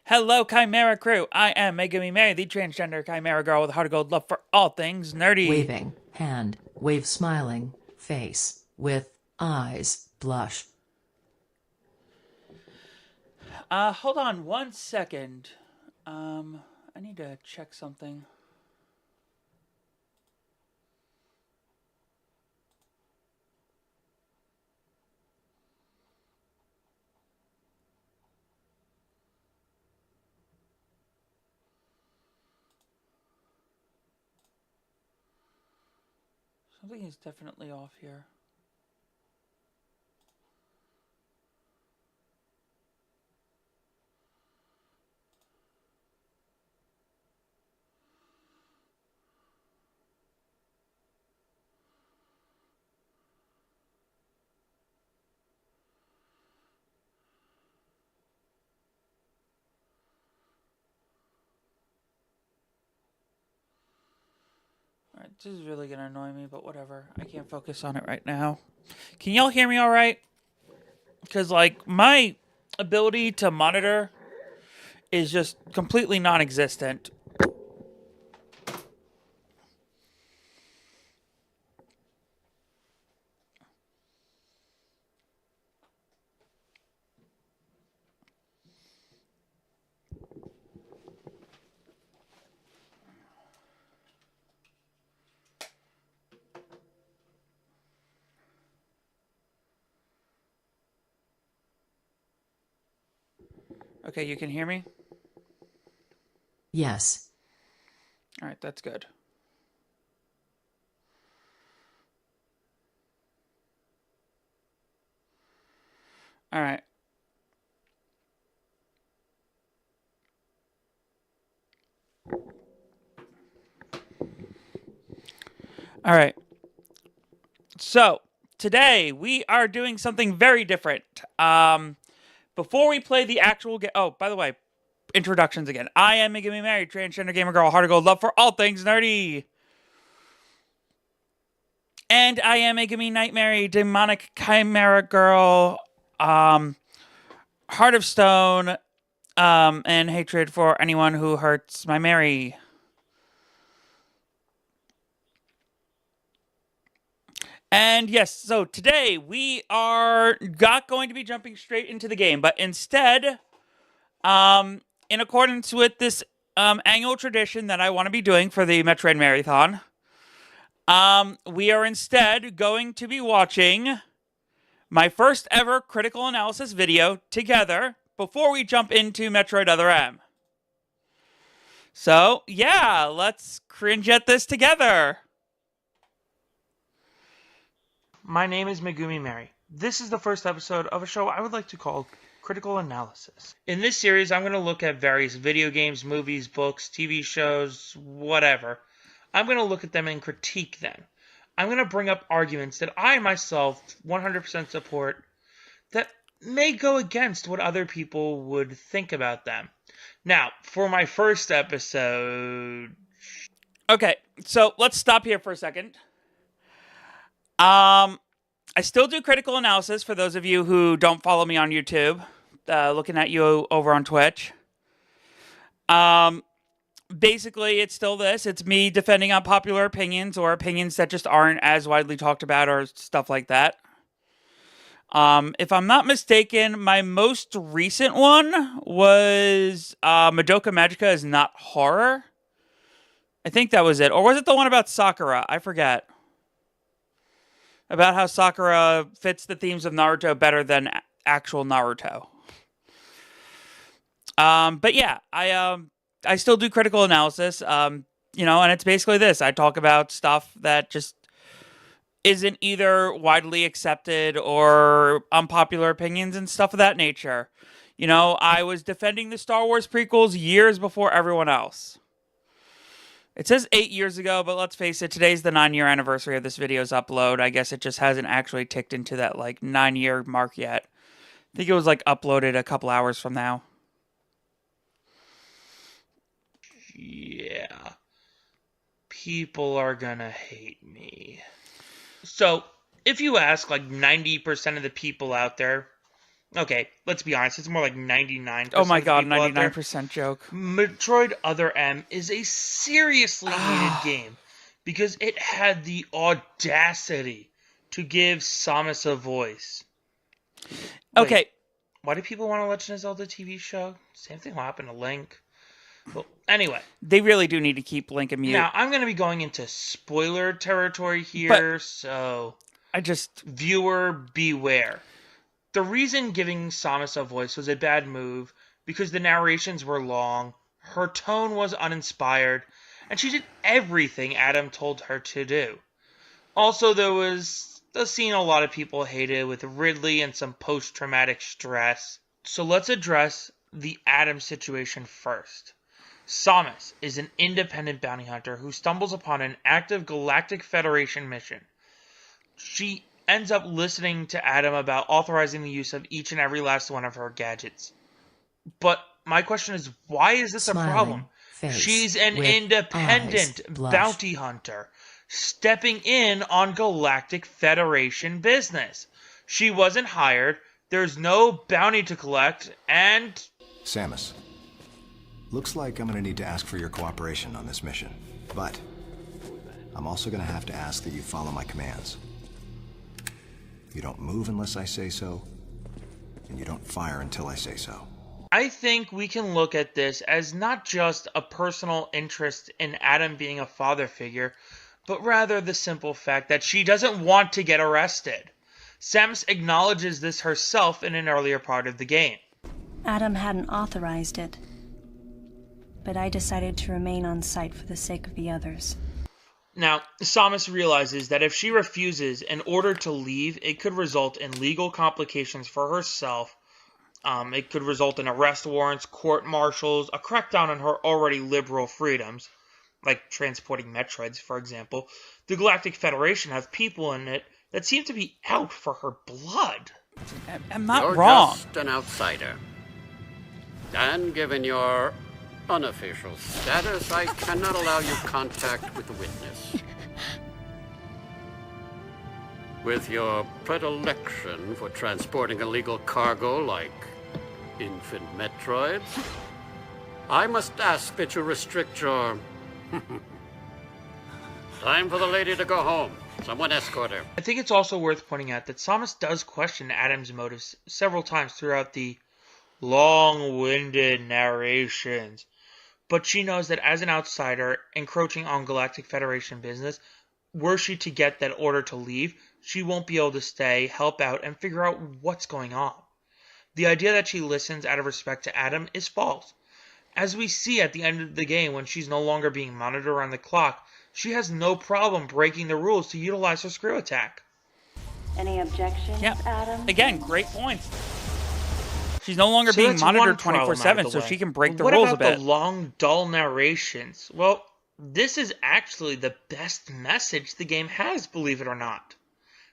Hello, Chimera crew. I am MegumiMary, the transgender Chimera girl with a heart of gold love for all things nerdy. Waving, hand, wave smiling, face, with, eyes, blush. Hold on one second. I need to check something. Something is definitely off here. Alright, this is really gonna annoy me, but whatever. I can't focus on it right now. Can y'all hear me alright? Because, like, my ability to monitor is just completely non existent. Okay, you can hear me? Yes. Alright, that's good. Alright. Alright. So, today we are doing something very different. Before we play the actual game. Oh, by the way, introductions again. I am MegumiMary, transgender gamer girl, heart of gold, love for all things nerdy. And I am MegumiNightMary, demonic chimera girl, heart of stone, and hatred for anyone who hurts my Mary. And yes, so today we are not going to be jumping straight into the game, but instead, in accordance with this annual tradition that I want to be doing for the Metroid Marython, we are instead going to be watching my first ever critical analysis video together before we jump into Metroid Other M. So, yeah, let's cringe at this together. My name is MegumiMary. This is the first episode of a show I would like to call Critical Analysis. In this series, I'm going to look at various video games, movies, books, TV shows, whatever. I'm going to look at them and critique them. I'm going to bring up arguments that I myself 100% support that may go against what other people would think about them. Now, for my first episode... Okay, so let's stop here for a second. I still do critical analysis for those of you who don't follow me on YouTube. Looking at you over on Twitch. Basically, it's still this. It's me defending unpopular opinions or opinions that just aren't as widely talked about or stuff like that. If I'm not mistaken, my most recent one was Madoka Magica is not horror. I think that was it. Or was it the one about Sakura? I forget. About how Sakura fits the themes of Naruto better than actual Naruto. But yeah, I still do critical analysis. And it's basically this. I talk about stuff that just isn't either widely accepted or unpopular opinions and stuff of that nature. I was defending the Star Wars prequels years before everyone else. It says 8 years ago, but let's face it, today's the 9-year anniversary of this video's upload. I guess it just hasn't actually ticked into that, 9-year mark yet. I think it was, uploaded a couple hours from now. Yeah. People are gonna hate me. So, if you ask 90% of the people out there, Okay, let's be honest, it's more like 99% Oh my of the god, people out there. 99% joke. Metroid Other M is a seriously hated game because it had the audacity to give Samus a voice. Okay. Wait, why do people want a Legend of Zelda TV show? Same thing will happen to Link. Well, anyway. They really do need to keep Link and Mute. Now, I'm going to be going into spoiler territory here, so viewer beware. The reason giving Samus a voice was a bad move because the narrations were long, her tone was uninspired, and she did everything Adam told her to do. Also, there was a scene a lot of people hated with Ridley and some post-traumatic stress. So let's address the Adam situation first. Samus is an independent bounty hunter who stumbles upon an active Galactic Federation mission. She ends up listening to Adam about authorizing the use of each and every last one of her gadgets. But my question is, why is this a problem? She's an independent bounty hunter stepping in on Galactic Federation business. She wasn't hired, there's no bounty to collect, and... Samus, looks like I'm gonna need to ask for your cooperation on this mission. But I'm also gonna have to ask that you follow my commands. You don't move unless I say so, and you don't fire until I say so. I think we can look at this as not just a personal interest in Adam being a father figure, but rather the simple fact that she doesn't want to get arrested. Samus acknowledges this herself in an earlier part of the game. Adam hadn't authorized it, but I decided to remain on site for the sake of the others. Now, Samus realizes that if she refuses an order to leave, it could result in legal complications for herself. It could result in arrest warrants, court-martials, a crackdown on her already liberal freedoms, like transporting Metroids, for example. The Galactic Federation have people in it that seem to be out for her blood. I'm not You're wrong. Just an outsider. And given your unofficial status, I cannot allow you contact with the witness. With your predilection for transporting illegal cargo like infant Metroids, I must ask that you restrict your... Time for the lady to go home. Someone escort her. I think it's also worth pointing out that Samus does question Adam's motives several times throughout the long-winded narrations. But she knows that as an outsider encroaching on Galactic Federation business, were she to get that order to leave, she won't be able to stay, help out, and figure out what's going on. The idea that she listens out of respect to Adam is false. As we see at the end of the game when she's no longer being monitored around the clock, she has no problem breaking the rules to utilize her screw attack. Any objections, Adam? Again, great point. She's no longer being monitored 24/7, so she can break the rules a bit. What about the long, dull narrations? Well, this is actually the best message the game has, believe it or not.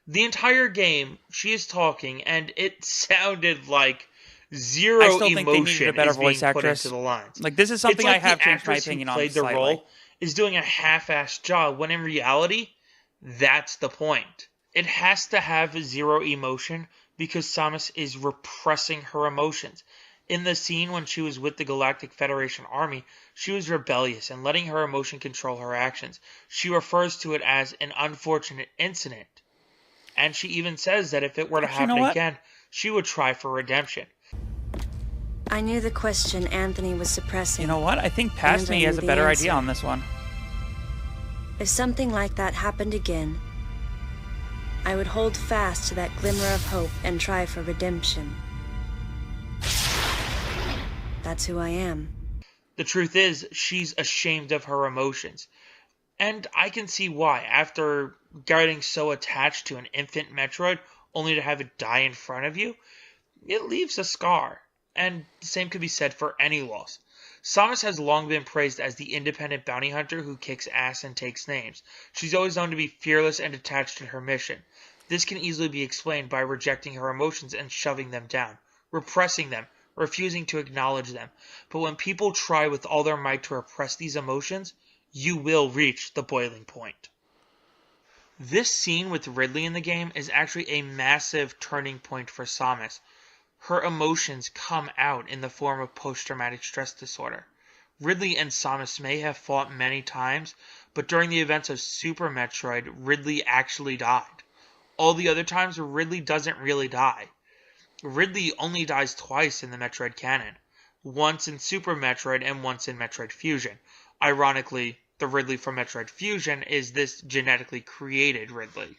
The entire game, she is talking, and it sounded like zero I still think they emotion needed a better is being voice put actress. into the lines. Like, this is something It's like I have the changed my actress who opinion on played the slightly. role is doing a half-assed job, when in reality, that's the point. It has to have zero emotion because Samus is repressing her emotions. In the scene when she was with the Galactic Federation Army, she was rebellious and letting her emotion control her actions. She refers to it as an unfortunate incident. And she even says that if it were to happen again, she would try for redemption. I knew the question Anthony was suppressing. You know what? I think Past Me has a better idea on this one. If something like that happened again, I would hold fast to that glimmer of hope and try for redemption. That's who I am. The truth is, she's ashamed of her emotions. And I can see why. After getting so attached to an infant Metroid, only to have it die in front of you, it leaves a scar. And the same could be said for any loss. Samus has long been praised as the independent bounty hunter who kicks ass and takes names. She's always known to be fearless and attached to her mission. This can easily be explained by rejecting her emotions and shoving them down, repressing them, refusing to acknowledge them. But when people try with all their might to repress these emotions, you will reach the boiling point. This scene with Ridley in the game is actually a massive turning point for Samus. her emotions come out in the form of post-traumatic stress disorder. Ridley and Samus may have fought many times, but during the events of Super Metroid, Ridley actually died. All the other times, Ridley doesn't really die. Ridley only dies twice in the Metroid canon. Once in Super Metroid and once in Metroid Fusion. Ironically, the Ridley from Metroid Fusion is this genetically created Ridley.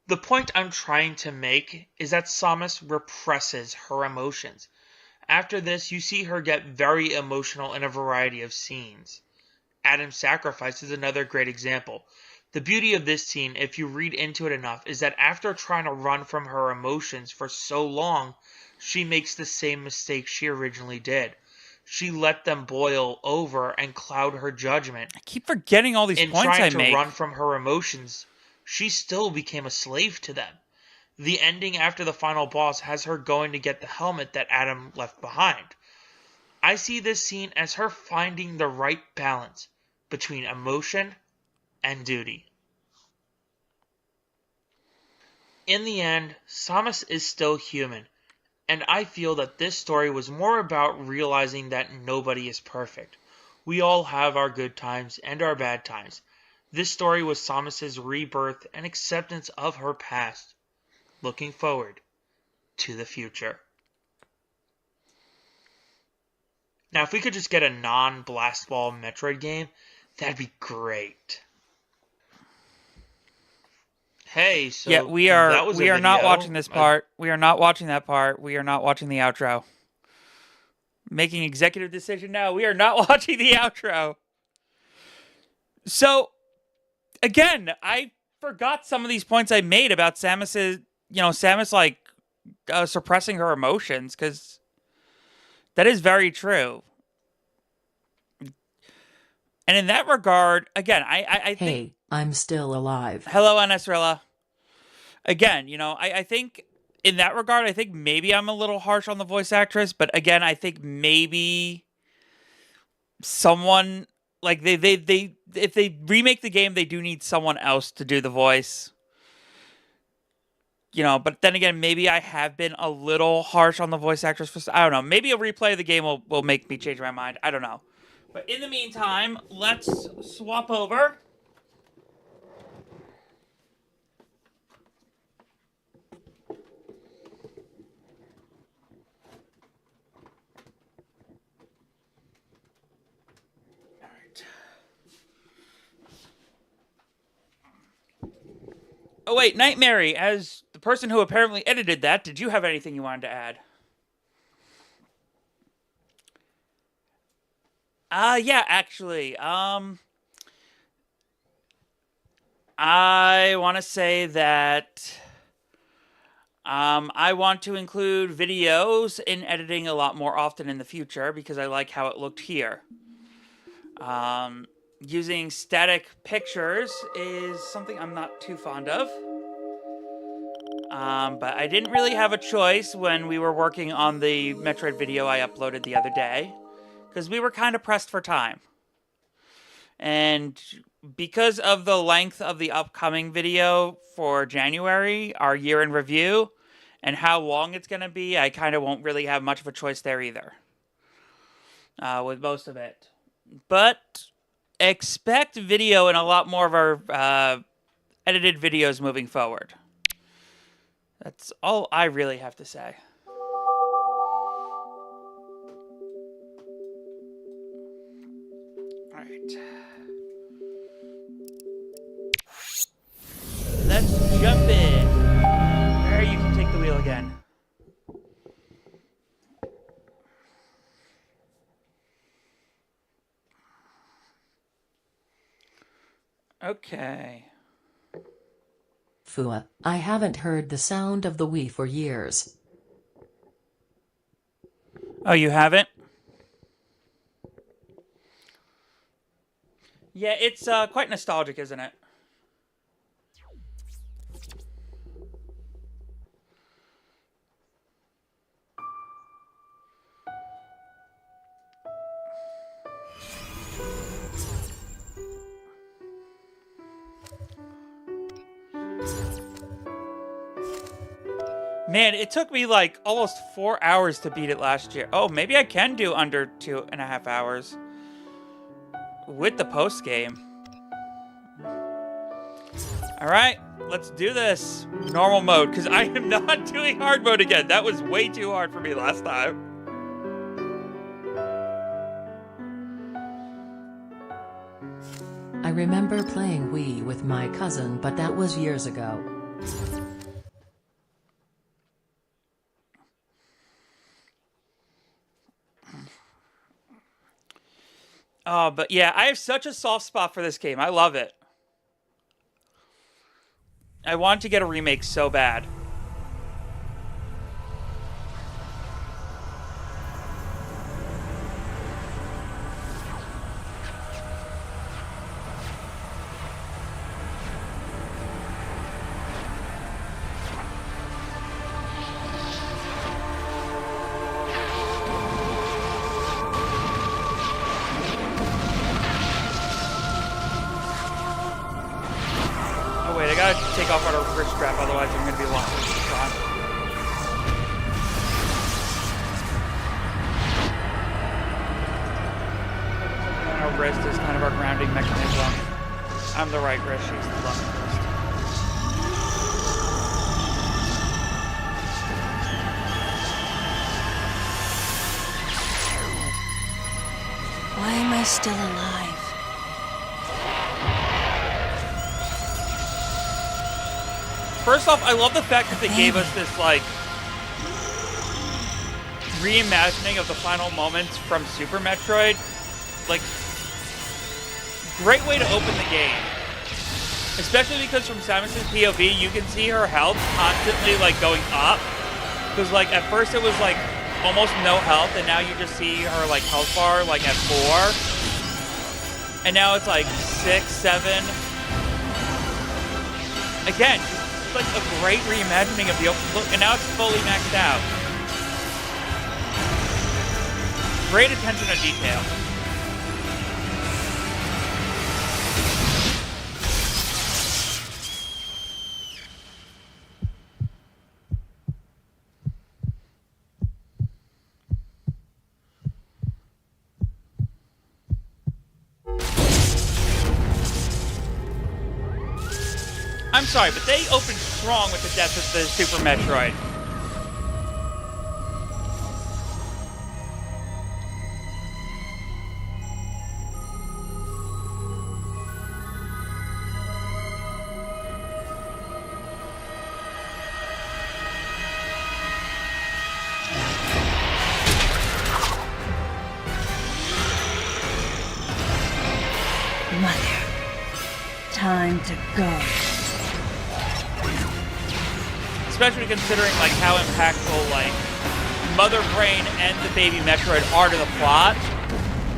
The point I'm trying to make is that Samus represses her emotions. After this, you see her get very emotional in a variety of scenes. Adam's sacrifice is another great example. The beauty of this scene, if you read into it enough, is that after trying to run from her emotions for so long, she makes the same mistake she originally did. She let them boil over and cloud her judgment. I keep forgetting all these points I make. In trying to run from her emotions, she still became a slave to them. The ending after the final boss has her going to get the helmet that Adam left behind. I see this scene as her finding the right balance between emotion and duty. In the end, Samus is still human, and I feel that this story was more about realizing that nobody is perfect. We all have our good times and our bad times. This story was Samus's rebirth and acceptance of her past, looking forward to the future. Now, if we could just get a non-Blast Ball Metroid game, that'd be great. Hey, so yeah, we are not watching this part. We are not watching that part. We are not watching the outro. Making executive decision now. We are not watching the outro. So, again, I forgot some of these points I made about Samus like suppressing her emotions, because that is very true. And in that regard, again, I think... Hey, I'm still alive. Hello, Anesrilla. Again, I think in that regard, I think maybe I'm a little harsh on the voice actress, but again, I think maybe someone, like, if they remake the game, they do need someone else to do the voice. But then again, maybe I have been a little harsh on the voice actress. I don't know. Maybe a replay of the game will make me change my mind. I don't know. But in the meantime, let's swap over. All right. Oh, wait, NightMary, as the person who apparently edited that, did you have anything you wanted to add? Yeah, actually, I want to say that, I want to include videos in editing a lot more often in the future, because I like how it looked here. Using static pictures is something I'm not too fond of. But I didn't really have a choice when we were working on the Metroid video I uploaded the other day, because we were kind of pressed for time. And because of the length of the upcoming video for January, our year in review, and how long it's going to be, I kind of won't really have much of a choice there either. With most of it. But expect video in a lot more of our edited videos moving forward. That's all I really have to say. Alright. Let's jump in. There, you can take the wheel again. Okay. Fua, I haven't heard the sound of the Wii for years. Oh, you haven't? Yeah, it's quite nostalgic, isn't it? Man, it took me like almost 4 hours to beat it last year. Oh, maybe I can do under 2.5 hours with the post game. All right, let's do this. Normal mode, because I am not doing hard mode again. That was way too hard for me last time. I remember playing Wii with my cousin, but that was years ago. Oh, but yeah, I have such a soft spot for this game. I love it. I want to get a remake so bad. Wait, I gotta take off our wrist strap, otherwise I'm gonna be lost in the front. Our wrist is kind of our grounding mechanism. I'm the right wrist, she's the left wrist. Why am I still alive? First off, I love the fact that they gave us this, like, reimagining of the final moments from Super Metroid. Like, great way to open the game. Especially because from Samus's POV, you can see her health constantly, like, going up. Because, like, at first it was, like, almost no health, and now you just see her, like, health bar, like, at 4. And now it's, like, 6, 7. Again, like a great reimagining of the open look, and now it's fully maxed out. Great attention to detail. I'm sorry, but they opened strong with the death of the Super Metroid. Mother, time to go. Especially considering like how impactful like Mother Brain and the baby Metroid are to the plot.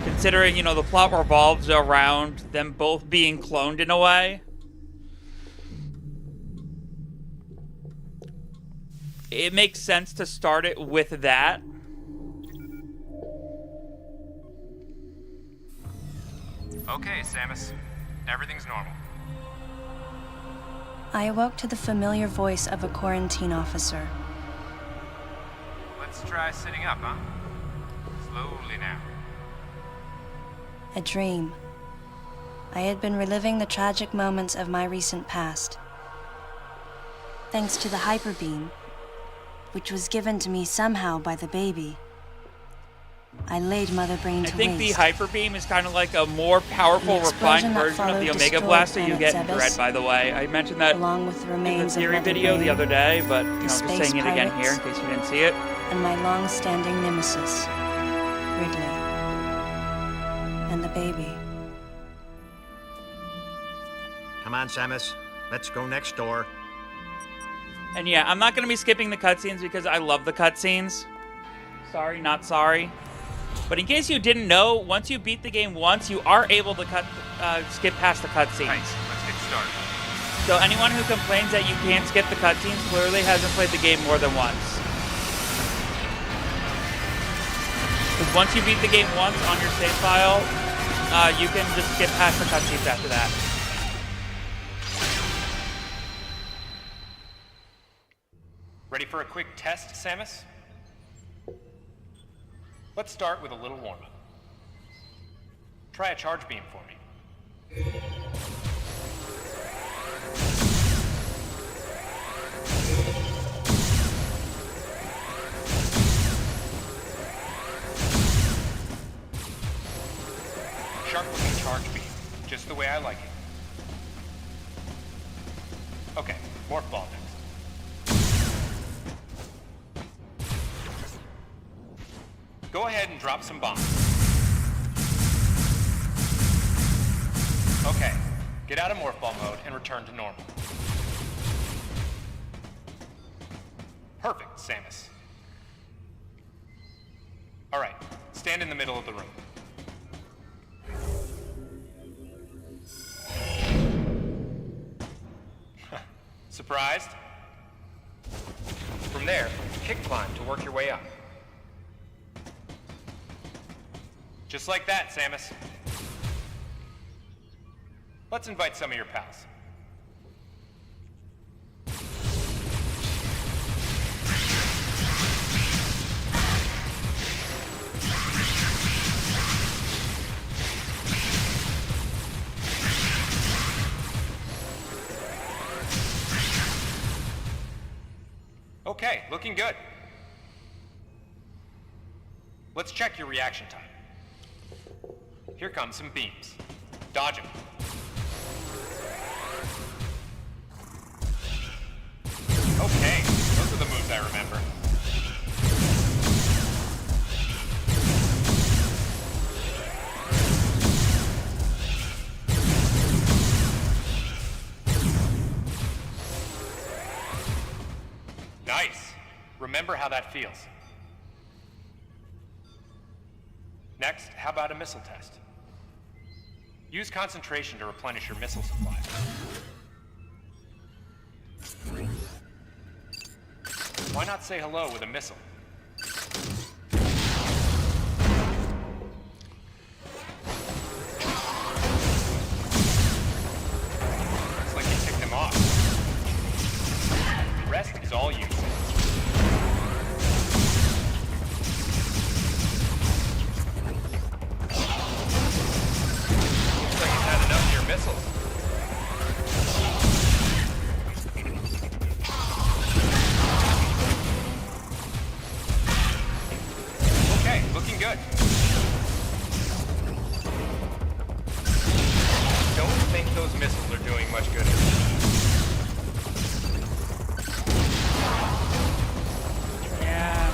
Considering, you know, the plot revolves around them both being cloned in a way. It makes sense to start it with that. Okay, Samus. Everything's normal. I awoke to the familiar voice of a quarantine officer. Let's try sitting up, huh? Slowly now. A dream. I had been reliving the tragic moments of my recent past. Thanks to the hyper beam, which was given to me somehow by the baby, I laid Mother Brain to I think waste. the Hyper Beam is kind of like a more powerful, The explosion refined that version of the followed Omega destroyed Blaster you get in Planet Dread, Zebes, by the way. I mentioned that along with the in the remains of theory Mother video Brain, the other day, but you know, just space saying it again here in pirates, case you didn't see it. and my long-standing nemesis, Ridley, and the baby. Come on, Samus. Let's go next door. And yeah, I'm not going to be skipping the cutscenes because I love the cutscenes. Sorry, not sorry. But in case you didn't know, once you beat the game once, you are able to skip past the cutscenes. Nice. Let's get started. So anyone who complains that you can't skip the cutscenes clearly hasn't played the game more than once. Because once you beat the game once on your save file, you can just skip past the cutscenes after that. Ready for a quick test, Samus? Let's start with a little warm-up. Try a charge beam for me. Sharp-looking charge beam, just the way I like it. Okay, morph ball next. Go ahead and drop some bombs. Okay, get out of morph ball mode and return to normal. Perfect, Samus. Alright, stand in the middle of the room. Surprised? From there, kick climb to work your way up. Just like that, Samus. Let's invite some of your pals. Okay, looking good. Let's check your reaction time. Here come some beams. Dodge them. Okay, those are the moves I remember. Nice. Remember how that feels. Next, how about a missile test? Use concentration to replenish your missile supply. Why not say hello with a missile? Looks like you ticked them off. The rest is all you. Missiles. Okay, looking good. Don't think those missiles are doing much good. Yeah.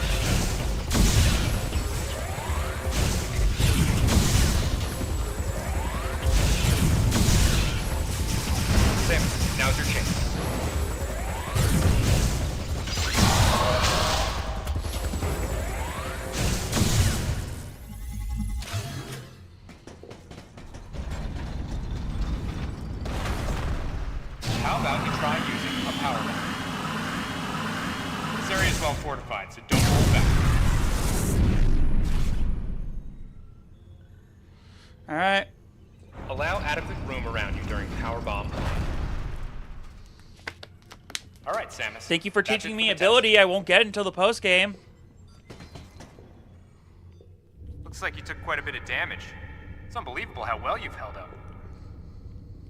Samus, now's your chance. How about you try using a power round? This area is well fortified, so don't hold back. All right. Allow adequate room around you during power bomb. All right, Samus. Thank you for That's teaching it me the ability test. I won't get until the post game. Looks like you took quite a bit of damage. It's unbelievable how well you've held up.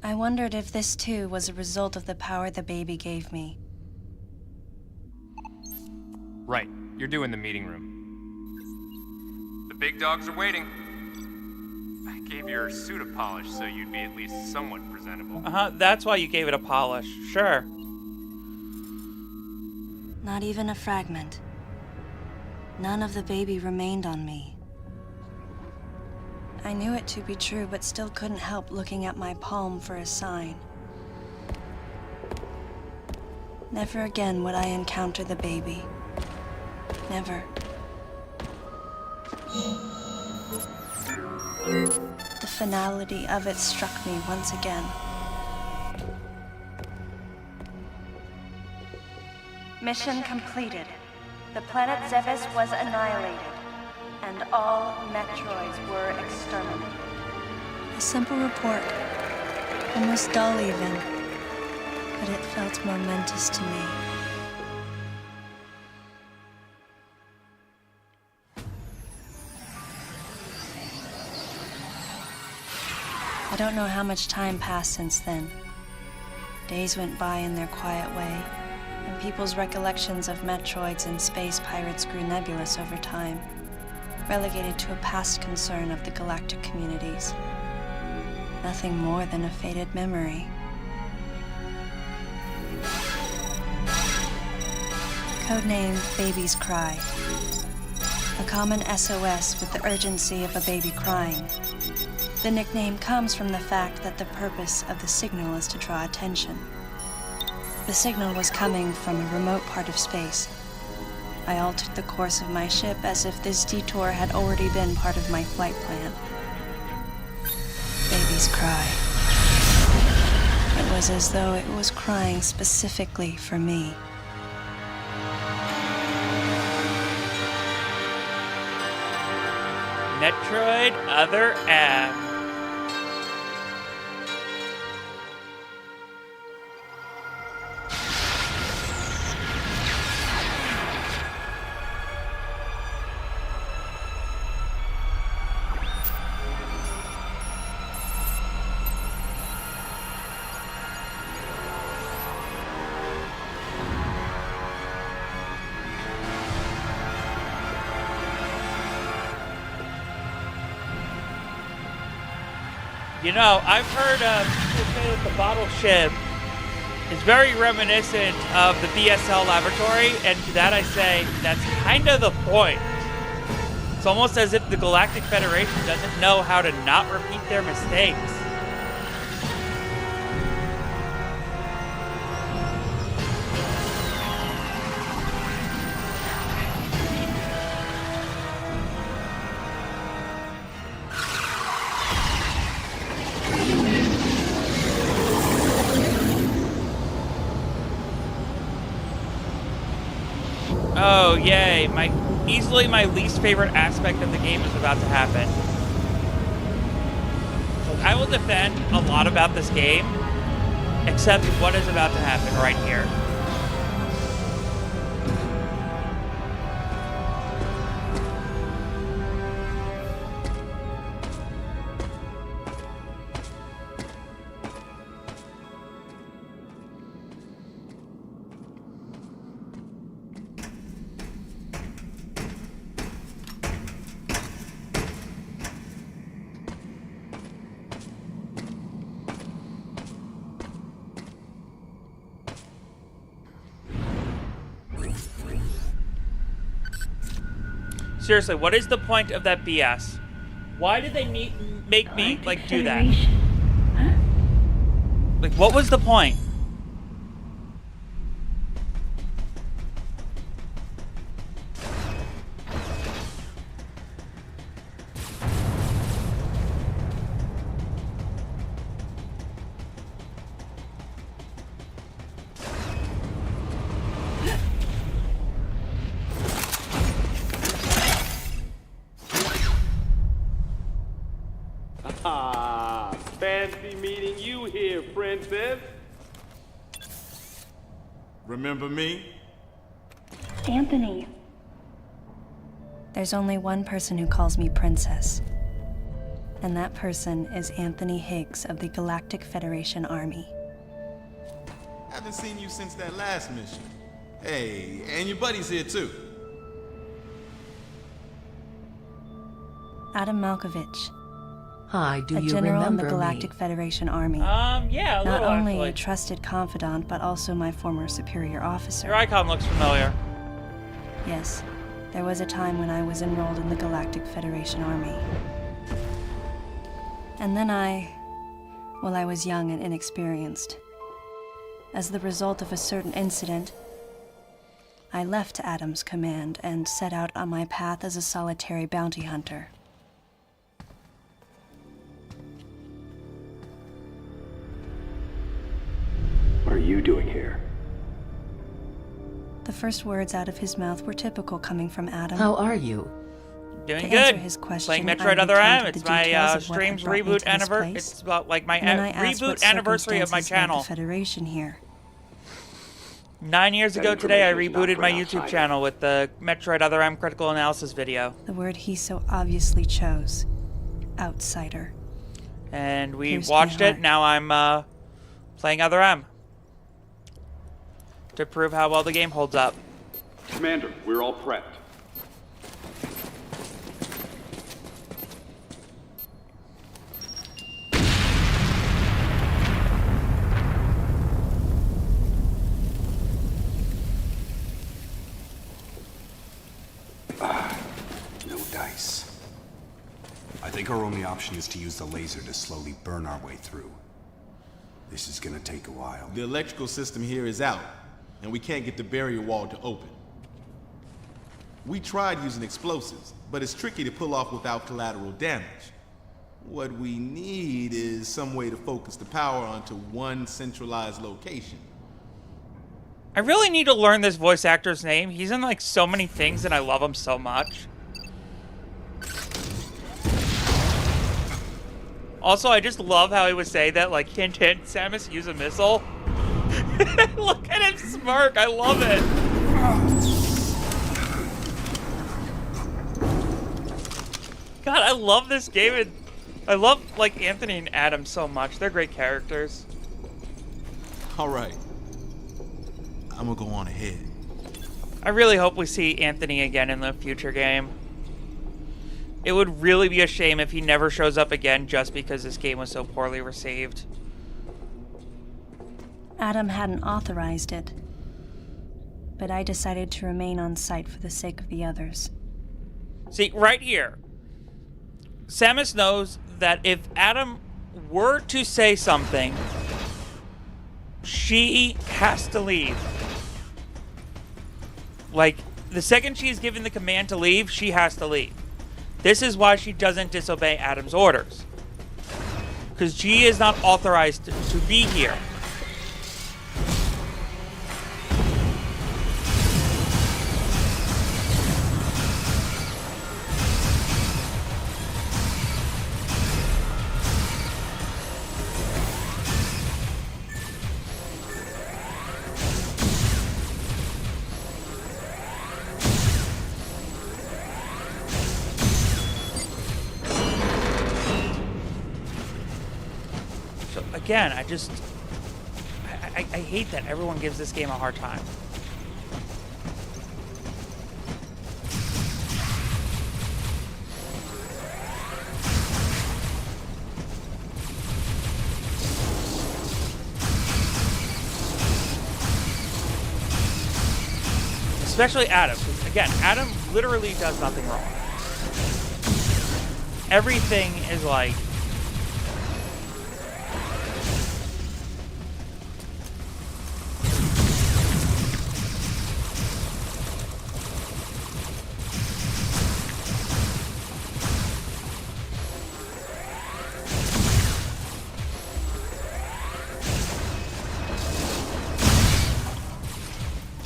I wondered if this too was a result of the power the baby gave me. Right. You're due in the meeting room. The big dogs are waiting. I gave your suit a polish so you'd be at least somewhat presentable. That's why you gave it a polish. Sure. Not even a fragment. None of the baby remained on me. I knew it to be true, but still couldn't help looking at my palm for a sign. Never again would I encounter the baby. Never. The finality of it struck me once again. Mission completed. The planet Zebes was annihilated, and all Metroids were exterminated. A simple report, almost dull even, but it felt momentous to me. I don't know how much time passed since then. Days went by in their quiet way, and people's recollections of Metroids and space pirates grew nebulous over time, relegated to a past concern of the galactic communities. Nothing more than a faded memory. Codename Baby's Cry. A common SOS with the urgency of a baby crying. The nickname comes from the fact that the purpose of the signal is to draw attention. The signal was coming from a remote part of space. I altered the course of my ship as if this detour had already been part of my flight plan. Baby's Cry. It was as though it was crying specifically for me. Metroid Other M. You know, I've heard people say that the bottle ship is very reminiscent of the BSL laboratory, and to that I say, that's kind of the point. It's almost as if the Galactic Federation doesn't know how to not repeat their mistakes. Oh, yay. Easily my least favorite aspect of the game is about to happen. I will defend a lot about this game, except what is about to happen right here. Seriously, what is the point of that BS? Why did they make me, like, do that? Like, what was the point? Fancy meeting you here, princess. Remember me? Anthony. There's only one person who calls me princess. And that person is Anthony Higgs of the Galactic Federation Army. Haven't seen you since that last mission. Hey, and your buddy's here too. Adam Malkovich. Hi, do A you general in remember the Galactic me? Federation Army. Yeah, a Not little only actually. a trusted confidant, but also my former superior officer. Your icon looks familiar. Yes, there was a time when I was enrolled in the Galactic Federation Army. And then I was young and inexperienced. As the result of a certain incident, I left Adam's command and set out on my path as a solitary bounty hunter. What are you doing here? The first words out of his mouth were typical coming from Adam. How are you? Doing To good. answer his question, Playing I Metroid Other M. recounted It's the my details of what stream's had brought me reboot to this anniversary. place. It's about like my And then I asked what reboot anniversary of my circumstances led channel. the Federation here. 9 years That ago today, I information is not rebooted for my outsiders. YouTube channel with the Metroid Other M critical analysis video. The word he so obviously chose. Outsider. And we Pierce watched my it. heart. Now I'm playing Other M to prove how well the game holds up. Commander, we're all prepped. No dice. I think our only option is to use the laser to slowly burn our way through. This is gonna take a while. The electrical system here is out, and we can't get the barrier wall to open. We tried using explosives, but it's tricky to pull off without collateral damage. What we need is some way to focus the power onto one centralized location. I really need to learn this voice actor's name. He's in like so many things and I love him so much. Also, I just love how he would say that, like, hint, hint, Samus, use a missile. Look at him smirk. I love it. God, I love this game. And I love, like, Anthony and Adam so much. They're great characters. All right. I'm gonna go on ahead. I really hope we see Anthony again in the future game. It would really be a shame if he never shows up again just because this game was so poorly received. Adam hadn't authorized it, but I decided to remain on site for the sake of the others. See, right here, Samus knows that if Adam were to say something, she has to leave. Like, the second she's given the command to leave, she has to leave. This is why she doesn't disobey Adam's orders. Because she is not authorized to be here. Again, I hate that everyone gives this game a hard time. Especially Adam. 'Cause again, Adam literally does nothing wrong. Everything is like...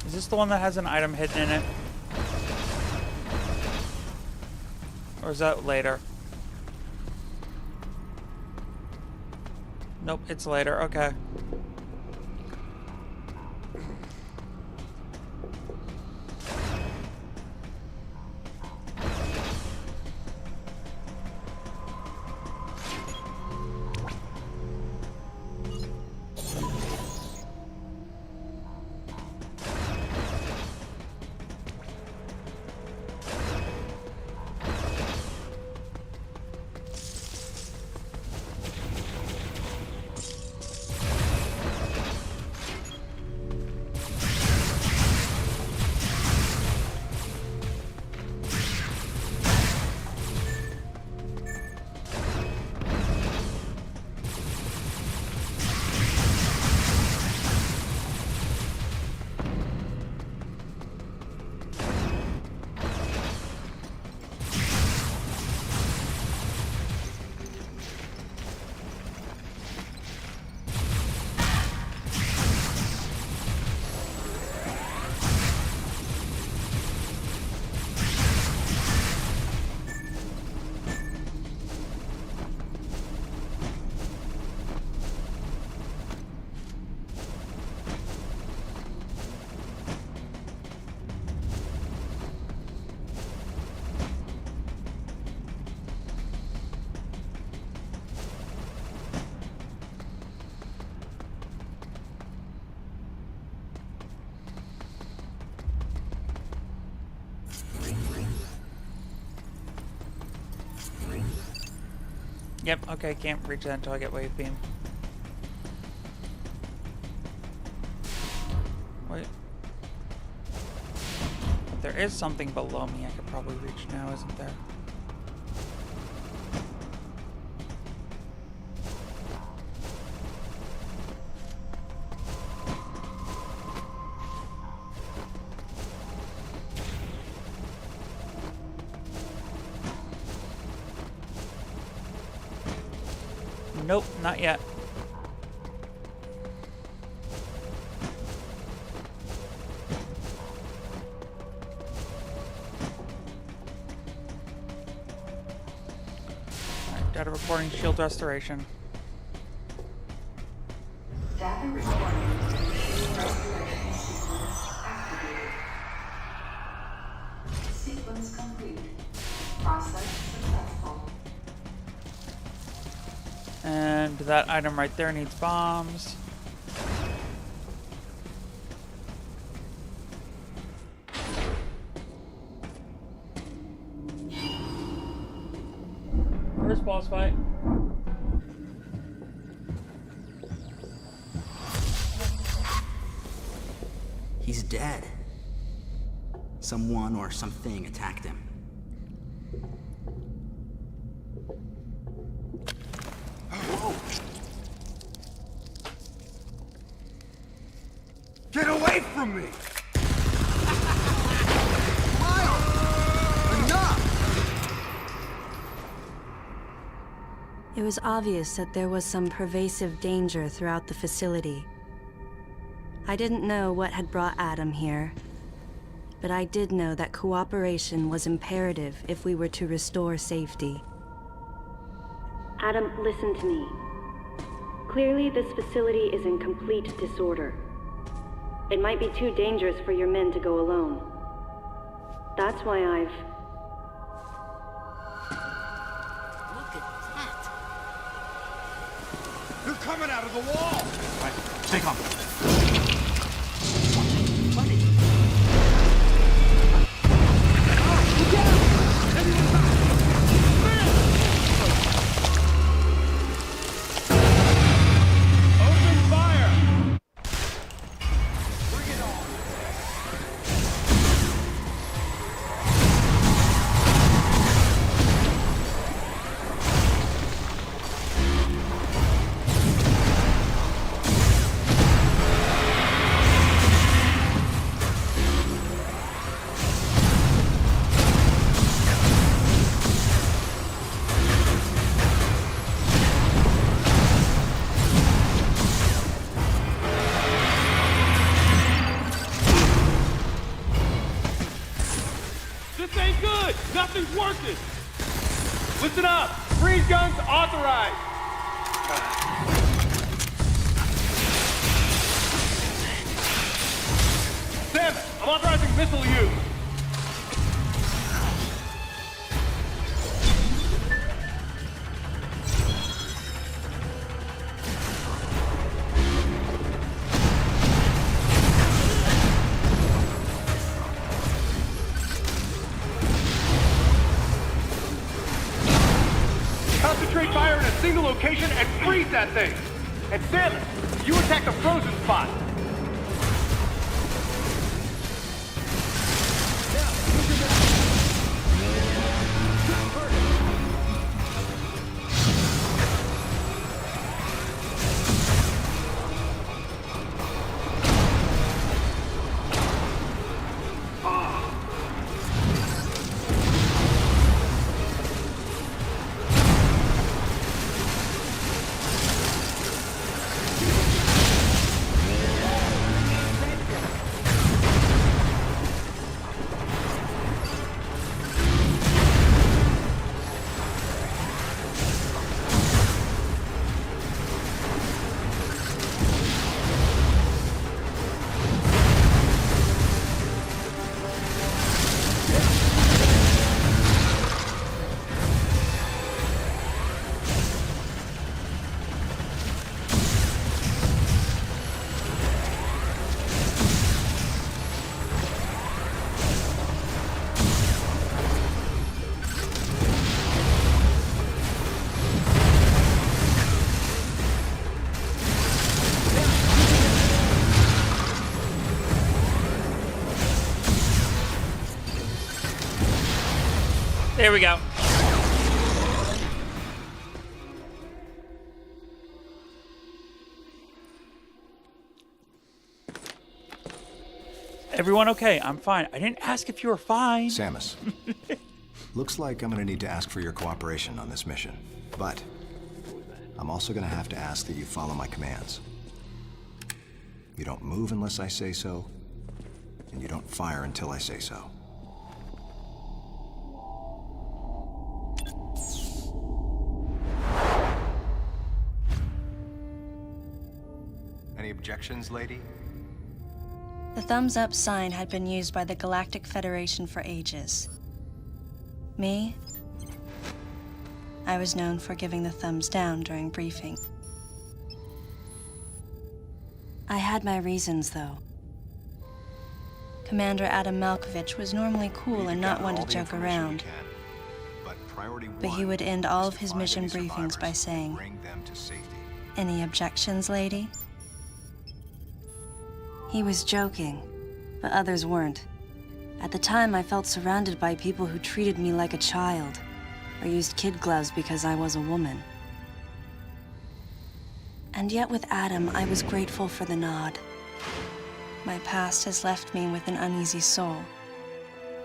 Is this the one that has an item hidden in it? Or is that later? Nope, it's later. Okay. Yep, okay, can't reach that until I get wave beam. Wait. There is something below me I could probably reach now, isn't there? Nope, not yet. Alright, data recording, shield restoration. Data recording. Restoration sequence activated. Sequence complete. Process successful. And that item right there needs bombs. First boss fight. He's dead. Someone or something attacked him. Whoa! Get away from me! Miles! Enough! It was obvious that there was some pervasive danger throughout the facility. I didn't know what had brought Adam here, but I did know that cooperation was imperative if we were to restore safety. Adam, listen to me. Clearly, this facility is in complete disorder. It might be too dangerous for your men to go alone. That's why I've... Look at that! They're coming out of the wall! Right, stay calm. Nothing's working! Listen up! Freeze guns authorized! Sam, I'm authorizing missile use! Concentrate fire in a single location and freeze that thing! And Samus, you attack the frozen spot! There we go. Everyone okay? I'm fine. I didn't ask if you were fine. Samus, looks like I'm gonna need to ask for your cooperation on this mission. But I'm also gonna have to ask that you follow my commands. You don't move unless I say so, and you don't fire until I say so. Any objections, lady? The thumbs up sign had been used by the Galactic Federation for ages. Me? I was known for giving the thumbs down during briefing. I had my reasons, though. Commander Adam Malkovich was normally cool and not one to joke around. But he would end all of his mission briefings by saying, "Any objections, lady?" He was joking, but others weren't. At the time, I felt surrounded by people who treated me like a child, or used kid gloves because I was a woman. And yet with Adam, I was grateful for the nod. My past has left me with an uneasy soul,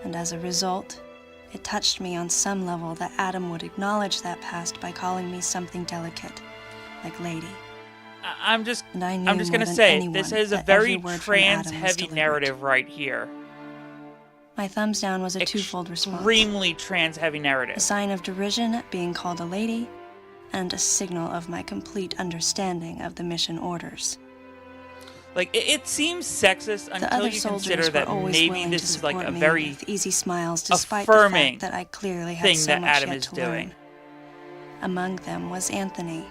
and as a result, it touched me on some level that Adam would acknowledge that past by calling me something delicate, like lady. I'm just And I knew gonna more than say anyone this is a that every very word from Adam was trans-heavy deliberate. narrative right here. My thumbs down was a twofold response. Extremely trans-heavy narrative. A sign of derision at being called a lady, and a signal of my complete understanding of the mission orders. Like, it seems sexist The until other you soldiers consider were that always maybe willing this to is like support a me very with easy smiles, despite the affirming fact that I clearly had thing so that much Adam yet is to doing. learn. Among them was Anthony.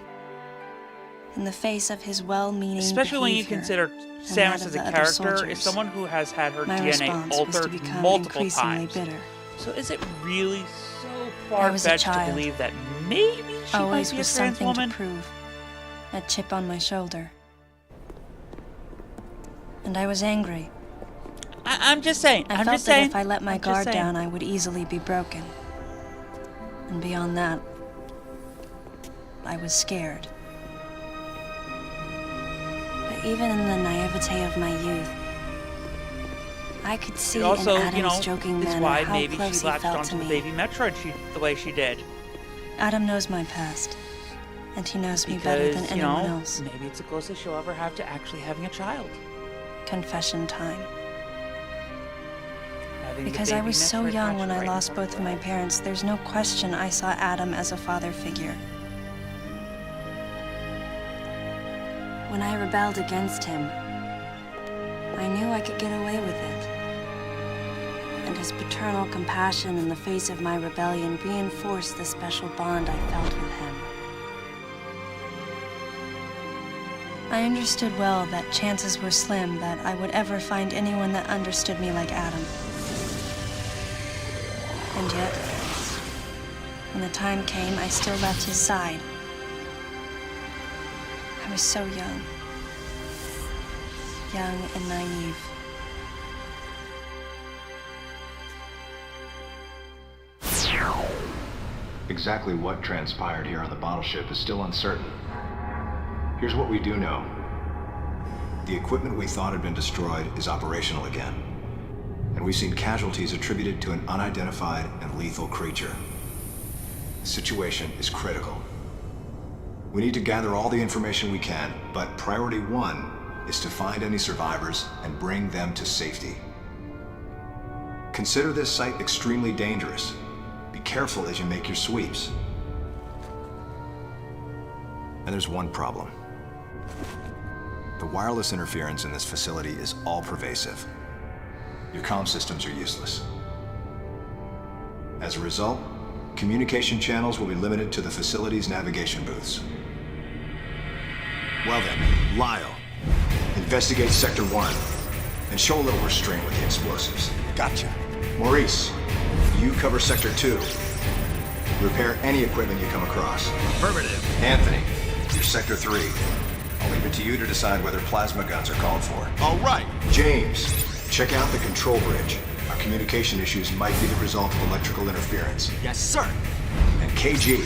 In the face of his well-meaning Especially when you behavior, consider and Samus that as of a the other character soldiers, is someone who has had her my DNA response was to altered become multiple increasingly times. bitter. So is it really so I was a far-fetched to child. believe that maybe she Always might be a with trans something woman? to prove. A chip on my shoulder. And I was angry. I'm just saying. I I'm felt just that saying. if I let my I'm just guard saying. down, I would easily be broken. And beyond that, I was scared. But even in the naivete of my youth, I could see It also, in Adam's you know, joking is manner why how maybe close she he latched felt onto to the me. baby Metroid the way she did. Adam knows my past, and he knows me better than Because, anyone else. maybe it's the closest she'll ever have to actually having a child. Confession time. Having the Because I baby was so Metroid young hatch when I right in lost front both of my parents, there's no question I saw Adam as a father figure. When I rebelled against him, I knew I could get away with it. And his paternal compassion in the face of my rebellion reinforced the special bond I felt with him. I understood well that chances were slim that I would ever find anyone that understood me like Adam. And yet, when the time came, I still left his side. I was so young. Young and naive. Exactly what transpired here on the bottle ship is still uncertain. Here's what we do know. The equipment we thought had been destroyed is operational again. And we've seen casualties attributed to an unidentified and lethal creature. The situation is critical. We need to gather all the information we can, but priority one is to find any survivors and bring them to safety. Consider this site extremely dangerous. Be careful as you make your sweeps. And there's one problem. The wireless interference in this facility is all-pervasive. Your comm systems are useless. As a result, communication channels will be limited to the facility's navigation booths. Well then, Lyle, investigate Sector 1 and show a little restraint with the explosives. Gotcha. Maurice, you cover Sector 2. Repair any equipment you come across. Affirmative. Anthony, you're Sector 3. I'll leave it to you to decide whether plasma guns are called for. All right. James, check out the control bridge. Our communication issues might be the result of electrical interference. Yes, sir. And KG,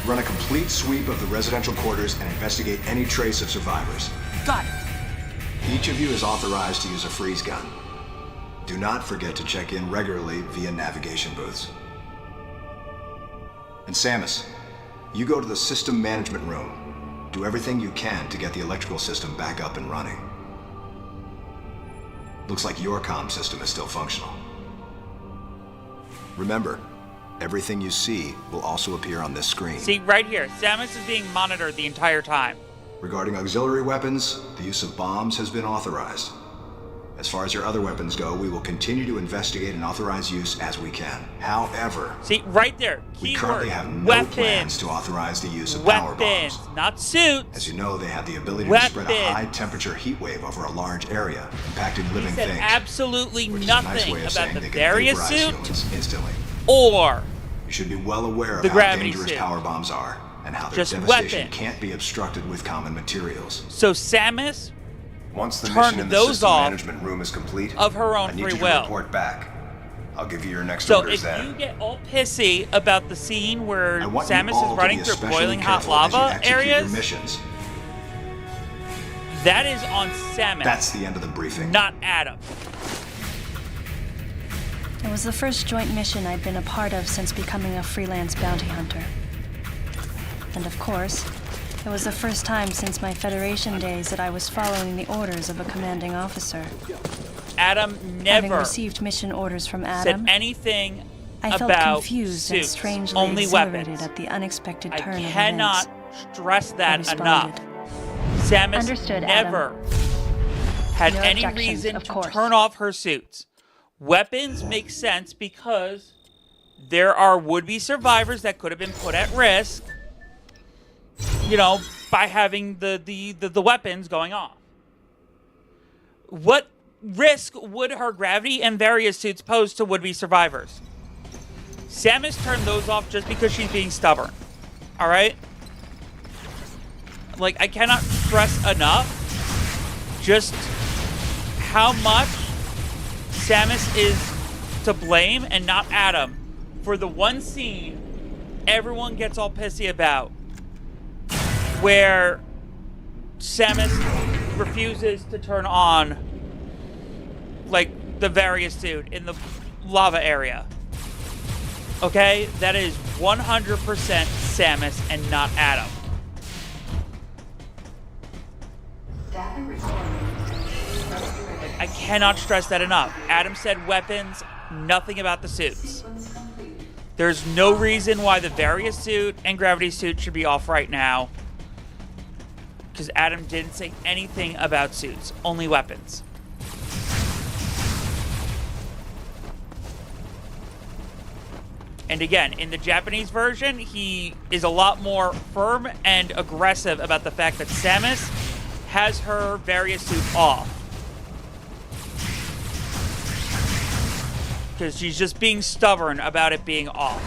run a complete sweep of the residential quarters and investigate any trace of survivors. Got it. Each of you is authorized to use a freeze gun. Do not forget to check in regularly via navigation booths. And Samus, you go to the system management room. Do everything you can to get the electrical system back up and running. Looks like your comm system is still functional. Remember, everything you see will also appear on this screen. See, right here, Samus is being monitored the entire time. Regarding auxiliary weapons, the use of bombs has been authorized. As far as your other weapons go, we will continue to investigate and authorize use as we can. However, see, right there, we currently have no weapons. Plans to authorize the use of power bombs. Not suits. As you know, they have the ability to spread a high-temperature heat wave over a large area, impacting living said things. Absolutely which nothing is a nice way of about saying the they can various vaporize suit humans instantly. or you should be well aware of the how gravity dangerous suit. Power bombs are and how their Just devastation weapon. can't be obstructed with common materials. So Samus Once the turned mission in the those system off management room is complete, of her own I need free you to will. report back. I'll give you your next So orders if then. you get all pissy about the scene where I want you Samus all is to running be through especially boiling hot careful as you lava execute your areas, missions. that is on Samus. That's the end of the briefing. Not Adam. It was the first joint mission I'd been a part of since becoming a freelance bounty hunter. And of course, it was the first time since my Federation days that I was following the orders of a commanding officer. Adam Having never received mission orders from said Adam, anything I felt about confused and suits. strangely Only exhilarated weapons. at the unexpected turn I of cannot events. stress I that responded. enough. Samus Understood, never had No any objections, reason of to course. turn off her suits. Weapons make sense because there are would-be survivors that could have been put at risk, you know, by having the weapons going off. What risk would her gravity and various suits pose to would-be survivors? Samus turned those off just because she's being stubborn. All right? Like, I cannot stress enough just how much Samus is to blame and not Adam for the one scene everyone gets all pissy about where Samus refuses to turn on, like, the various suit in the lava area. Okay? That is 100% Samus and not Adam. Data recording. I cannot stress that enough. Adam said weapons, nothing about the suits. Sequence complete. There's no reason why the various suit and gravity suit should be off right now. Because Adam didn't say anything about suits, only weapons. And again, in the Japanese version, he is a lot more firm and aggressive about the fact that Samus has her various suit off. Because she's just being stubborn about it being off.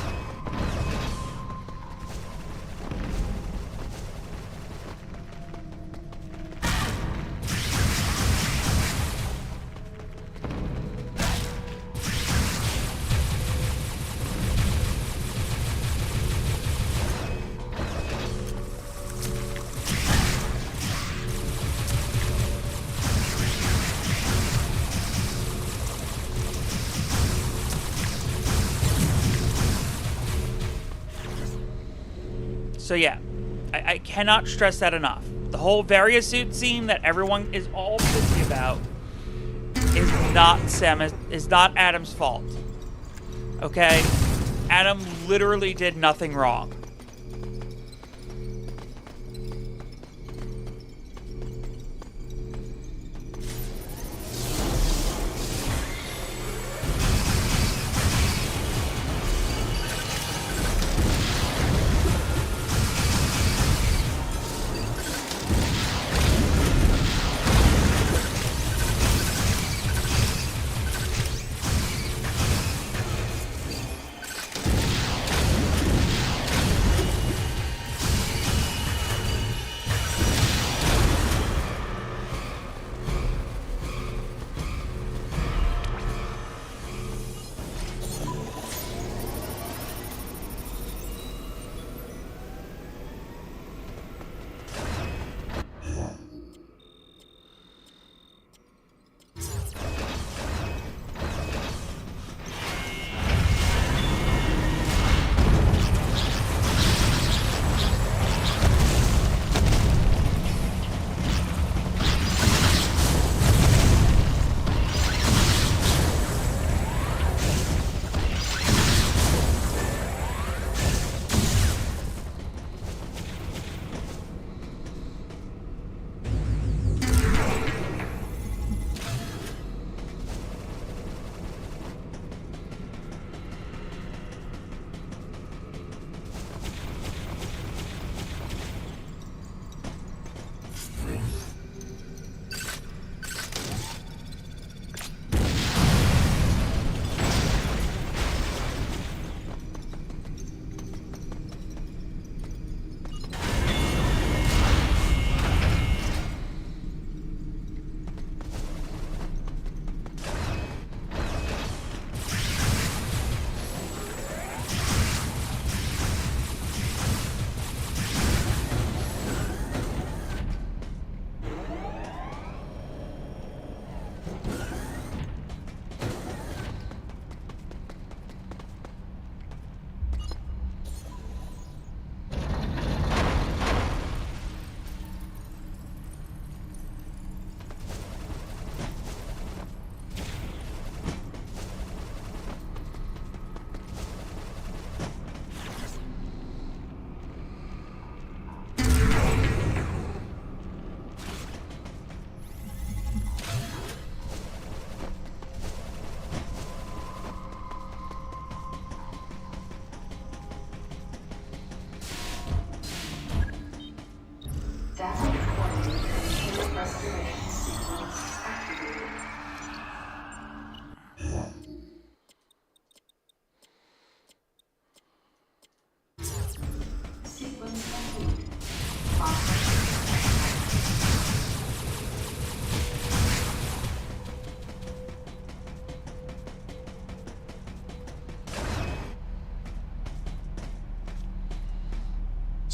So yeah, I cannot stress that enough. The whole various suit scene that everyone is all pissy about is not Samus, is not Adam's fault. Okay? Adam literally did nothing wrong.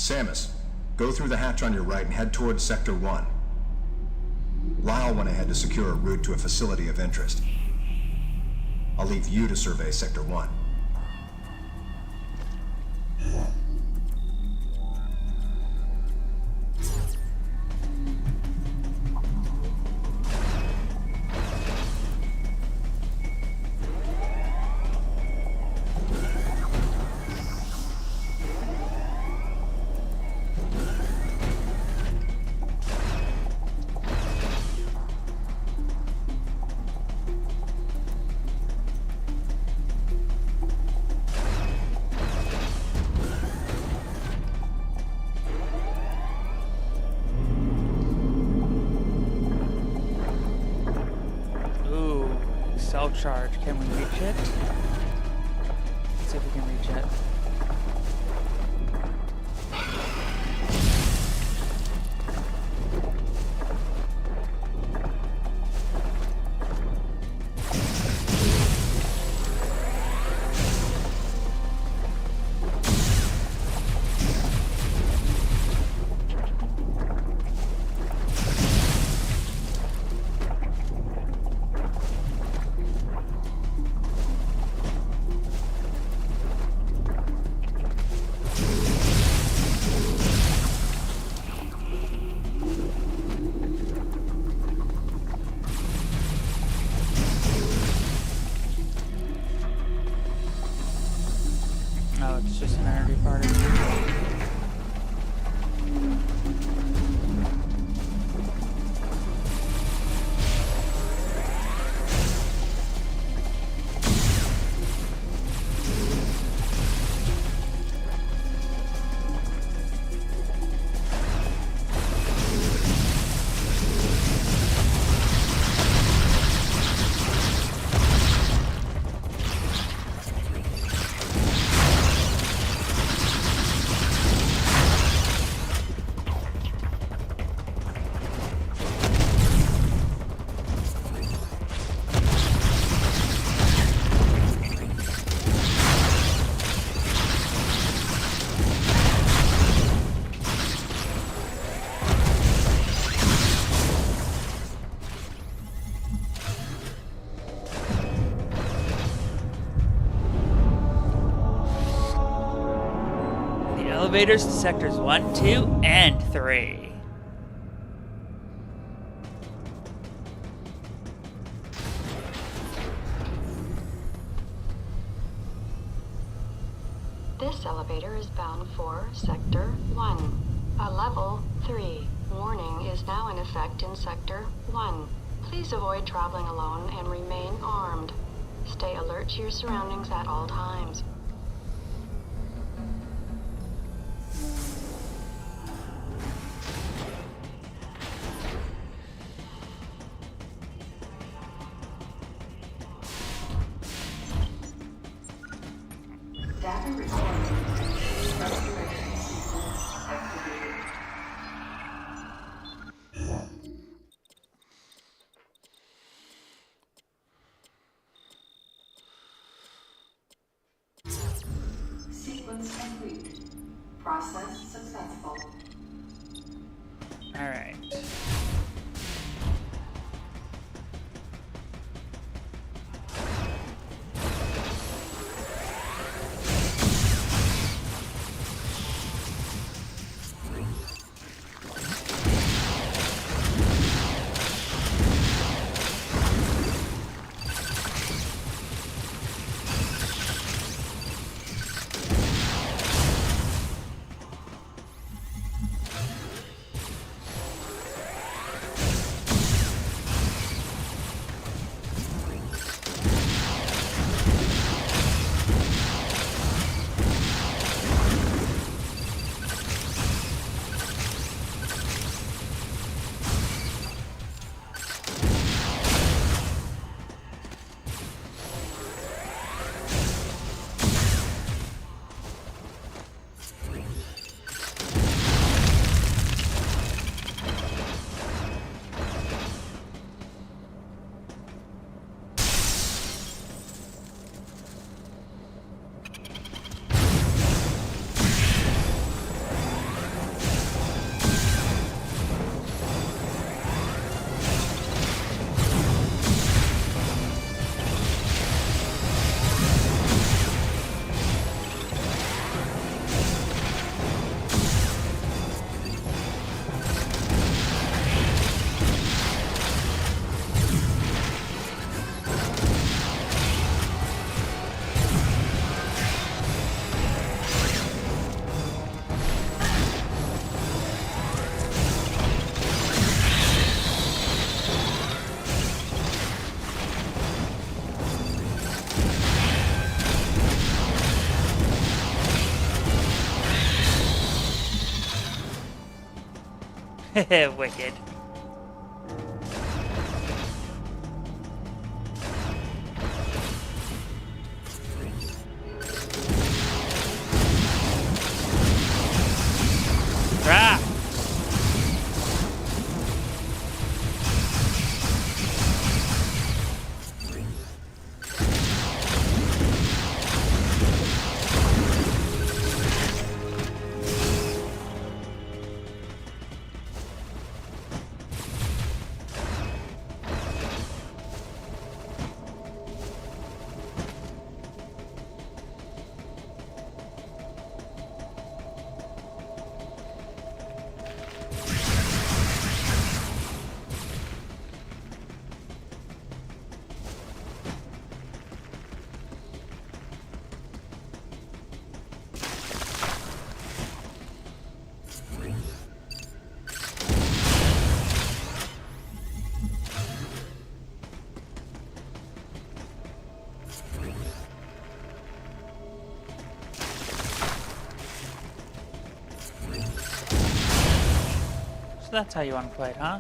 Samus, go through the hatch on your right and head towards Sector 1. Lyle went ahead to secure a route to a facility of interest. I'll leave you to survey Sector 1. Cell charge. Can we reach it? Let's see if we can reach it. It's just an energy particle. Elevators to sectors 1, 2, and 3. This elevator is bound for Sector 1. A level 3 warning is now in effect in Sector 1. Please avoid traveling alone and remain armed. Stay alert to your surroundings at all times. Data recording. Restoration sequence activated. Sequence complete. Process successful. All right. Wicked. Ah! So that's how you want to play it, huh?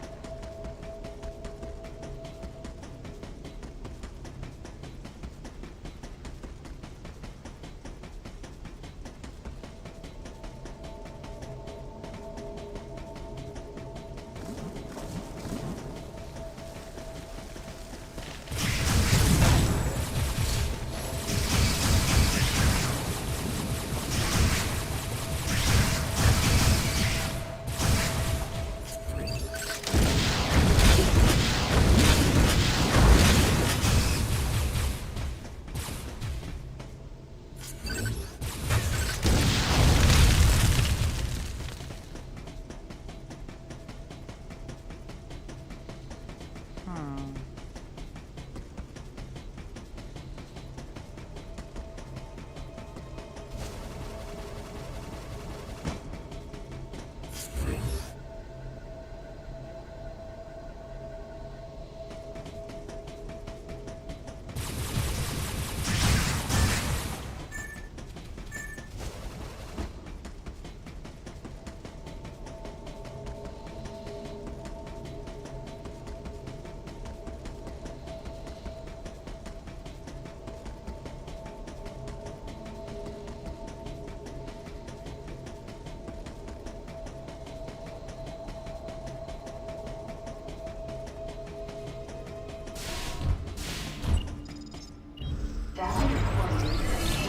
Data recording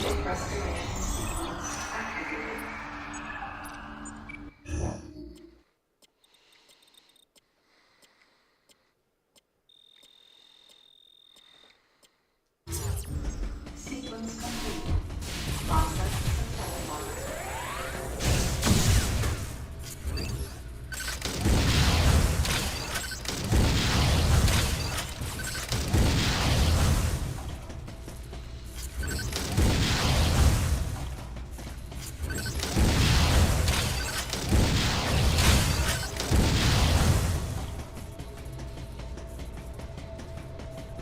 and restoration sequence activated. Sequence complete. Process successful.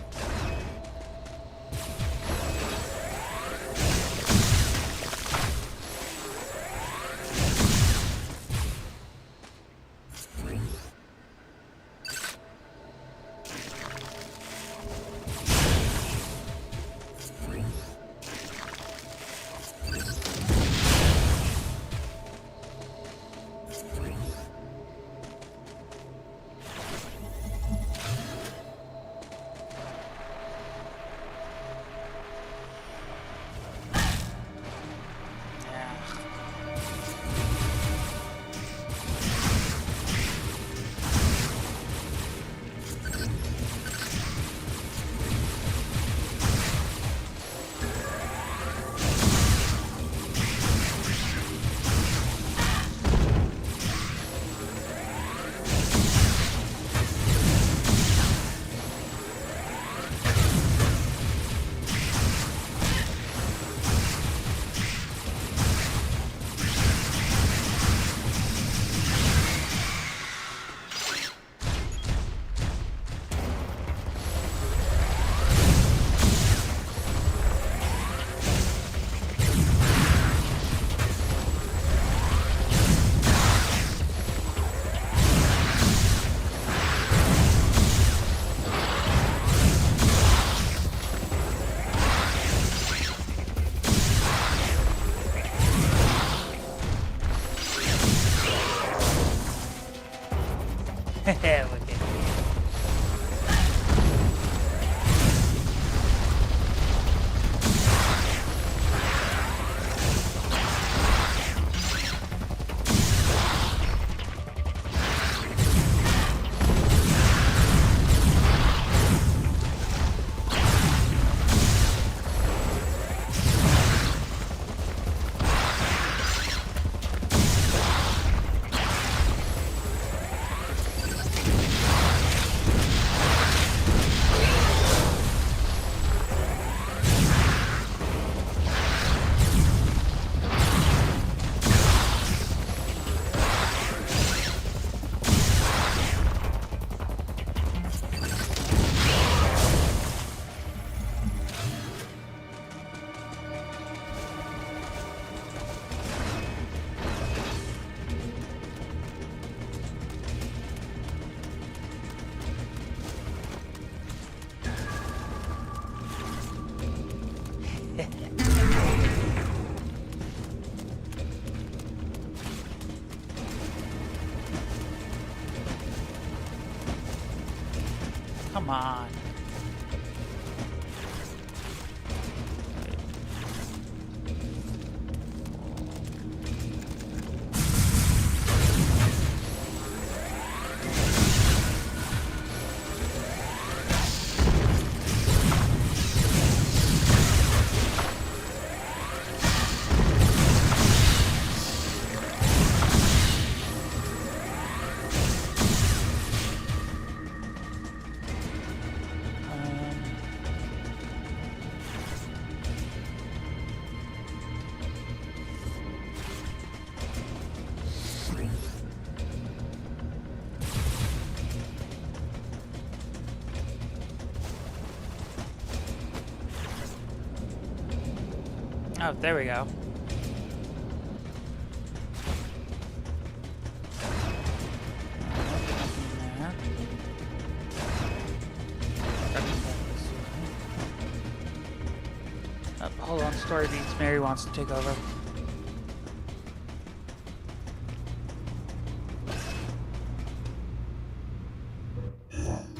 Come on. Oh, there we go. Oh, hold on, story beats. Mary wants to take over.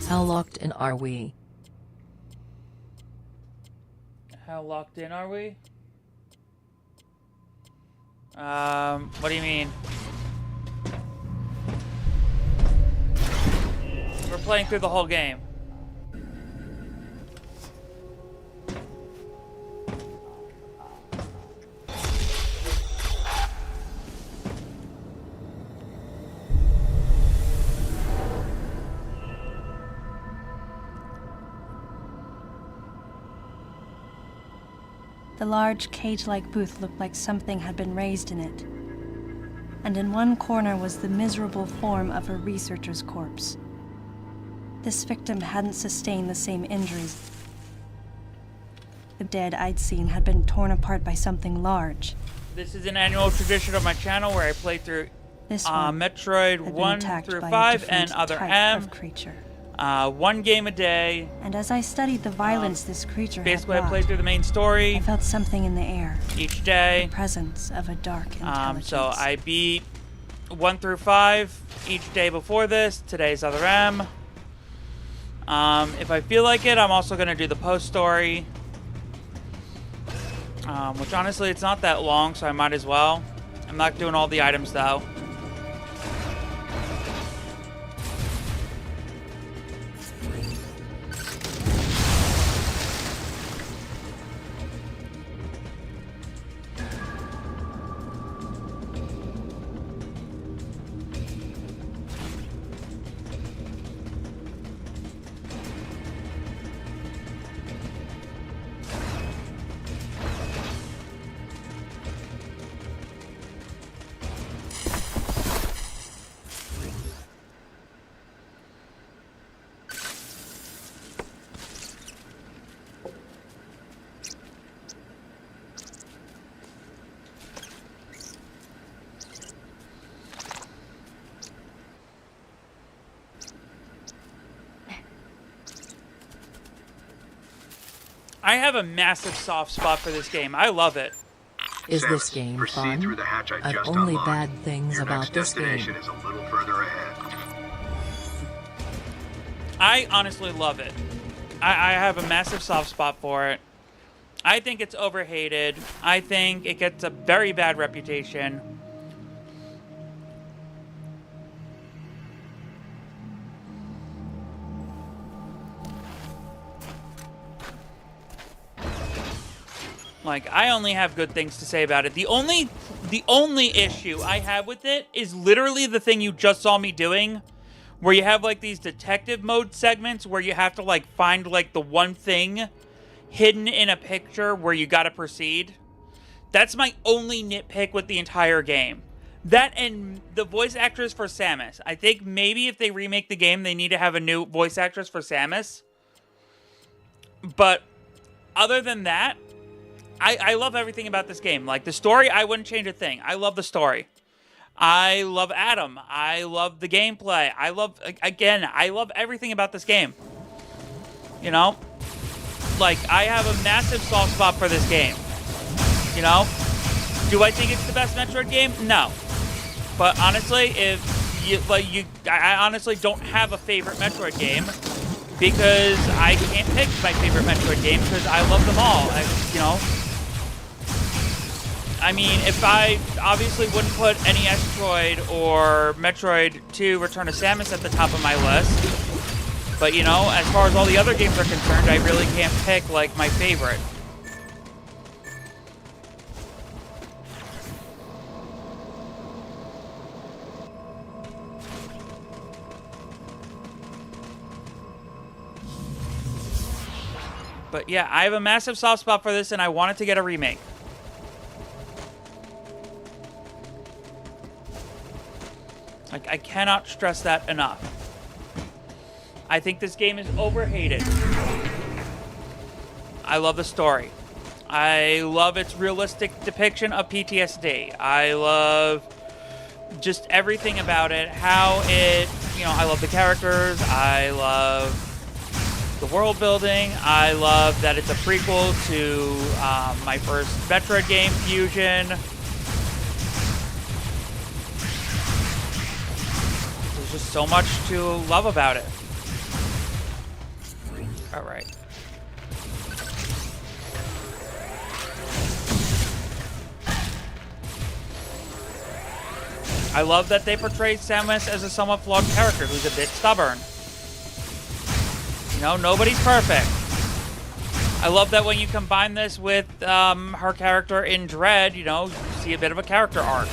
How locked in are we? How locked in are we? What do you mean? We're playing through the whole game. The large cage-like booth looked like something had been raised in it. And in one corner was the miserable form of a researcher's corpse. This victim hadn't sustained the same injuries. The dead I'd seen had been torn apart by something large. This is an annual tradition of my channel where I play through Metroid 1 through 5 and other M. Creature. One game a day. And as I studied the violence this creature basically had I played through the main story. I felt something in the air. Each day. The presence of a dark intelligence. So I beat 1 through 5 each day before this. Today's other M. If I feel like it, I'm also going to do the post story. Which honestly, it's not that long, so I might as well. I'm not doing all the items though. I have a massive soft spot for this game. I love it. Is this game fun? I've only bad things about this game. Is a little further ahead. I honestly love it. I have a massive soft spot for it. I think it's overhated. I think it gets a very bad reputation. Like, I only have good things to say about it. The only issue I have with it is literally the thing you just saw me doing, where you have, like, these detective mode segments where you have to, like, find, like, the one thing hidden in a picture where you gotta proceed. That's my only nitpick with the entire game. That and the voice actress for Samus. I think maybe if they remake the game, they need to have a new voice actress for Samus. But other than that, I love everything about this game. Like, the story, I wouldn't change a thing. I love the story. I love Adam. I love the gameplay. I love everything about this game. You know? like, I have a massive soft spot for this game. You know? Do I think it's the best Metroid game? No. But honestly, I honestly don't have a favorite Metroid game because I can't pick my favorite Metroid game because I love them all. You know? I mean, if I obviously wouldn't put NES-Troid or Metroid 2 Return of Samus at the top of my list. But, you know, as far as all the other games are concerned, I really can't pick, like, my favorite. But yeah, I have a massive soft spot for this, and I wanted to get a remake. Like, I cannot stress that enough. I think this game is overhated. I love the story. I love its realistic depiction of PTSD. I love just everything about it. How it, you know, I love the characters. I love the world building. I love that it's a prequel to my first Metroid game, Fusion. There's just so much to love about it. All right. I love that they portrayed Samus as a somewhat flawed character who's a bit stubborn. You know, nobody's perfect. I love that when you combine this with her character in Dread, you know, you see a bit of a character arc.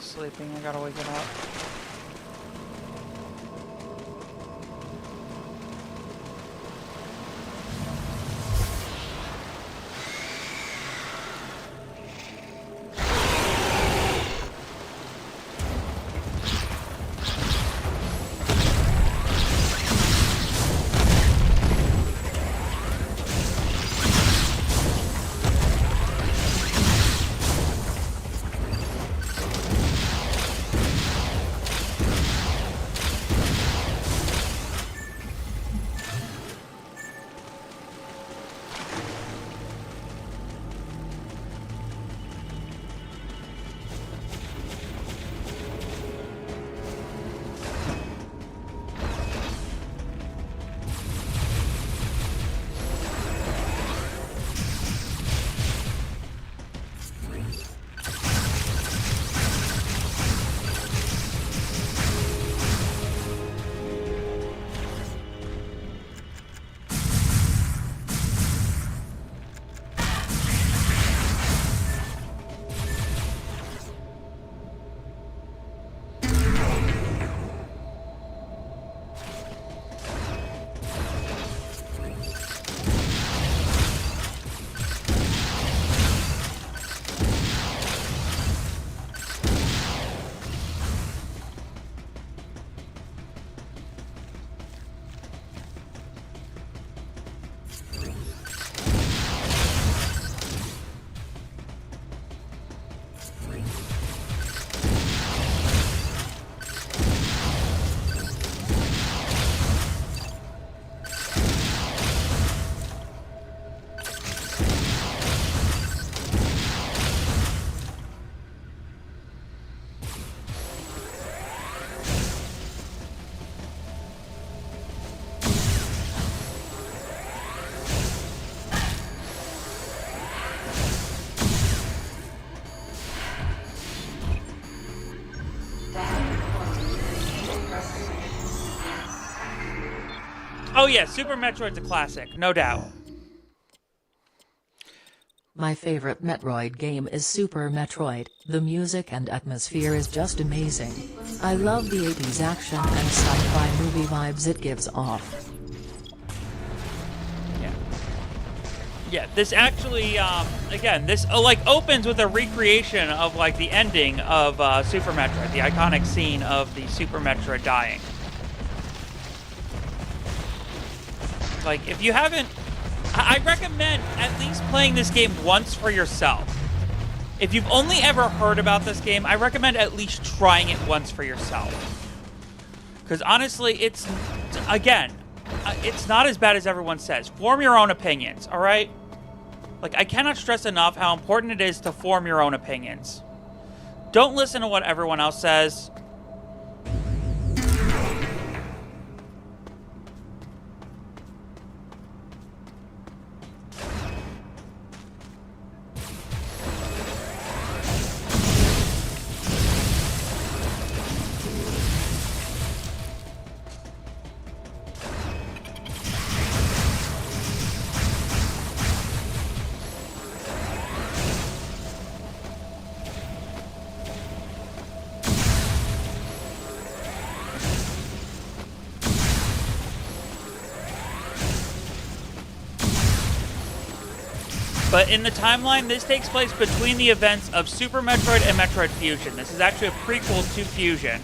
Sleeping, I gotta wake it up. Oh yeah, Super Metroid's a classic, no doubt. My favorite Metroid game is Super Metroid. The music and atmosphere is just amazing. I love the 80s action and sci-fi movie vibes it gives off. Yeah, this actually, again, this opens with a recreation of like the ending of Super Metroid, the iconic scene of the Super Metroid dying. Like, if you haven't, I recommend at least playing this game once for yourself. If you've only ever heard about this game, I recommend at least trying it once for yourself. Because honestly, it's not as bad as everyone says. Form your own opinions, all right? Like, I cannot stress enough how important it is to form your own opinions. Don't listen to what everyone else says. But in the timeline, this takes place between the events of Super Metroid and Metroid Fusion. This is actually a prequel to Fusion.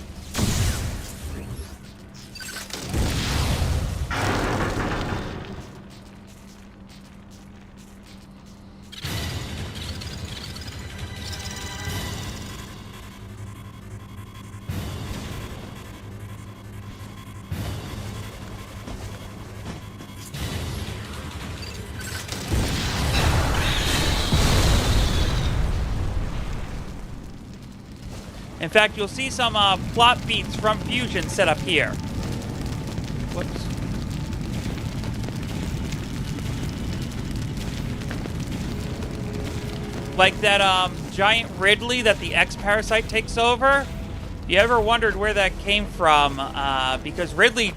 In fact, you'll see some plot beats from Fusion set up here. Whoops. Like that giant Ridley that the X-Parasite takes over. You ever wondered where that came from? Because Ridley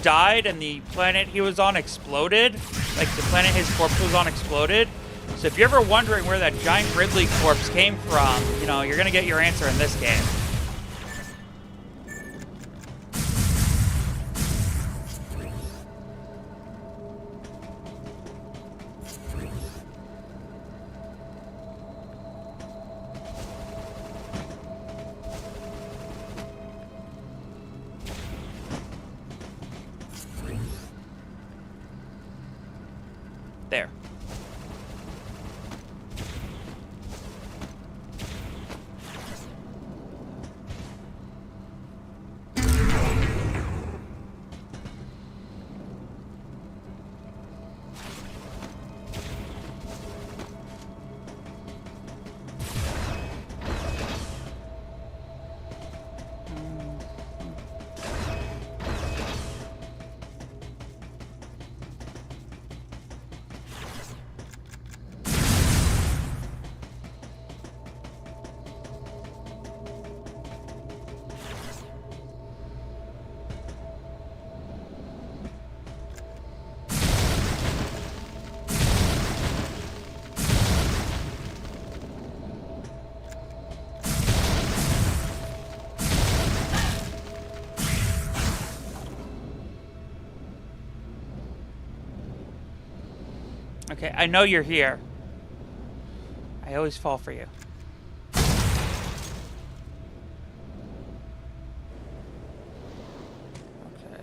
died and the planet he was on exploded. Like the planet his corpse was on exploded. So if you're ever wondering where that giant Ridley corpse came from, you're gonna get your answer in this game. There. Okay, I know you're here. I always fall for you. Okay.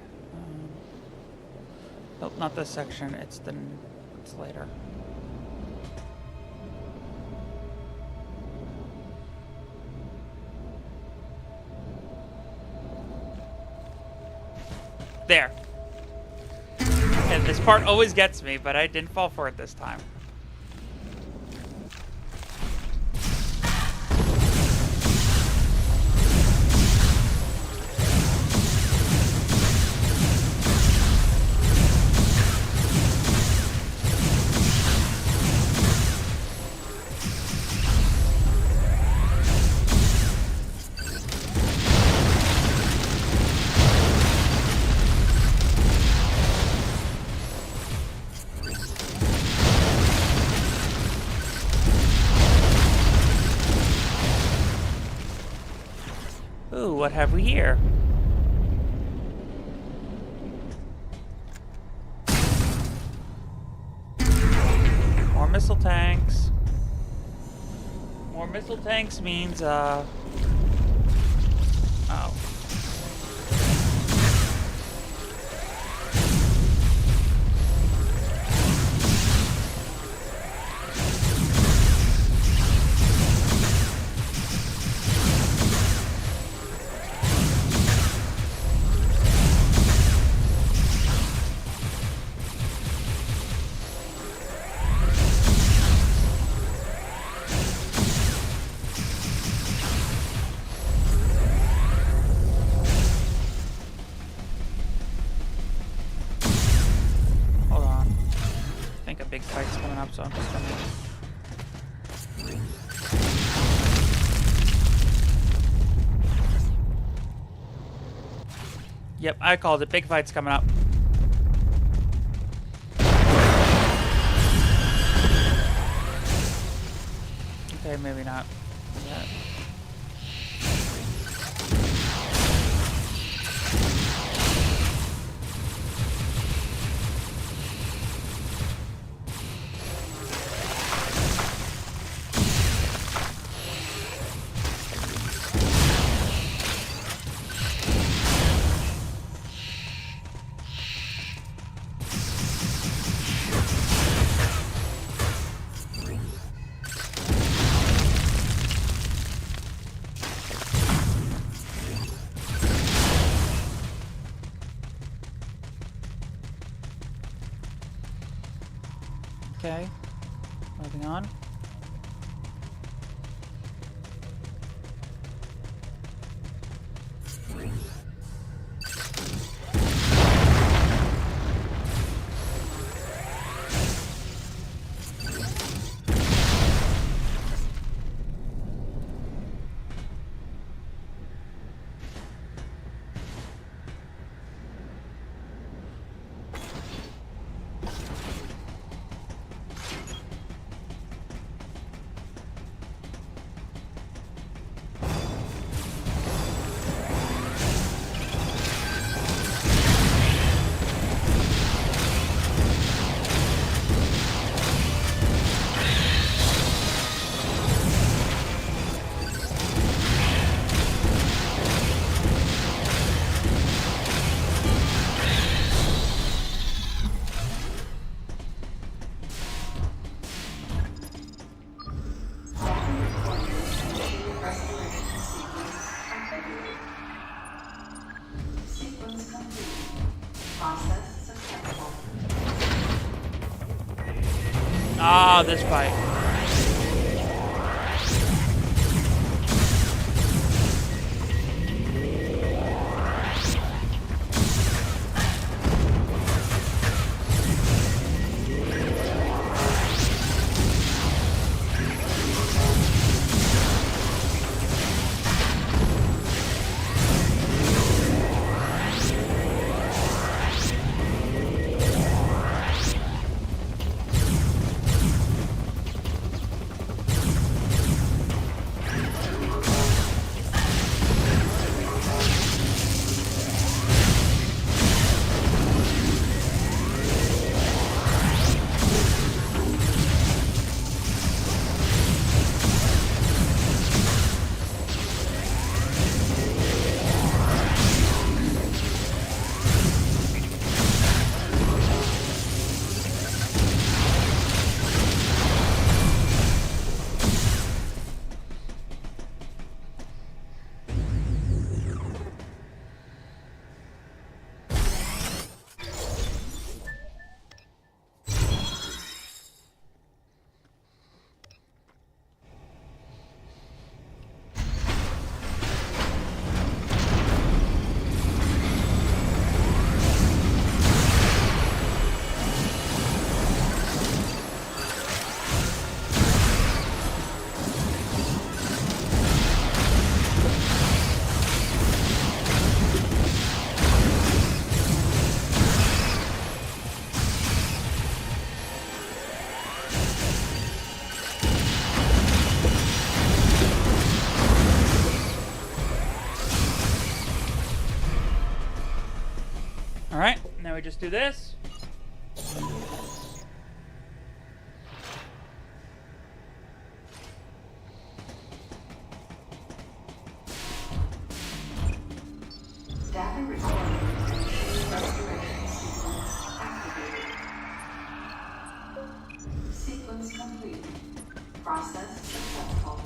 Nope, not this section. It's later. There. And this part always gets me, but I didn't fall for it this time. Ooh, what have we here? More missile tanks. More missile tanks means, oh. Big fight's coming up, so I'm just gonna... Yep, I called it. Big fight's coming up. Okay, maybe not. Yeah. Okay, moving on. Ah, this fight. just do this. Data recording and machine restoration sequence activated. Sequence complete. Process successful.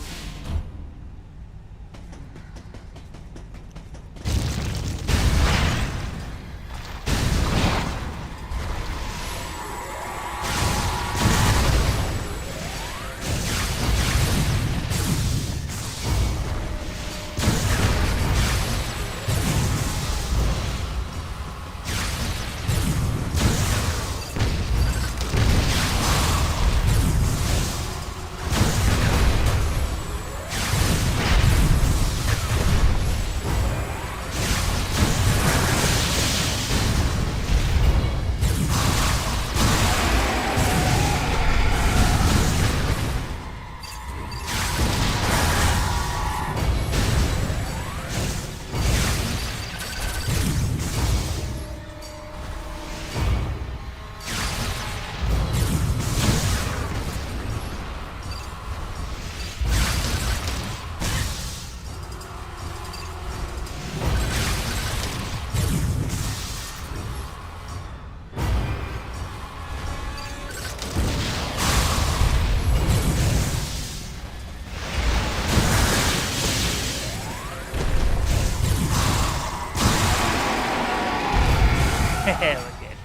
Look good.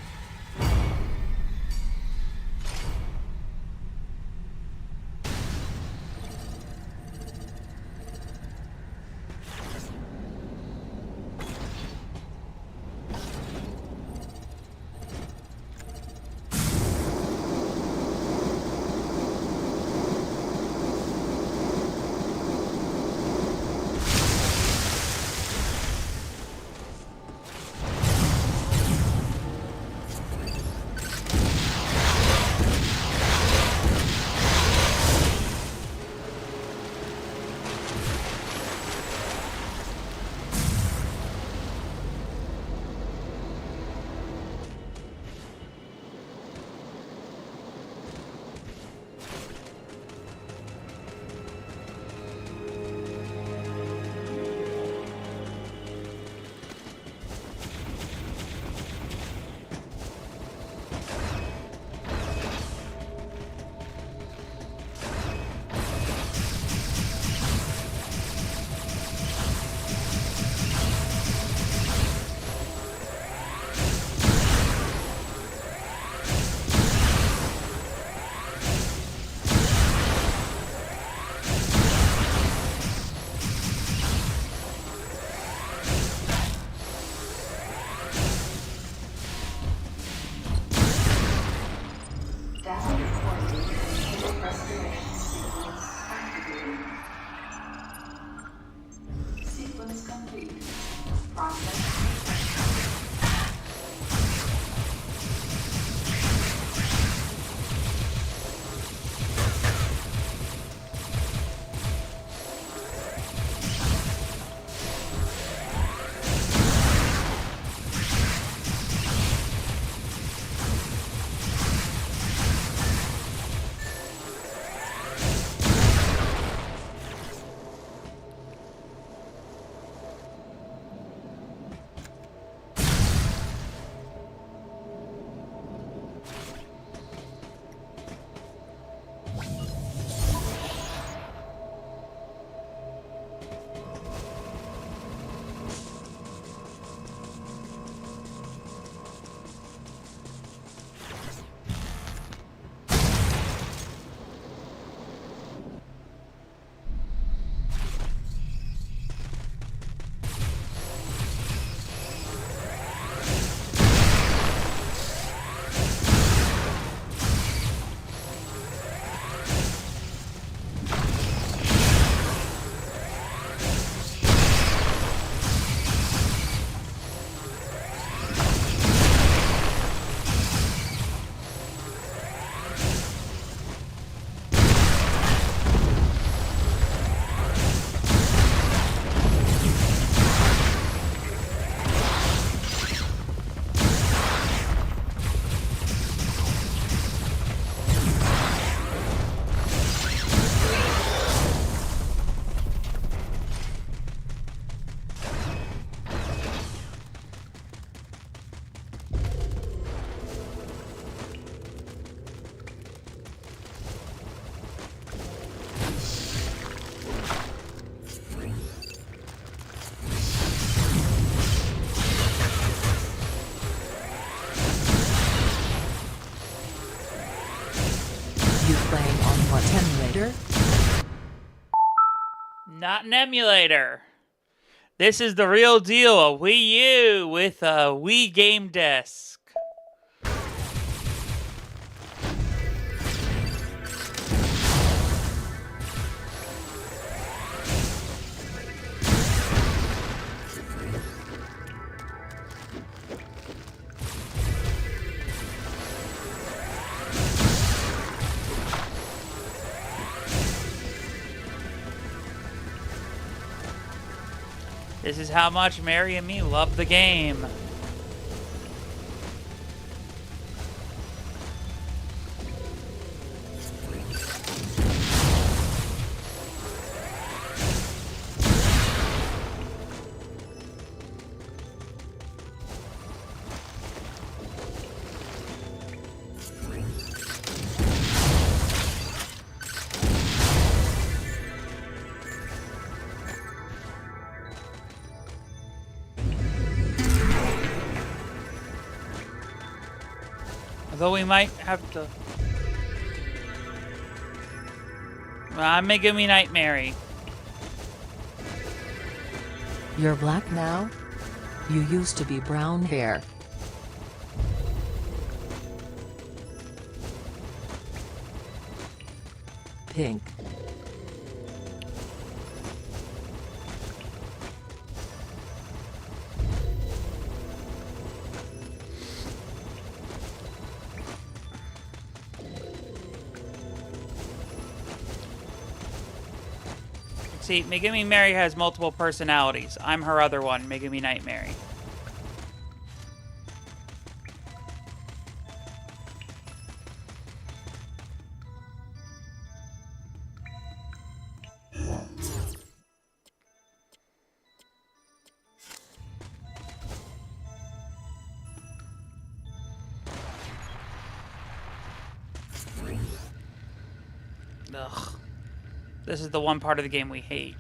Not an emulator. This is the real deal, a Wii U with a Wii game disc. This is how much Mary and me love the game. Although we might have to... I'm MegumiNightMary. You're black now? You used to be brown hair. Pink. See, MegumiMary has multiple personalities. I'm her other one, MegumiNightMary. Ugh. This is the one part of the game we hate.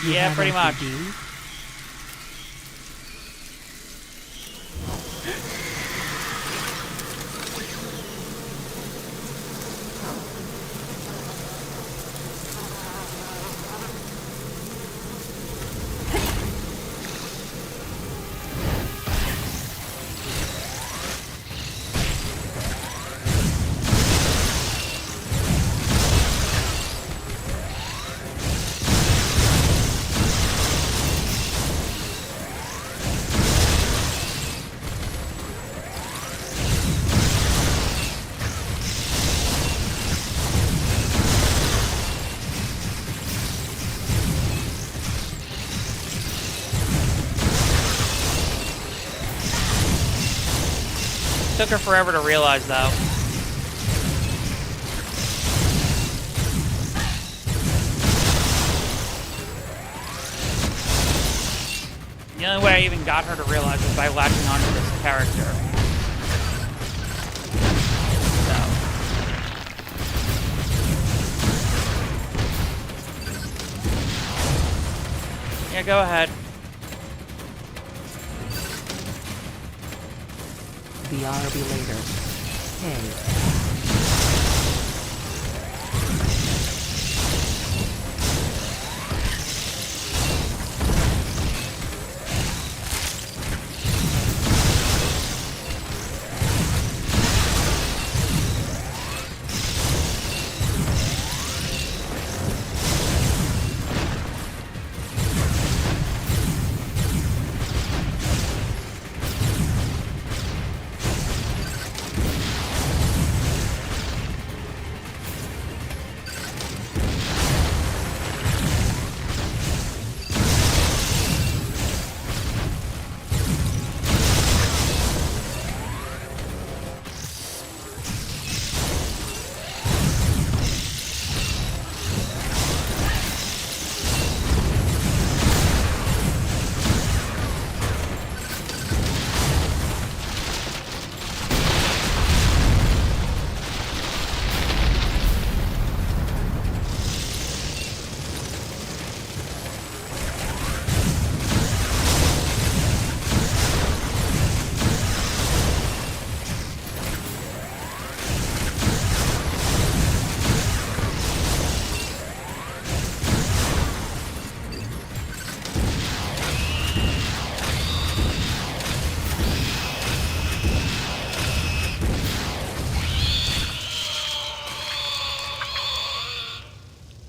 Yeah, pretty much. Took her forever to realize, though. The only way I even got her to realize was by latching onto this character. So. Yeah, go ahead. BRB later. Hey.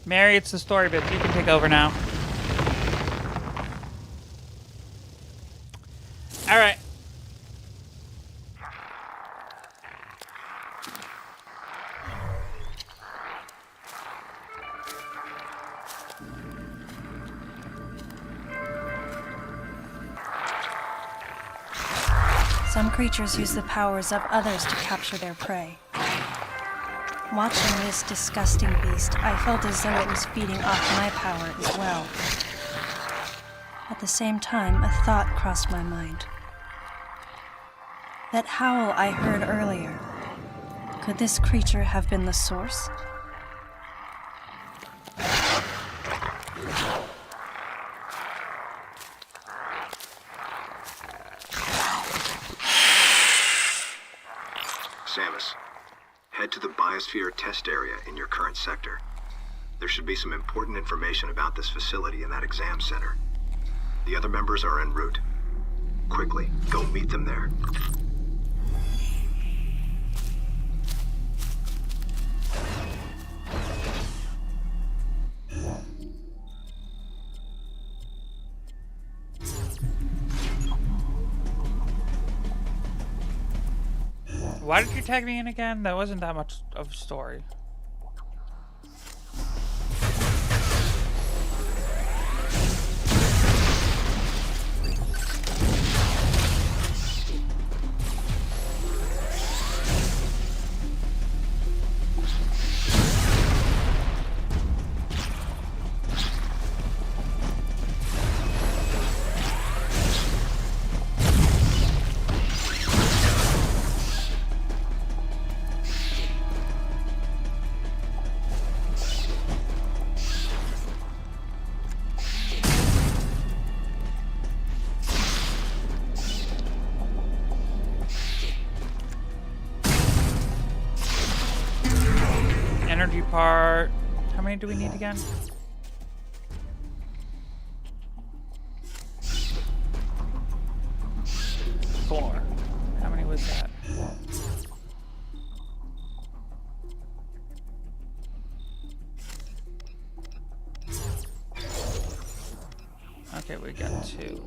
Mary, it's the story bits. You can take over now. All right. Some creatures use the powers of others to capture their prey. Watching this disgusting beast, I felt as though it was feeding off my power as well. At the same time, a thought crossed my mind. That howl I heard earlier, could this creature have been the source? Samus, head to the biosphere test area in your current sector. There should be some important information about this facility in that exam center. The other members are en route. Quickly, go meet them there. Why did you tag me in again? That wasn't that much of a story. Energy part. How many do we need again? Four. How many was that? Okay, we got two.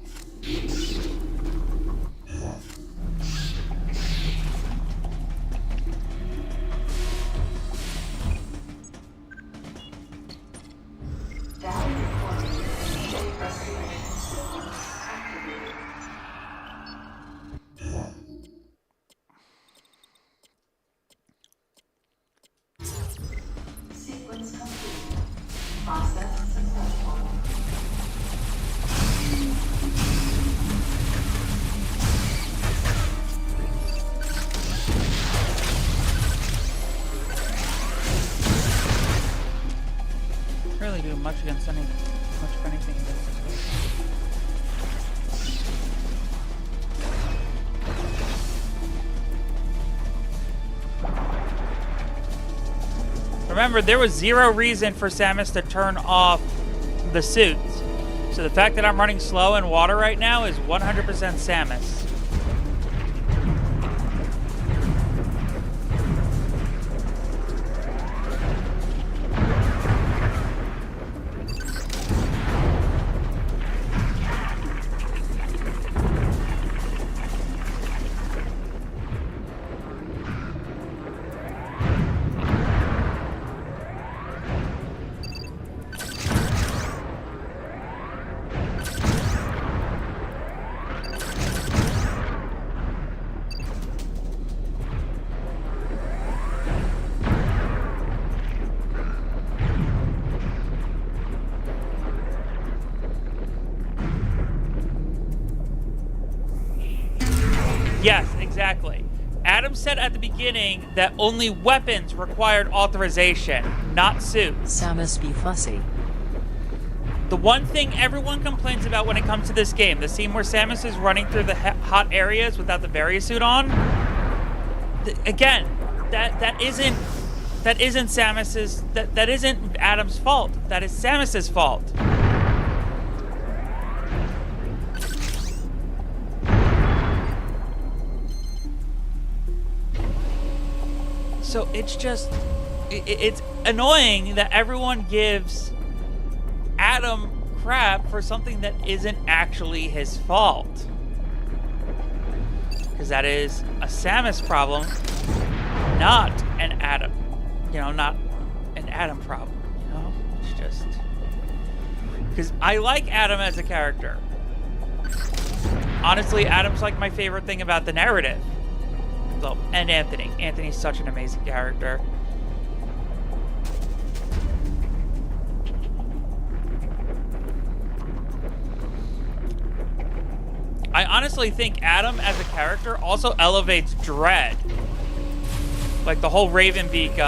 Sequence complete. Process successful. Really do much against much of anything against this place. Remember, there was zero reason for Samus to turn off the suits. So the fact that I'm running slow in water right now is 100% Samus. Yes, exactly. Adam said at the beginning that only weapons required authorization, not suits. Samus be fussy. The one thing everyone complains about when it comes to this game, the scene where Samus is running through the hot areas without the Varia-suit on, again, that isn't Samus's, that isn't Adam's fault. That is Samus's fault. So it's just, it's annoying that everyone gives Adam crap for something that isn't actually his fault. Because that is a Samus problem, not an Adam. Not an Adam problem. It's just... Because I like Adam as a character. Honestly, Adam's like my favorite thing about the narrative. So, and Anthony. Anthony's such an amazing character. I honestly think Adam as a character also elevates Dread. Like the whole Ravenbeak,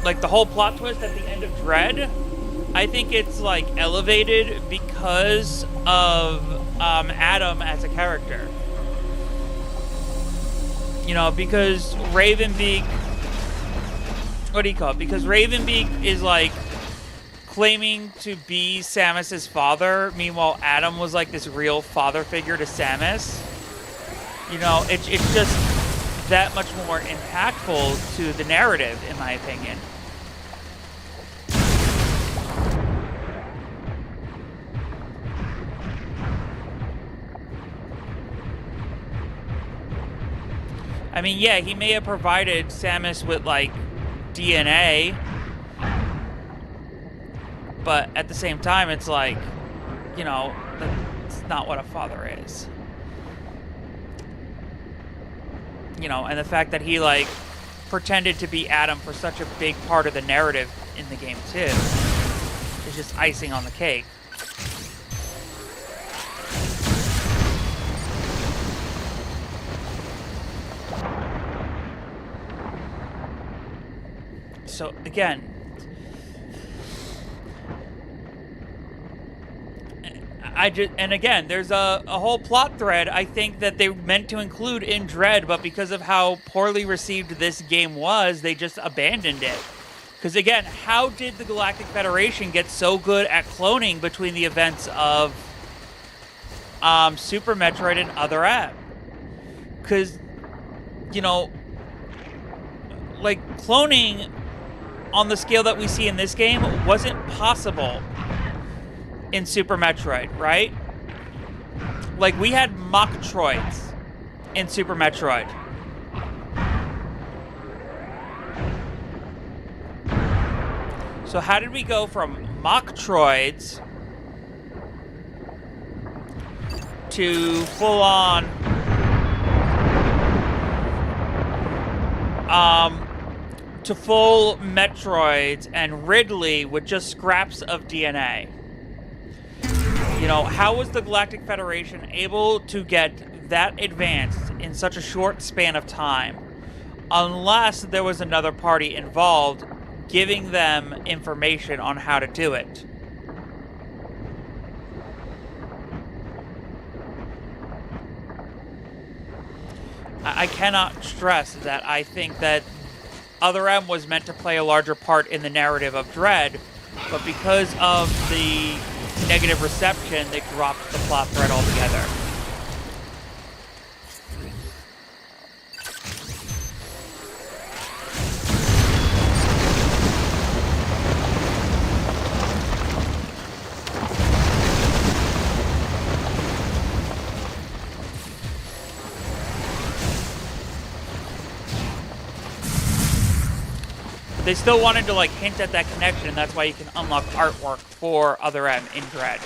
like the whole plot twist at the end of Dread, I think it's like elevated because of Adam as a character. Because Ravenbeak, what do you call it? Because Ravenbeak is like claiming to be Samus's father, meanwhile Adam was like this real father figure to Samus. It's just that much more impactful to the narrative, in my opinion. I mean, yeah, he may have provided Samus with, like, DNA, but at the same time, it's like, that's not what a father is. And the fact that he, like, pretended to be Adam for such a big part of the narrative in the game, too, is just icing on the cake. So, again, and again, there's a whole plot thread I think that they meant to include in Dread, but because of how poorly received this game was, they just abandoned it. Because again, how did the Galactic Federation get so good at cloning between the events of Super Metroid and Other M? Because, like, cloning on the scale that we see in this game wasn't possible in Super Metroid, right? Like, we had Mocktroids in Super Metroid. So how did we go from Mocktroids to full-on to full Metroids and Ridley with just scraps of DNA? How was the Galactic Federation able to get that advanced in such a short span of time? Unless there was another party involved giving them information on how to do it. I cannot stress that I think that Other M was meant to play a larger part in the narrative of Dread, but because of the negative reception, they dropped the plot thread altogether. They still wanted to, like, hint at that connection, and that's why you can unlock artwork for Other M in Dread.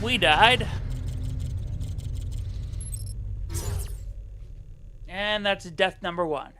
We died. And that's death number 1.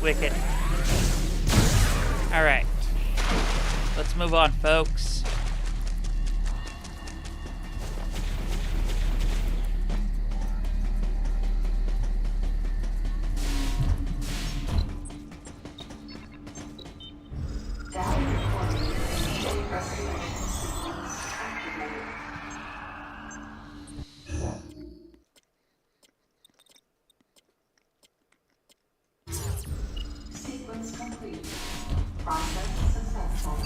Wicked. Alright. Let's move on, folks. Sequence complete. Process successful.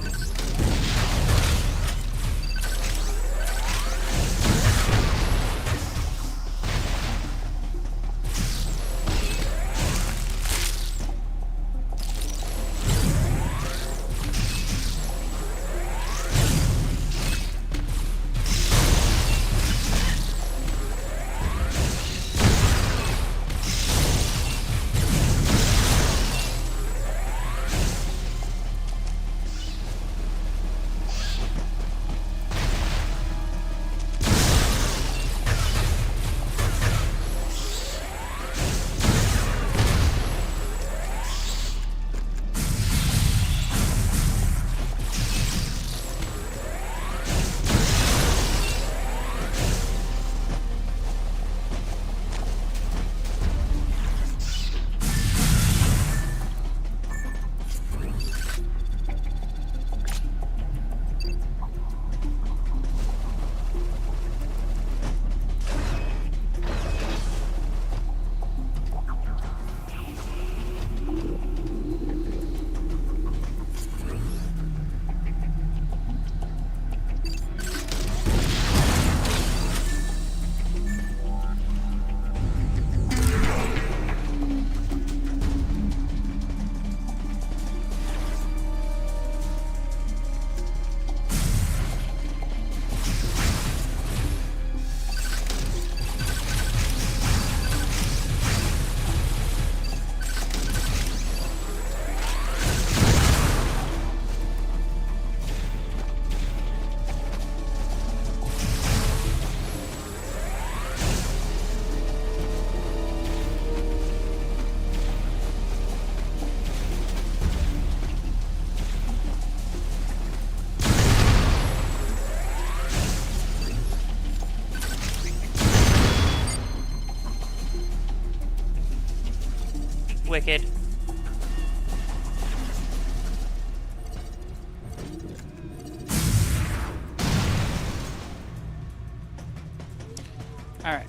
Wicked. Alright.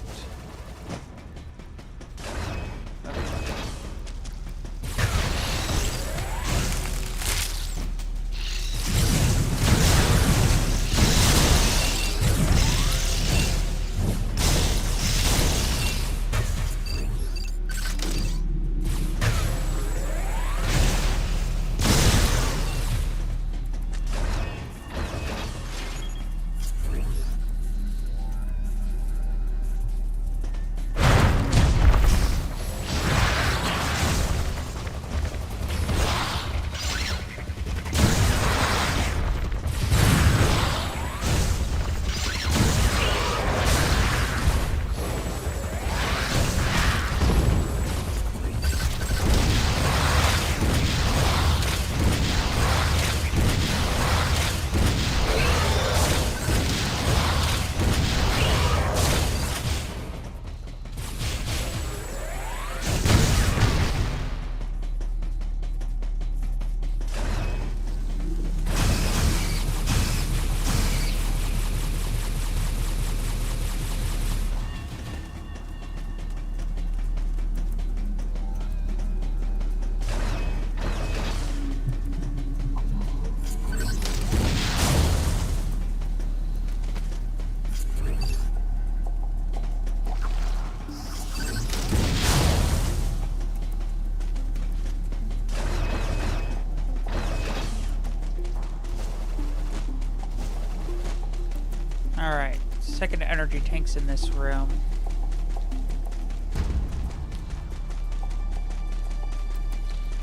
second energy tanks in this room.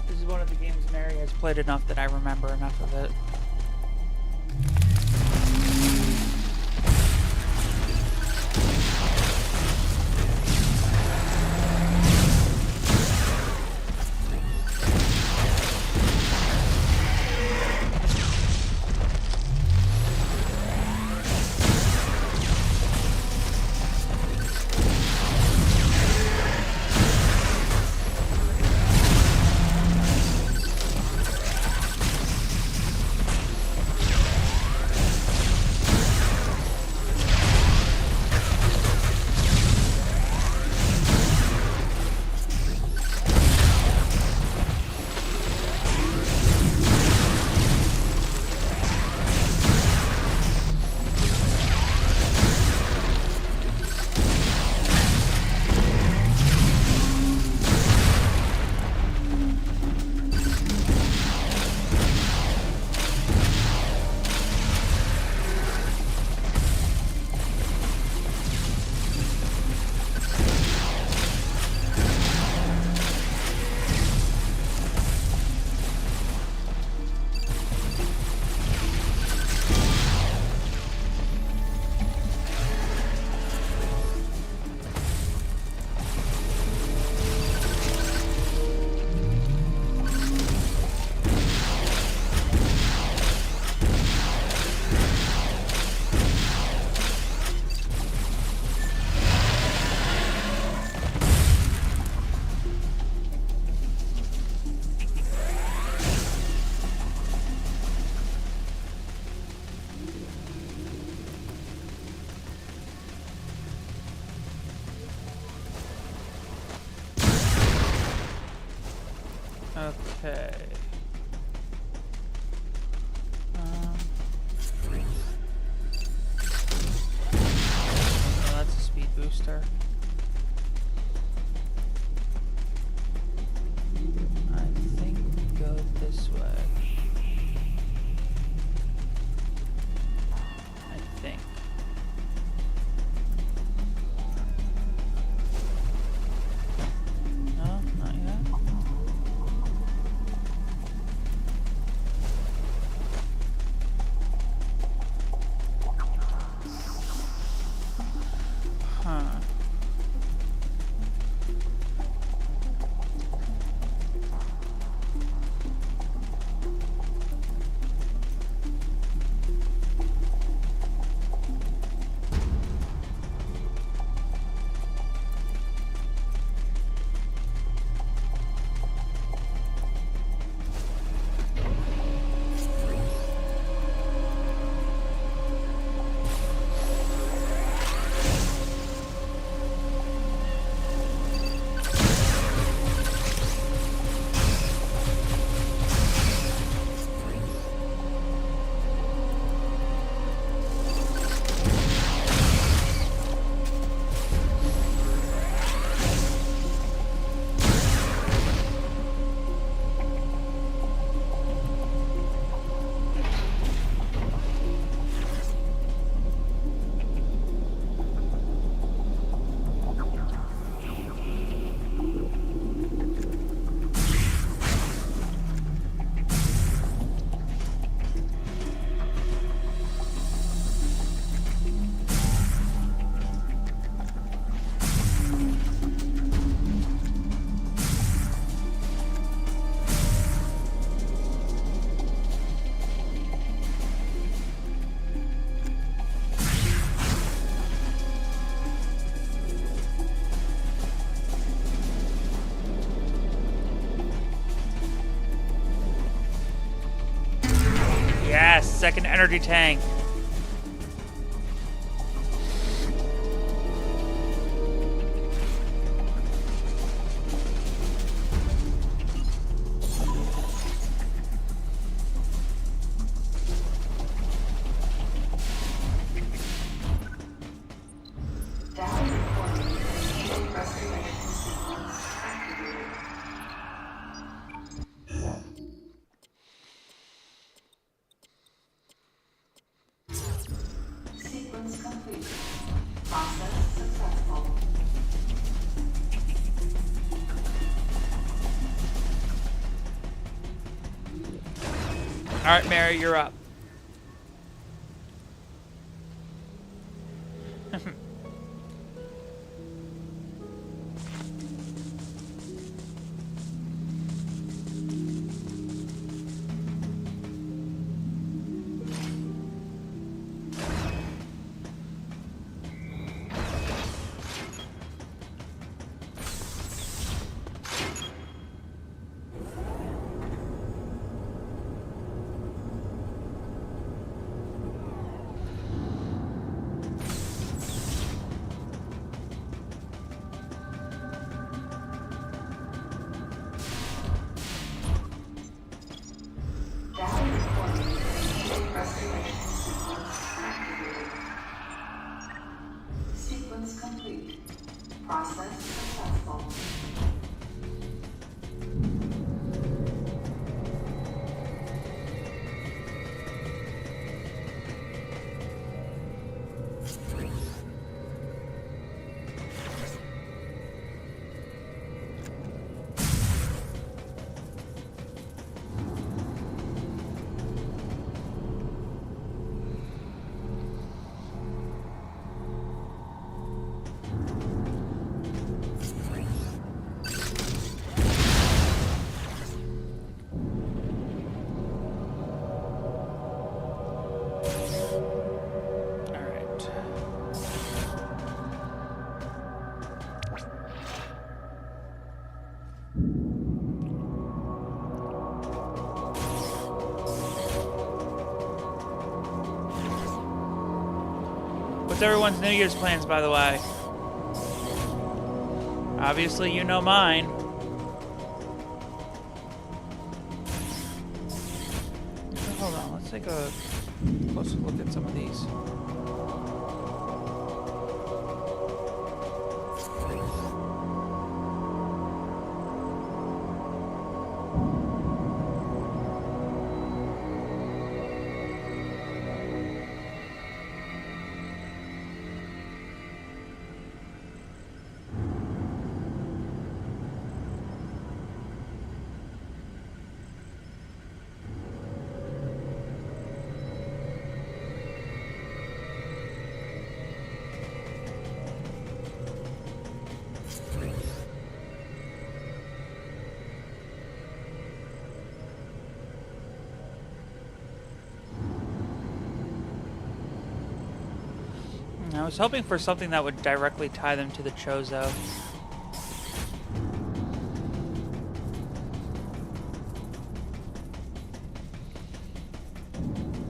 This is one of the games Mary has played enough that I remember enough of it. Okay. Oh, that's a speed booster. I think we go this way. I think. No, not yet. Huh. Yes, second energy tank. Alright, Mary, you're up. Sequence complete. Process successful. What's everyone's New Year's plans, by the way? Obviously, you know mine. Hold on, let's take a closer look at some of these. I was hoping for something that would directly tie them to the Chozo.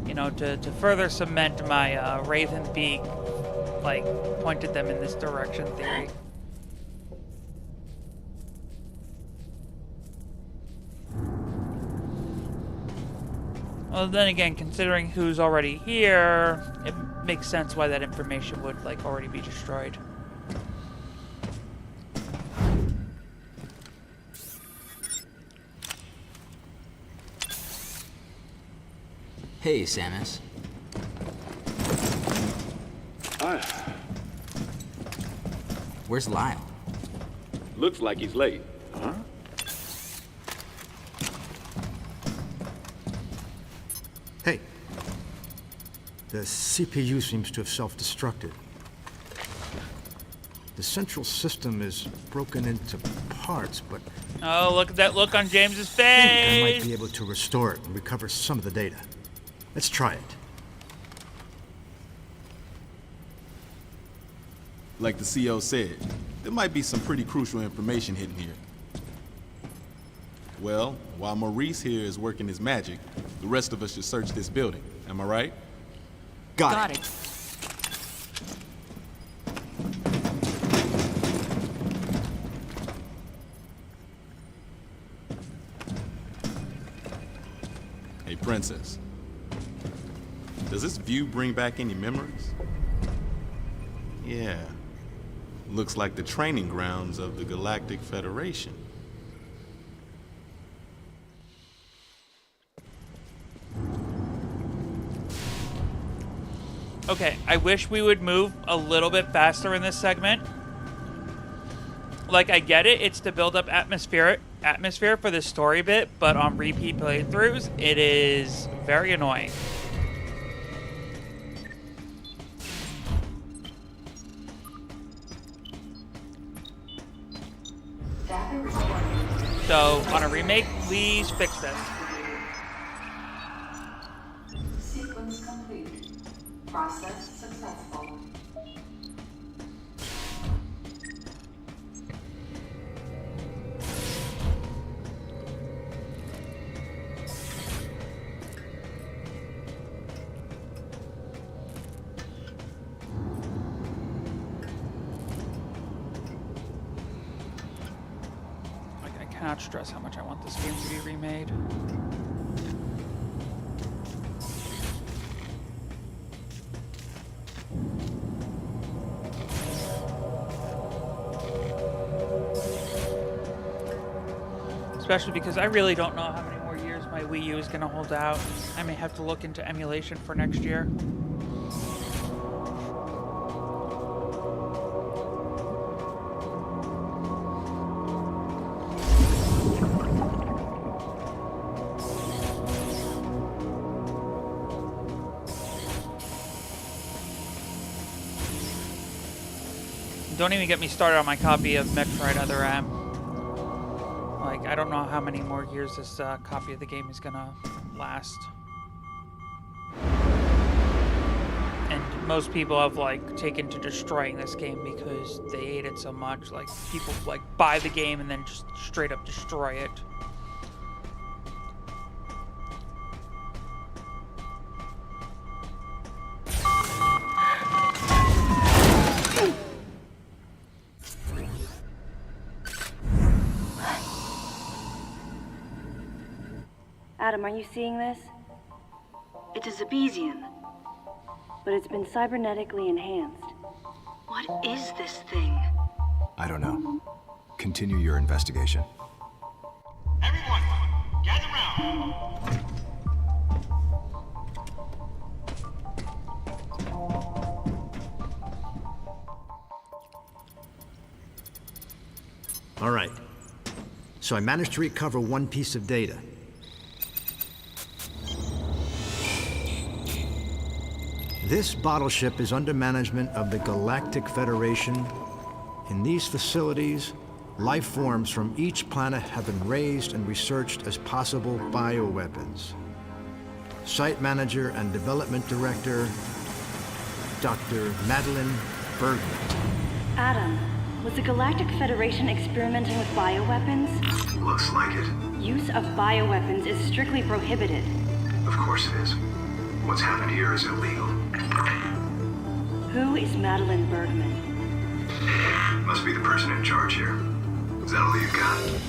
You know, to further cement my Wraith and Beak, like, pointed them in this direction theory. Well, then again, considering who's already here, it makes sense why that information would, like, already be destroyed. Hey, Samus. Hi. Where's Lyle? Looks like he's late. Huh? Hey. The CPU seems to have self-destructed. The central system is broken into parts, but... Oh, look at that look on James's face! I think I might be able to restore it and recover some of the data. Let's try it. Like the CO said, there might be some pretty crucial information hidden here. Well, while Maurice here is working his magic, the rest of us should search this building. Am I right? Got it. Hey, Princess. Does this view bring back any memories? Yeah. Looks like the training grounds of the Galactic Federation. Okay, I wish we would move a little bit faster in this segment. Like, I get it, it's to build up atmosphere for the story bit, but on repeat playthroughs, it is very annoying. So, on a remake, please fix this. Sequence complete. Process successful. I cannot stress how much I want this game to be remade. Especially because I really don't know how many more years my Wii U is going to hold out. I may have to look into emulation for next year. Don't even get me started on my copy of Metroid Other M. Like, I don't know how many more years this copy of the game is gonna last. And most people have, like, taken to destroying this game because they hate it so much. Like, people, like, buy the game and then just straight up destroy it. Adam, are you seeing this? It is a Besian, but it's been cybernetically enhanced. What is this thing? I don't know. Continue your investigation. Everyone, gather round. All right. So I managed to recover one piece of data. This bottle ship is under management of the Galactic Federation. In these facilities, life forms from each planet have been raised and researched as possible bioweapons. Site manager and development director, Dr. Madeline Bergman. Adam, was the Galactic Federation experimenting with bioweapons? Looks like it. Use of bioweapons is strictly prohibited. Of course it is. What's happened here is illegal. Who is Madeline Bergman? Must be the person in charge here. Is that all you got?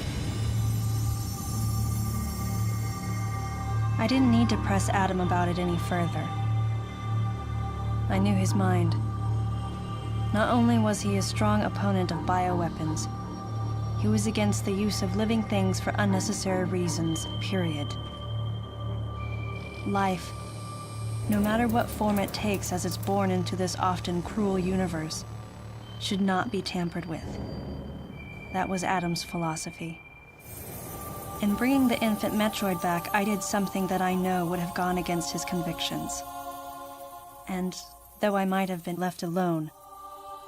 I didn't need to press Adam about it any further. I knew his mind. Not only was he a strong opponent of bioweapons, he was against the use of living things for unnecessary reasons, period. Life, no matter what form it takes as it's born into this often cruel universe, should not be tampered with. That was Adam's philosophy. In bringing the infant Metroid back, I did something that I know would have gone against his convictions. And though I might have been left alone,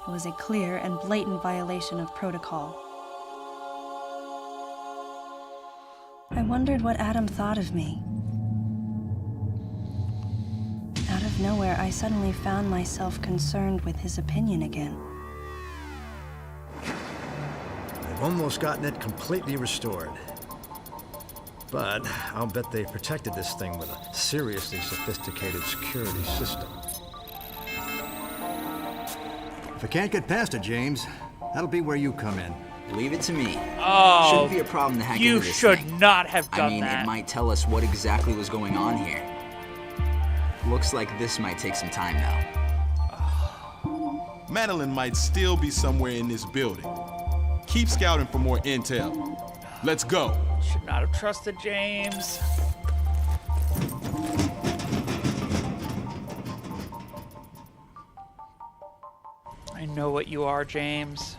it was a clear and blatant violation of protocol. I wondered what Adam thought of me. Out of nowhere, I suddenly found myself concerned with his opinion again. I've almost gotten it completely restored. But I'll bet they protected this thing with a seriously sophisticated security system. If I can't get past it, James, that'll be where you come in. Leave it to me. Oh, shouldn't be a problem to hack into this you should thing. not have done I mean, that. it might tell us what exactly was going on here. Looks like this might take some time, though. Madeline might still be somewhere in this building. Keep scouting for more intel. Let's go. Should not have trusted James. I know what you are, James.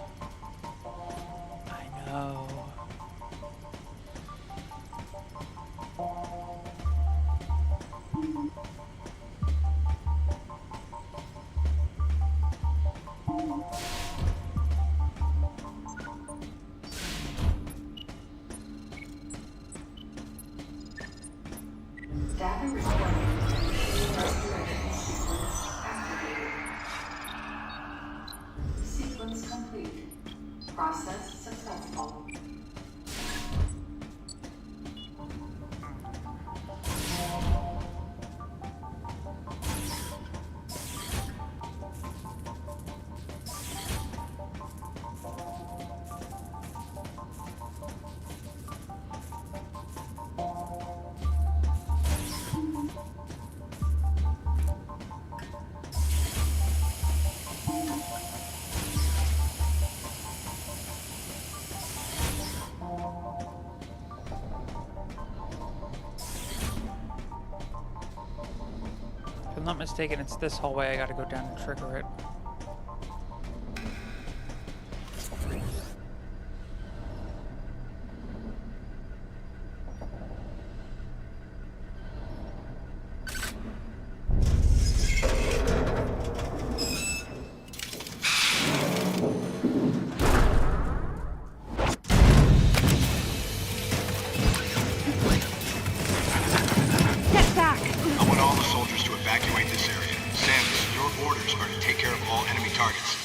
I know. Sequence complete. Process successful. If I'm not mistaken, it's this hallway I gotta go down and trigger it. I want all the soldiers to evacuate this area. Samus, your orders are to take care of all enemy targets.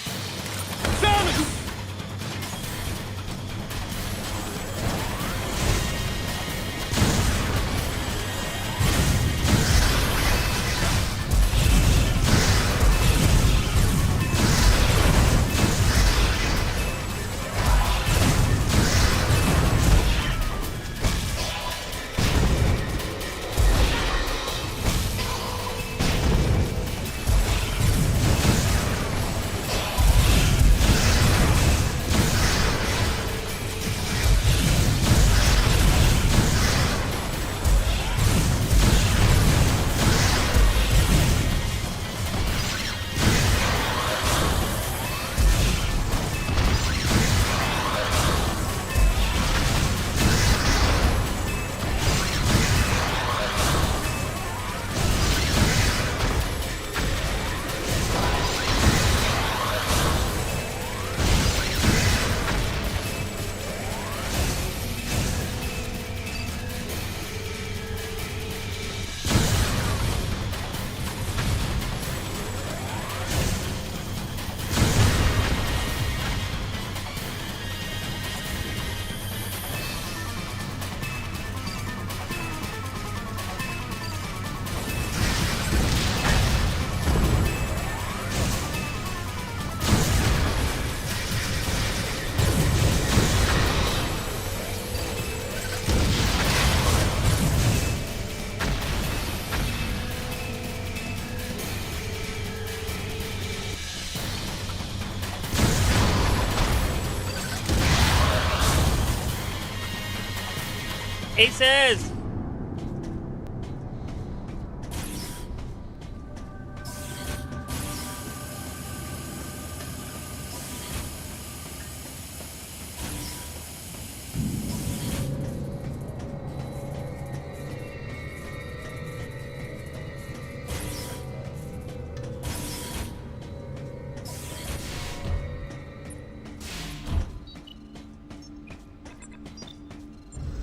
Aces!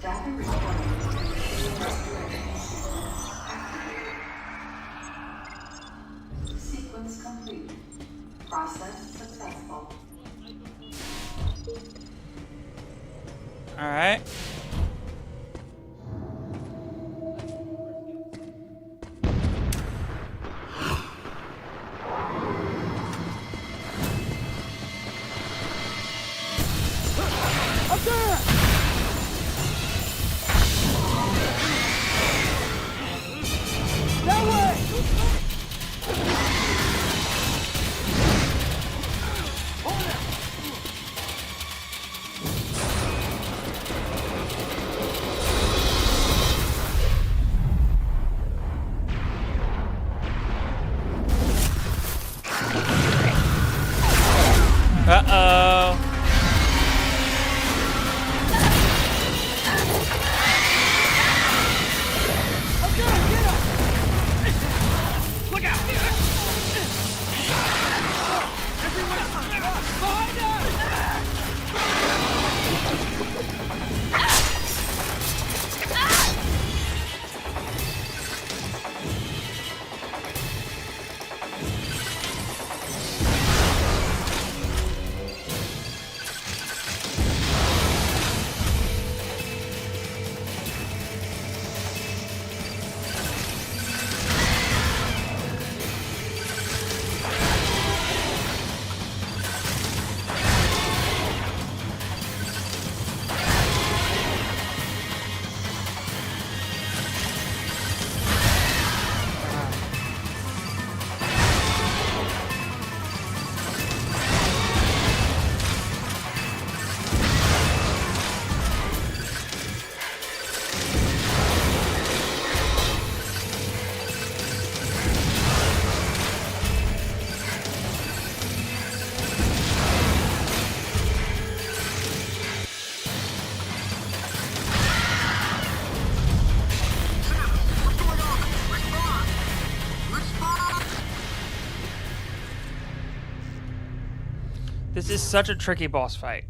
Data recording. Sequence complete. Process successful. All right. This is such a tricky boss fight.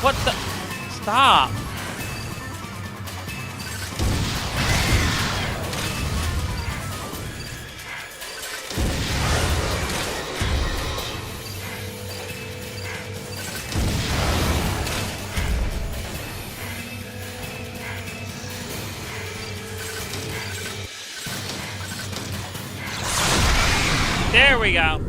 What the? Stop. There we go.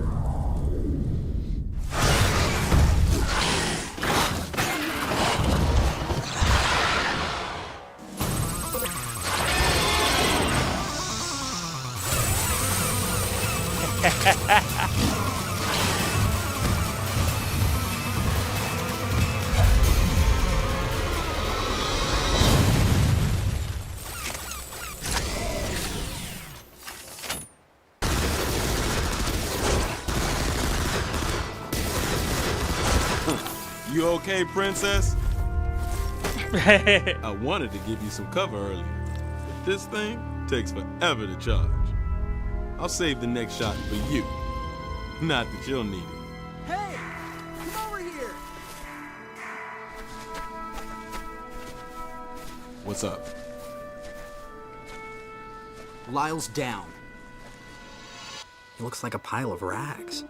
You okay, princess? I wanted to give you some cover earlier, but this thing takes forever to charge. I'll save the next shot for you. Not that you'll need it. Hey! Come over here! What's up? Lyle's down. He looks like a pile of rags.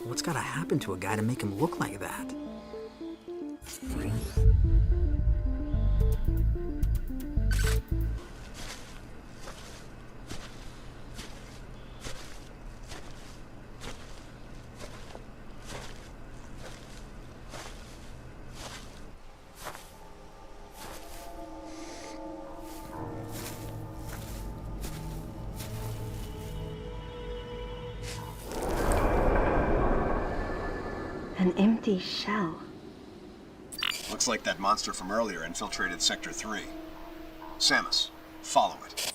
What's gotta happen to a guy to make him look like that? An empty shell. Looks like that monster from earlier infiltrated Sector 3. Samus, follow it.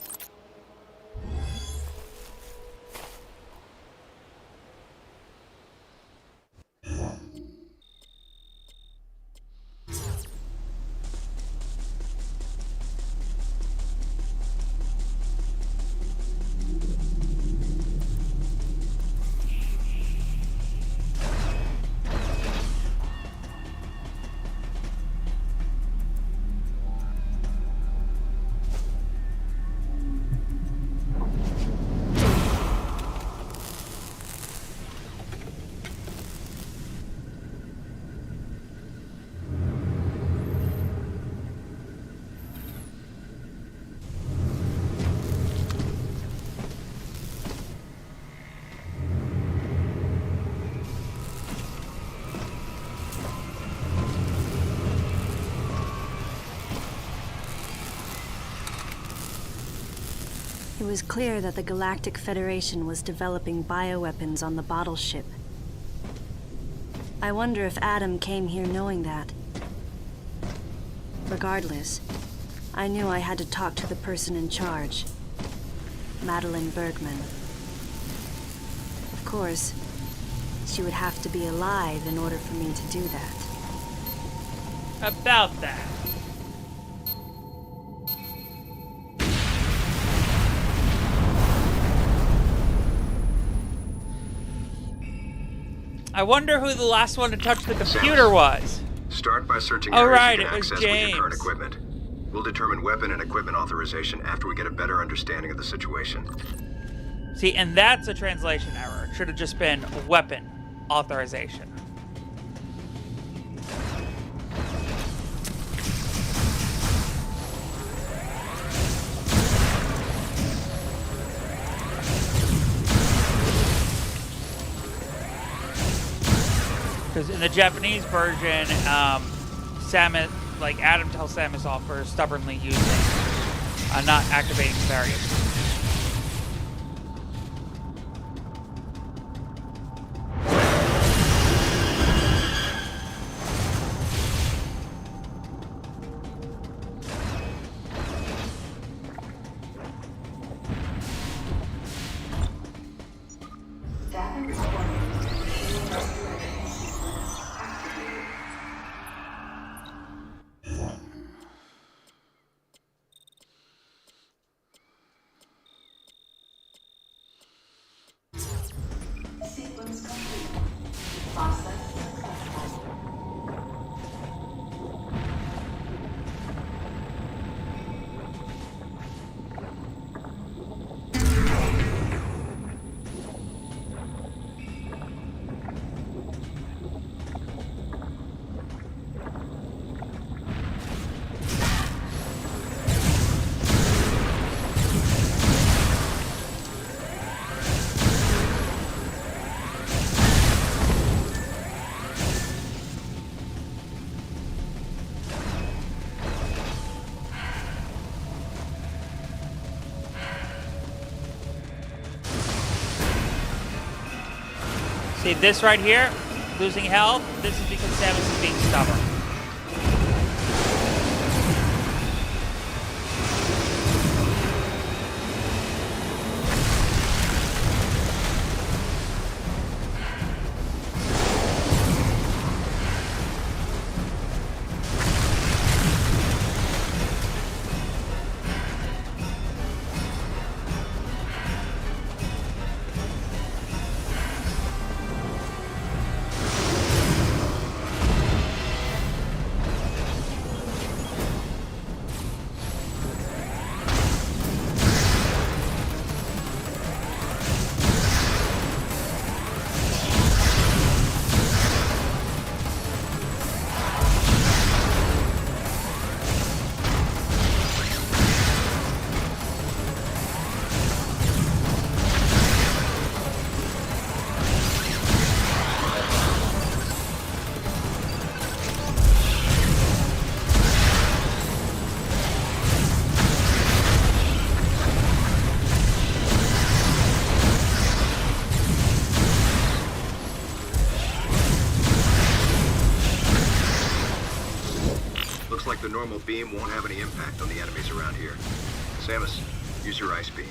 It was clear that the Galactic Federation was developing bioweapons on the bottle ship. I wonder if Adam came here knowing that. Regardless, I knew I had to talk to the person in charge, Madeline Bergman. Of course, she would have to be alive in order for me to do that. About that. I wonder who the last one to touch the computer was. Start by searching Oh, areas right, you can it was access with your current James. equipment. We'll determine weapon and equipment authorization after we get a better understanding of the situation. See, and that's a translation error. It should have just been weapon authorization. because in the Japanese version, Samus, like Adam tells Samus off for stubbornly using, not activating the barriers. See this right here, losing health, this is because Samus is being stubborn. The normal beam won't have any impact on the enemies around here. Samus, use your ice beam.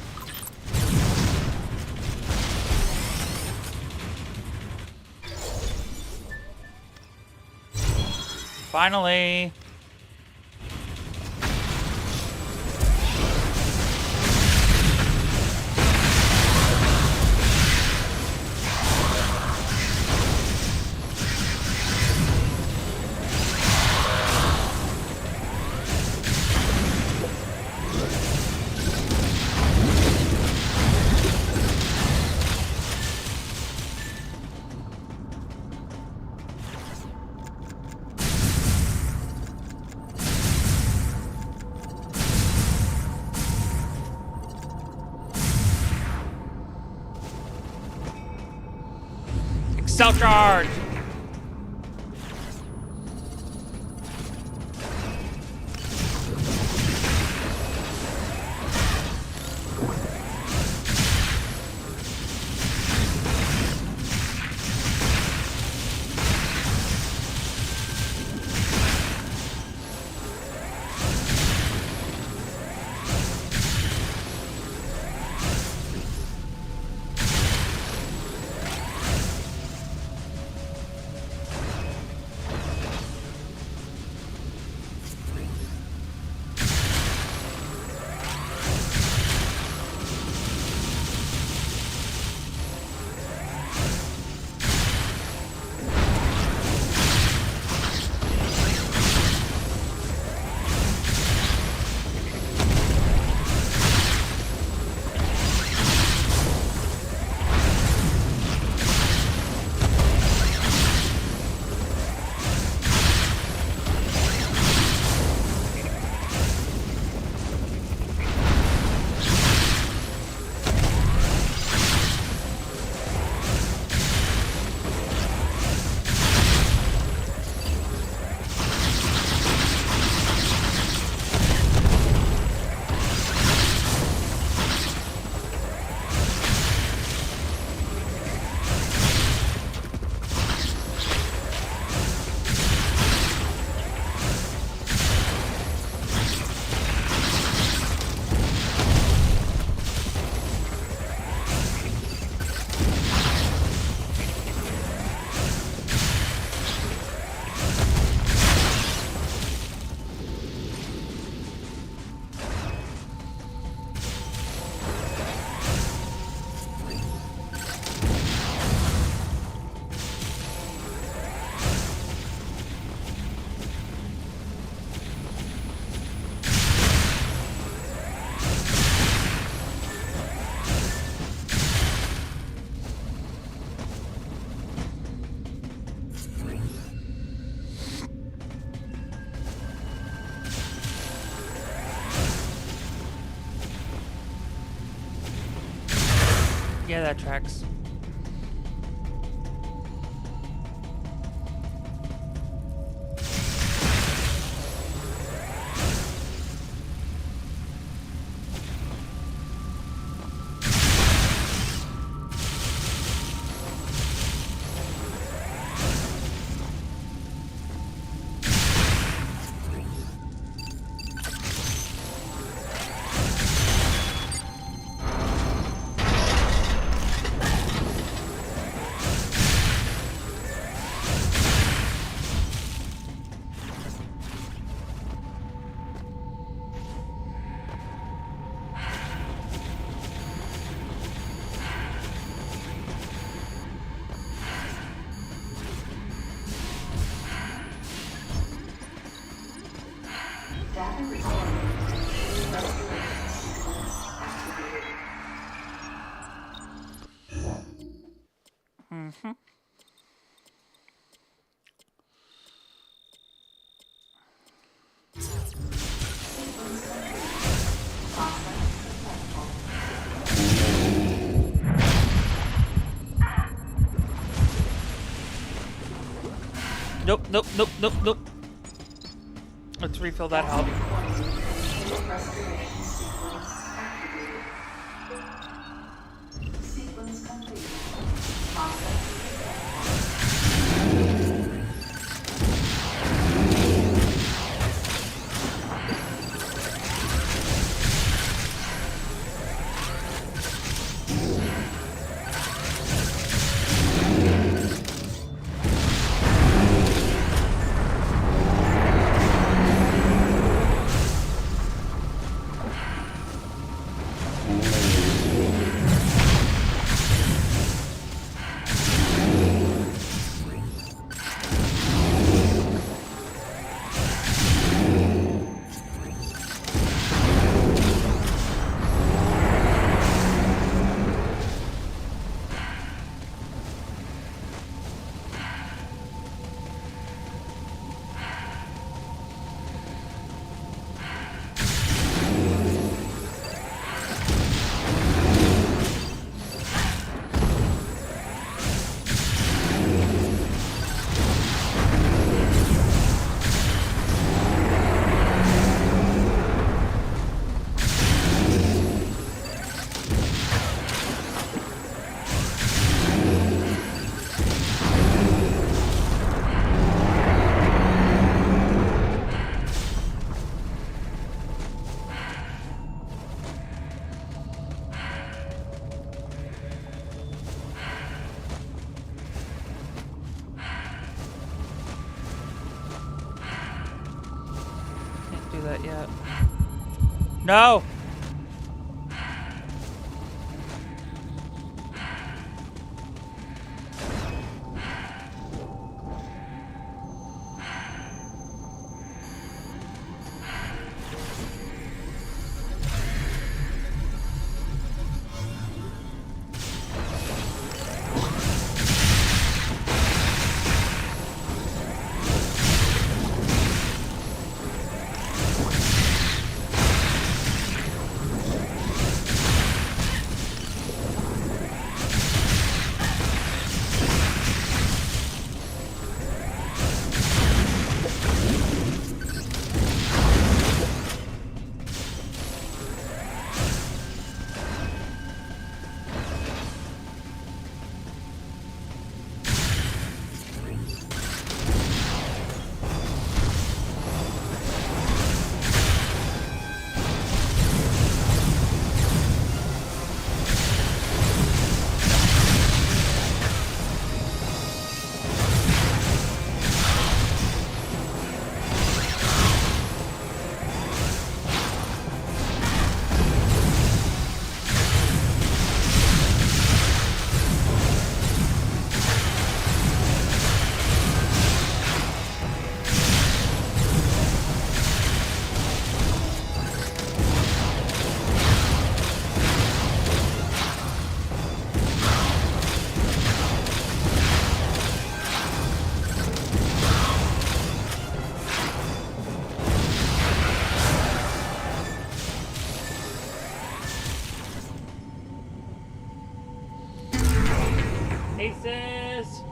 Finally. Self-charge! Yeah, that tracks. Mm-hmm. Nope, nope, nope, nope, nope. Let's refill that health. Do that yet. No! Stasis.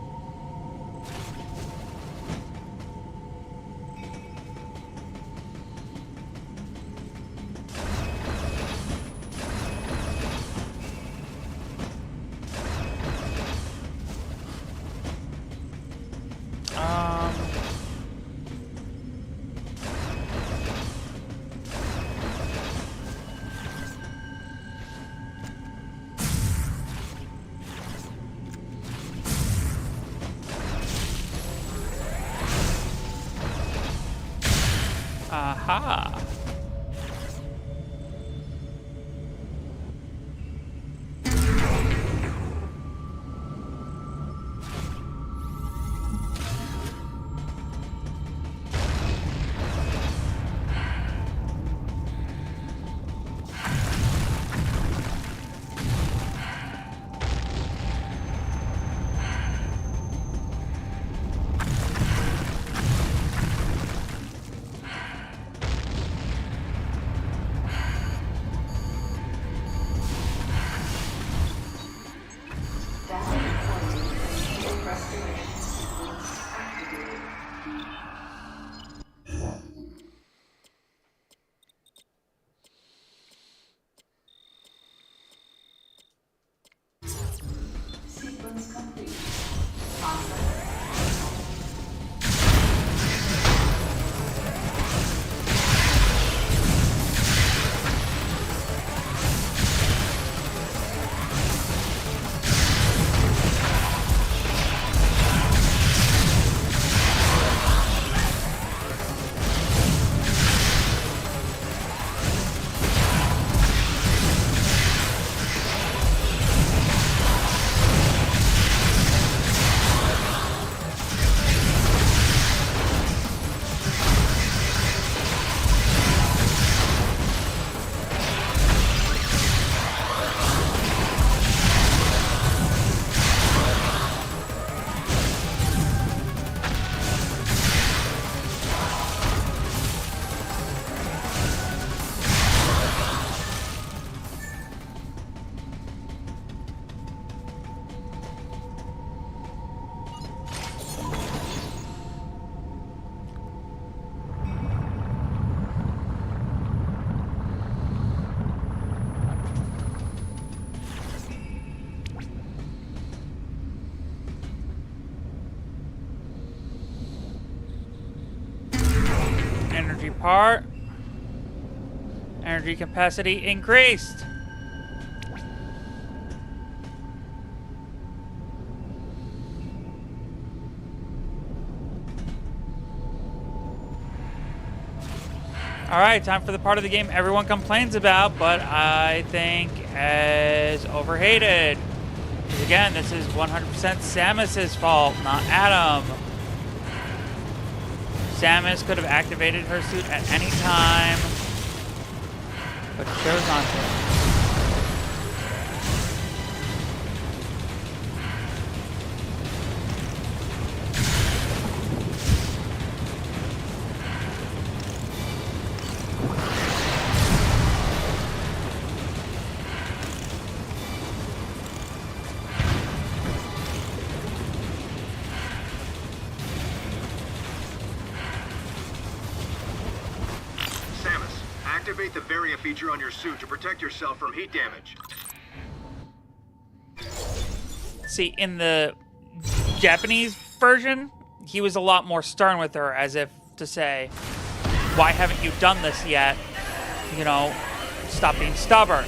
Aha. Energy part. Energy capacity increased. Alright, time for the part of the game everyone complains about, but I think is overhated. Because again, this is 100% Samus's fault, not Adam. Samus could have activated her suit at any time, but chose not to. Activate the variant feature on your suit to protect yourself from heat damage. See, in the Japanese version, he was a lot more stern with her, as if to say, why haven't you done this yet? You know, stop being stubborn.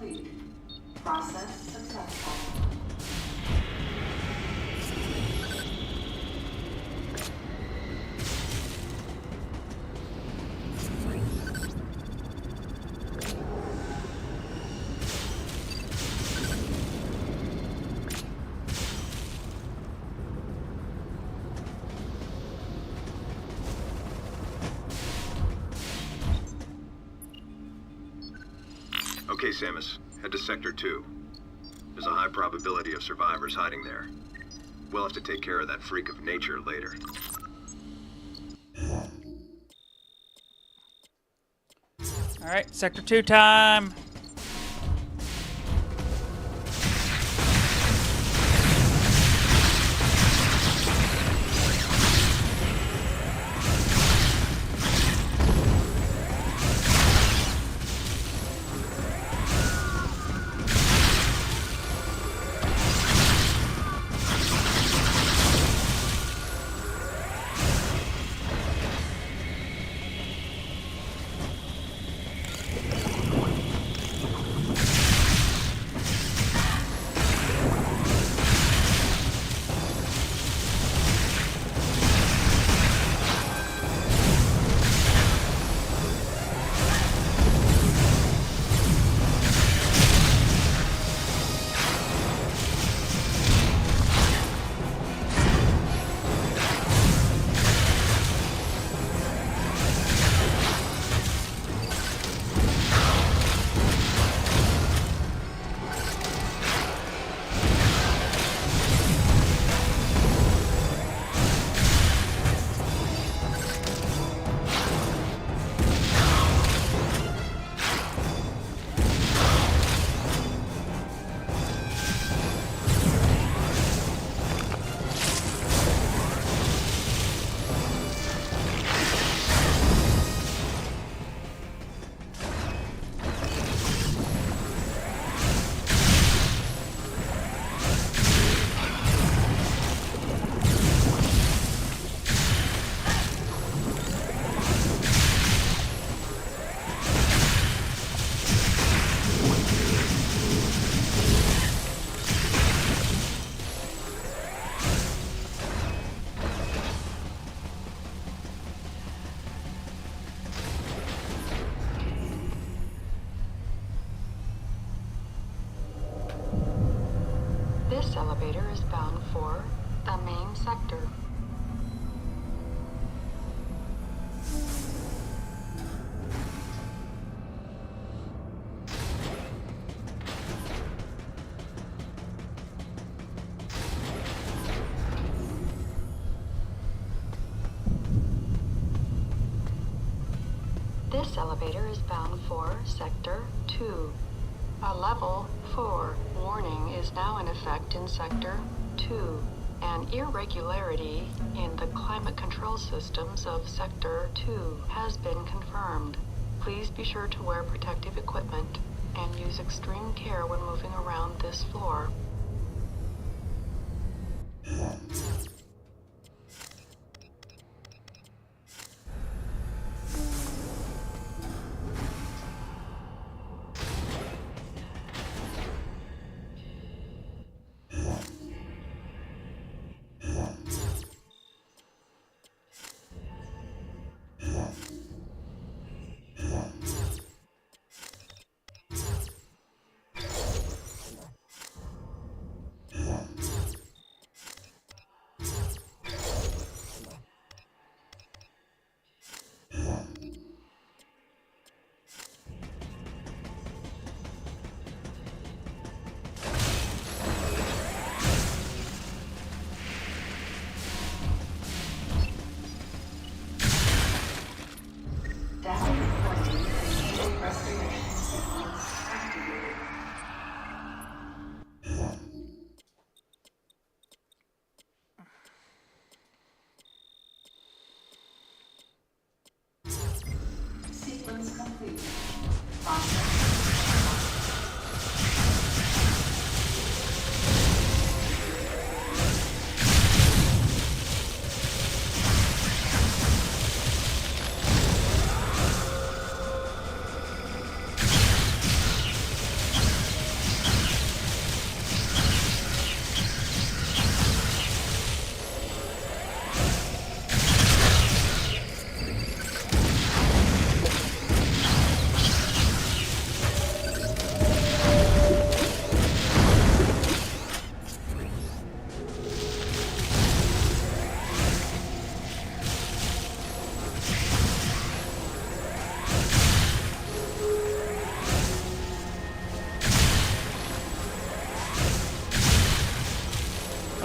complete. Process successful. Okay, Samus. Head to Sector 2. There's a high probability of survivors hiding there. We'll have to take care of that freak of nature later. Alright, Sector 2 time! This elevator is bound for the main sector. This elevator is bound for Sector 2. A level 4 warning is now in effect in Sector 2. An irregularity in the climate control systems of Sector 2 has been confirmed. Please be sure to wear protective equipment and use extreme care when moving around this floor.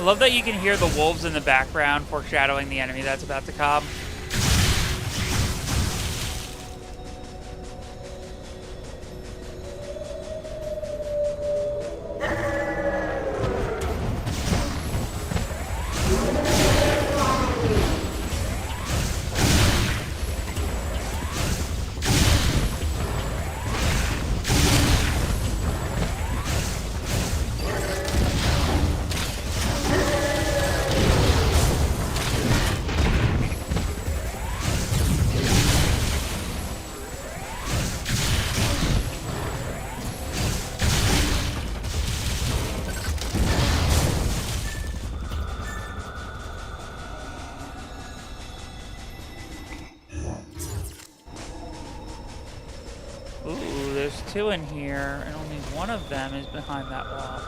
I love that you can hear the wolves in the background foreshadowing the enemy that's about to come. Ooh, there's two in here, and only one of them is behind that wall.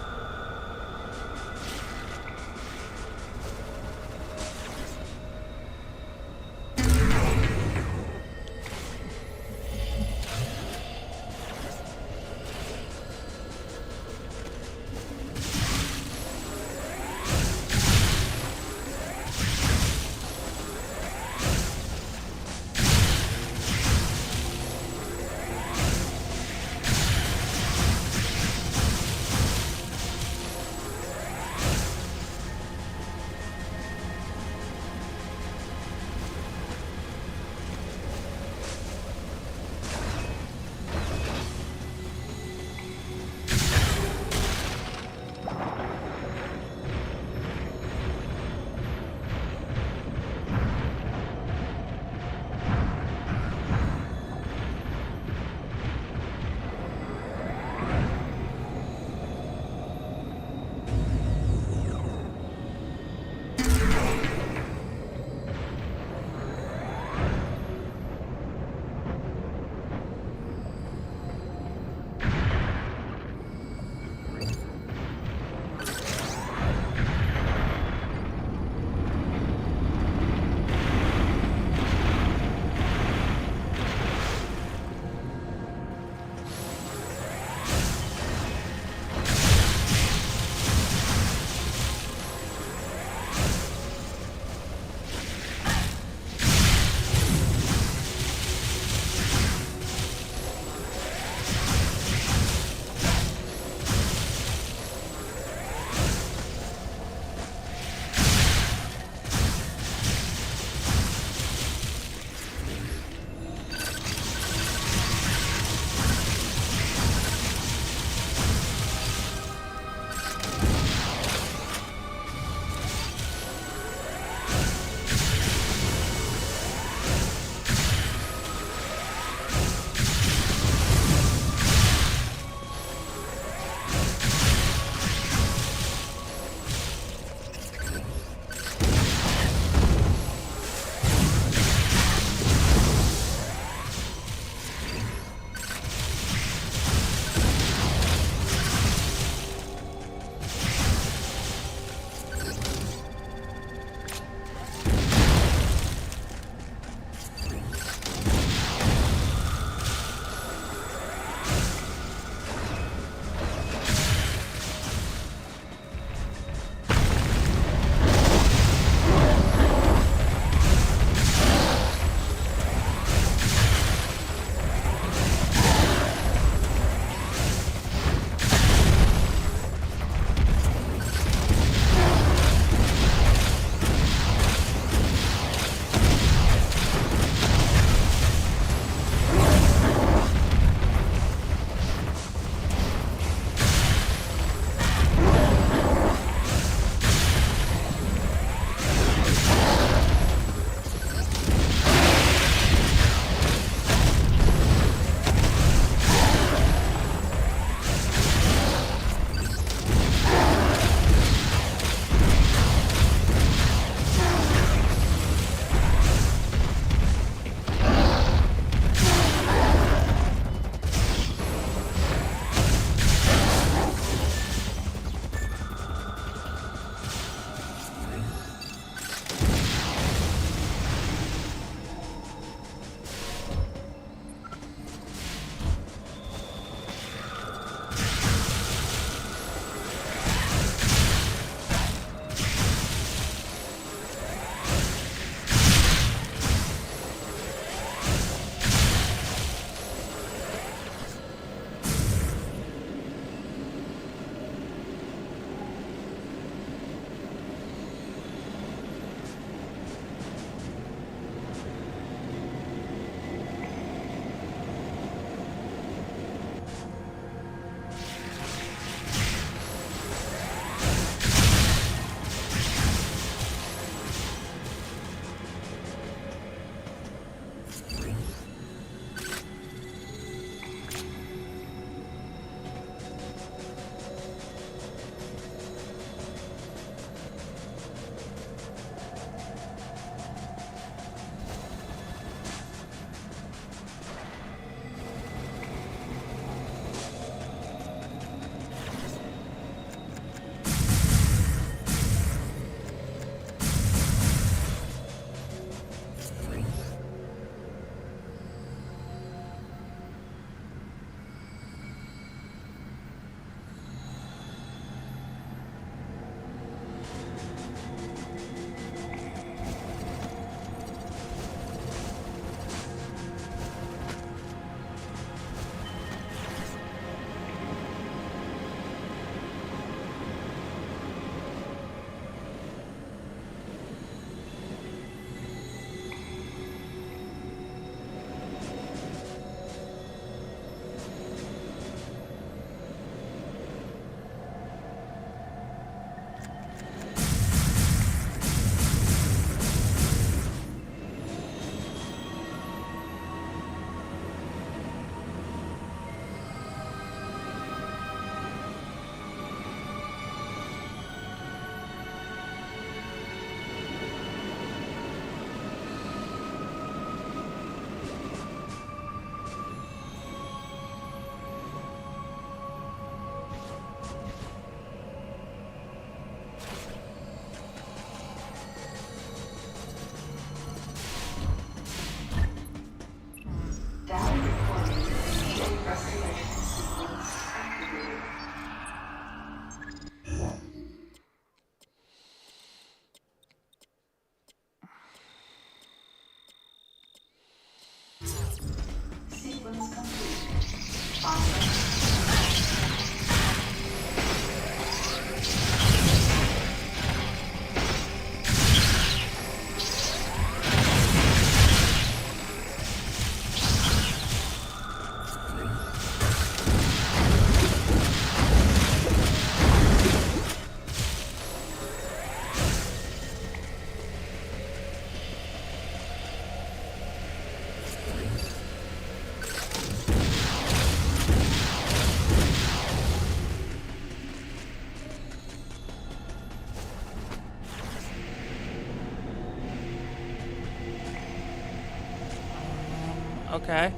Okay.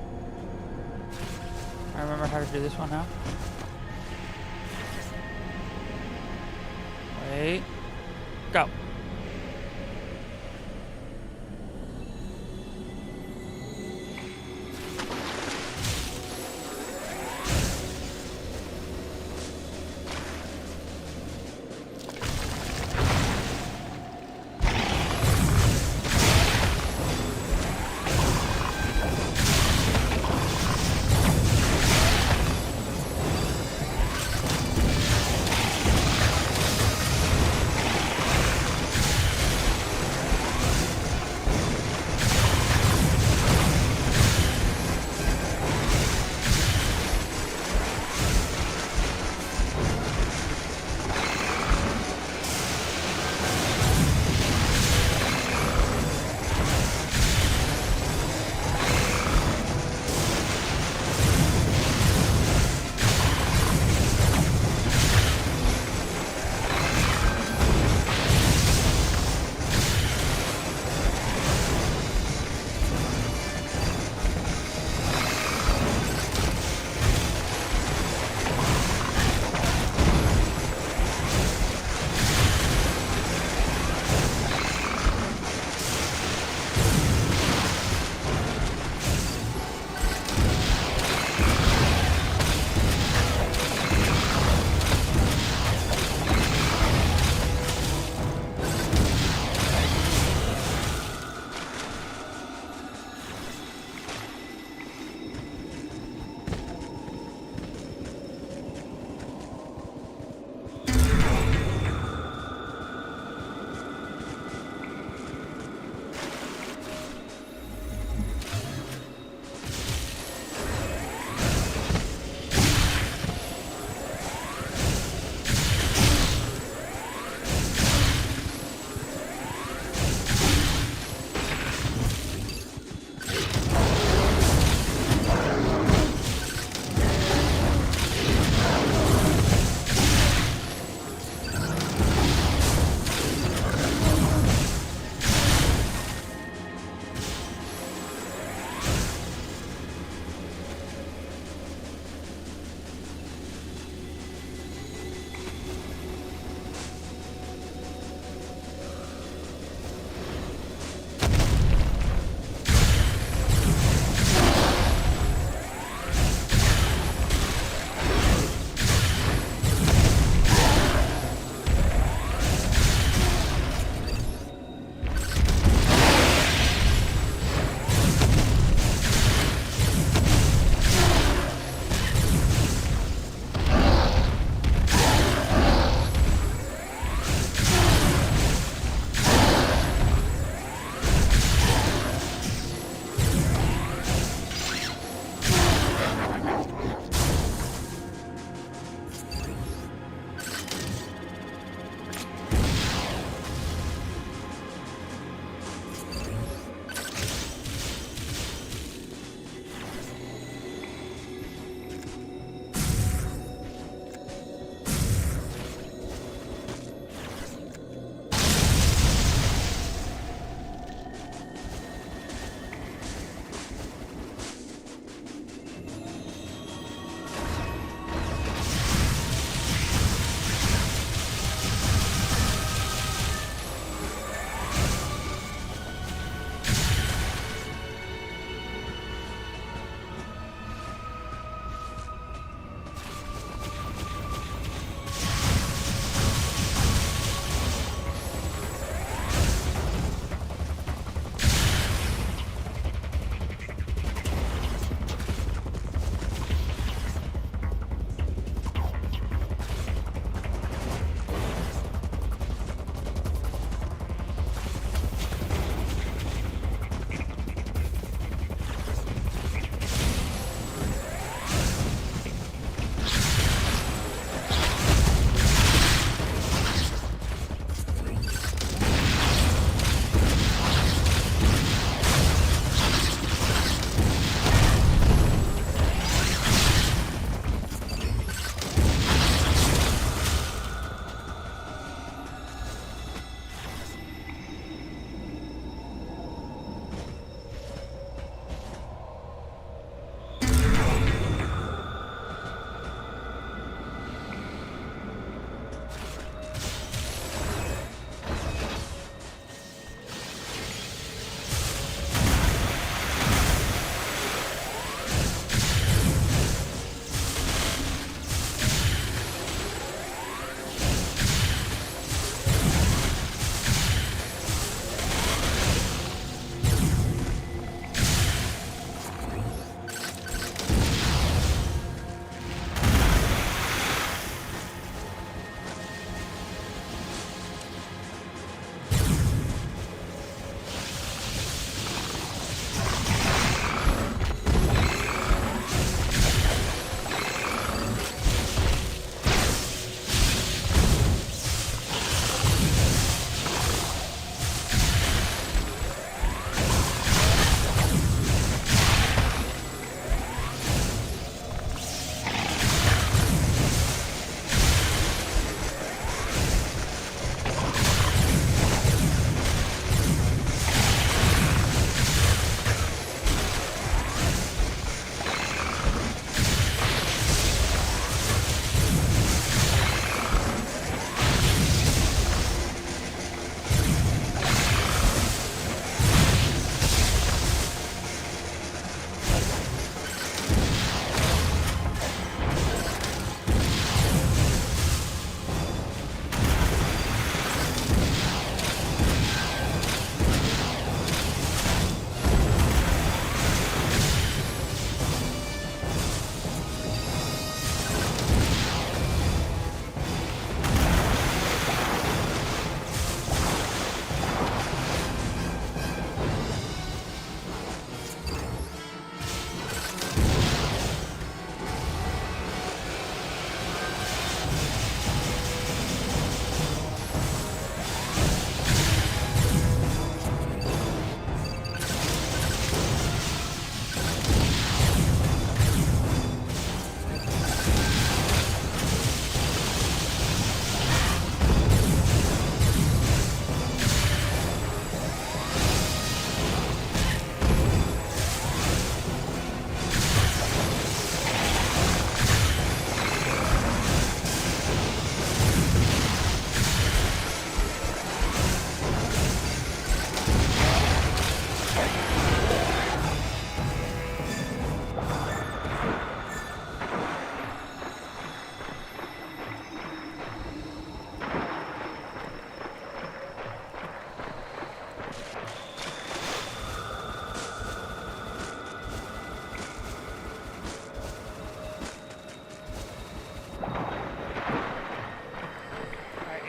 I remember how to do this one now. Wait. Go.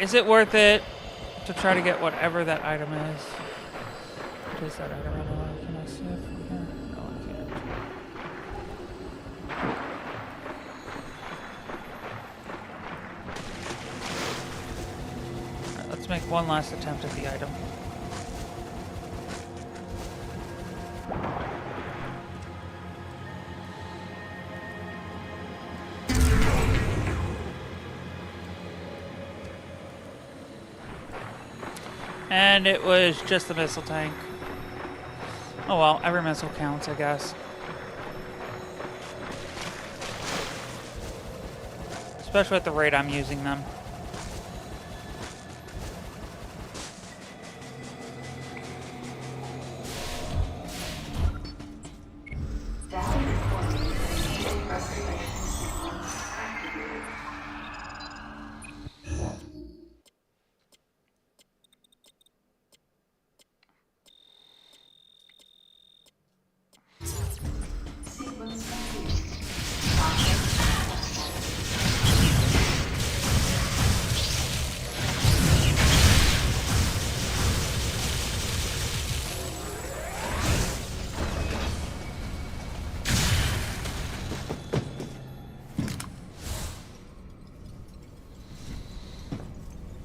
is it worth it to try to get whatever that item is? What is that item? Can I see it from here? No, I can't. Alright, let's make one last attempt at the item. And it was just the missile tank. Oh well, every missile counts, I guess. Especially at the rate I'm using them.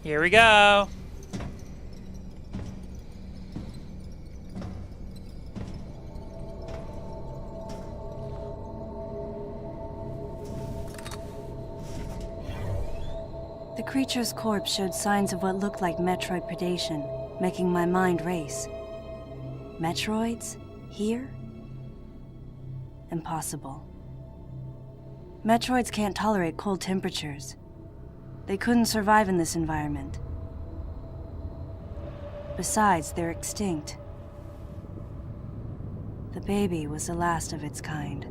Here we go. The creature's corpse showed signs of what looked like Metroid predation, making my mind race. Metroids? Here? Impossible. Metroids can't tolerate cold temperatures. They couldn't survive in this environment. Besides, they're extinct. The baby was the last of its kind.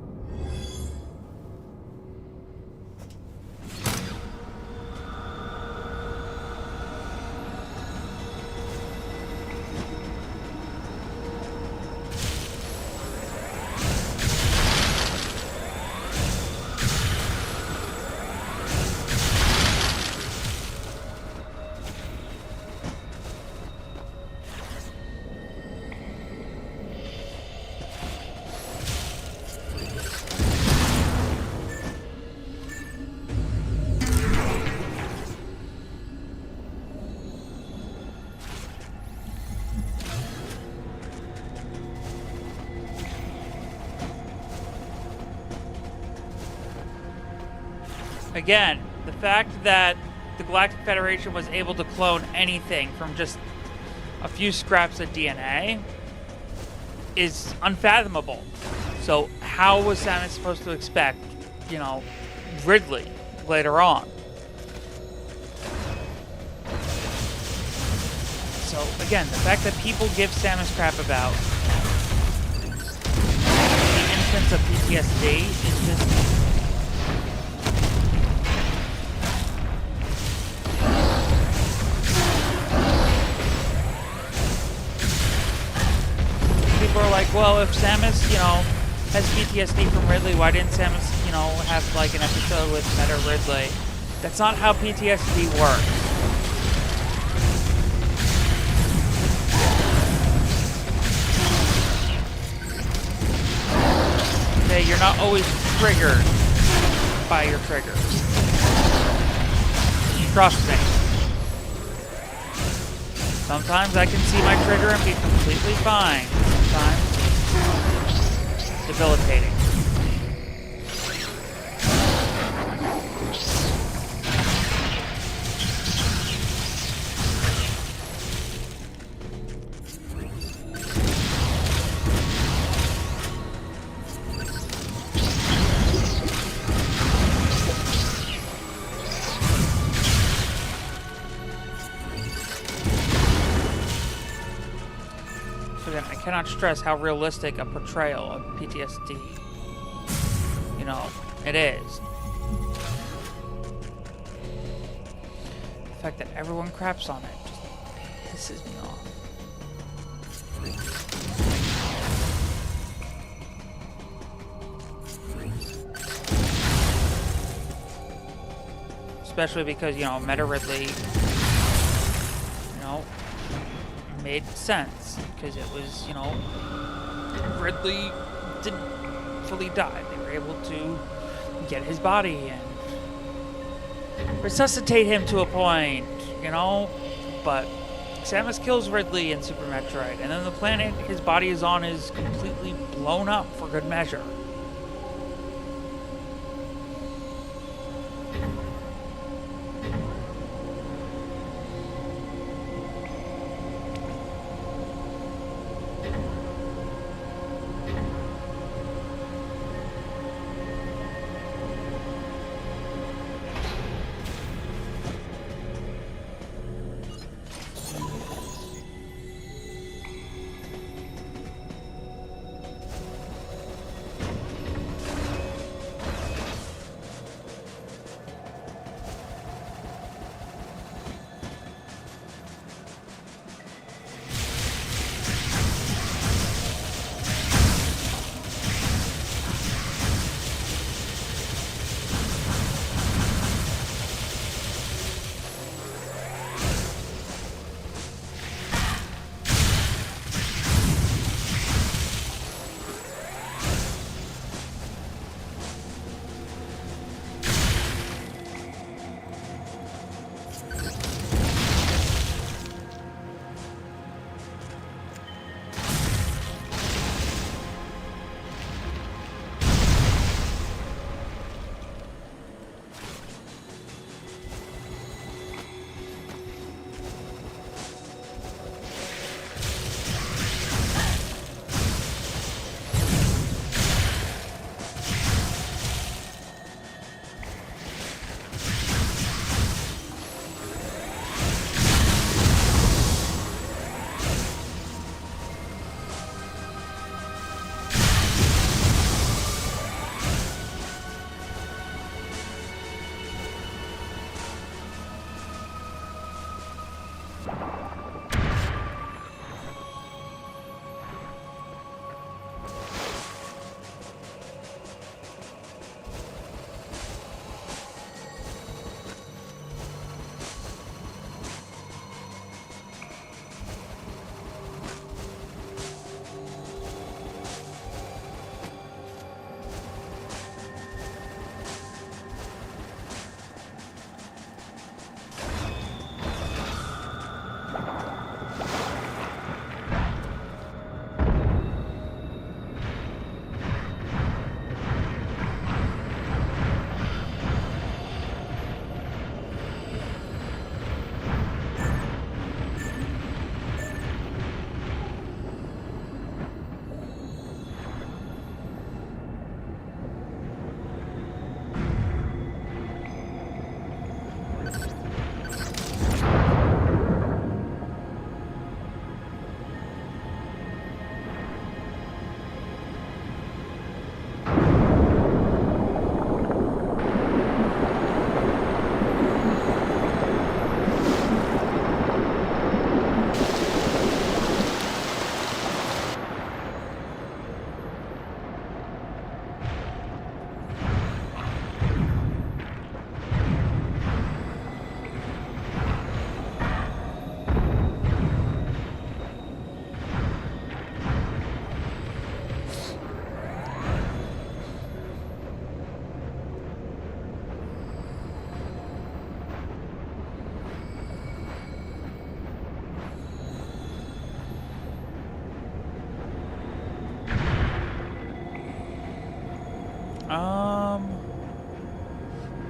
Again, the fact that the Galactic Federation was able to clone anything from just a few scraps of DNA is unfathomable. So how was Samus supposed to expect, you know, Ridley later on? So again, the fact that people give Samus crap about the instance of PTSD is just... People are like, well, if Samus, you know, has PTSD from Ridley, why didn't Samus, you know, have like an episode with Meta Ridley? That's not how PTSD works. Okay, you're not always triggered by your triggers. Trust me. Sometimes I can see my trigger and be completely fine. Sometimes it's debilitating. I cannot stress how realistic a portrayal of PTSD, you know, it is. The fact that everyone craps on it just pisses me off. Especially because, you know, Meta Ridley made sense because it was, you know, Ridley didn't fully die. They were able to get his body and resuscitate him to a point, you know? But Samus kills Ridley in Super Metroid, and then the planet his body is on is completely blown up for good measure.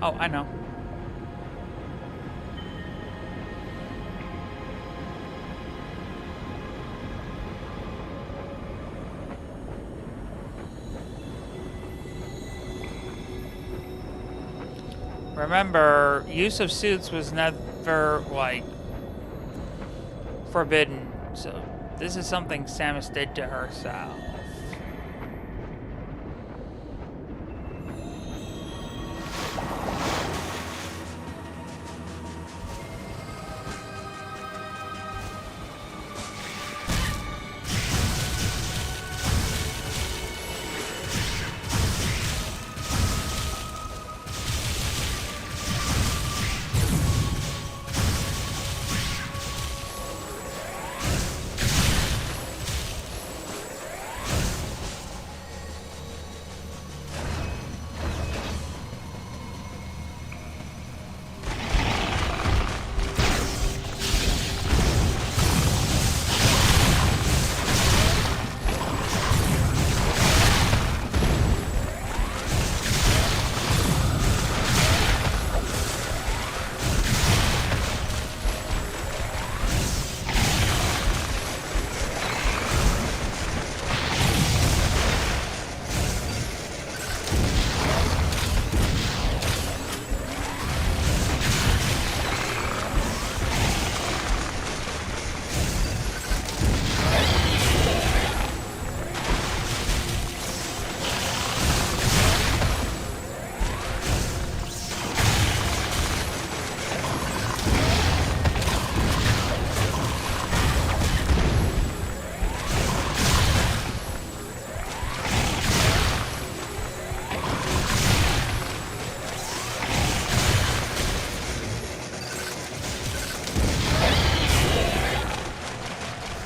Oh, I know. Remember, use of suits was never, like, forbidden. So, this is something Samus did to herself.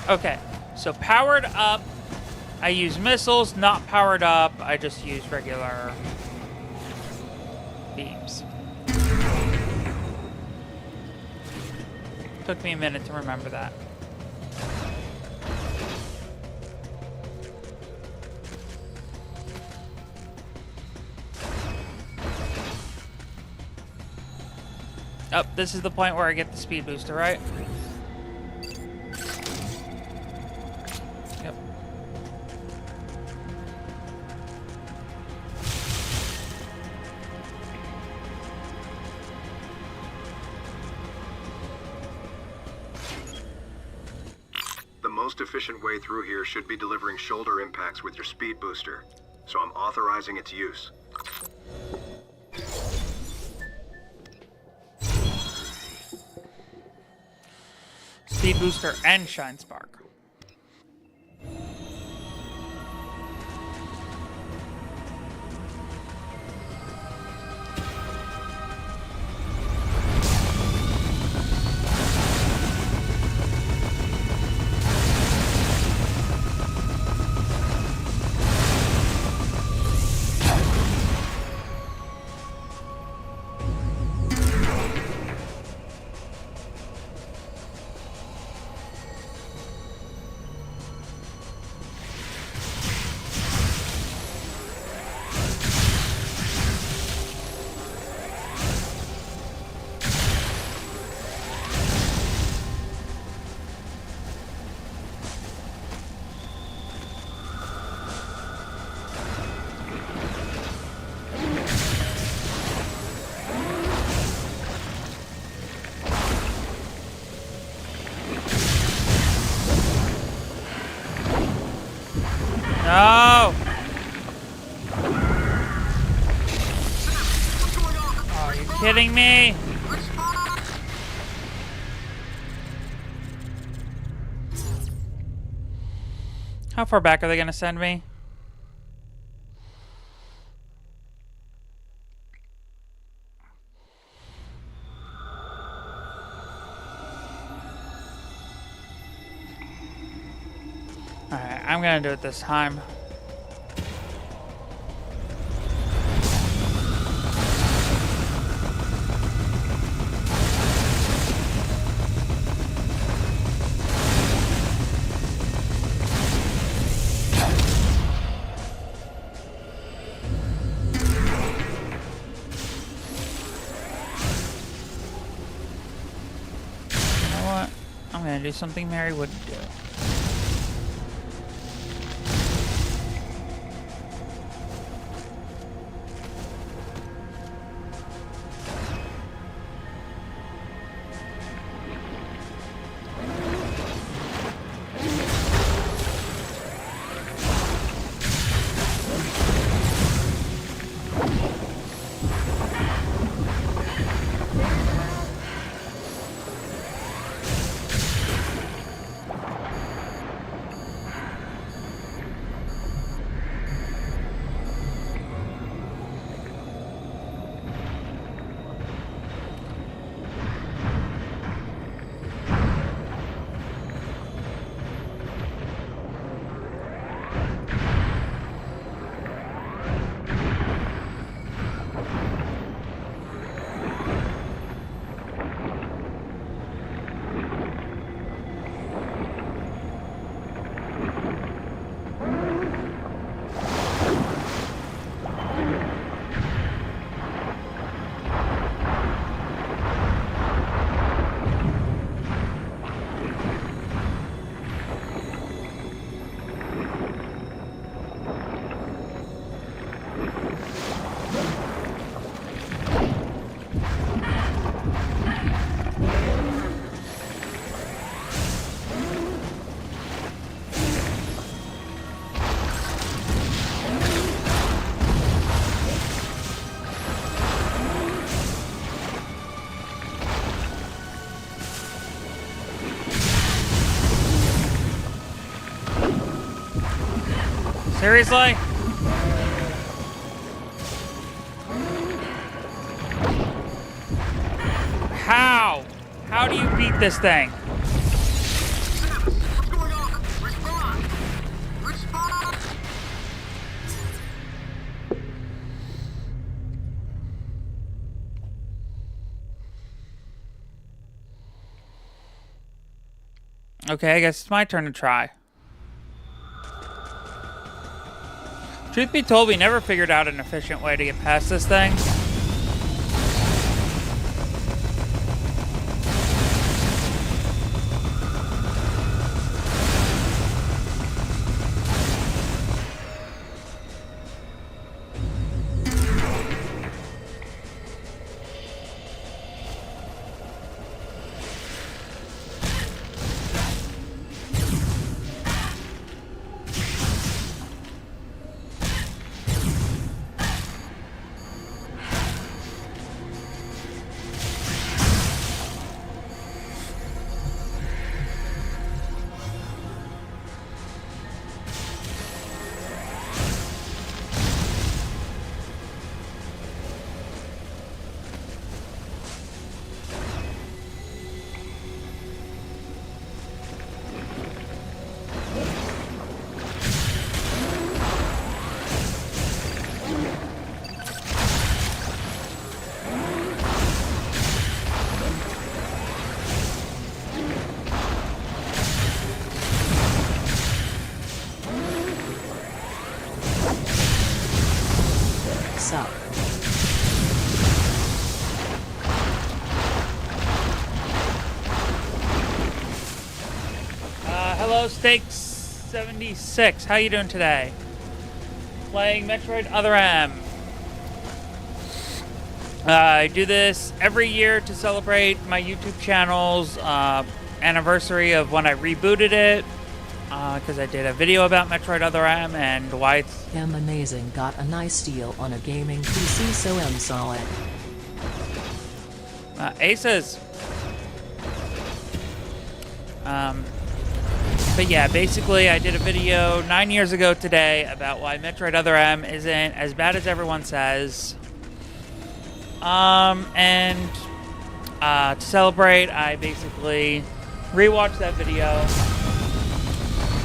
Okay, so powered up, I use missiles. Not powered up, I just use regular beams. Took me a minute to remember that. Oh, this is the point where I get the speed booster, right? Yep. The most efficient way through here should be delivering shoulder impacts with your speed booster, so I'm authorizing its use. Speed booster and shine spark. No! Are you kidding me? How far back are they gonna send me? Alright, I'm gonna do it this time. You know what? I'm gonna do something Mary wouldn't do. Seriously? How? How do you beat this thing? What's going on? Okay, I guess it's my turn to try. Truth be told, we never figured out an efficient way to get past this thing. Sup. Hello, Steaks76. How you doing today? Playing Metroid Other M. I do this every year to celebrate my YouTube channel's anniversary of when I rebooted it. Because I did a video about Metroid Other M and why it's... Amazing, got a nice deal on a gaming PC, so I'm solid. Aces. But yeah, basically I did a video 9 years ago today about why Metroid Other M isn't as bad as everyone says. And to celebrate, I basically rewatched that video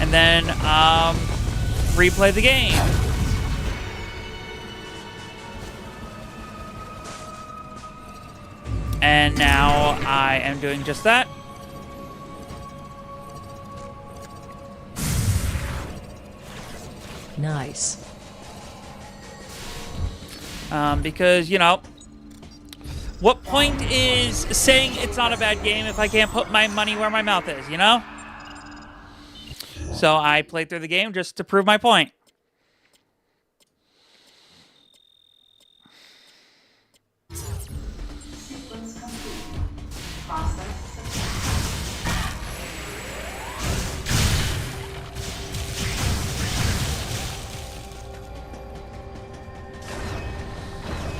and then replay the game. And now I am doing just that. Nice. Because, you know, what point is saying it's not a bad game if I can't put my money where my mouth is, you know? So I played through the game just to prove my point.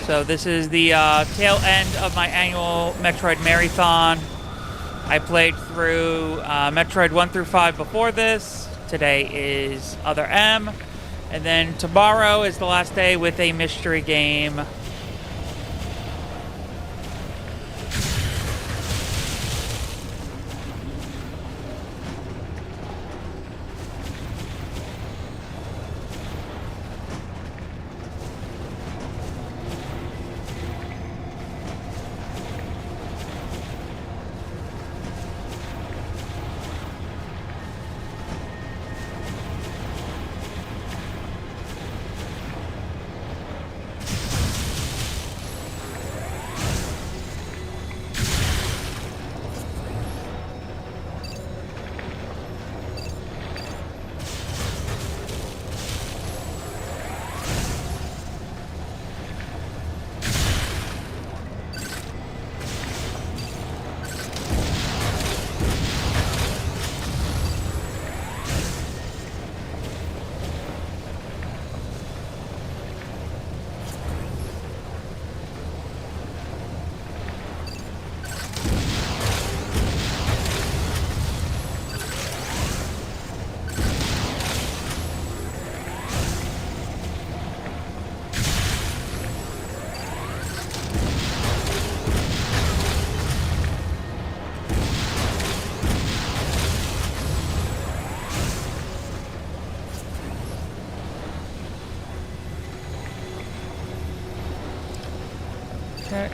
So this is the tail end of my annual Metroid Marython. I played through Metroid 1 through 5 before this. Today is Other M. And then tomorrow is the last day with a mystery game. Okay.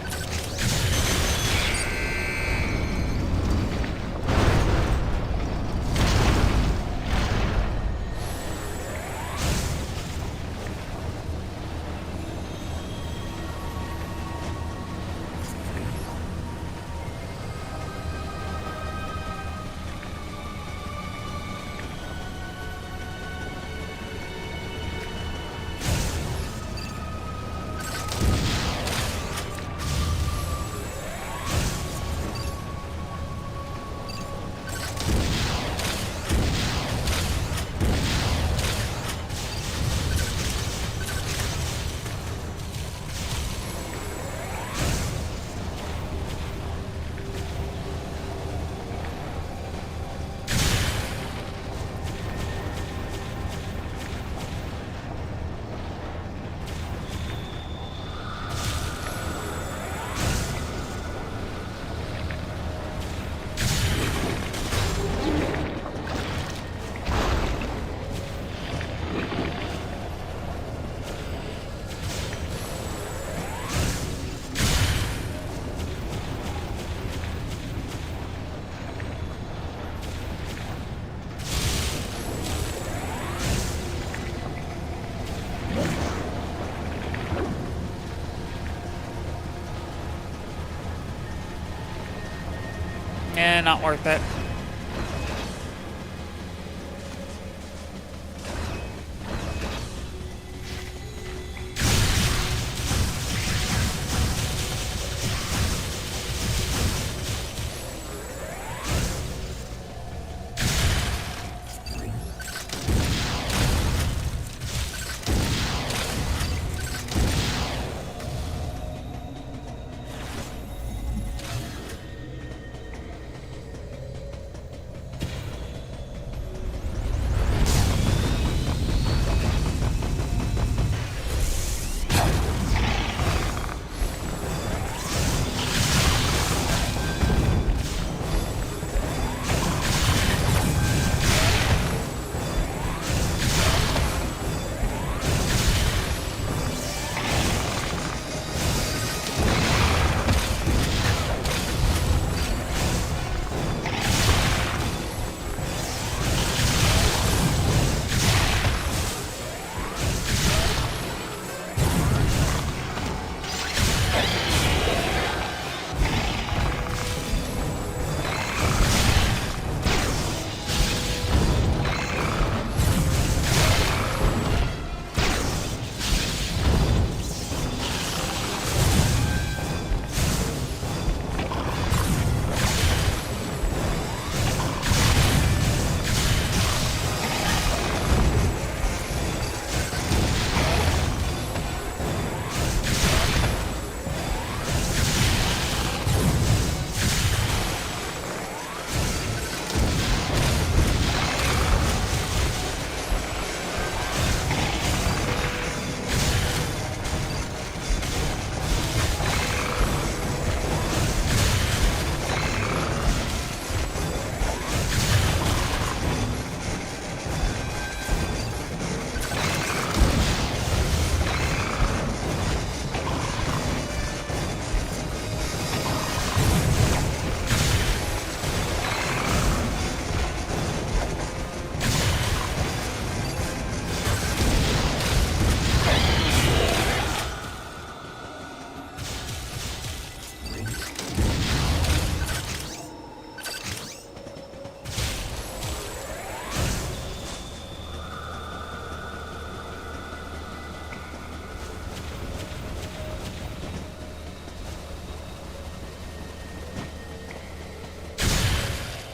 Yeah, not worth it.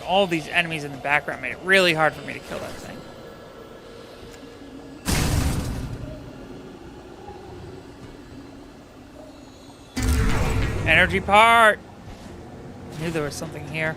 All these enemies in the background made it really hard for me to kill that thing. Energy part! I knew there was something here.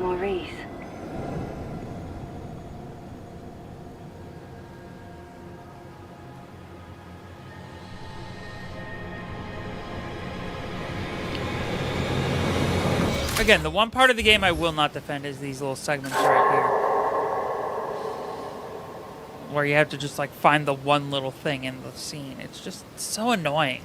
Maurice. Again, the one part of the game I will not defend is these little segments right here. Where you have to just like find the one little thing in the scene. It's just so annoying.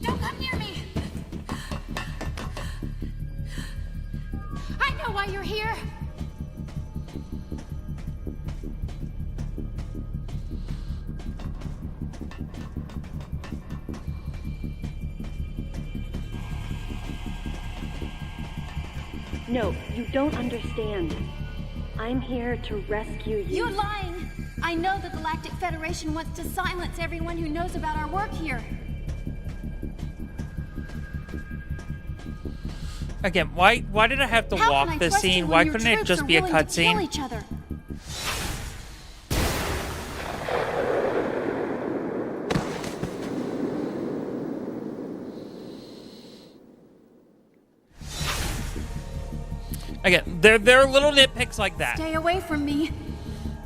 Don't come near me! I know why you're here! No, you don't understand. I'm here to rescue you. You're lying! I know the Galactic Federation wants to silence everyone who knows about our work here. Again, why did I have to walk this scene? Why couldn't it just be a cutscene? Again, there are little nitpicks like that. Stay away from me.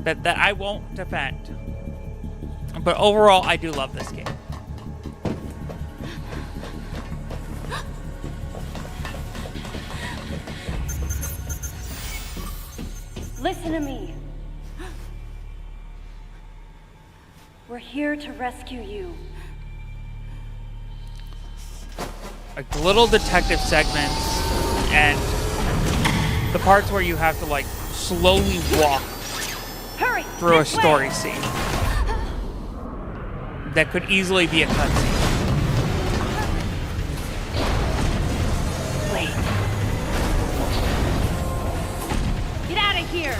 That I won't defend. But overall, I do love this game. Listen to me. We're here to rescue you. Like little detective segments and the parts where you have to like slowly walk through a story scene that could easily be a cutscene. Wait. Get out of here!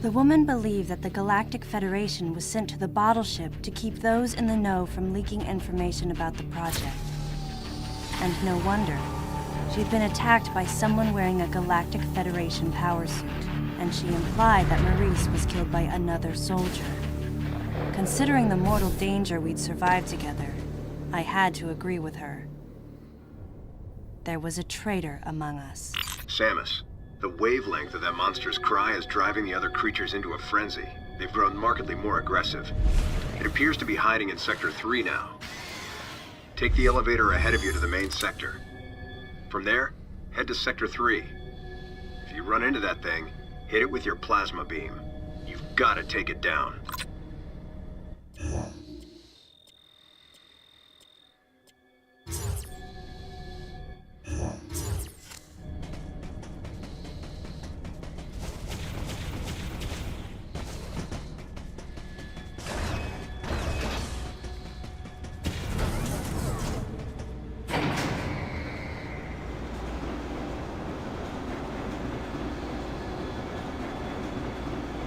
The woman believed that the Galactic Federation was sent to the bottle ship to keep those in the know from leaking information about the project. And no wonder. She'd been attacked by someone wearing a Galactic Federation power suit, and she implied that Maurice was killed by another soldier. Considering the mortal danger we'd survived together, I had to agree with her. There was a traitor among us. Samus, the wavelength of that monster's cry is driving the other creatures into a frenzy. They've grown markedly more aggressive. It appears to be hiding in Sector 3 now. Take the elevator ahead of you to the main sector. From there, head to Sector 3. If you run into that thing, hit it with your plasma beam. You've got to take it down.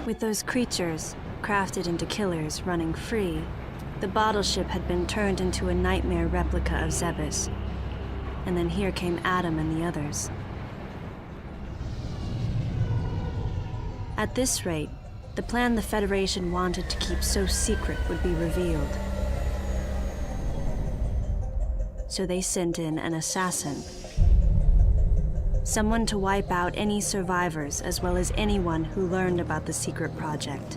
With those creatures, crafted into killers, running free, the bottle ship had been turned into a nightmare replica of Zebes. And then here came Adam and the others. At this rate, the plan the Federation wanted to keep so secret would be revealed. So they sent in an assassin. Someone to wipe out any survivors, as well as anyone who learned about the secret project.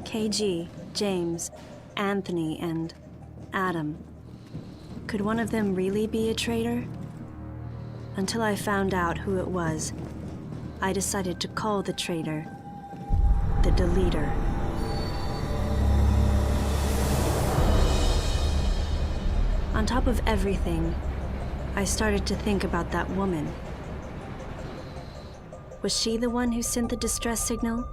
KG, James, Anthony, and Adam. Could one of them really be a traitor? Until I found out who it was, I decided to call the traitor the Deleter. On top of everything, I started to think about that woman. Was she the one who sent the distress signal?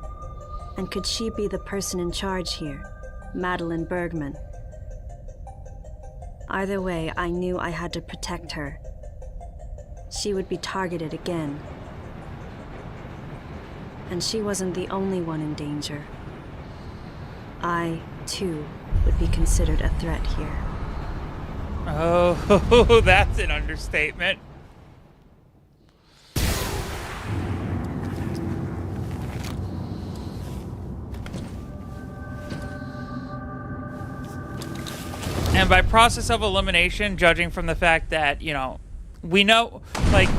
And could she be the person in charge here, Madeline Bergman? Either way, I knew I had to protect her. She would be targeted again. And she wasn't the only one in danger. I, too, would be considered a threat here. Oh, that's an understatement. And by process of elimination, judging from the fact that, you know, we know, like,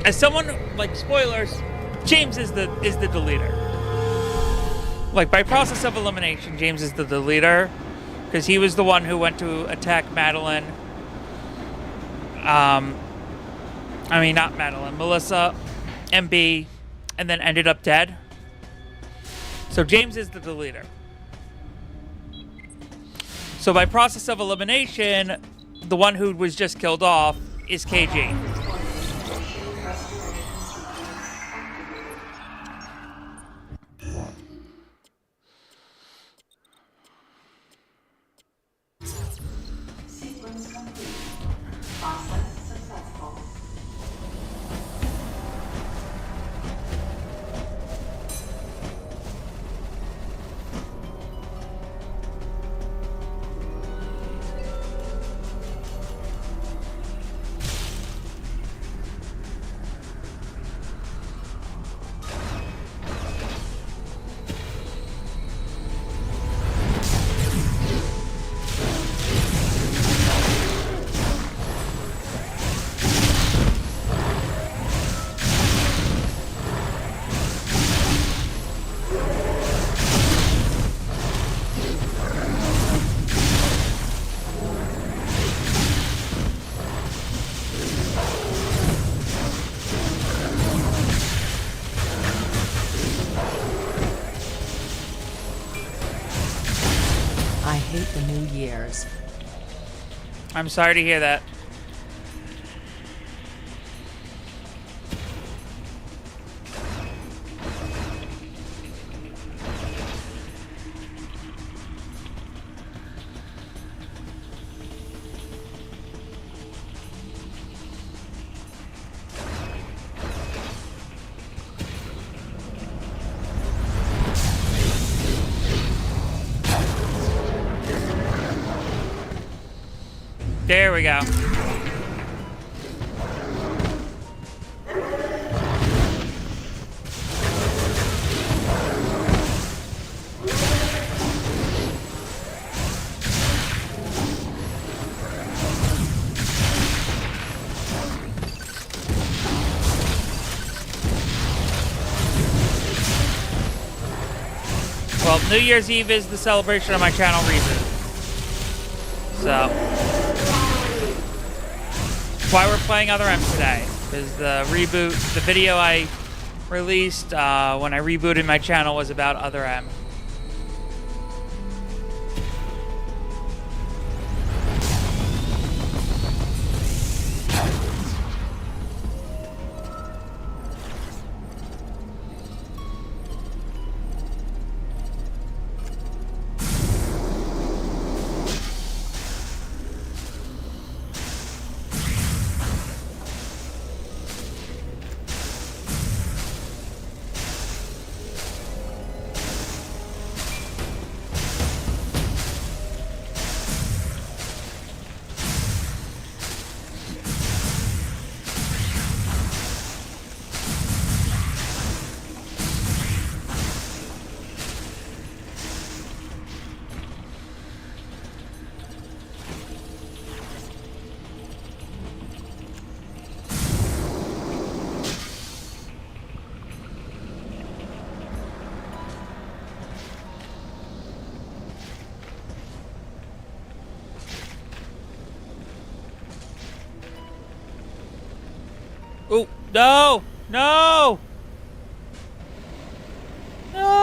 as someone, like, spoilers, James is the deleter. Like, by process of elimination, James is the deleter, because he was the one who went to attack Madeline. I mean, not Madeline, Melissa, MB, and then ended up dead. So James is the deleter. So by process of elimination, the one who was just killed off is KG. I hate the New Year's. I'm sorry to hear that. There we go. Well, New Year's Eve is the celebration of my channel reboot. So, that's why we're playing Other M today. Because the reboot, the video I released when I rebooted my channel was about Other M. Oh, no! No! No!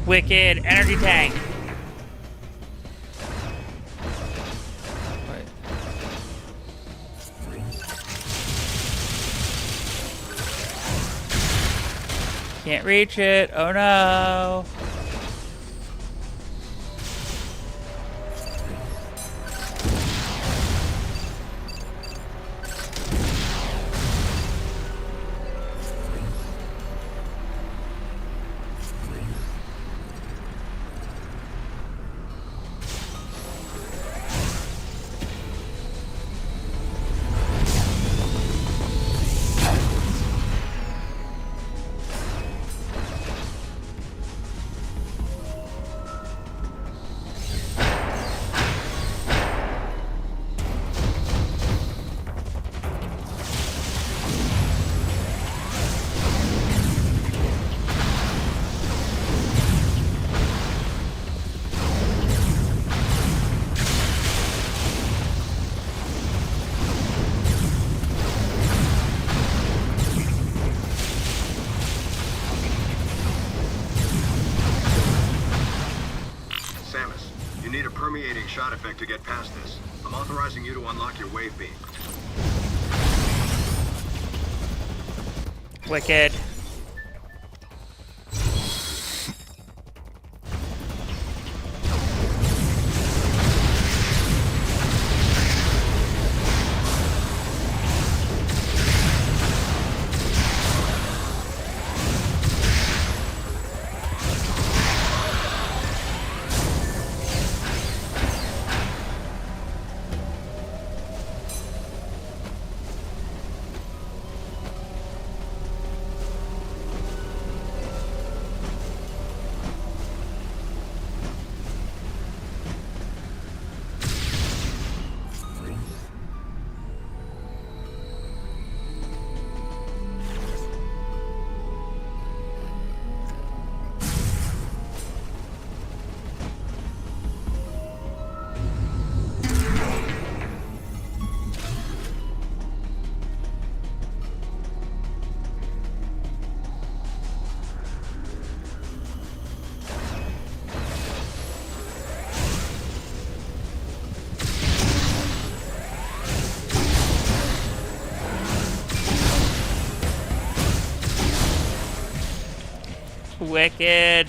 Wicked energy tank. Wait. Can't reach it. Oh no. Permeating shot effect to get past this. I'm authorizing you to unlock your wave beam. Wicked. Wicked.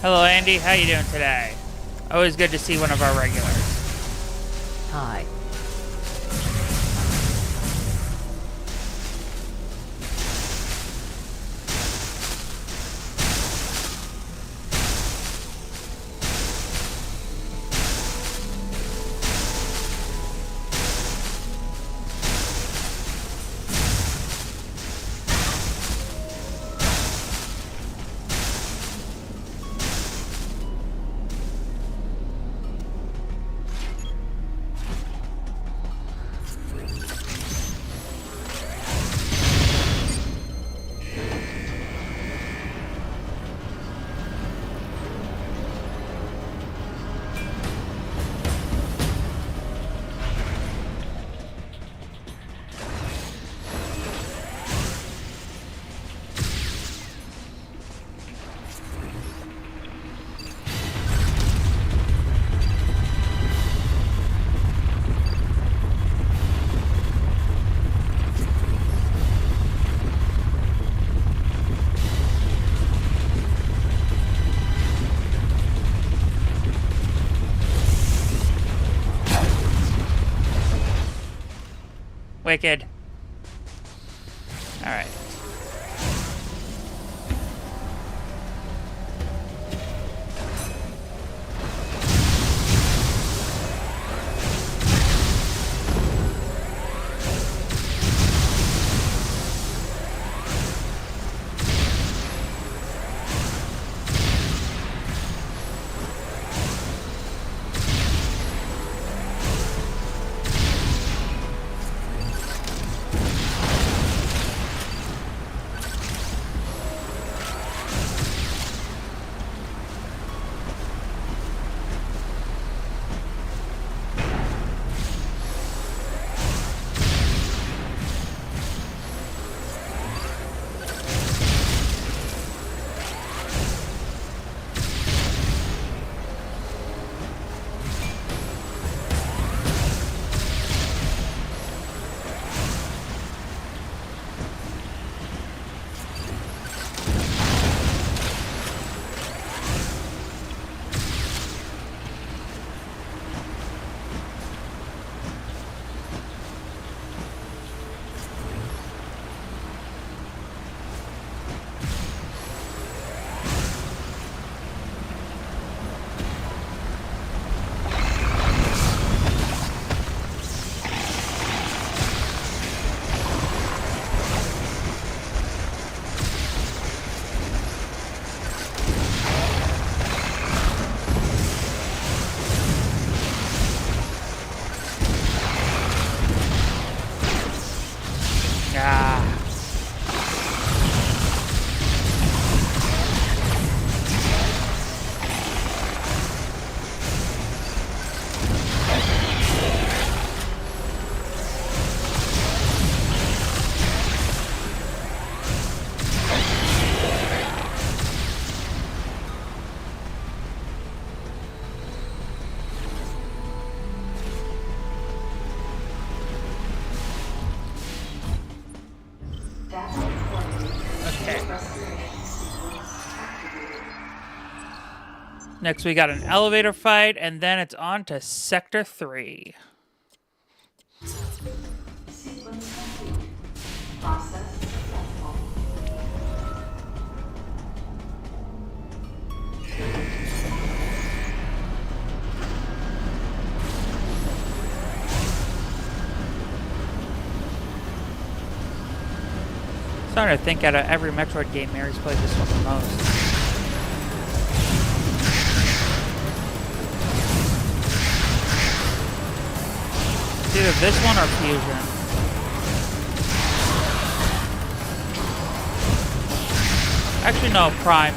Hello, Andy. How you doing today? Always good to see one of our regulars. Hi. Wicked. Alright. Next, we got an elevator fight, and then it's on to Sector 3. Starting to think out of every Metroid game, Mary's played this one the most. It's either this one or Fusion. Actually, no, Prime.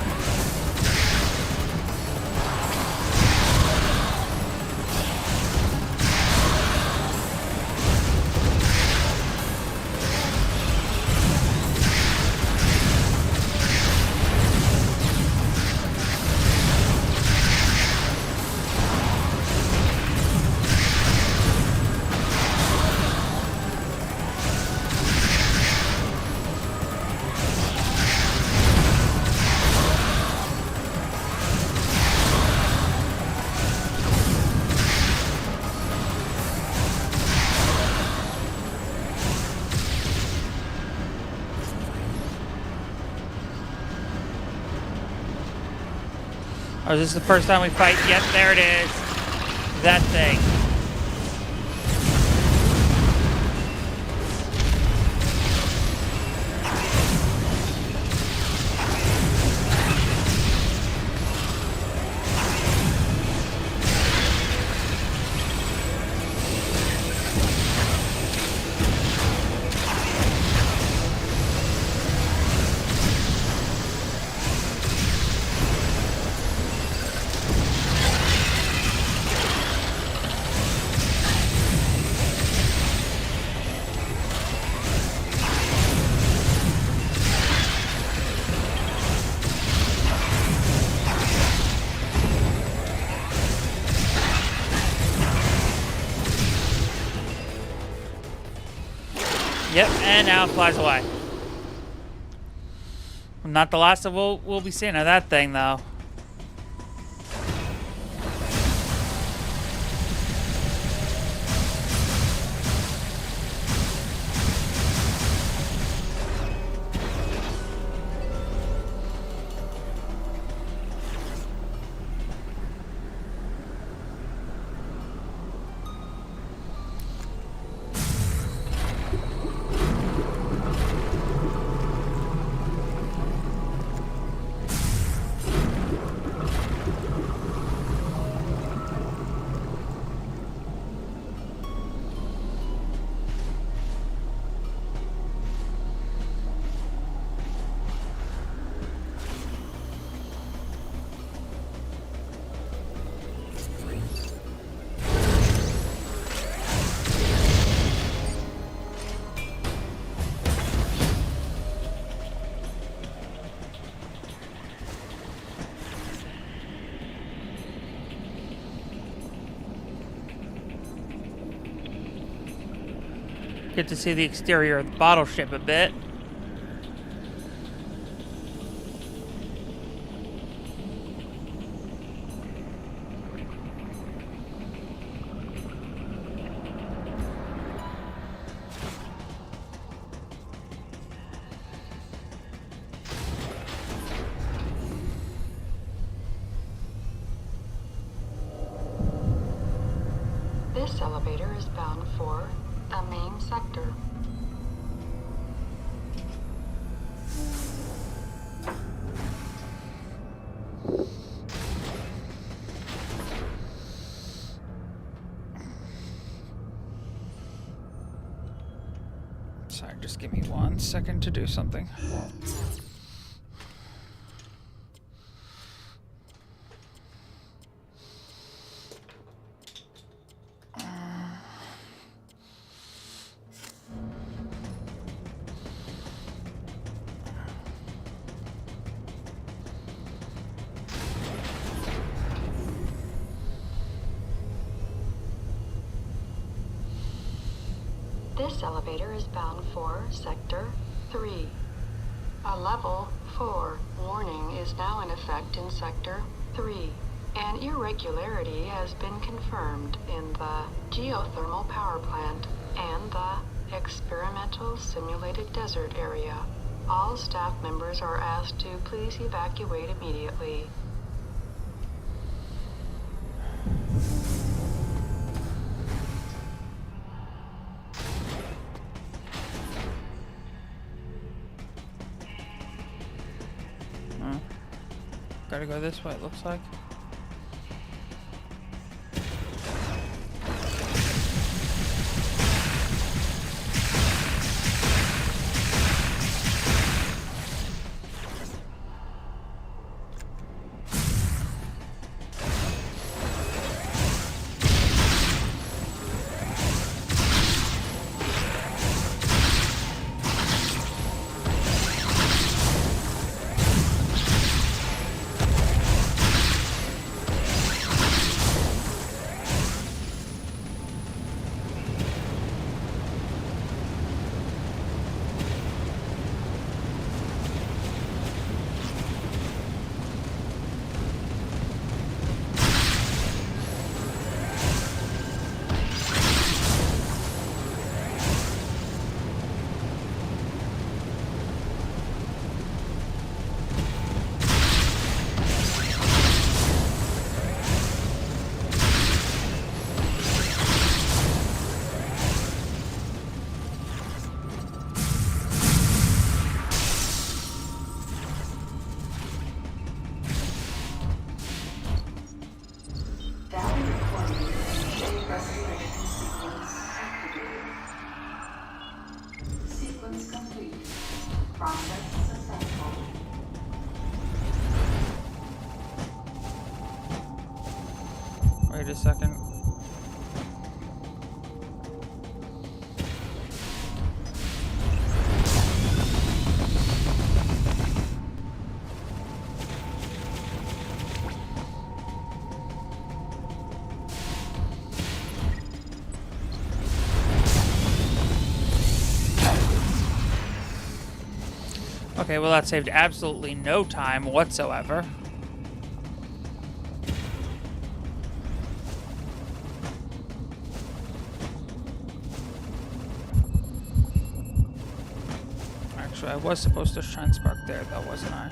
Oh, is this the first time we fight? Yep, there it is. That thing. Yep, and now it flies away. Not the last of we'll be seeing of that thing, though. Get to see the exterior of the bottle ship a bit. This elevator is bound for the main sector. Sorry, just give me 1 second to do something. This elevator is bound for Sector 3. A Level 4 warning is now in effect in Sector 3. An irregularity has been confirmed in the geothermal power plant and the experimental simulated desert area. All staff members are asked to please evacuate immediately. gotta go this way, it looks like. Wait a second. Okay, well that saved absolutely no time whatsoever. Actually, I was supposed to shine spark there though, wasn't I?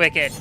Wicked.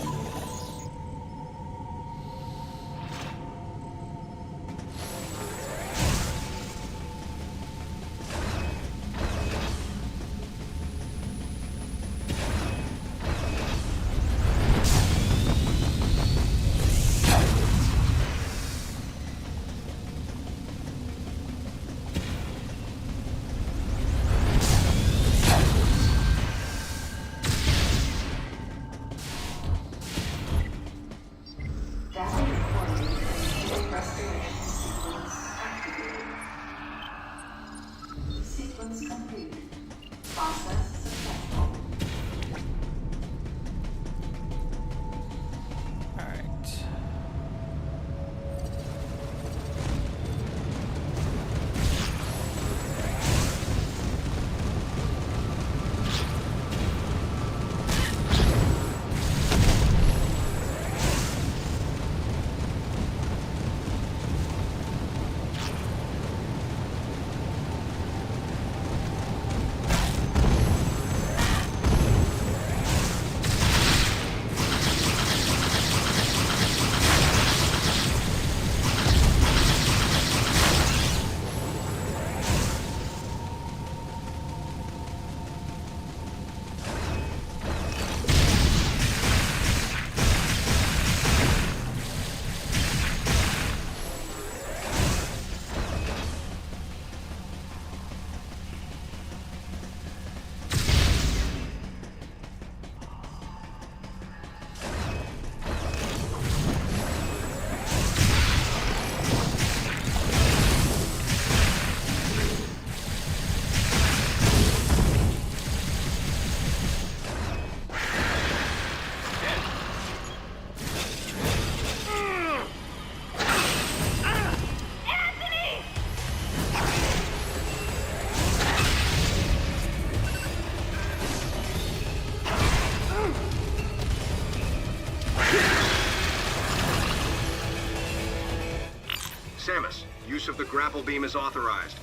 Samus, use of the grapple beam is authorized.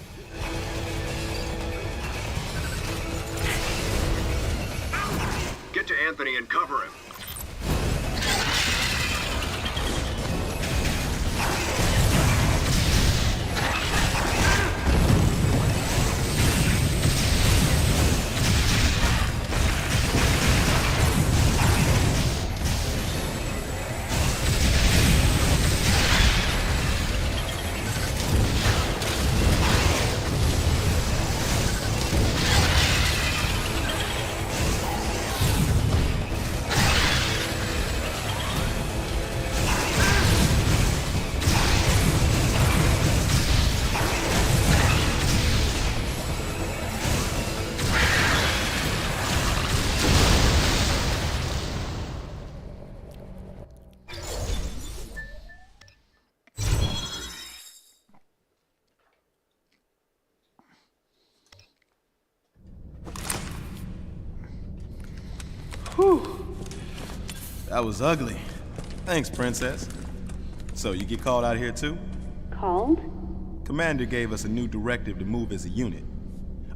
Get to Anthony and cover him. Whew. That was ugly. Thanks, Princess. So, you get called out here too? Called? Commander gave us a new directive to move as a unit.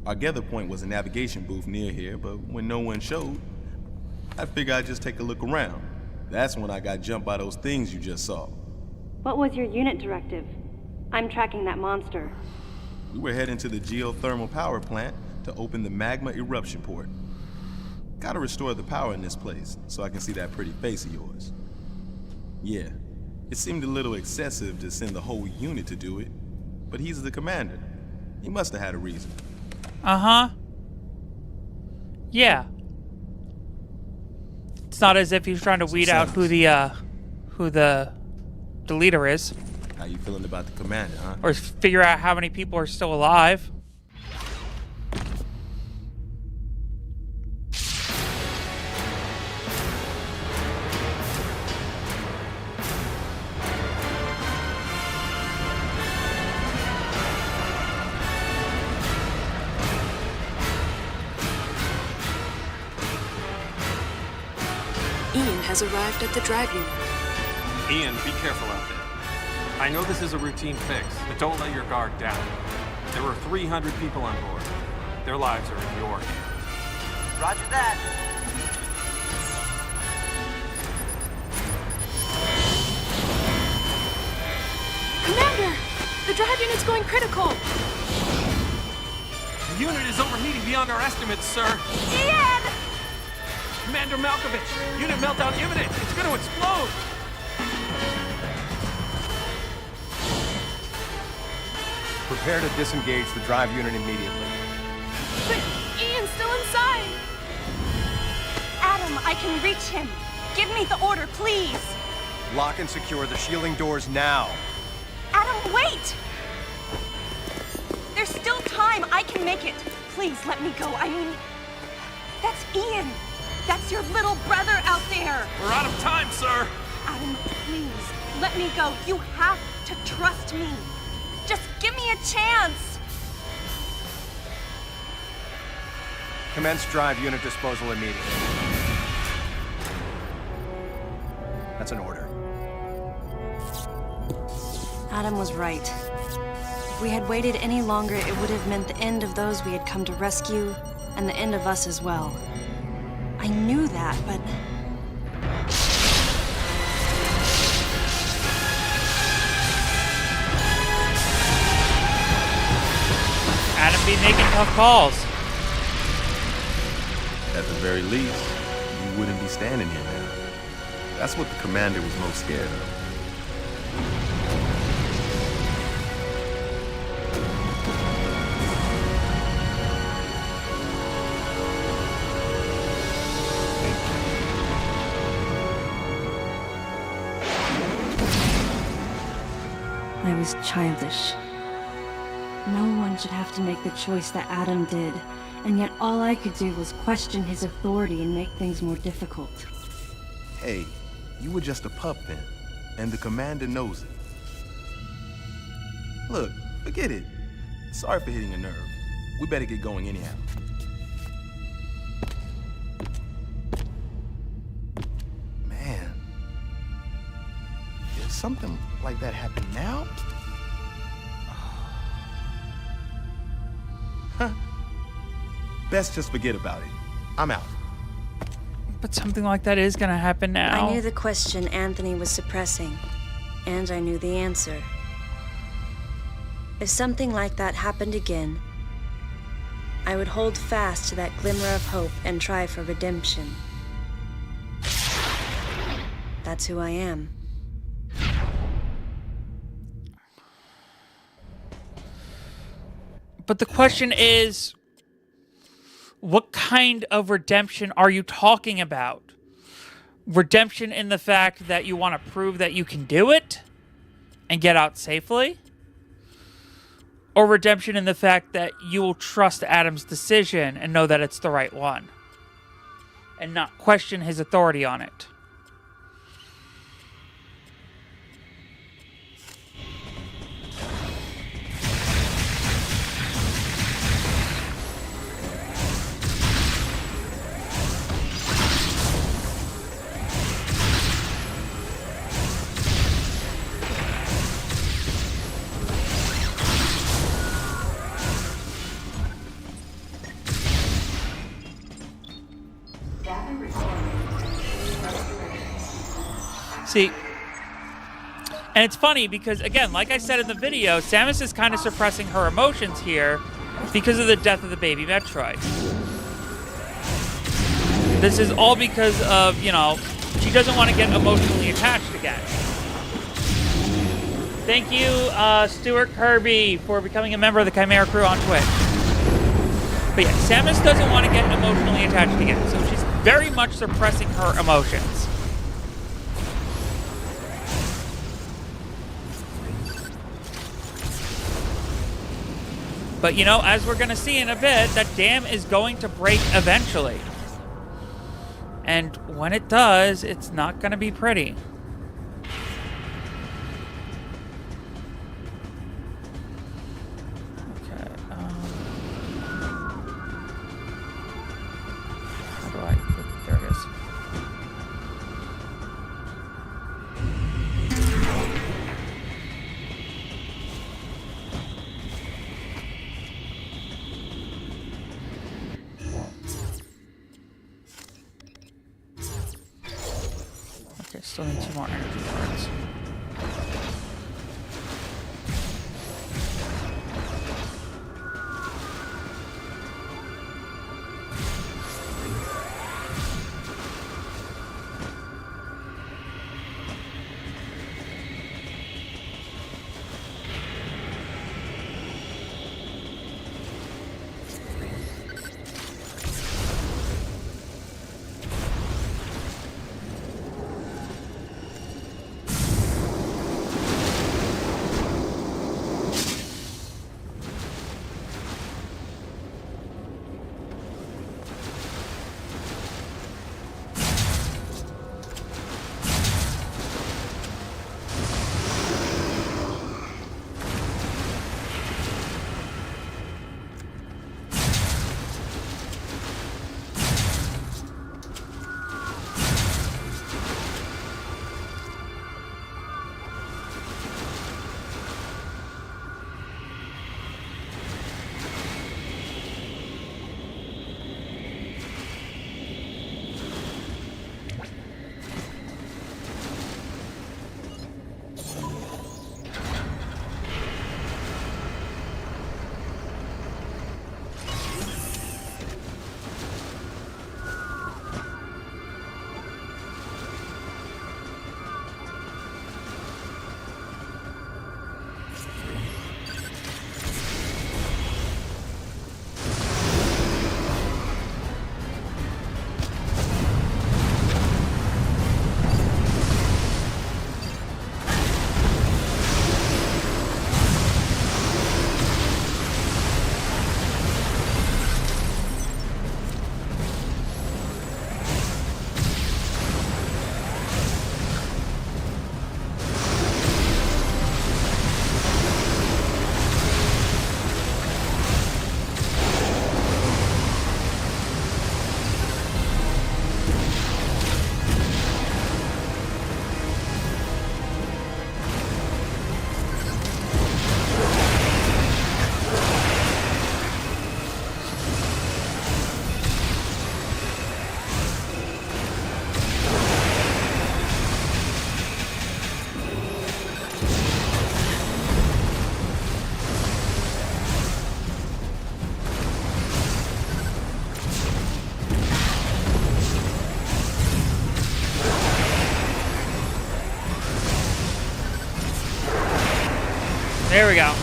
Our gather point was a navigation booth near here, but when no one showed, I figured I'd just take a look around. That's when I got jumped by those things you just saw. What was your unit directive? I'm tracking that monster. We were heading to the geothermal power plant to open the magma eruption port. Gotta restore the power in this place so I can see that pretty face of yours. Yeah, it seemed a little excessive to send the whole unit to do it, but he's the commander. He must have had a reason. Uh-huh. Yeah. It's not as if he's trying to weed out who the leader is. How you feeling about the commander, huh? Or figure out how many people are still alive. Has arrived at the drive unit. Ian, be careful out there. I know this is a routine fix, but don't let your guard down. There were 300 people on board. Their lives are in your hands. Roger that. Commander! The drive unit's going critical! The unit is overheating beyond our estimates, sir. Ian! Commander Malkovich, unit meltdown imminent. It's going to explode. Prepare to disengage the drive unit immediately. But Ian's still inside. Adam, I can reach him. Give me the order, please. Lock and secure the shielding doors now. Adam, wait! There's still time. I can make it. Please let me go. I mean, that's Ian. That's your little brother out there! We're out of time, sir! Adam, please, let me go. You have to trust me. Just give me a chance! Commence drive unit disposal immediately. That's an order. Adam was right. If we had waited any longer, it would have meant the end of those we had come to rescue, and the end of us as well. I knew that, but... Adam be making tough calls. At the very least, you wouldn't be standing here now. That's what the commander was most scared of. I was childish. No one should have to make the choice that Adam did, and yet all I could do was question his authority and make things more difficult. Hey, you were just a pup then, and the commander knows it. Look, forget it. Sorry for hitting a nerve. We better get going anyhow. Man, if something like that happened now, best just forget about it. I'm out. But something like that is gonna happen now. I knew the question Anthony was suppressing, and I knew the answer. If something like that happened again, I would hold fast to that glimmer of hope and try for redemption. That's who I am. But the question is, what kind of redemption are you talking about? Redemption in the fact that you want to prove that you can do it and get out safely? Or redemption in the fact that you will trust Adam's decision and know that it's the right one and not question his authority on it? See, and it's funny because, again, like I said in the video, Samus is kind of suppressing her emotions here because of the death of the baby Metroid. This is all because of, you know, she doesn't want to get emotionally attached again. Thank you, Stuart Kirby, for becoming a member of the Chimera crew on Twitch. But yeah, Samus doesn't want to get emotionally attached again, so she's very much suppressing her emotions. But, you know, as we're going to see in a bit, that dam is going to break eventually. And when it does, it's not going to be pretty. Okay. How do I... There it is. Still need 2 more energy cards. There we go.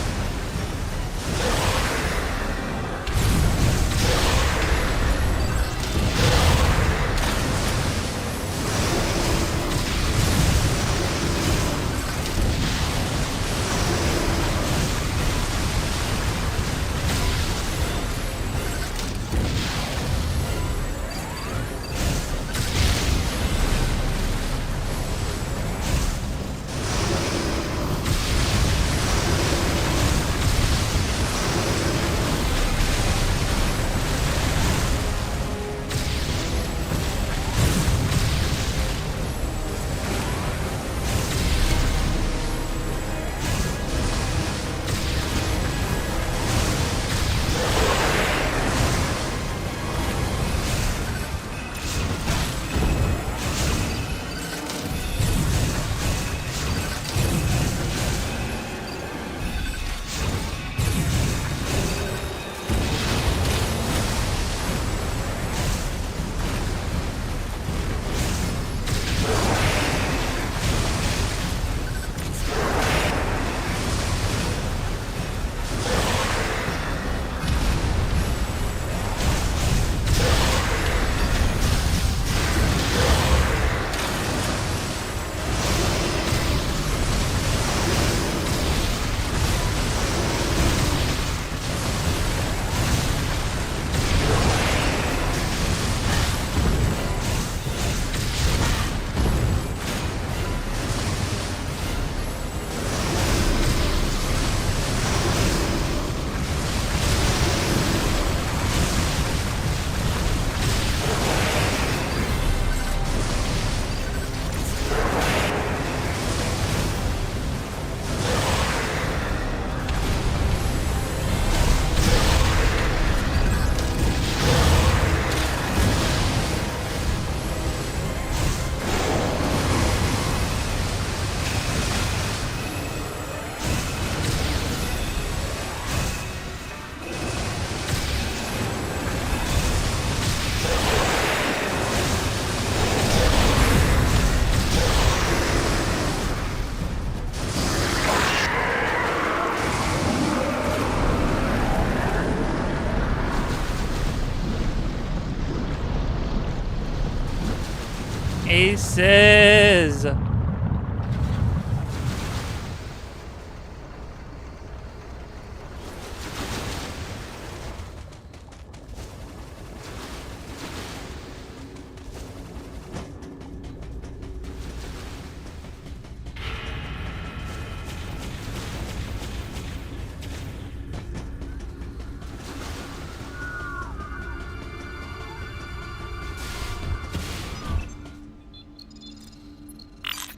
Aces.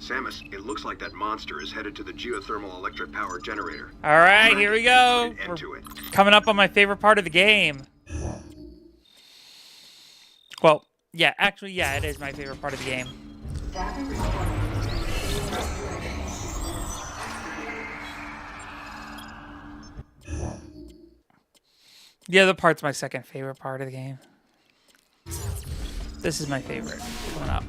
Samus, it looks like that monster is headed to the geothermal electric power generator. All right, here we go. Put an end to it. Coming up on my favorite part of the game. Well, yeah, actually, yeah, it is my favorite part of the game. The other part's my second favorite part of the game. This is my favorite. Coming up.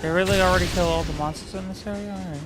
They really already kill all the monsters in this area? Alright.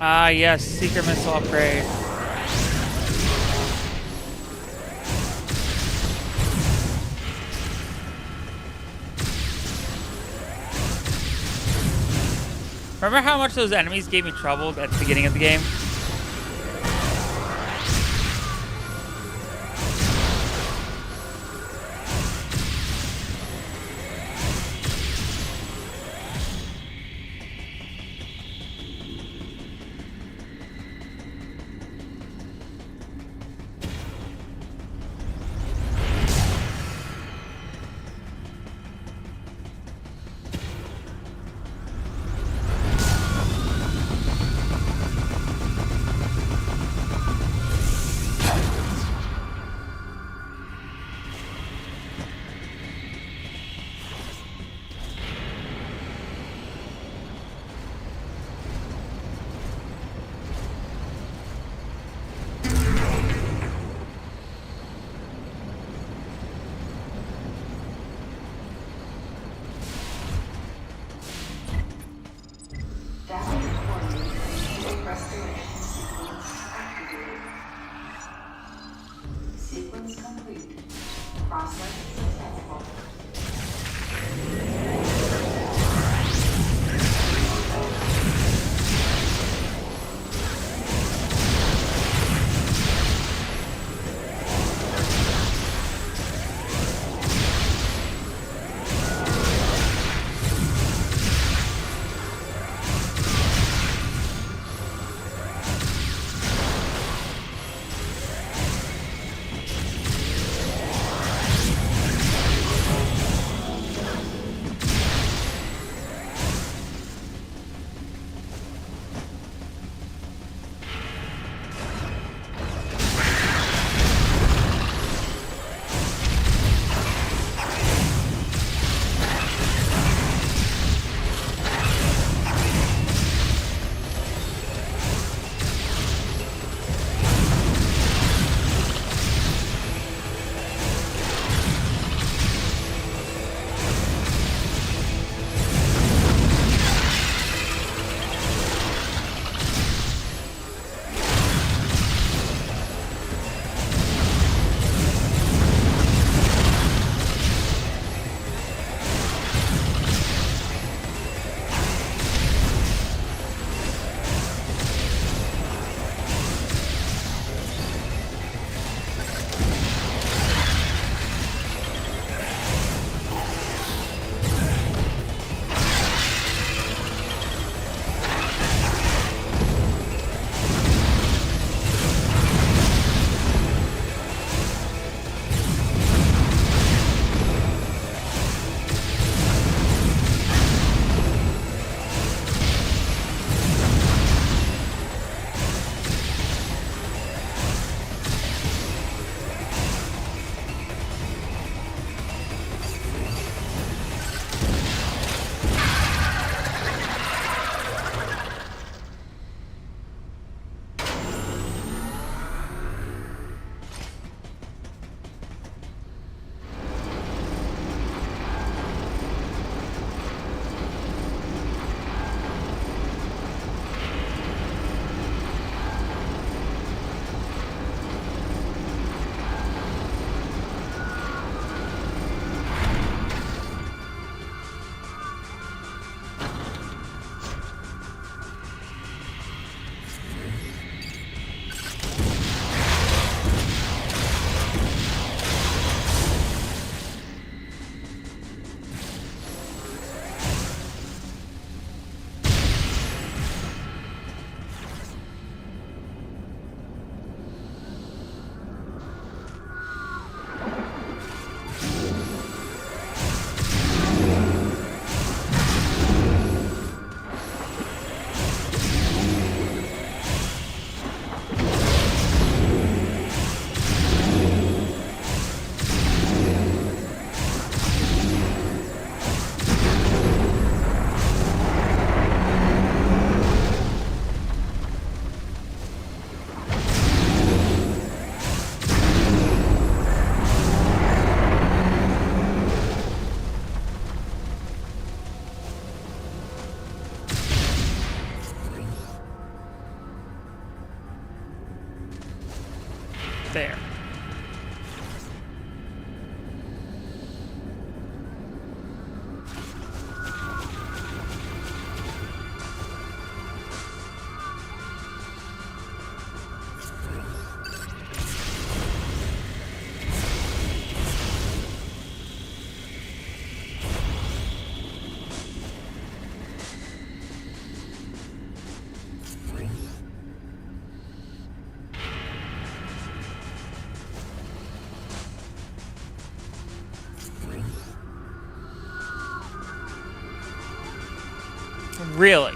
Ah, yes, secret missile upgrade. Remember how much those enemies gave me trouble at the beginning of the game? Sequence complete. Process successful. There. Really?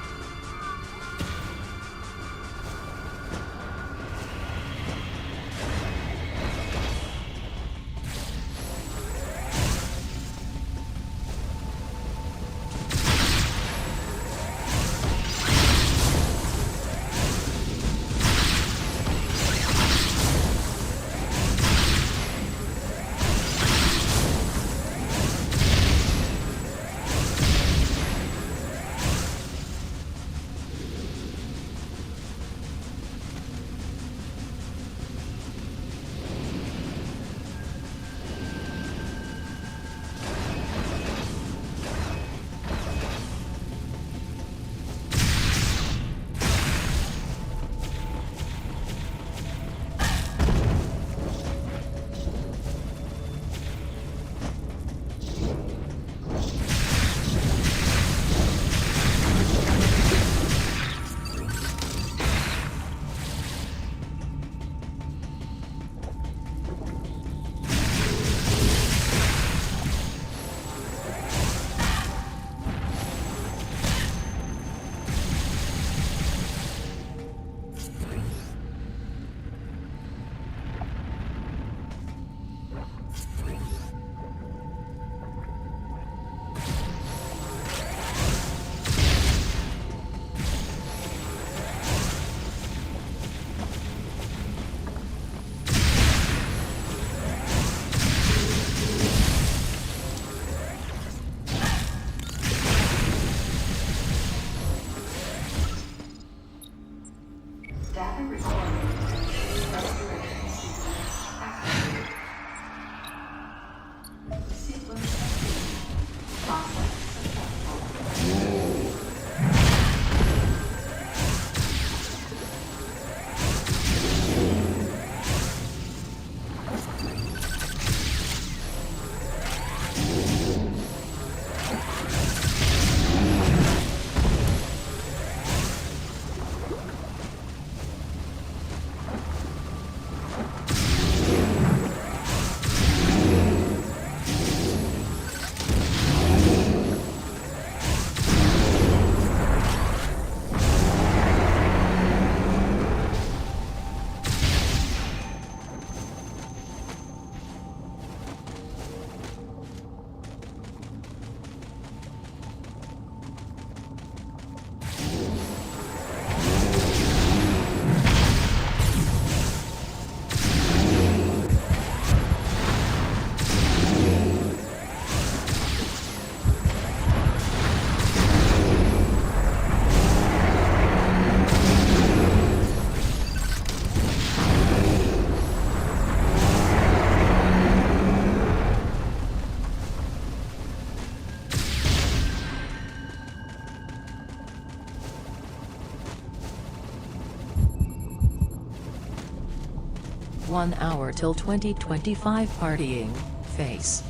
1 hour till 2025 partying. Face.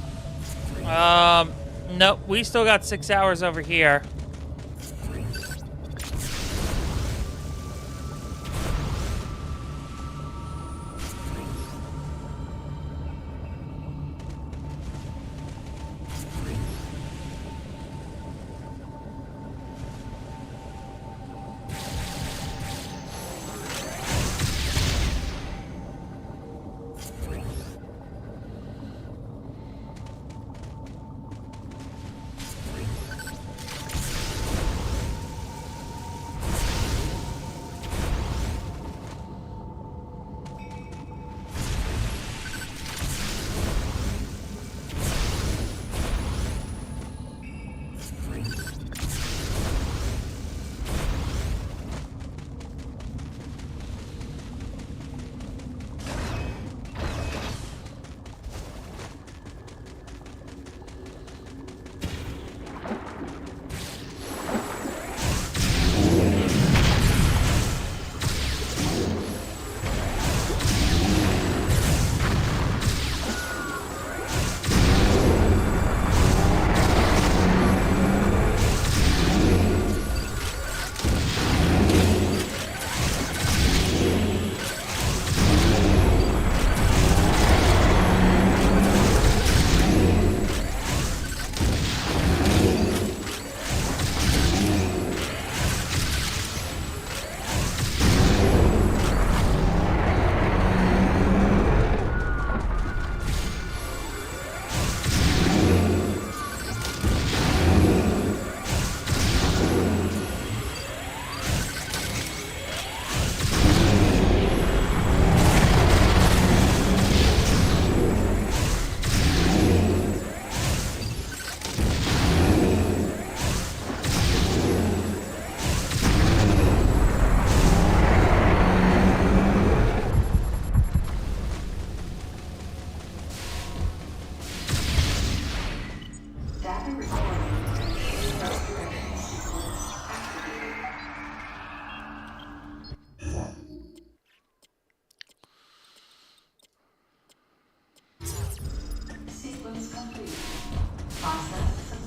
Nope, we still got 6 hours over here.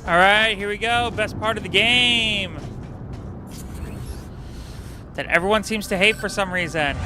Alright, here we go. Best part of the game. That everyone seems to hate for some reason.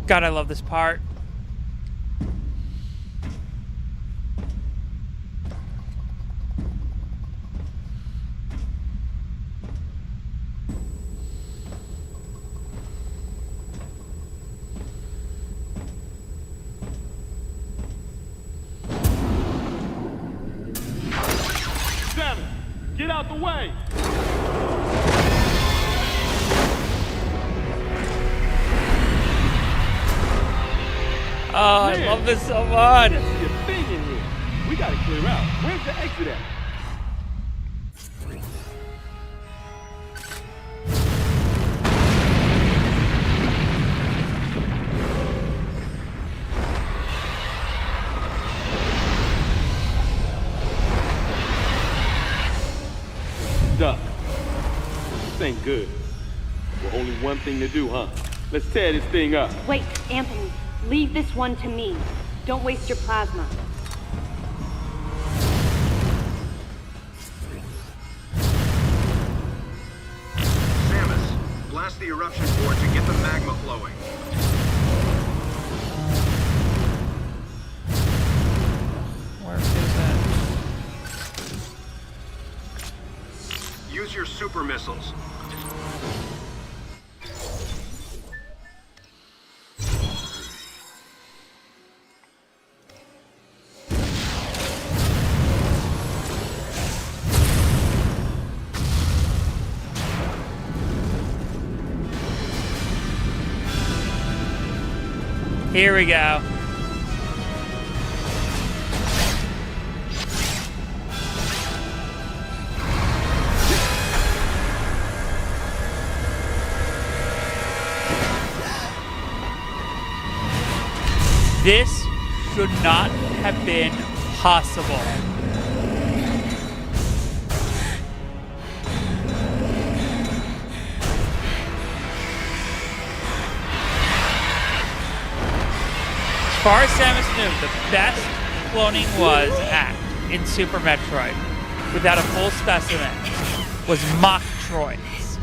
God, I love this part. Samus, get out the way! Oh, I love this so much. There's a thing in here. We gotta clear out. Where's the exit at? Duck. This ain't good. Well, only one thing to do, huh? Let's tear this thing up. Wait, Anthony. Leave this one to me. Don't waste your plasma. Samus, blast the eruption board to get the magma flowing. Where is that? Use your super missiles. Here we go. This should not have been possible. As far as Samus knew, the best cloning was Act in Super Metroid, without a full specimen, was Mocktroids.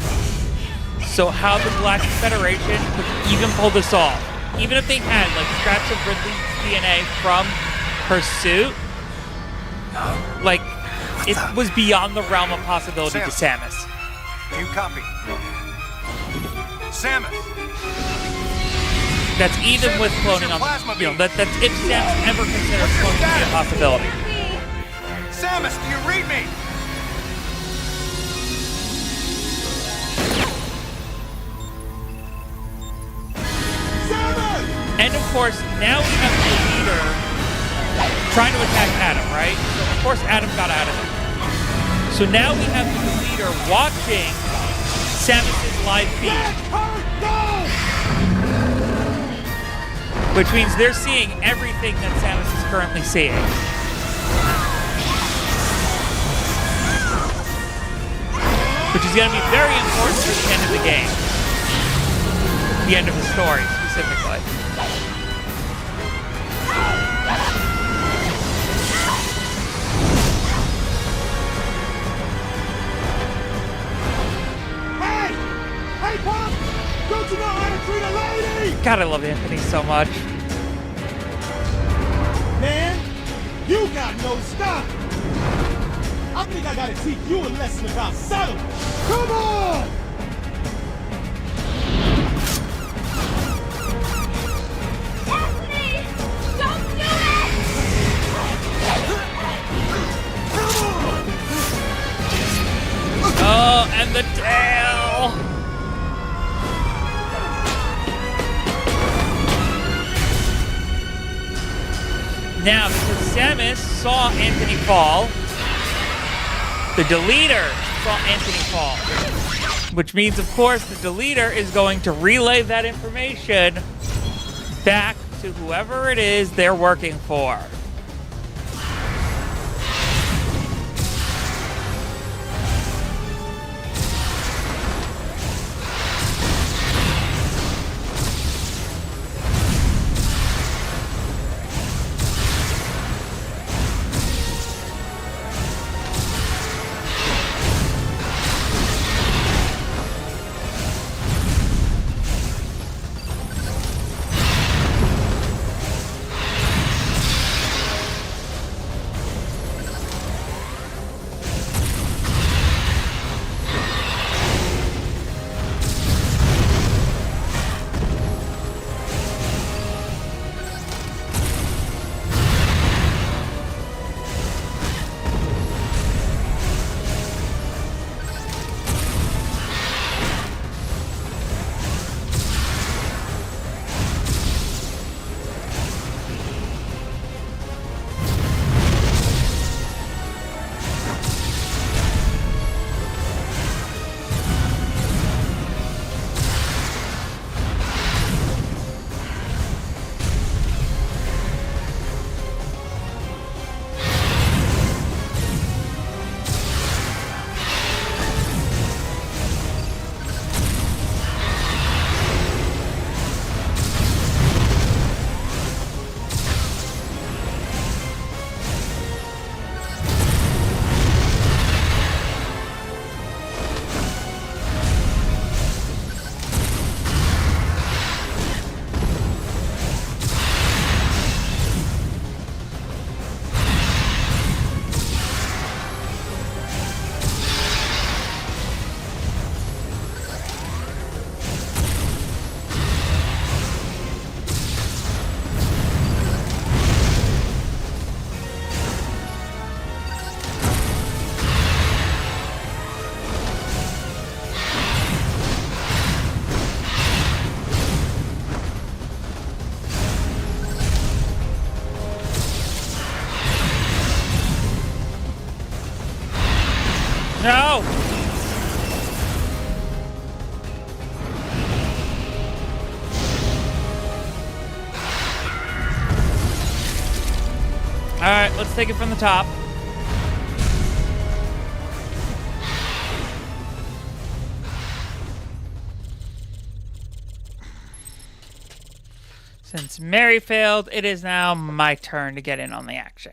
So how the Galactic Federation could even pull this off, even if they had like scraps of Ridley's DNA from her suit, like it was beyond the realm of possibility to Samus. Do you copy? Samus! That's even with cloning on, you know, that's if Samus ever considers cloning to be a possibility. Samus, do you read me? And of course, now we have the leader trying to attack Adam, right? So of course Adam got out of it. So now we have the leader watching Samus' live feed. Which means they're seeing everything that Samus is currently seeing. Which is going to be very important for the end of the game. The end of the story, specifically. Hey, Pop! Don't you know how to treat a lady? God, I love Anthony so much. Man, you got no style. I think I gotta teach you a lesson about settling. Come on! Anthony! Don't do it! Oh, and the tail! Now, because Samus saw Anthony fall, the deleter saw Anthony fall. Which means, of course, the deleter is going to relay that information back to whoever it is they're working for. let's take it from the top. Since Mary failed, it is now my turn to get in on the action.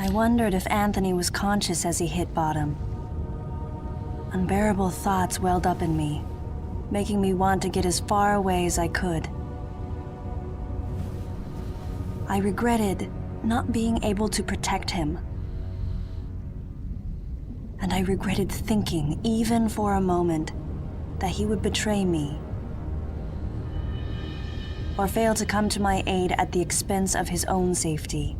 I wondered if Anthony was conscious as he hit bottom. Unbearable thoughts welled up in me, making me want to get as far away as I could. I regretted not being able to protect him. And I regretted thinking, even for a moment, that he would betray me or fail to come to my aid at the expense of his own safety.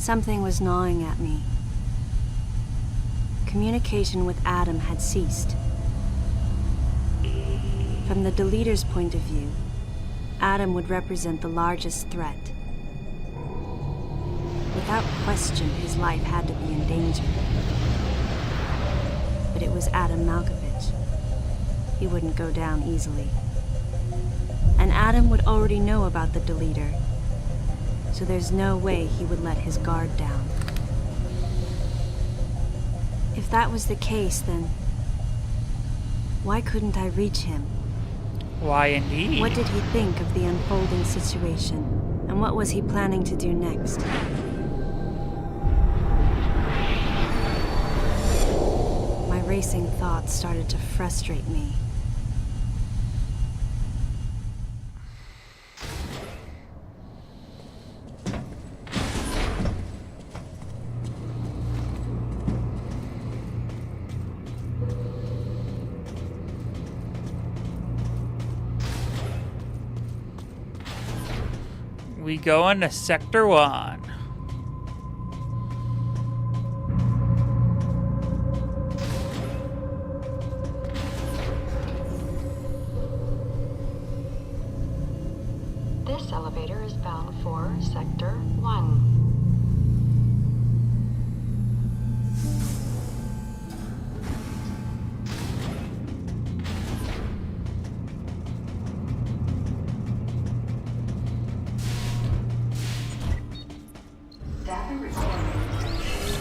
Something was gnawing at me. Communication with Adam had ceased. From the deleter's point of view, Adam would represent the largest threat. Without question, his life had to be in danger. But it was Adam Malkovich. He wouldn't go down easily. And Adam would already know about the deleter, so there's no way he would let his guard down. If that was the case, then why couldn't I reach him? Why indeed? What did he think of the unfolding situation, and what was he planning to do next? My racing thoughts started to frustrate me. We go into Sector 1. This elevator is bound for Sector 1. Data recording.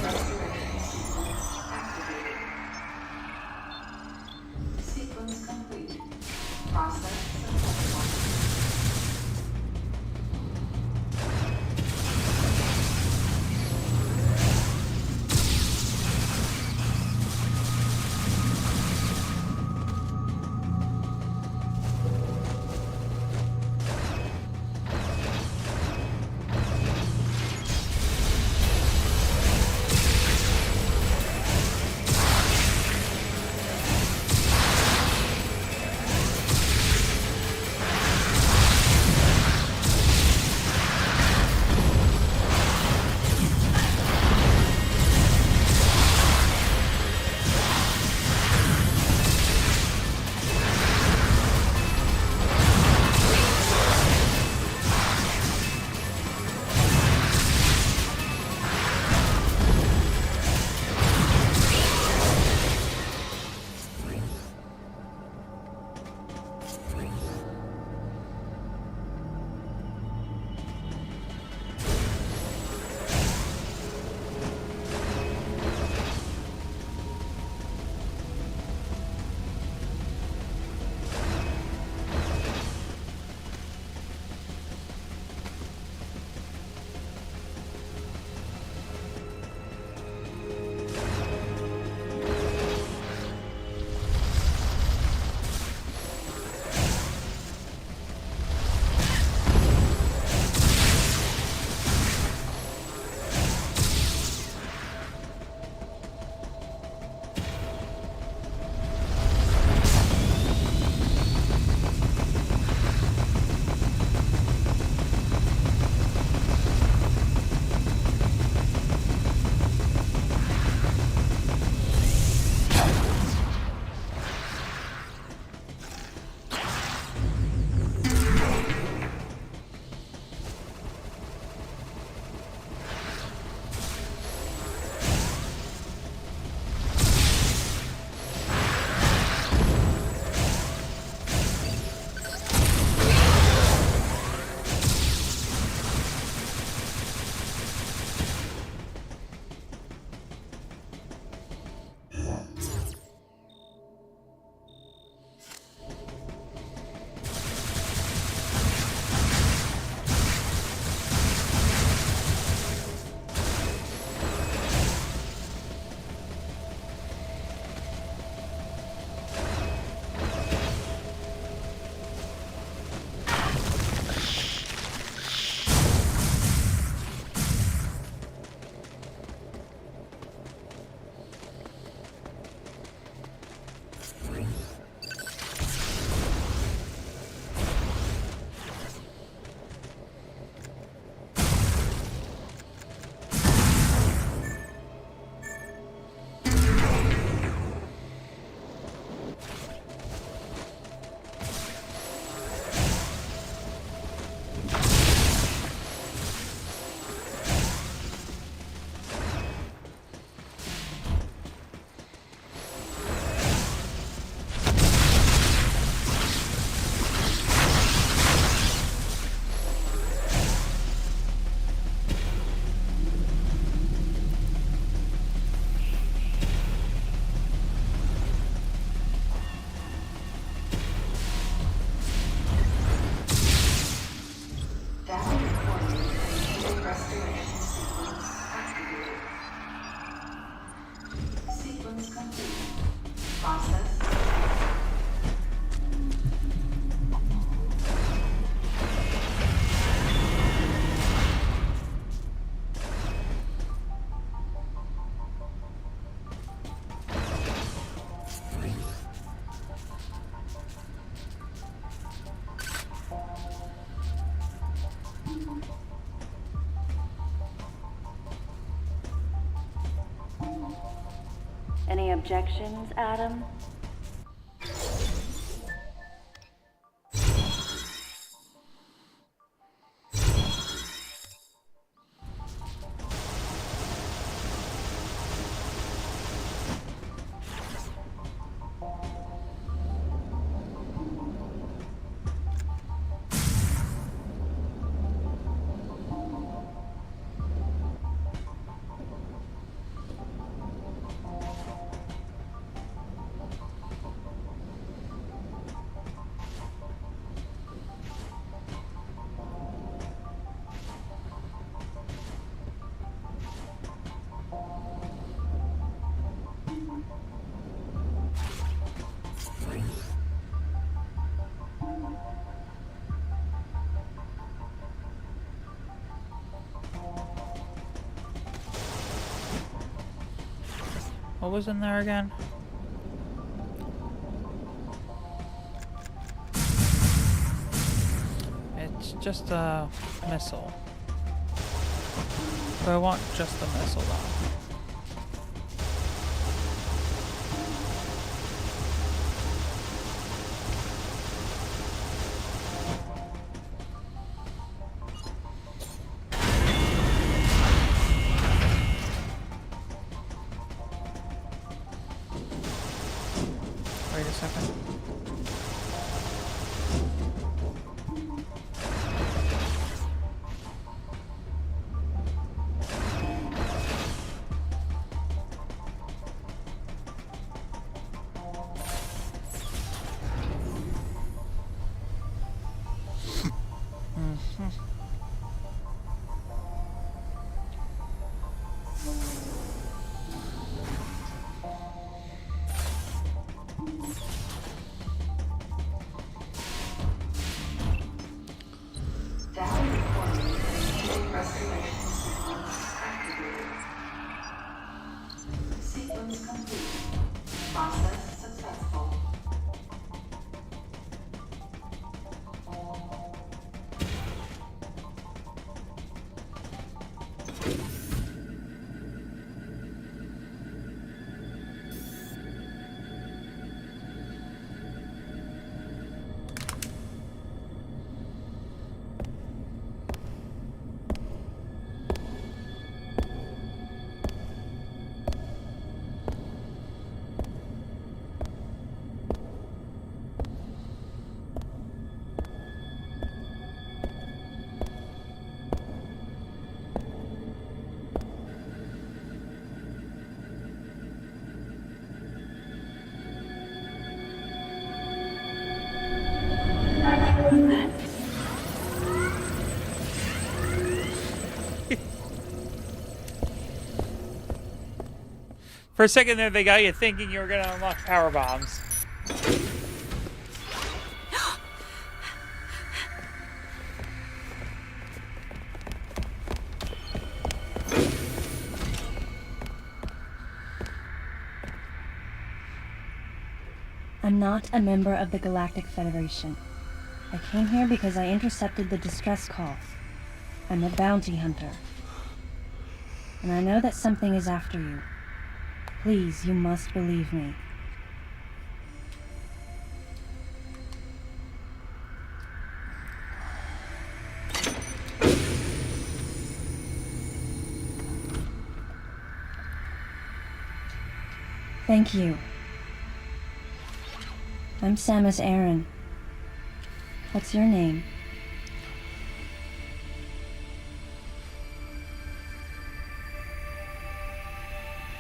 Restoration sequence activated. Sequence complete. Process successful. Any objections, Adam? What was in there again? It's just a missile. But I want just the missile though. Wait a second. For a second there, they got you thinking you were going to unlock power bombs. I'm not a member of the Galactic Federation. I came here because I intercepted the distress call. I'm a bounty hunter. And I know that something is after you. Please, you must believe me. Thank you. I'm Samus Aran. What's your name?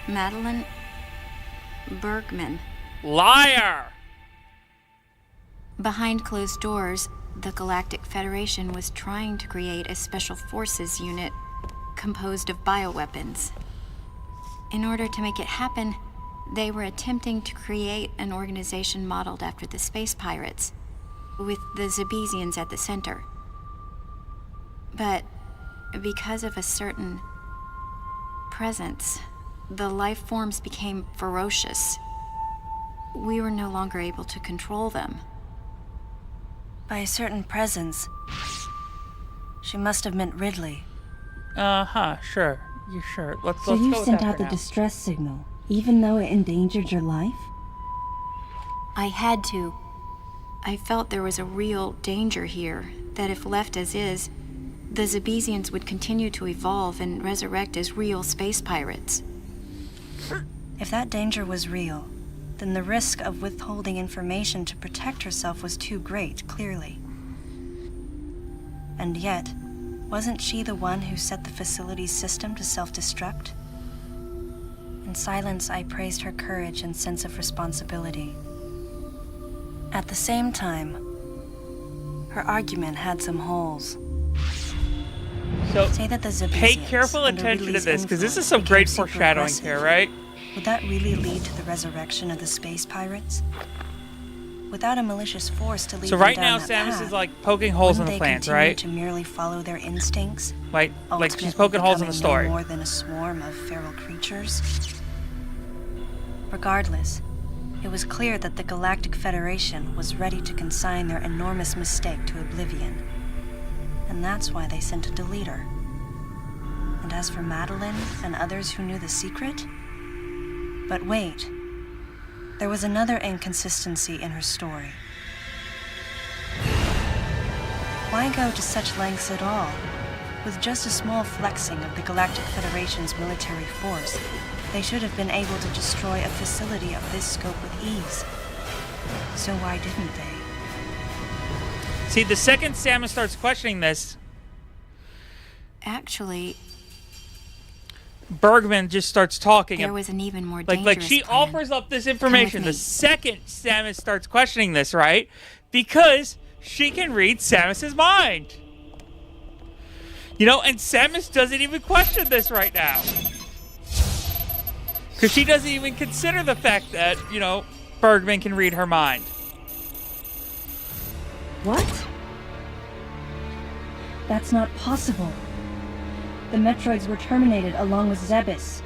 Madeline Bergman. Liar! Behind closed doors, the Galactic Federation was trying to create a special forces unit composed of bioweapons. In order to make it happen, they were attempting to create an organization modeled after the space pirates, with the Zebesians at the center. But because of a certain presence, the life forms became ferocious. We were no longer able to control them. By a certain presence. She must have meant Ridley. Sure. You sure? Let's So go you with sent that out for the now. distress signal, Even though it endangered your life? I had to. I felt there was a real danger here, that if left as is, the Zabesians would continue to evolve and resurrect as real space pirates. If that danger was real, then the risk of withholding information to protect herself was too great, clearly. And yet, wasn't she the one who set the facility's system to self-destruct? In silence, I praised her courage and sense of responsibility. At the same time, her argument had some holes. So, say that the Zabesians, pay careful attention to this, because this is some great foreshadowing here, right? Would that really lead to the resurrection of the space pirates? Without a malicious force to lead So them right down now, that Samus path, is like poking holes in the wouldn't plans, they continue right? to merely follow their instincts? Like she's ultimately poking holes in the becoming story. No more than a swarm of feral creatures. Regardless, it was clear that the Galactic Federation was ready to consign their enormous mistake to oblivion. And that's why they sent a deleter. And as for Madeline and others who knew the secret? But wait, there was another inconsistency in her story. Why go to such lengths at all? With just a small flexing of the Galactic Federation's military force, they should have been able to destroy a facility of this scope with ease. So why didn't they? See, the second Samus starts questioning this, Actually, Bergman just starts talking. there was an even more like dangerous she plan. offers up this information me. the second Samus starts questioning this, right? Because she can read Samus's mind. You know, and Samus doesn't even question this right now. Because she doesn't even consider the fact that, you know, Bergman can read her mind. What? That's not possible. The Metroids were terminated along with Zebes.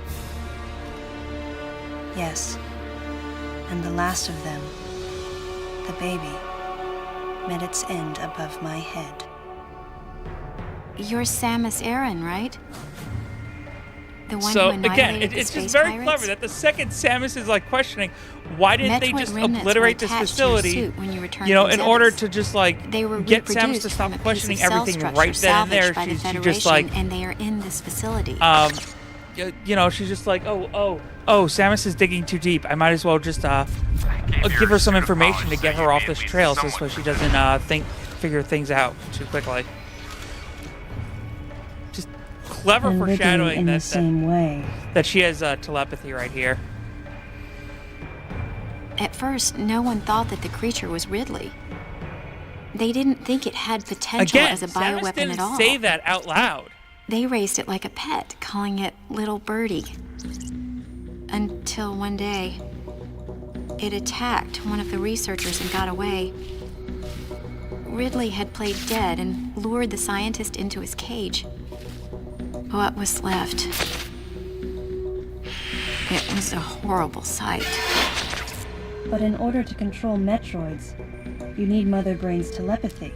Yes. And the last of them, the baby, met its end above my head. You're Samus Aran, right? The one So who again, annihilated the it's space just very pirates? clever that the second Samus is like questioning, why didn't they Metroid just remnants obliterate were this attached to your facility? suit when you returned You know, from in order Zebes. to just like They were get Samus to reproduced stop from a piece questioning of cell everything structure right then and there. salvaged by the She just Federation, like, and they are in this facility. you know, she's just like, oh, Samus is digging too deep. I might as well just give her some information to get her off this trail, so this way she doesn't figure things out too quickly. Just clever And Ridley foreshadowing in the same way. that she has telepathy right here. At first, no one thought that the creature was Ridley. They didn't think it had potential Again, as a Samus bioweapon didn't at all. say that out loud. They raised it like a pet, calling it Little Birdie. Until one day, it attacked one of the researchers and got away. Ridley had played dead and lured the scientist into his cage. What was left? It was a horrible sight. But in order to control Metroids, you need Mother Brain's telepathy.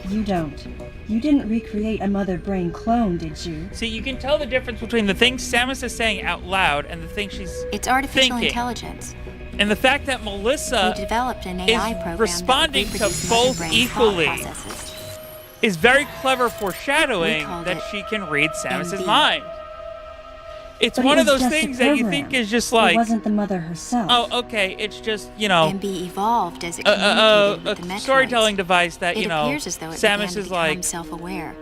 You don't. You didn't recreate a Mother Brain clone, did you? See, you can tell the difference between the things Samus is saying out loud and the things she's It's artificial thinking. intelligence. And the fact that Melissa We developed an AI is program responding that to reproduced Mother both Brain's equally thought processes. is very clever foreshadowing We called that it she can read Samus's MB. mind. It's But one it of was those just a things that you program. think is just It like, wasn't the mother herself. oh, okay, it's just, you know, MB evolved as it communicated with the a Metroids. storytelling device that, It you know, appears as though it Samus began to is become like, self-aware.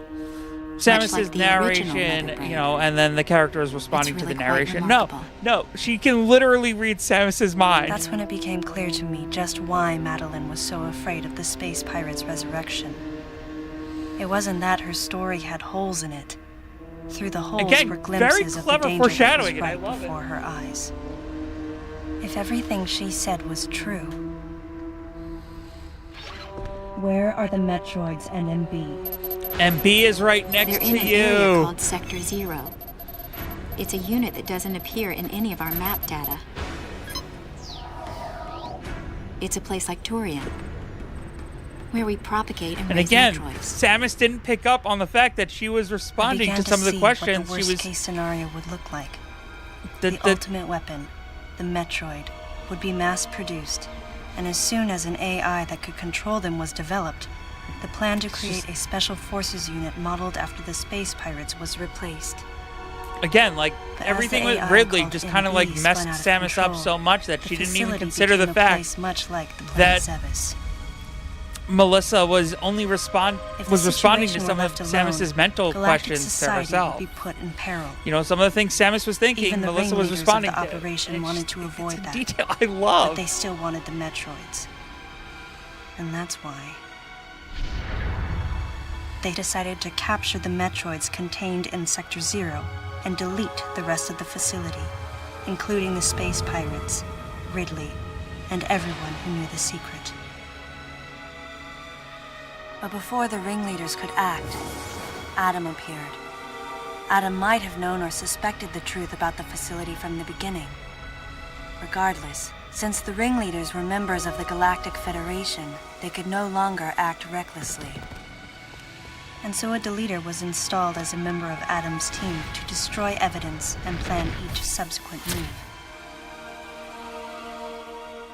Samus's like the original narration, Mother Brain. you know, and then the character is responding It's to really the quite narration. remarkable. No, she can literally read Samus's mind. That's when it became clear to me just why Madeline was so afraid of the space pirate's resurrection. It wasn't that her story had holes in it. Through the holes Again, were very glimpses of the clever danger that was foreshadowing, and I right love it. before her eyes. If everything she said was true, where are the Metroids and MB? And B is right next They're to in an area you. called Sector 0. It's a unit that doesn't appear in any of our map data. It's a place like Turian, where we propagate and And raise again, Metroids. Samus didn't pick up on the fact that she was I responding began to some of the see questions what she the was worst-case scenario would look like. The ultimate weapon, the Metroid, would be mass-produced, and as soon as an AI that could control them was developed, the plan to create a special forces unit modeled after the space pirates was replaced. Again, like, But everything as the with AI Ridley called just kind of like MB messed spun out of Samus up control, so much that the she didn't even facility consider the became a fact place much like the that planet Zebes. Melissa was only responding If to the some of situation were left Samus's alone, mental galactic questions to society herself. would be put in peril. You know, some of the things Samus was thinking, Even the Melissa was ringleaders responding of the to. operation wanted to avoid that. Detail I love. But they still wanted the Metroids. And that's why they decided to capture the Metroids contained in Sector 0 and delete the rest of the facility, including the space pirates, Ridley, and everyone who knew the secret. But before the ringleaders could act, Adam appeared. Adam might have known or suspected the truth about the facility from the beginning. Regardless, since the ringleaders were members of the Galactic Federation, they could no longer act recklessly. And so a deleter was installed as a member of Adam's team to destroy evidence and plan each subsequent move.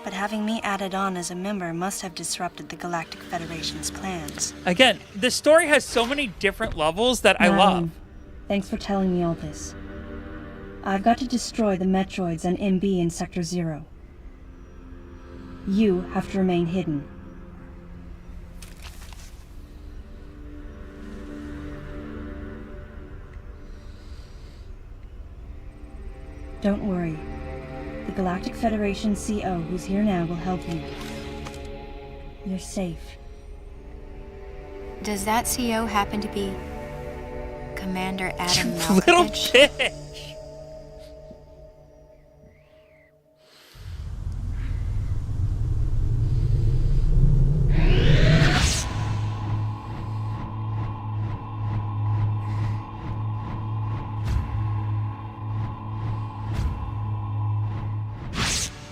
But having me added on as a member must have disrupted the Galactic Federation's plans. Again, the story has so many different levels that I love. Thanks for telling me all this. I've got to destroy the Metroids and MB in Sector 0. You have to remain hidden. Don't worry. The Galactic Federation CO who's here now will help you. You're safe. Does that CO happen to be Commander Adam Little Malkovich? bitch.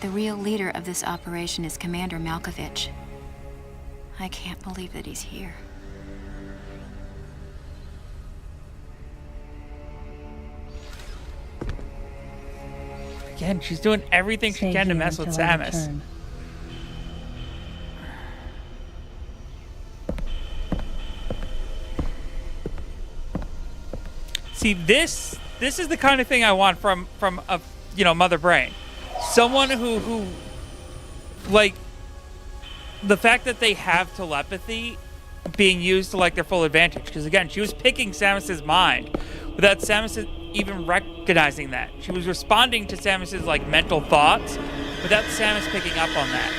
The real leader of this operation is Commander Malkovich. I can't believe that he's here. Again, she's doing everything she can to mess with Samus. See, this is the kind of thing I want from a Mother Brain. Someone who like the fact that they have telepathy being used to like their full advantage. Because again, she was picking Samus's mind without Samus even recognizing that. She was responding to Samus's like mental thoughts without Samus picking up on that.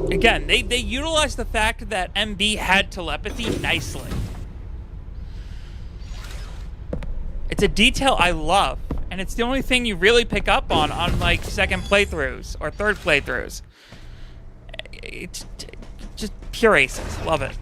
Again, they utilized the fact that MB had telepathy nicely. It's a detail I love, and it's the only thing you really pick up on like second playthroughs or third playthroughs. It's just pure aces. Love it.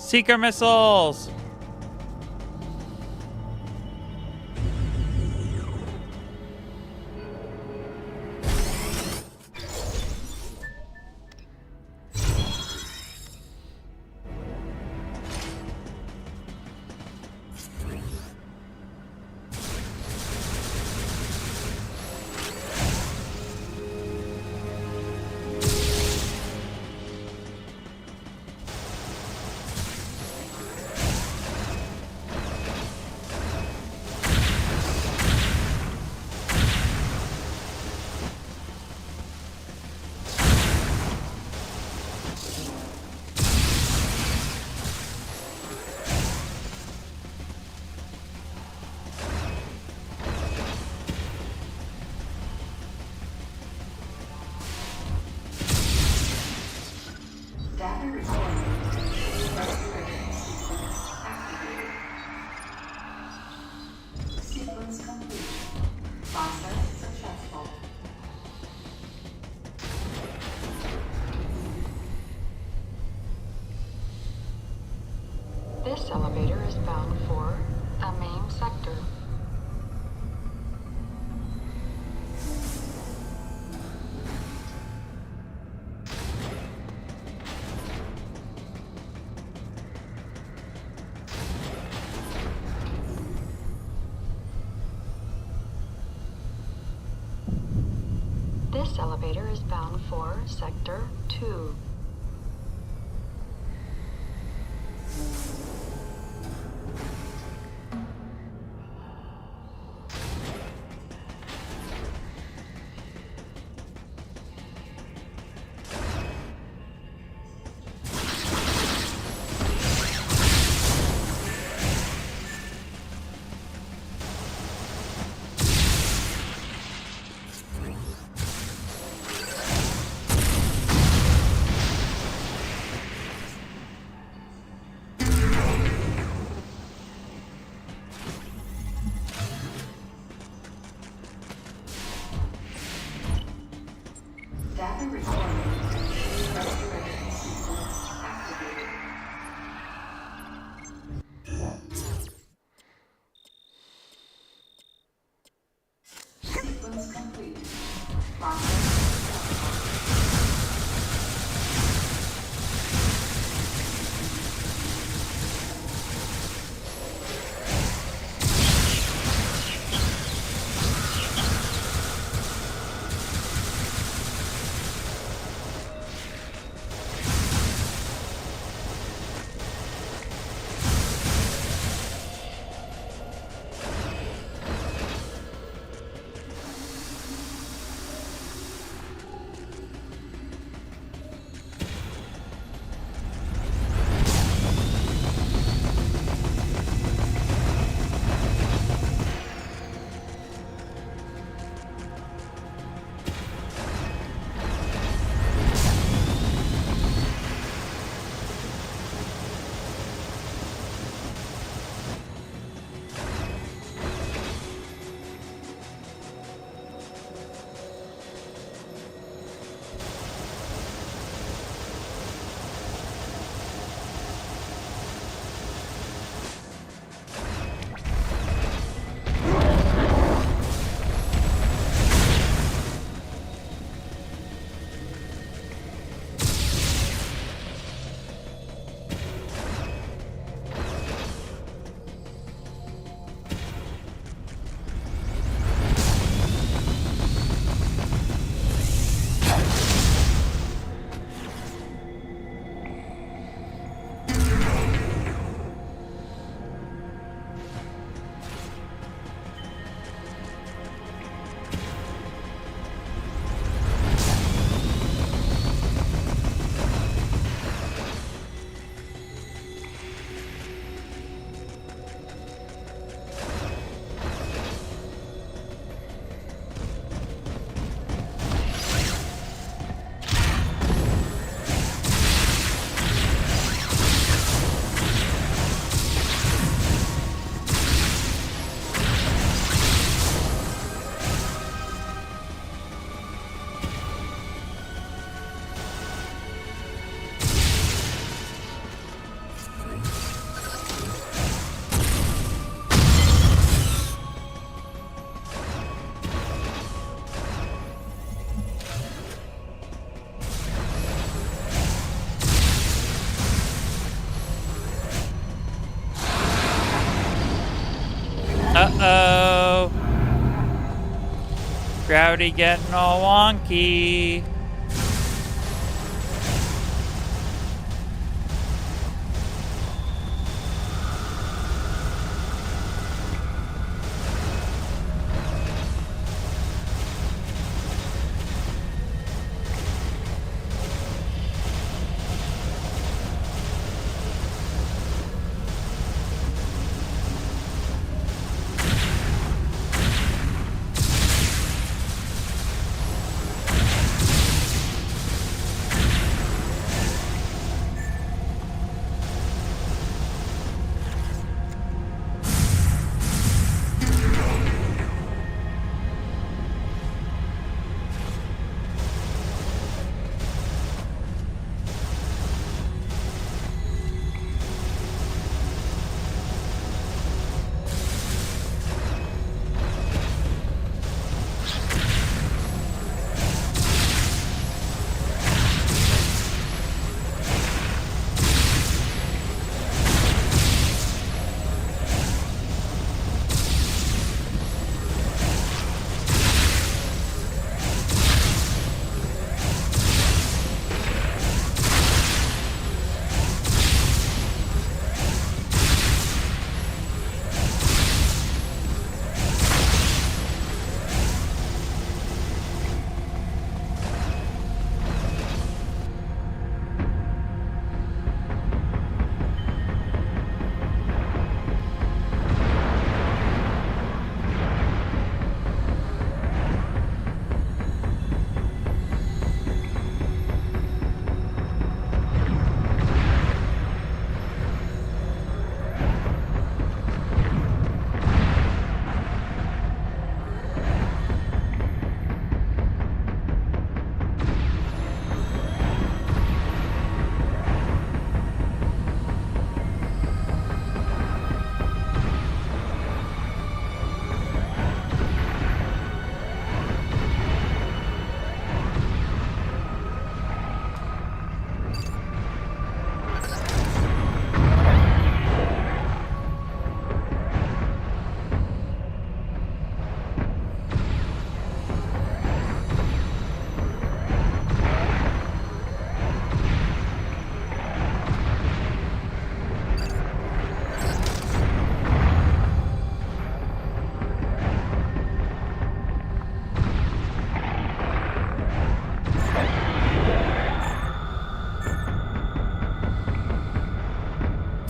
Seeker missiles! This elevator is bound for the main sector. This elevator is bound for Sector 2. Gravity getting all wonky.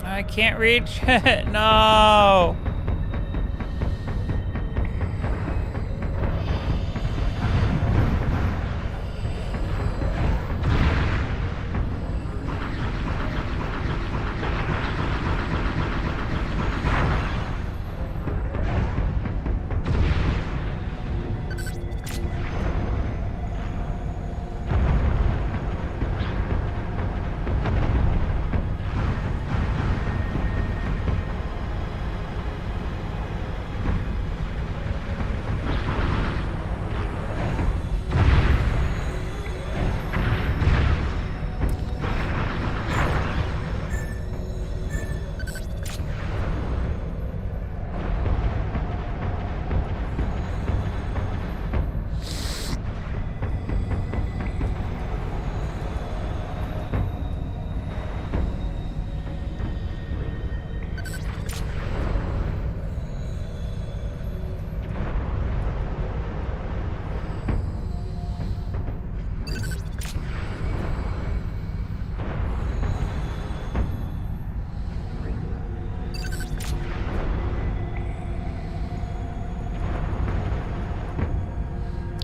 I can't reach it. No.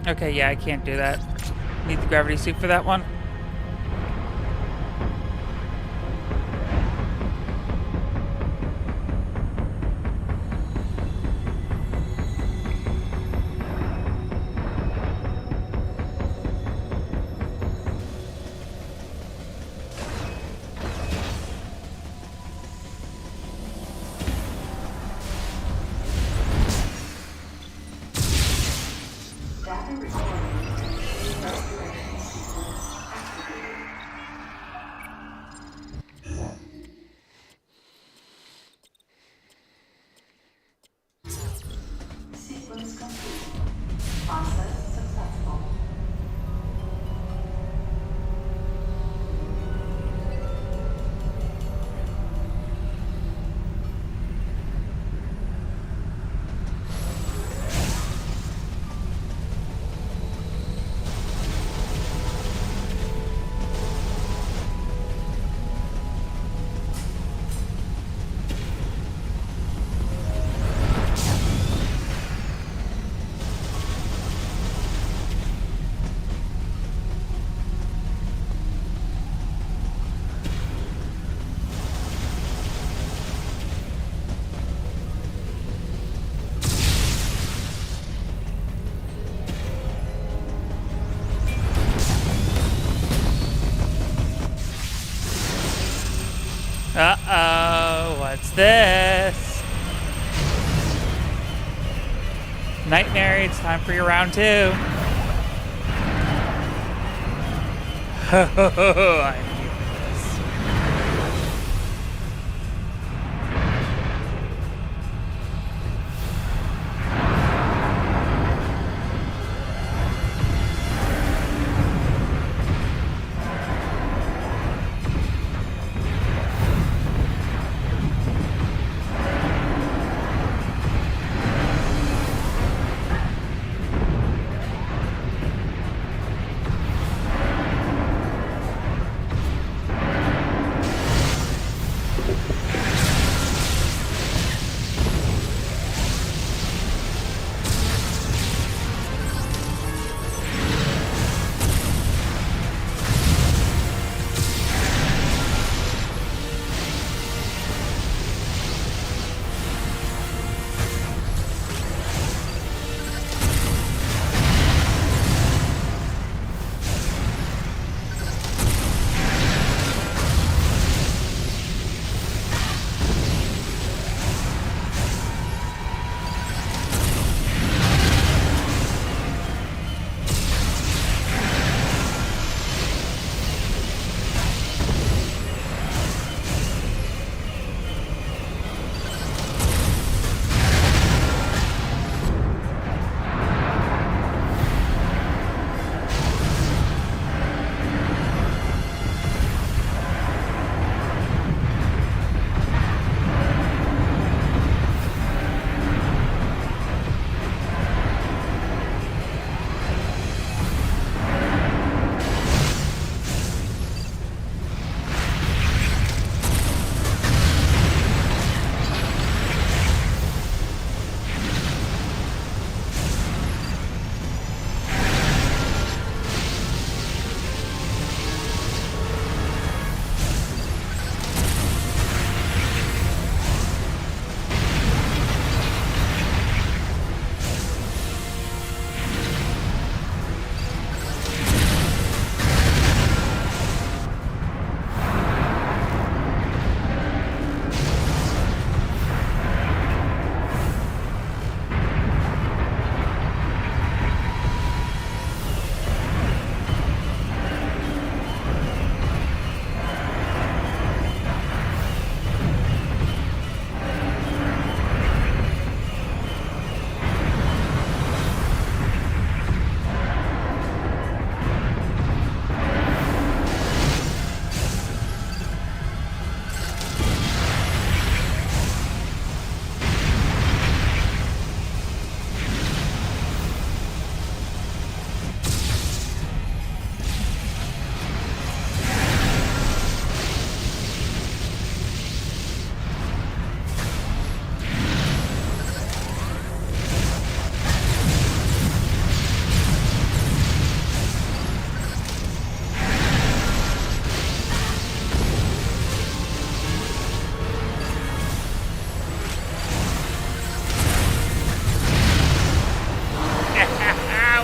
Okay, yeah, I can't do that. Need the gravity suit for that one. Sequence complete. Process Uh-oh, what's this? NightMary, it's time for your round 2. I knew this.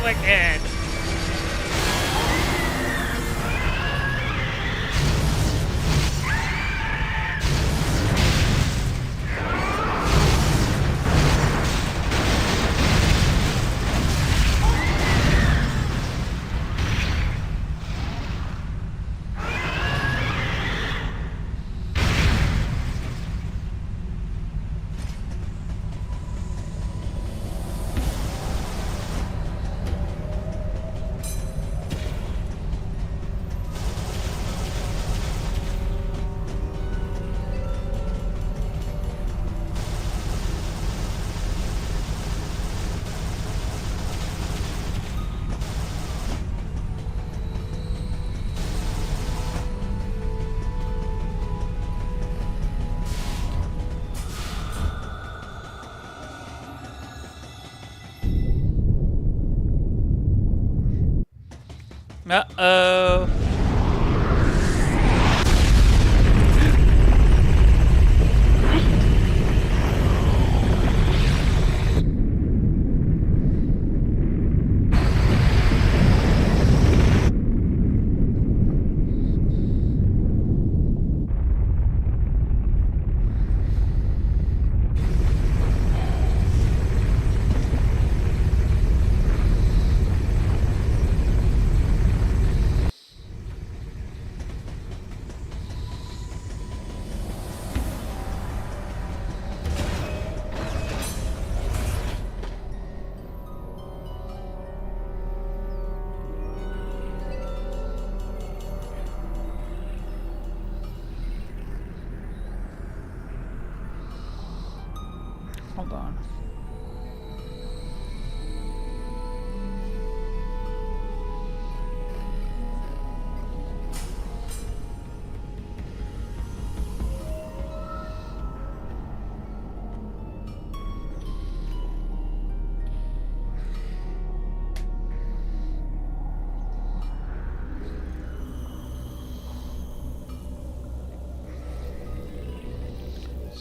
Wicked. Uh-oh.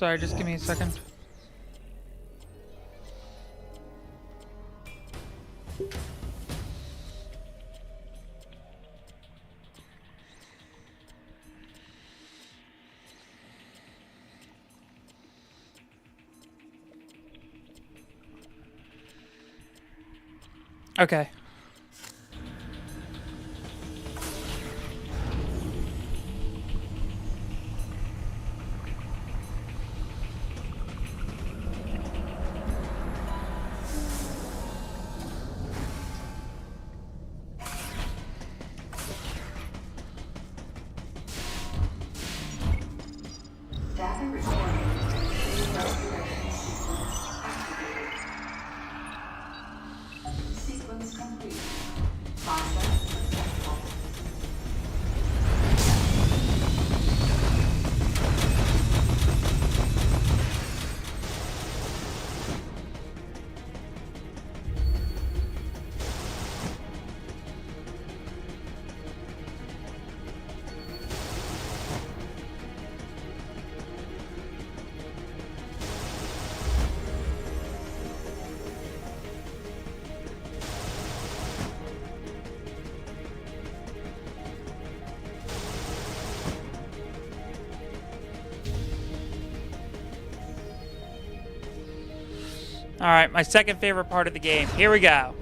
Sorry, just give me a second. Okay. Data recording. Resurrection sequence activated. Sequence complete. Process successful. All right, my second favorite part of the game. Here we go.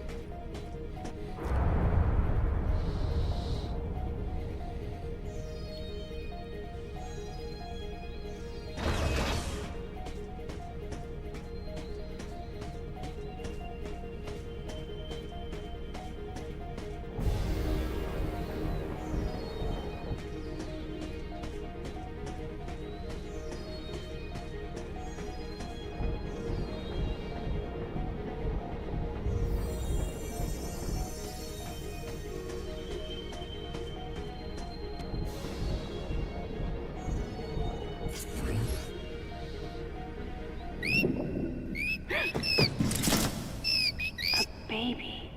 Baby.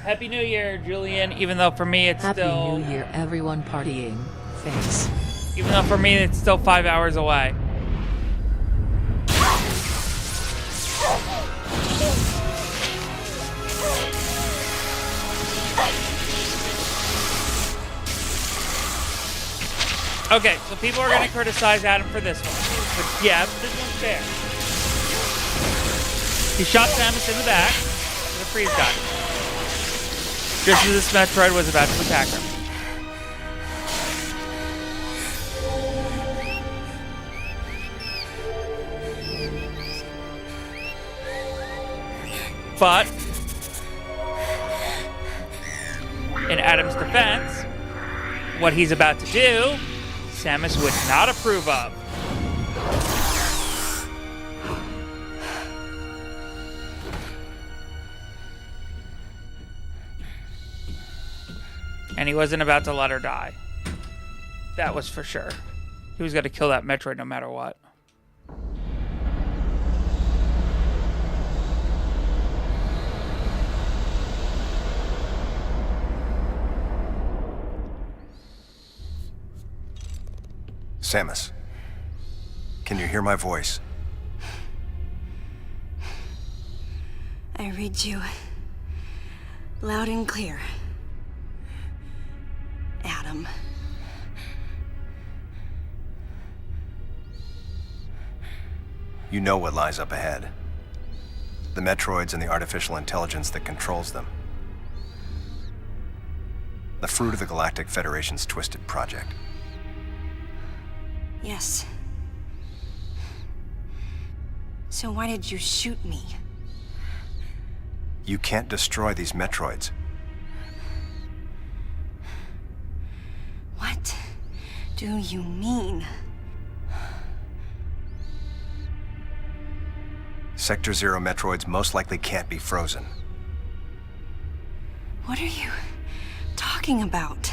Happy New Year, Julian. Even though for me it's Happy still... New Year, everyone partying. Face. Even though for me it's still 5 hours away. Okay, so people are going to criticize Adam for this one. But yeah, this one's fair. He shot Samus in the back with a freeze gun. Just as this Metroid was about to attack her. But, in Adam's defense, what he's about to do, Samus would not approve of. And he wasn't about to let her die. That was for sure. He was going to kill that Metroid no matter what. Samus, can you hear my voice? I read you loud and clear, Adam. You know what lies up ahead. The Metroids and the artificial intelligence that controls them. The fruit of the Galactic Federation's twisted project. Yes. So why did you shoot me? You can't destroy these Metroids. What do you mean? Sector Zero Metroids most likely can't be frozen. What are you talking about?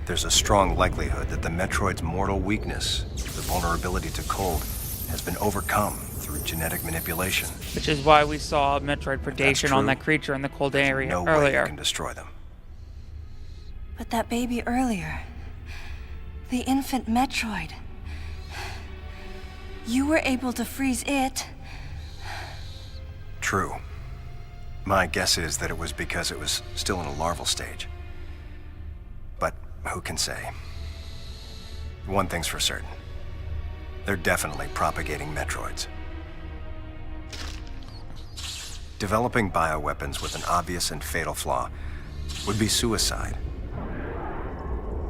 There's a strong likelihood that the Metroid's mortal weakness, the vulnerability to cold, has been overcome through genetic manipulation. Which is why we saw Metroid predation on that creature in the cold area No way earlier. you can destroy them. But that baby earlier, the infant Metroid, you were able to freeze it. True. My guess is that it was because it was still in a larval stage. But who can say? One thing's for certain. They're definitely propagating Metroids. Developing bioweapons with an obvious and fatal flaw would be suicide.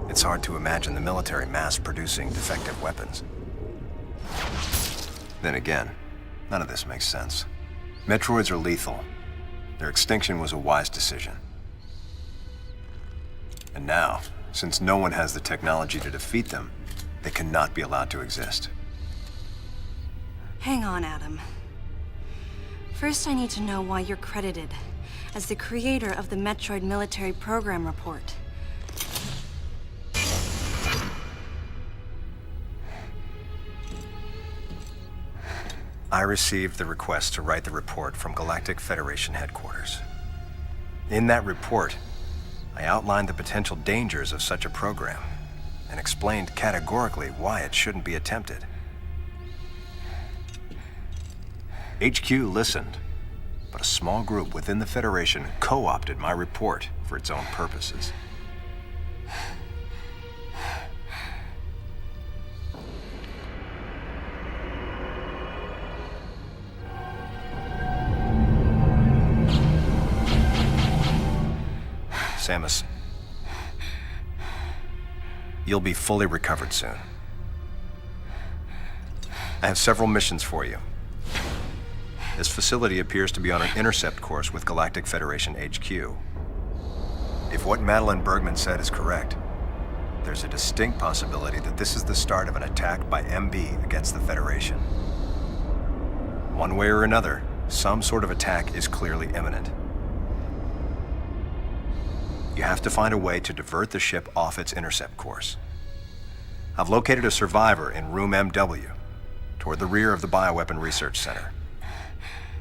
It's hard to imagine the military mass-producing defective weapons. Then again, none of this makes sense. Metroids are lethal. Their extinction was a wise decision. And now, since no one has the technology to defeat them, they cannot be allowed to exist. Hang on, Adam. First, I need to know why you're credited as the creator of the Metroid Military Program Report. I received the request to write the report from Galactic Federation headquarters. In that report, I outlined the potential dangers of such a program and explained categorically why it shouldn't be attempted. HQ listened, but a small group within the Federation co-opted my report for its own purposes. Samus, you'll be fully recovered soon. I have several missions for you. This facility appears to be on an intercept course with Galactic Federation HQ. If what Madeline Bergman said is correct, there's a distinct possibility that this is the start of an attack by MB against the Federation. One way or another, some sort of attack is clearly imminent. You have to find a way to divert the ship off its intercept course. I've located a survivor in room MW, toward the rear of the Bioweapon Research Center.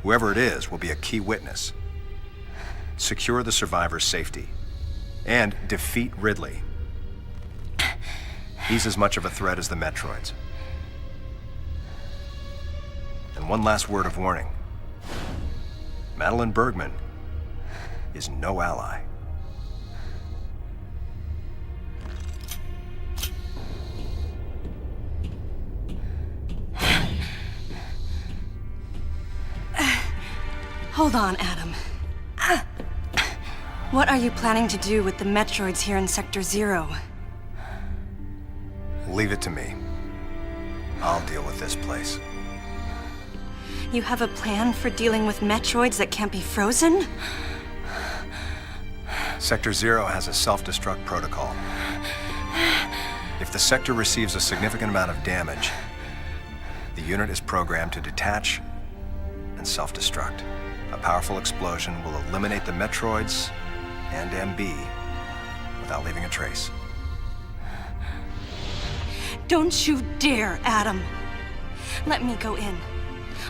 Whoever it is will be a key witness. Secure the survivor's safety, and defeat Ridley. He's as much of a threat as the Metroids. And one last word of warning. Madeline Bergman is no ally. Hold on, Adam. What are you planning to do with the Metroids here in Sector 0? Leave it to me. I'll deal with this place. You have a plan for dealing with Metroids that can't be frozen? Sector 0 has a self-destruct protocol. If the sector receives a significant amount of damage, the unit is programmed to detach and self-destruct. A powerful explosion will eliminate the Metroids and MB without leaving a trace. Don't you dare, Adam. Let me go in.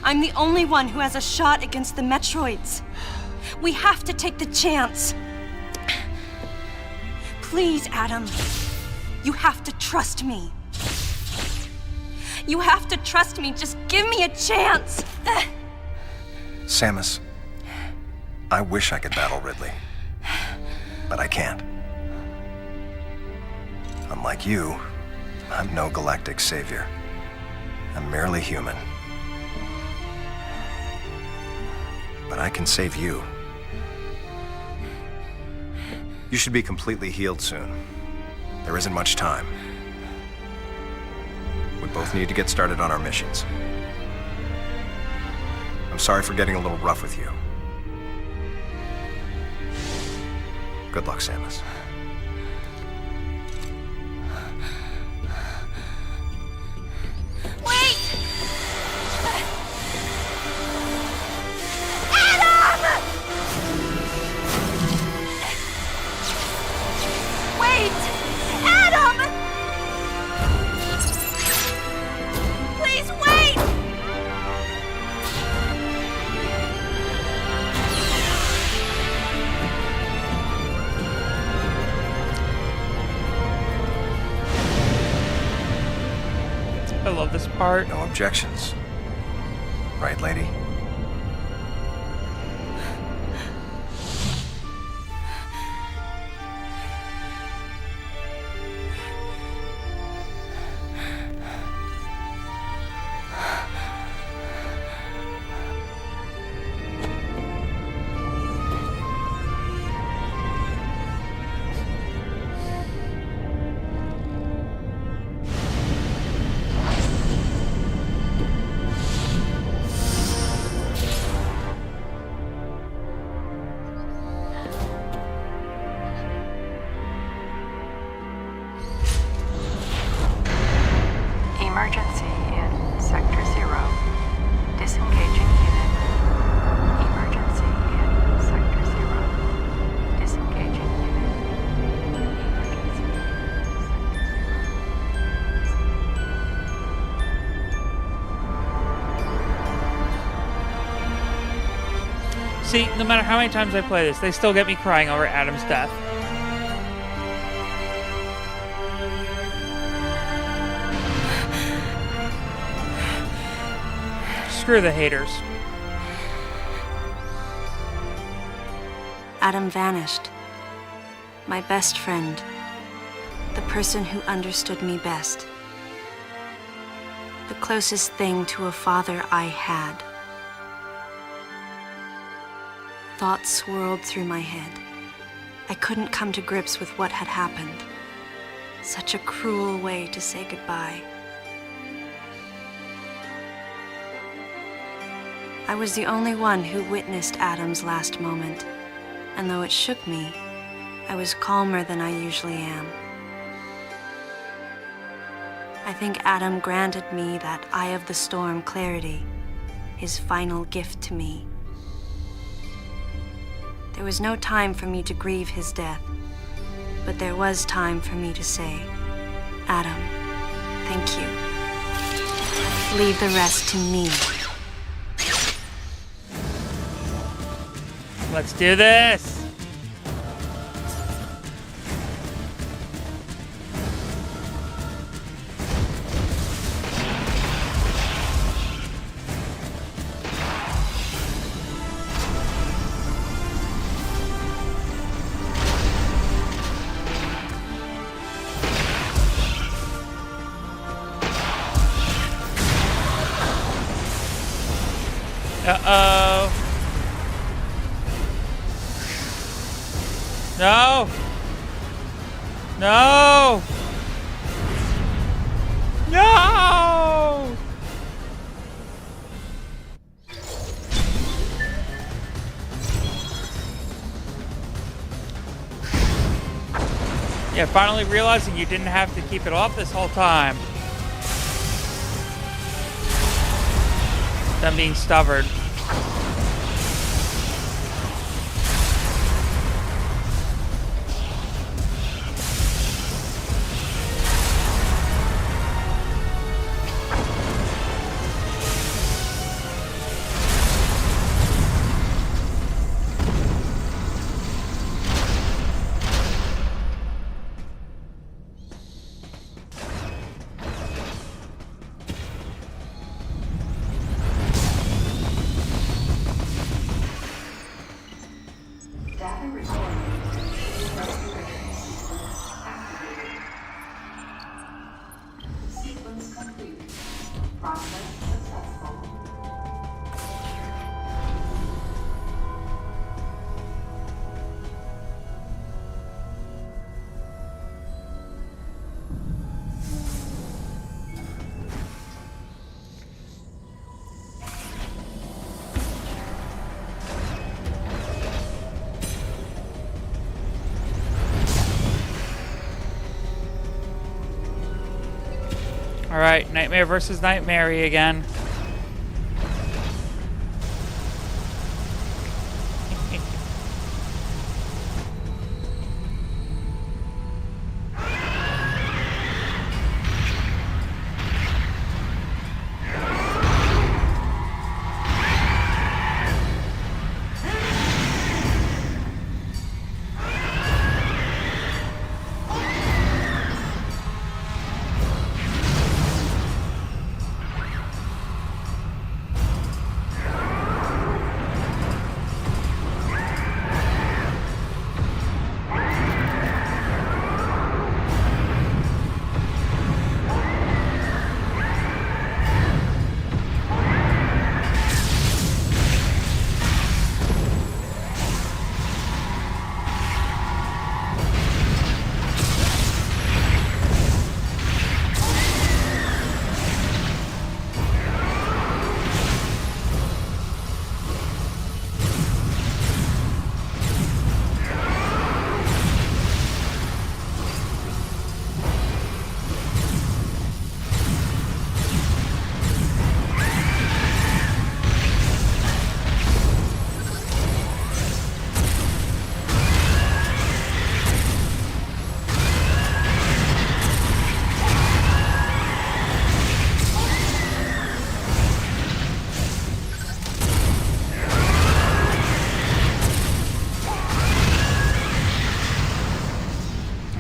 I'm the only one who has a shot against the Metroids. We have to take the chance. Please, Adam. You have to trust me. You have to trust me. Just give me a chance. Samus, I wish I could battle Ridley, but I can't. Unlike you, I'm no galactic savior. I'm merely human. But I can save you. You should be completely healed soon. There isn't much time. We both need to get started on our missions. I'm sorry for getting a little rough with you. Good luck, Samus. Wait! love this part. No objections. Right, lady? Emergency in Sector 0. Disengaging unit. Emergency in Sector 0. Disengaging unit. See, no matter how many times I play this, they still get me crying over Adam's death. Screw the haters. Adam vanished. My best friend. The person who understood me best. The closest thing to a father I had. Thoughts swirled through my head. I couldn't come to grips with what had happened. Such a cruel way to say goodbye. I was the only one who witnessed Adam's last moment, and though it shook me, I was calmer than I usually am. I think Adam granted me that Eye of the Storm clarity, his final gift to me. There was no time for me to grieve his death, but there was time for me to say, Adam, thank you. Leave the rest to me. Let's do this! Uh-oh. No! No! No! Yeah, finally realizing you didn't have to keep it off this whole time. Them being stubborn. Alright, Nightmare versus NightMary again.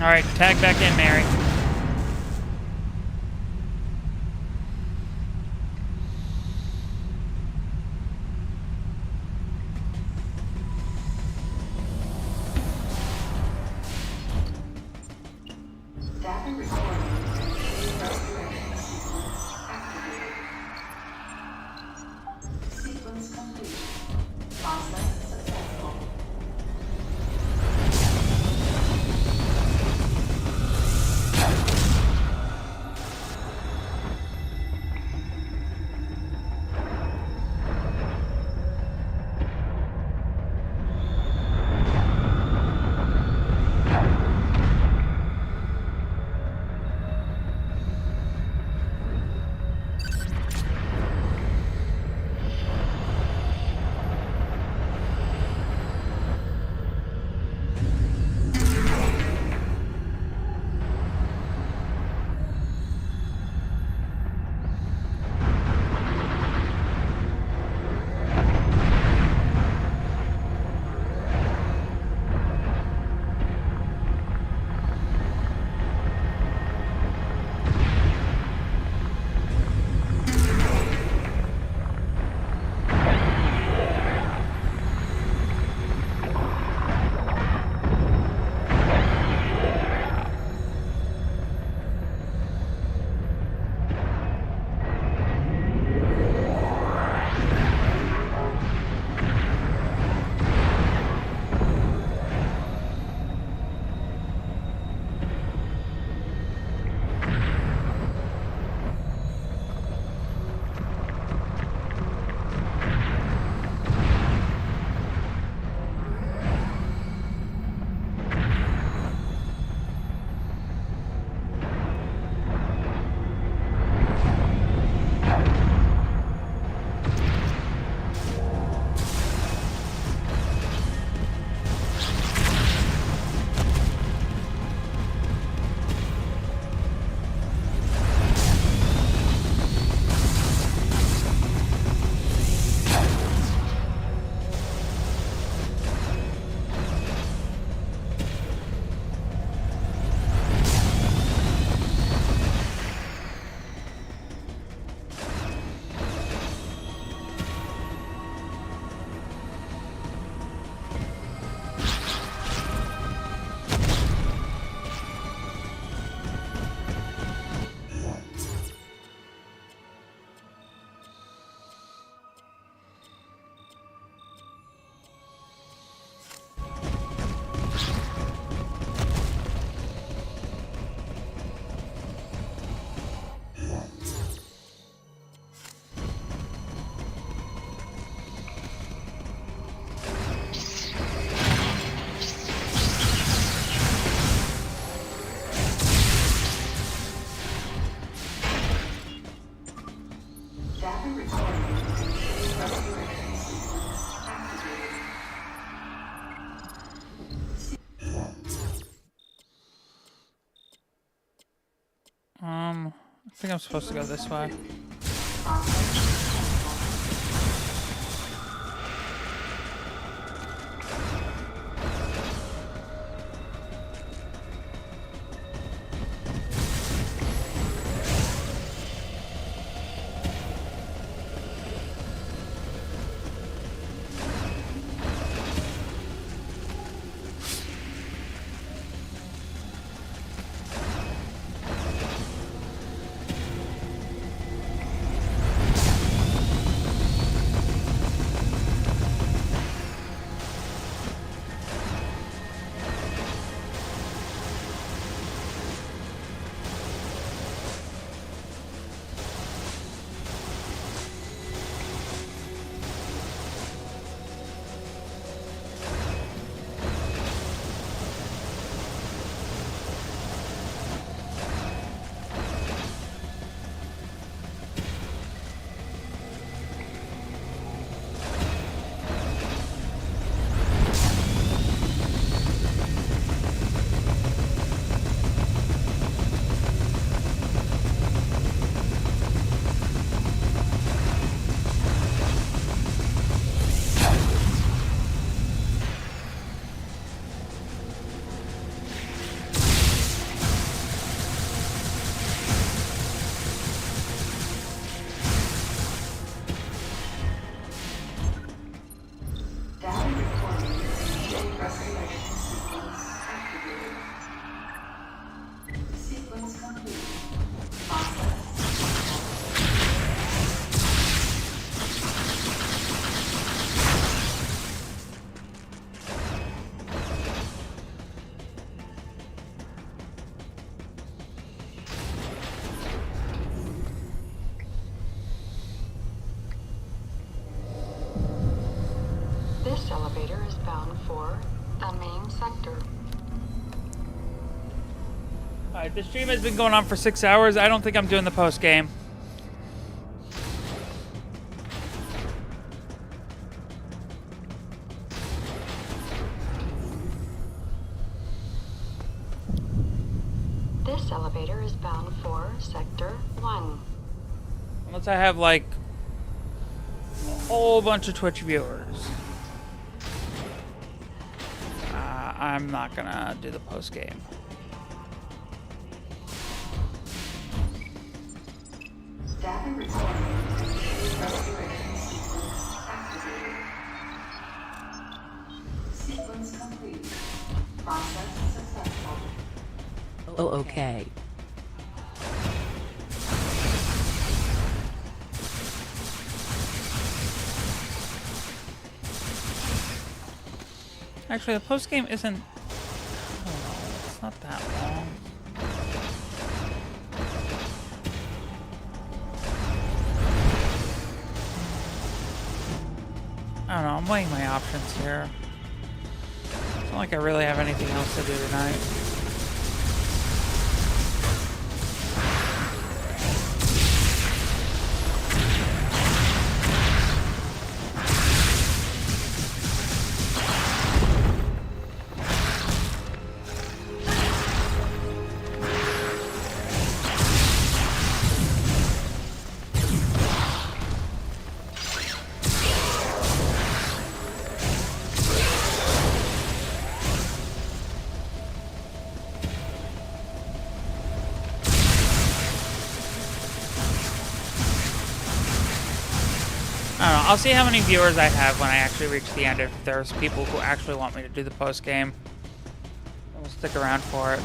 Alright, tag back in, Mary. I think I'm supposed to go this way. for the main sector. Alright, the stream has been going on for 6 hours. I don't think I'm doing the post game. This elevator is bound for Sector 1. Unless I have, like, a whole bunch of Twitch viewers. I'm not gonna do the post game. Data recording. Restoration sequence activated. Sequence complete. Process successful. Oh, okay. Actually, the post game isn't. Oh, it's not that long. I don't know. I'm weighing my options here. It's not like I really have anything else to do tonight. I don't know. I'll see how many viewers I have when I actually reach the end. If there's people who actually want me to do the post game, I'll stick around for it.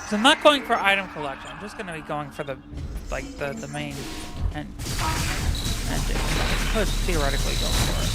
So I'm not going for item collection. I'm just going to be going for the main ending. I could theoretically go for it.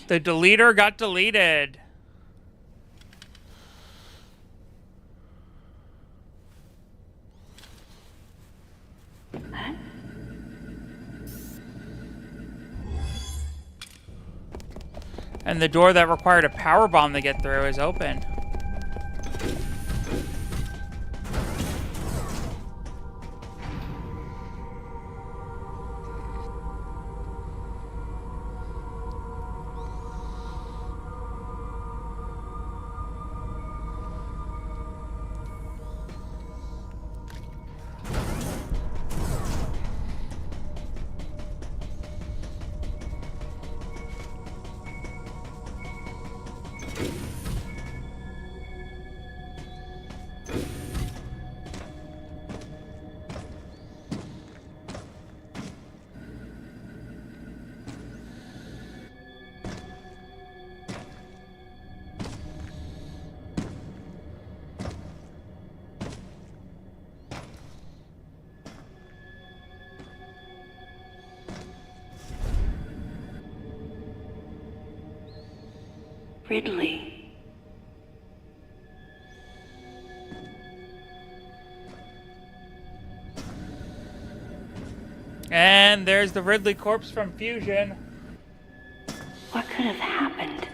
The deleter got deleted. And the door that required a power bomb to get through is open. Ridley. And there's the Ridley corpse from Fusion. What could have happened?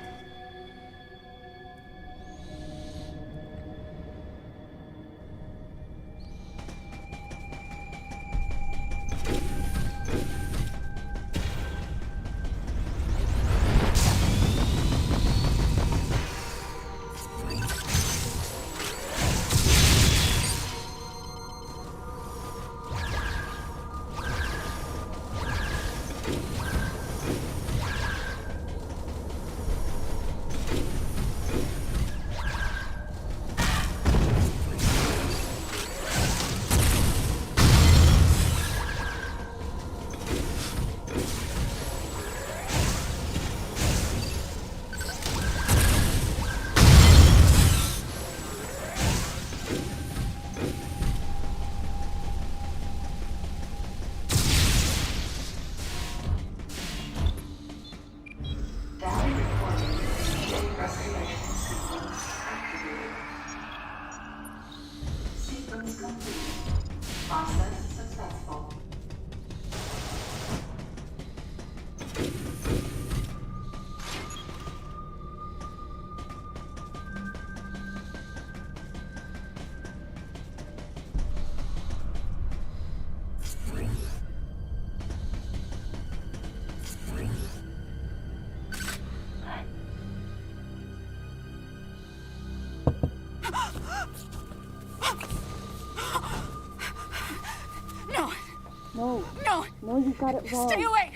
No. No. No, you got it wrong. Stay away!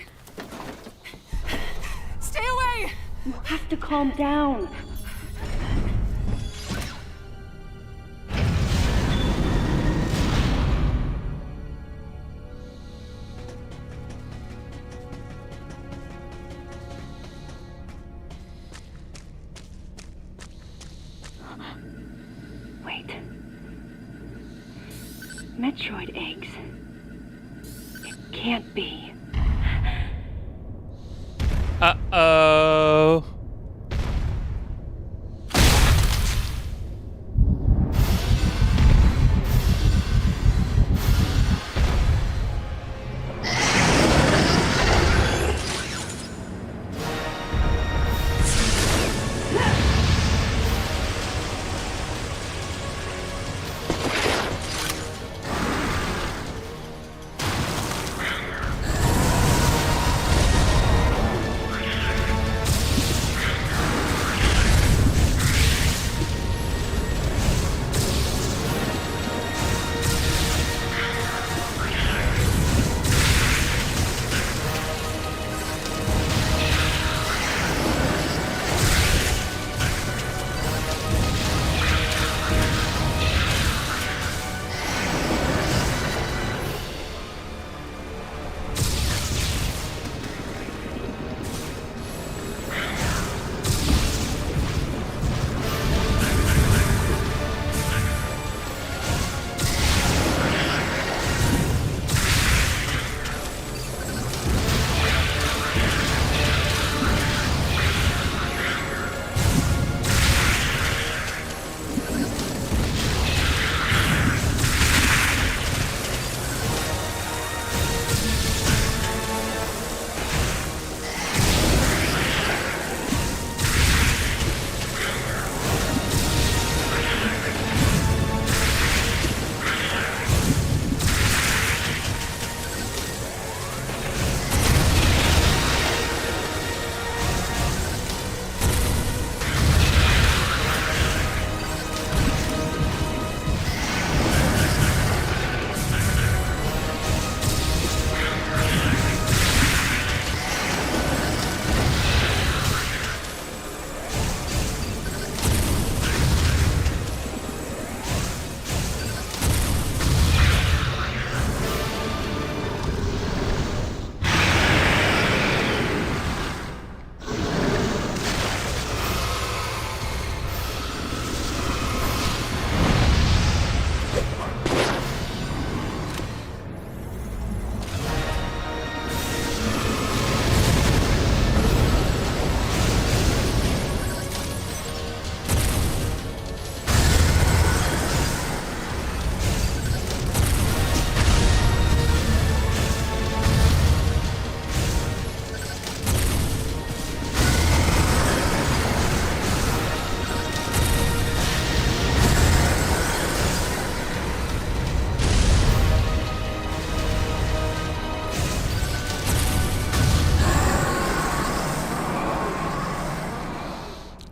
Stay away! You have to calm down. Wait. Metroid eggs. It can't be. Uh-oh.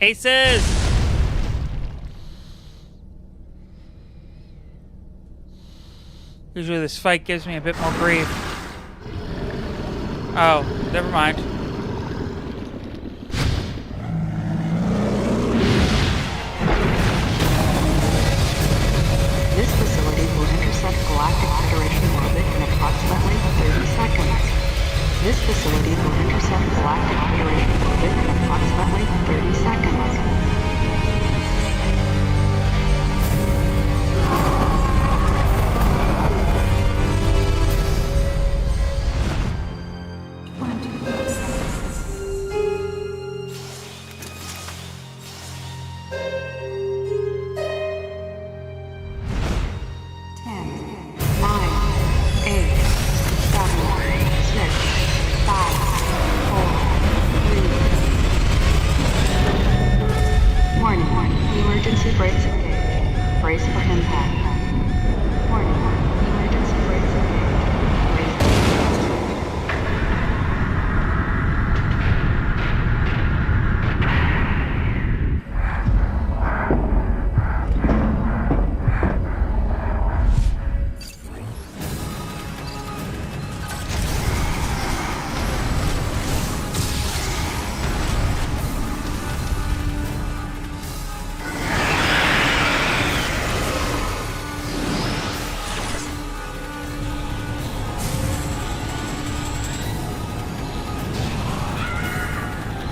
Aces! Usually this fight gives me a bit more grief. Oh, never mind. This facility will intercept Galactic Federation orbit in approximately 30 seconds. This facility will intercept Galactic Federation orbit in approximately 30 seconds.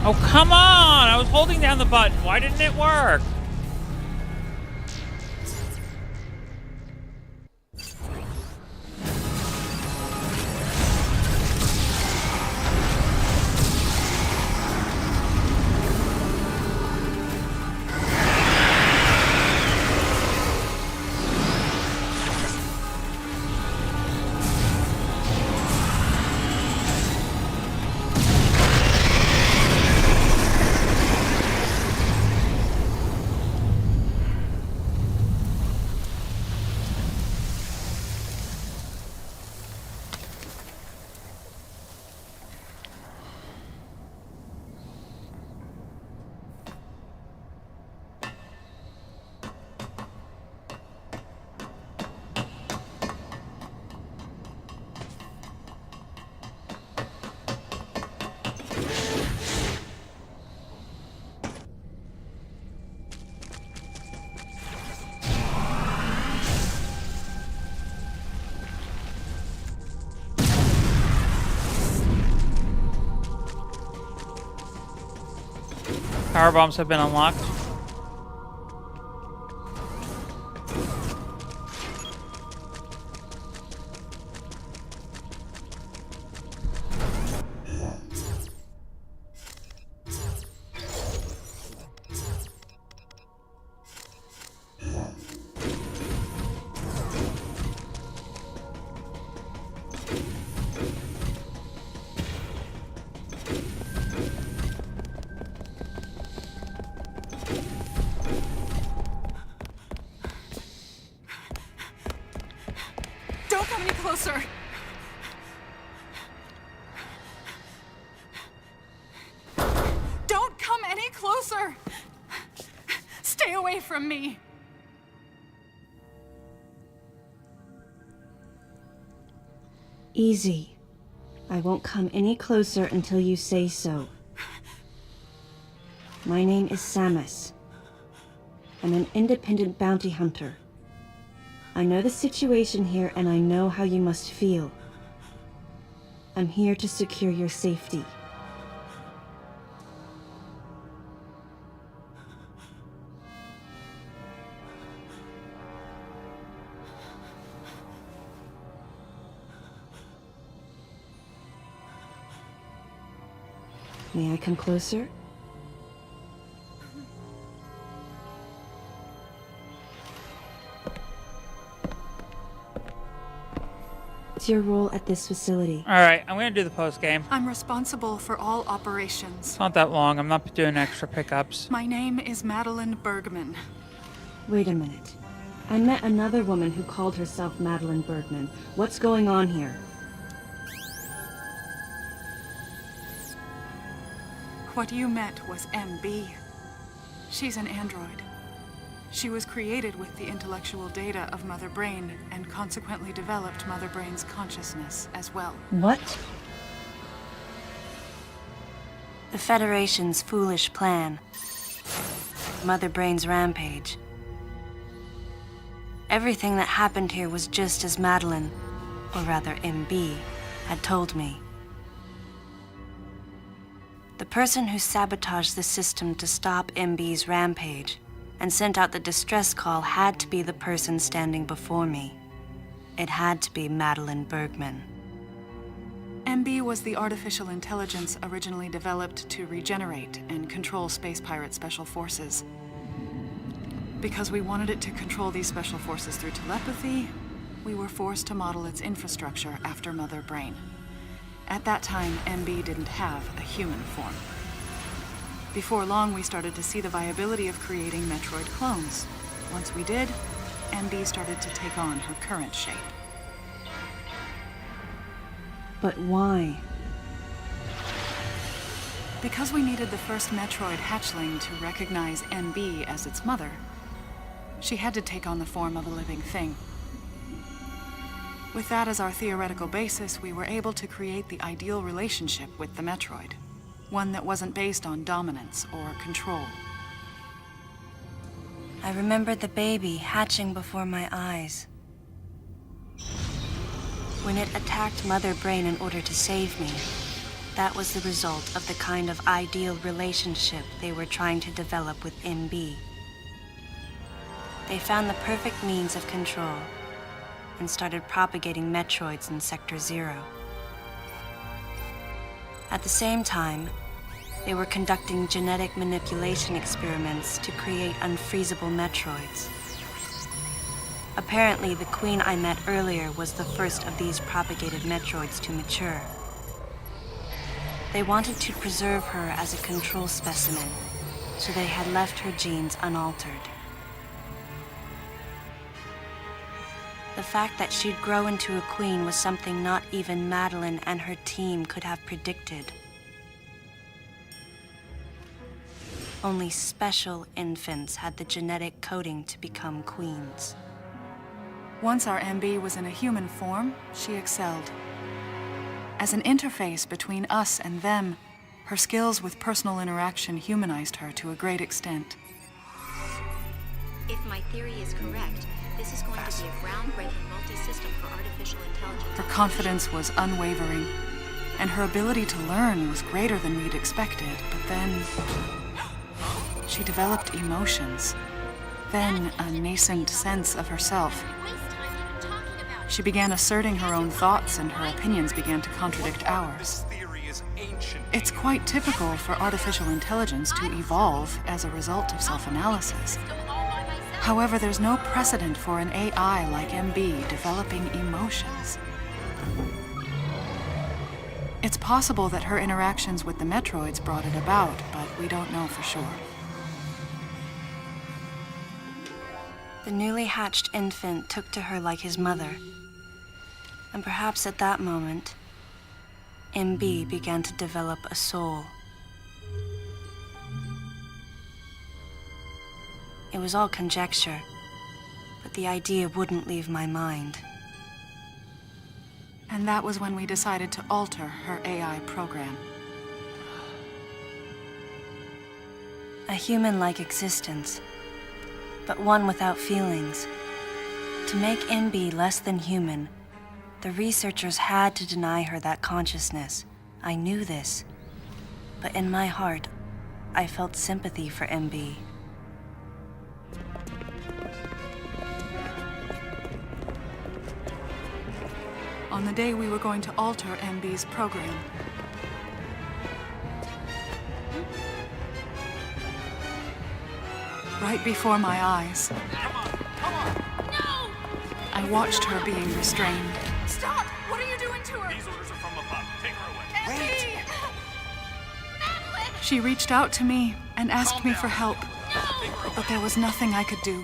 Oh, come on! I was holding down the button. Why didn't it work? Power bombs have been unlocked. Don't come any closer. Don't come any closer. Stay away from me. Easy. I won't come any closer until you say so. My name is Samus. I'm an independent bounty hunter. I know the situation here and I know how you must feel. I'm here to secure your safety. May I come closer? What's your role at this facility? Alright, I'm gonna do the post game. I'm responsible for all operations. It's not that long. I'm not doing extra pickups. My name is Madeline Bergman. Wait a minute. I met another woman who called herself Madeline Bergman. What's going on here? What you met was MB. She's an android. She was created with the intellectual data of Mother Brain and consequently developed Mother Brain's consciousness as well. What? The Federation's foolish plan. Mother Brain's rampage. Everything that happened here was just as Madeline, or rather MB, had told me. The person who sabotaged the system to stop MB's rampage and sent out the distress call had to be the person standing before me. It had to be Madeline Bergman. MB was the artificial intelligence originally developed to regenerate and control space pirate special forces. Because we wanted it to control these special forces through telepathy, we were forced to model its infrastructure after Mother Brain. At that time, MB didn't have a human form. Before long, we started to see the viability of creating Metroid clones. Once we did, MB started to take on her current shape. But why? Because we needed the first Metroid hatchling to recognize MB as its mother, she had to take on the form of a living thing. With that as our theoretical basis, we were able to create the ideal relationship with the Metroid. One that wasn't based on dominance or control. I remembered the baby hatching before my eyes. When it attacked Mother Brain in order to save me, that was the result of the kind of ideal relationship they were trying to develop with MB. They found the perfect means of control and started propagating Metroids in Sector 0. At the same time, they were conducting genetic manipulation experiments to create unfreezable Metroids. Apparently, the queen I met earlier was the first of these propagated Metroids to mature. They wanted to preserve her as a control specimen, so they had left her genes unaltered. The fact that she'd grow into a queen was something not even Madeline and her team could have predicted. Only special infants had the genetic coding to become queens. Once our MB was in a human form, she excelled. As an interface between us and them, her skills with personal interaction humanized her to a great extent. If my theory is correct, this is going to be a groundbreaking multi-system for artificial intelligence. Her confidence was unwavering, and her ability to learn was greater than we'd expected, but then she developed emotions, then a nascent sense of herself. She began asserting her own thoughts, and her opinions began to contradict ours. It's quite typical for artificial intelligence to evolve as a result of self-analysis. However, there's no precedent for an AI like MB developing emotions. It's possible that her interactions with the Metroids brought it about, but we don't know for sure. The newly hatched infant took to her like his mother. And perhaps at that moment, MB began to develop a soul. It was all conjecture, but the idea wouldn't leave my mind. And that was when we decided to alter her AI program. A human-like existence, but one without feelings. To make MB less than human, the researchers had to deny her that consciousness. I knew this, but in my heart, I felt sympathy for MB. On the day we were going to alter MB's program, right before my eyes, I watched her being restrained. Stop! What are you doing to her? These orders are from above. Take her away. Wait! She reached out to me and asked me for help, but there was nothing I could do.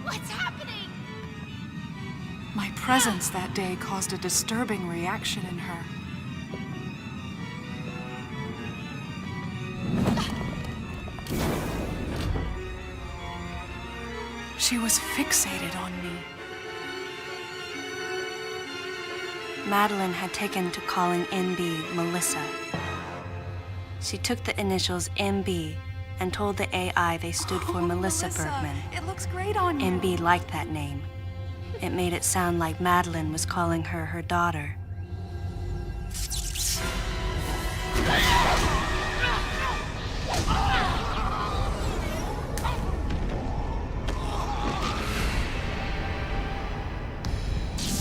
What's happening? My presence that day caused a disturbing reaction in her. She was fixated on me. Madeline had taken to calling MB Melissa. She took the initials MB and told the AI they stood for Melissa Bergman. It looks great on you. MB liked that name. It made it sound like Madeline was calling her her daughter.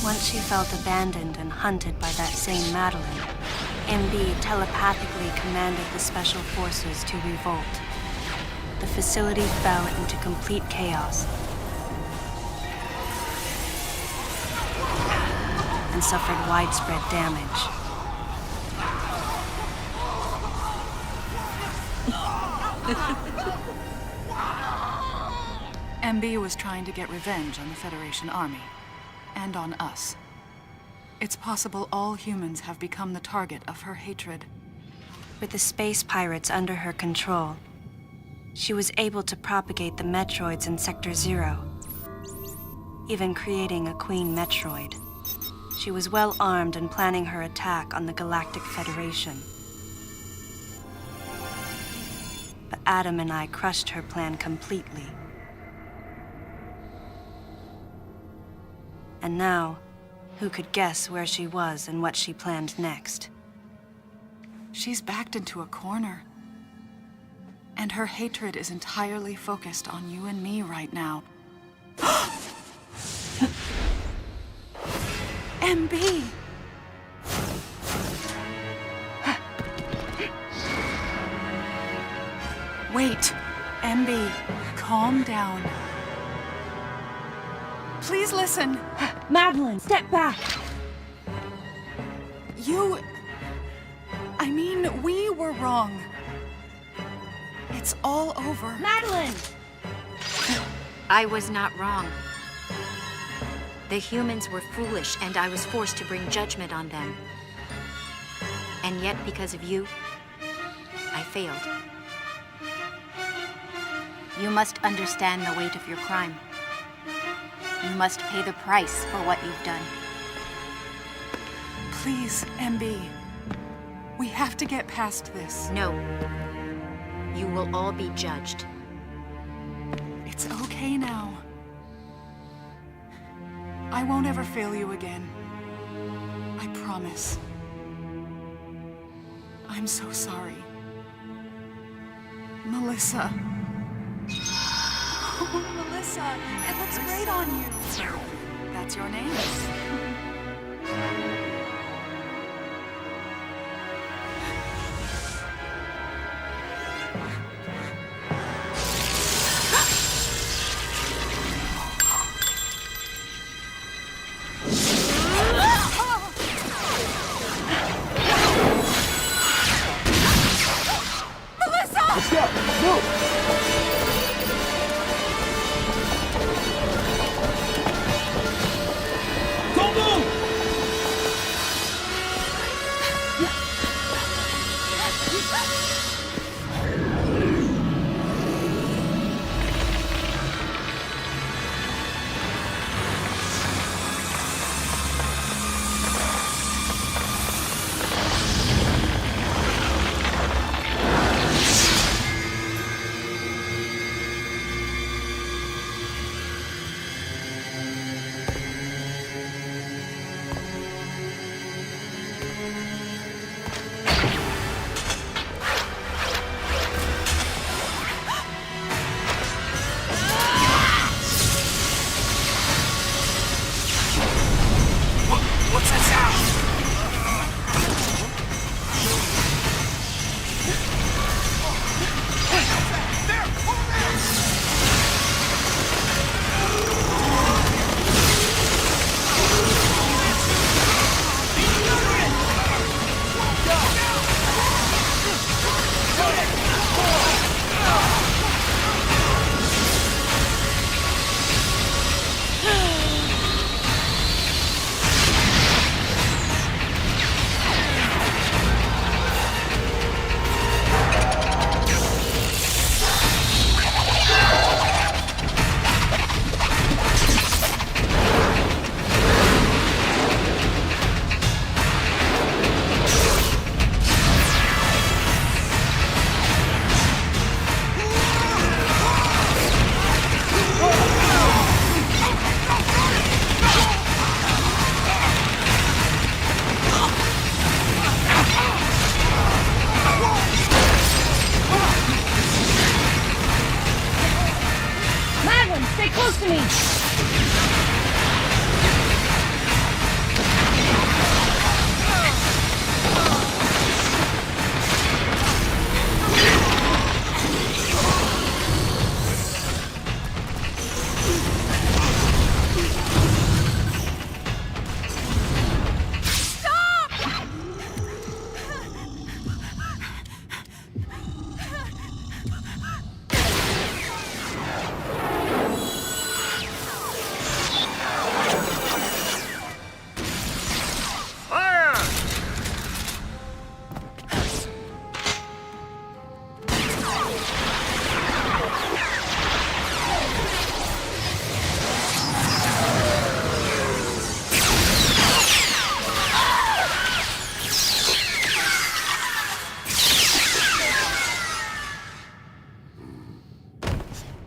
Once she felt abandoned and hunted by that same Madeline, MB telepathically commanded the Special Forces to revolt. The facility fell into complete chaos and suffered widespread damage. MB was trying to get revenge on the Federation Army. And on us. It's possible all humans have become the target of her hatred. With the space pirates under her control, she was able to propagate the Metroids in Sector 0, even creating a Queen Metroid. She was well armed and planning her attack on the Galactic Federation. But Adam and I crushed her plan completely. And now, who could guess where she was and what she planned next? She's backed into a corner. And her hatred is entirely focused on you and me right now. MB! Wait, MB, calm down. Please listen. Madeline, step back. We were wrong. It's all over. Madeline! I was not wrong. The humans were foolish, and I was forced to bring judgment on them. And yet, because of you, I failed. You must understand the weight of your crime. You must pay the price for what you've done. Please, MB. We have to get past this. No. You will all be judged. It's okay now. I won't ever fail you again. I promise. I'm so sorry. Melissa. Oh, Melissa, it looks great on you. That's your name.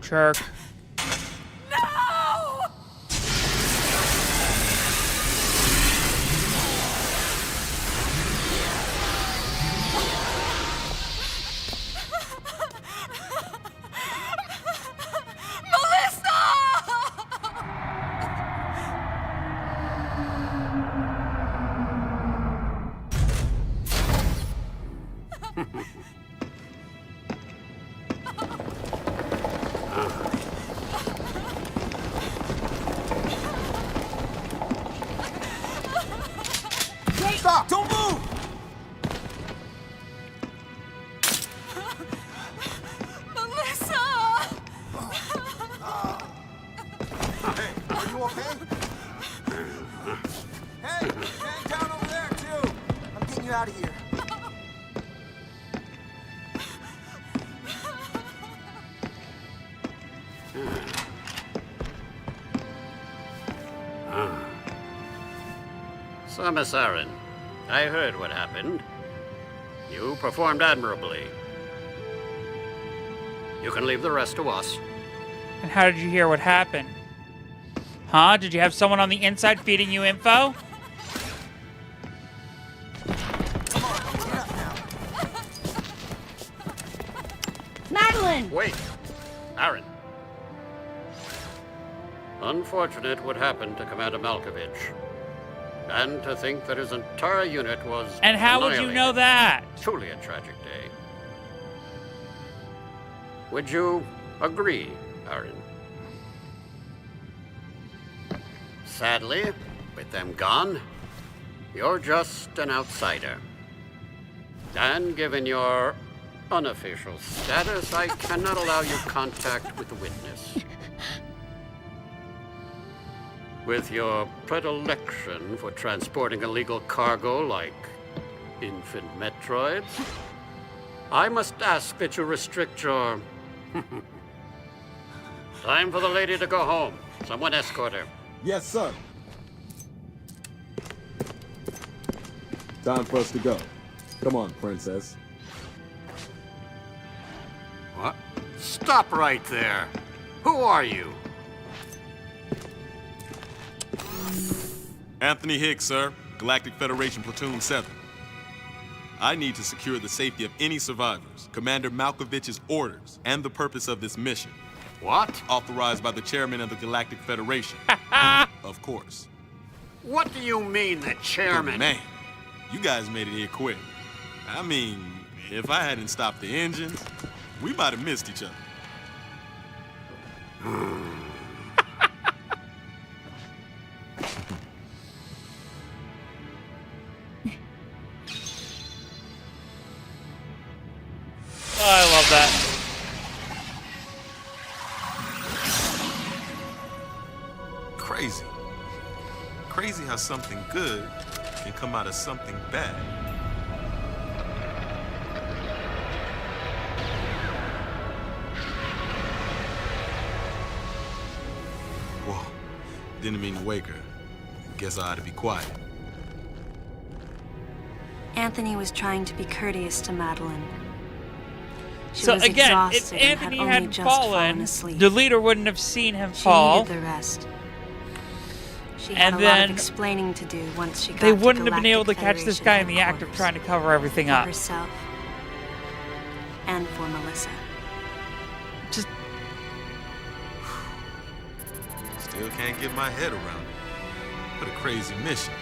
Jerk. Stop! Don't move! Melissa! Hey, are you okay? Hey, hang down over there, too! I'm getting you out of here. So, Miss Aaron, I heard what happened. You performed admirably. You can leave the rest to us. And how did you hear what happened? Huh? Did you have someone on the inside feeding you info? Madeline! Wait, Aaron. Unfortunate what happened to Commander Malkovich. And to think that his entire unit was And how would you know that? Truly a tragic day. Would you agree, Aaron? Sadly, with them gone, you're just an outsider. And given your unofficial status, I cannot allow you contact with the witness. With your predilection for transporting illegal cargo like infant Metroids, I must ask that you restrict your... Time for the lady to go home. Someone escort her. Yes, sir. Time for us to go. Come on, princess. What? Stop right there. Who are you? Anthony Hicks, sir. Galactic Federation Platoon 7. I need to secure the safety of any survivors, Commander Malkovich's orders, and the purpose of this mission. What? Authorized by the chairman of the Galactic Federation. Of course. What do you mean, the chairman? But man, you guys made it here quick. I mean, if I hadn't stopped the engines, we might have missed each other. Oh, I love that. Crazy. Crazy how something good can come out of something bad. Whoa. Didn't mean to wake her. Guess I ought to be quiet. Anthony was trying to be courteous to Madeline. She So was again, if exhausted and Anthony had hadn't only just fallen, asleep. the leader wouldn't have seen him She fall. needed the rest. She had And a lot then of explaining to do once she got they to wouldn't have been able to Galactic catch this Federation guy in the act of headquarters. trying to cover everything For up. herself and for Melissa. Just Still can't get my head around it. What a crazy mission.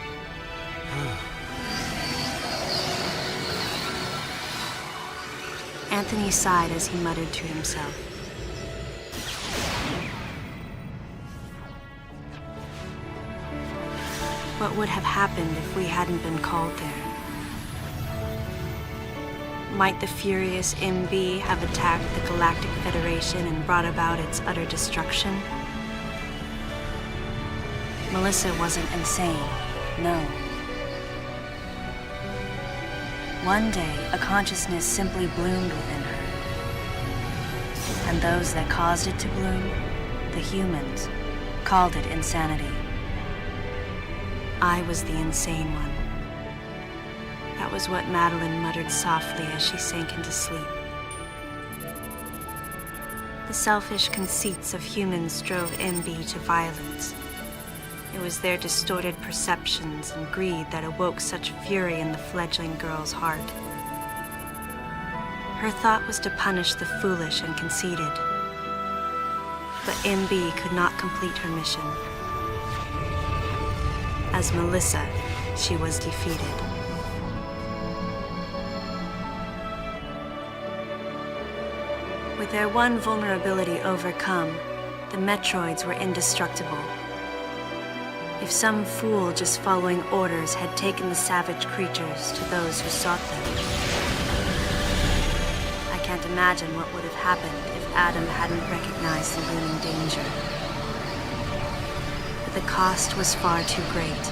Anthony sighed as he muttered to himself. What would have happened if we hadn't been called there? Might the furious MB have attacked the Galactic Federation and brought about its utter destruction? Melissa wasn't insane, no. One day, a consciousness simply bloomed within her. And those that caused it to bloom, the humans, called it insanity. I was the insane one. That was what Madeline muttered softly as she sank into sleep. The selfish conceits of humans drove MB to violence. It was their distorted perceptions and greed that awoke such fury in the fledgling girl's heart. Her thought was to punish the foolish and conceited. But MB could not complete her mission. As Melissa, she was defeated. With their one vulnerability overcome, the Metroids were indestructible. If some fool just following orders had taken the savage creatures to those who sought them, I can't imagine what would have happened if Adam hadn't recognized the looming danger. But the cost was far too great.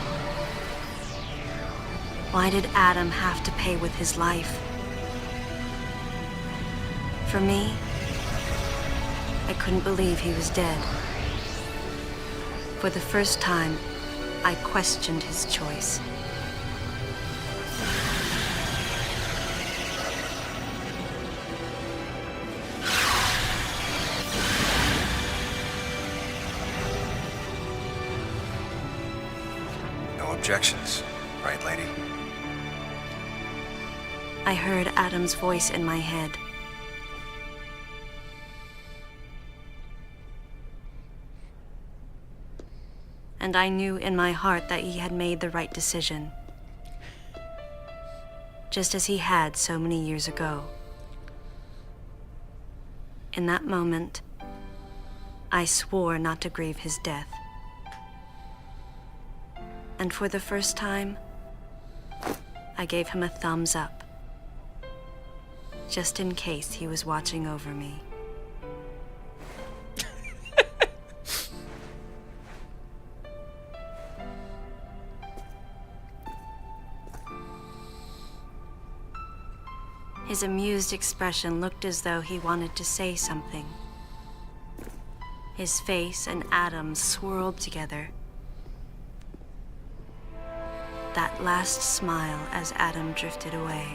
Why did Adam have to pay with his life? For me, I couldn't believe he was dead. For the first time, I questioned his choice. No objections, right, lady? I heard Adam's voice in my head. And I knew in my heart that he had made the right decision. Just as he had so many years ago. In that moment, I swore not to grieve his death. And for the first time, I gave him a thumbs up. Just in case he was watching over me. His amused expression looked as though he wanted to say something. His face and Adam's swirled together. That last smile as Adam drifted away.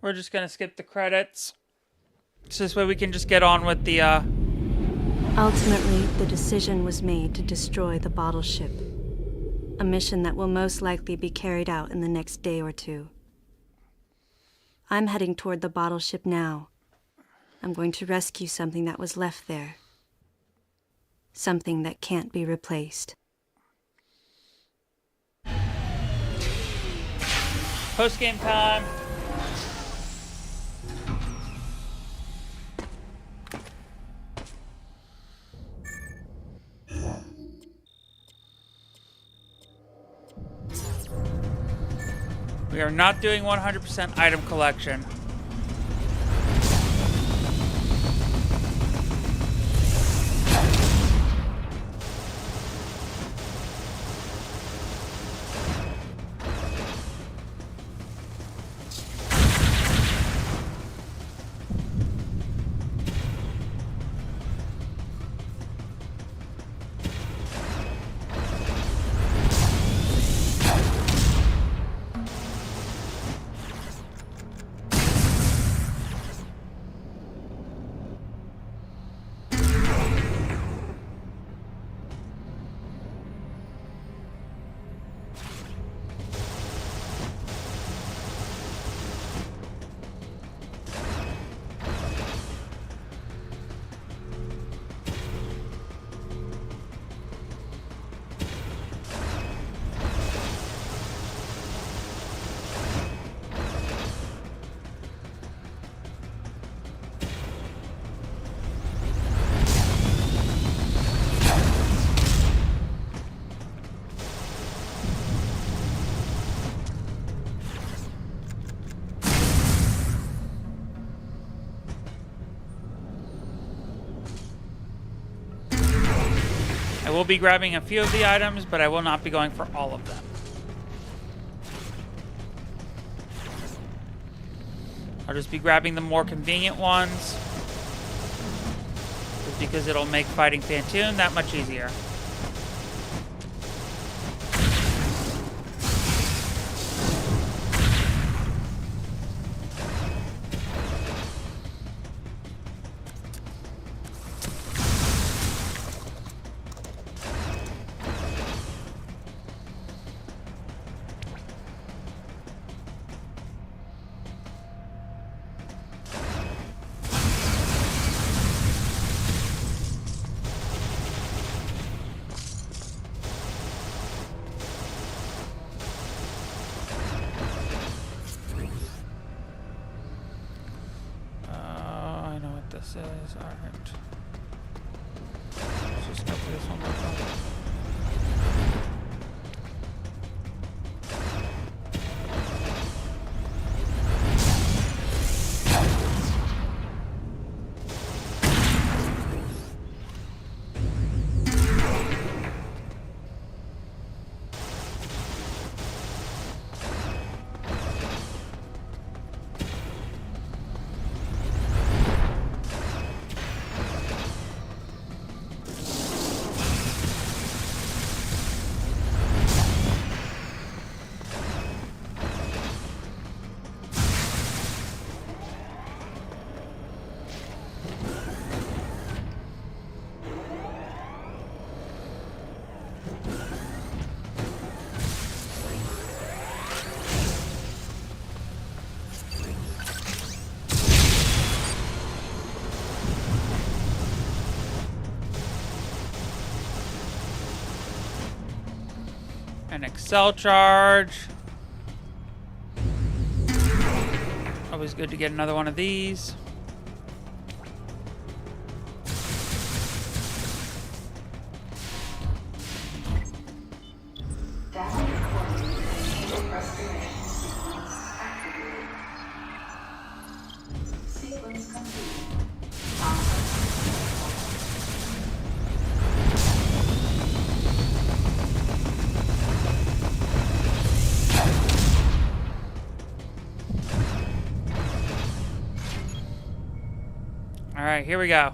We're just gonna skip the credits. So this way we can just get on with the, Ultimately, the decision was made to destroy the bottle ship. A mission that will most likely be carried out in the next day or two. I'm heading toward the bottle ship now. I'm going to rescue something that was left there. Something that can't be replaced. Post-game time. We are not doing 100% item collection. will be grabbing a few of the items, but I will not be going for all of them. I'll just be grabbing the more convenient ones, just because it'll make fighting Phantoon that much easier. This is alright. Let's just go for this one more time. An Excel charge. Always good to get another one of these. All right, here we go.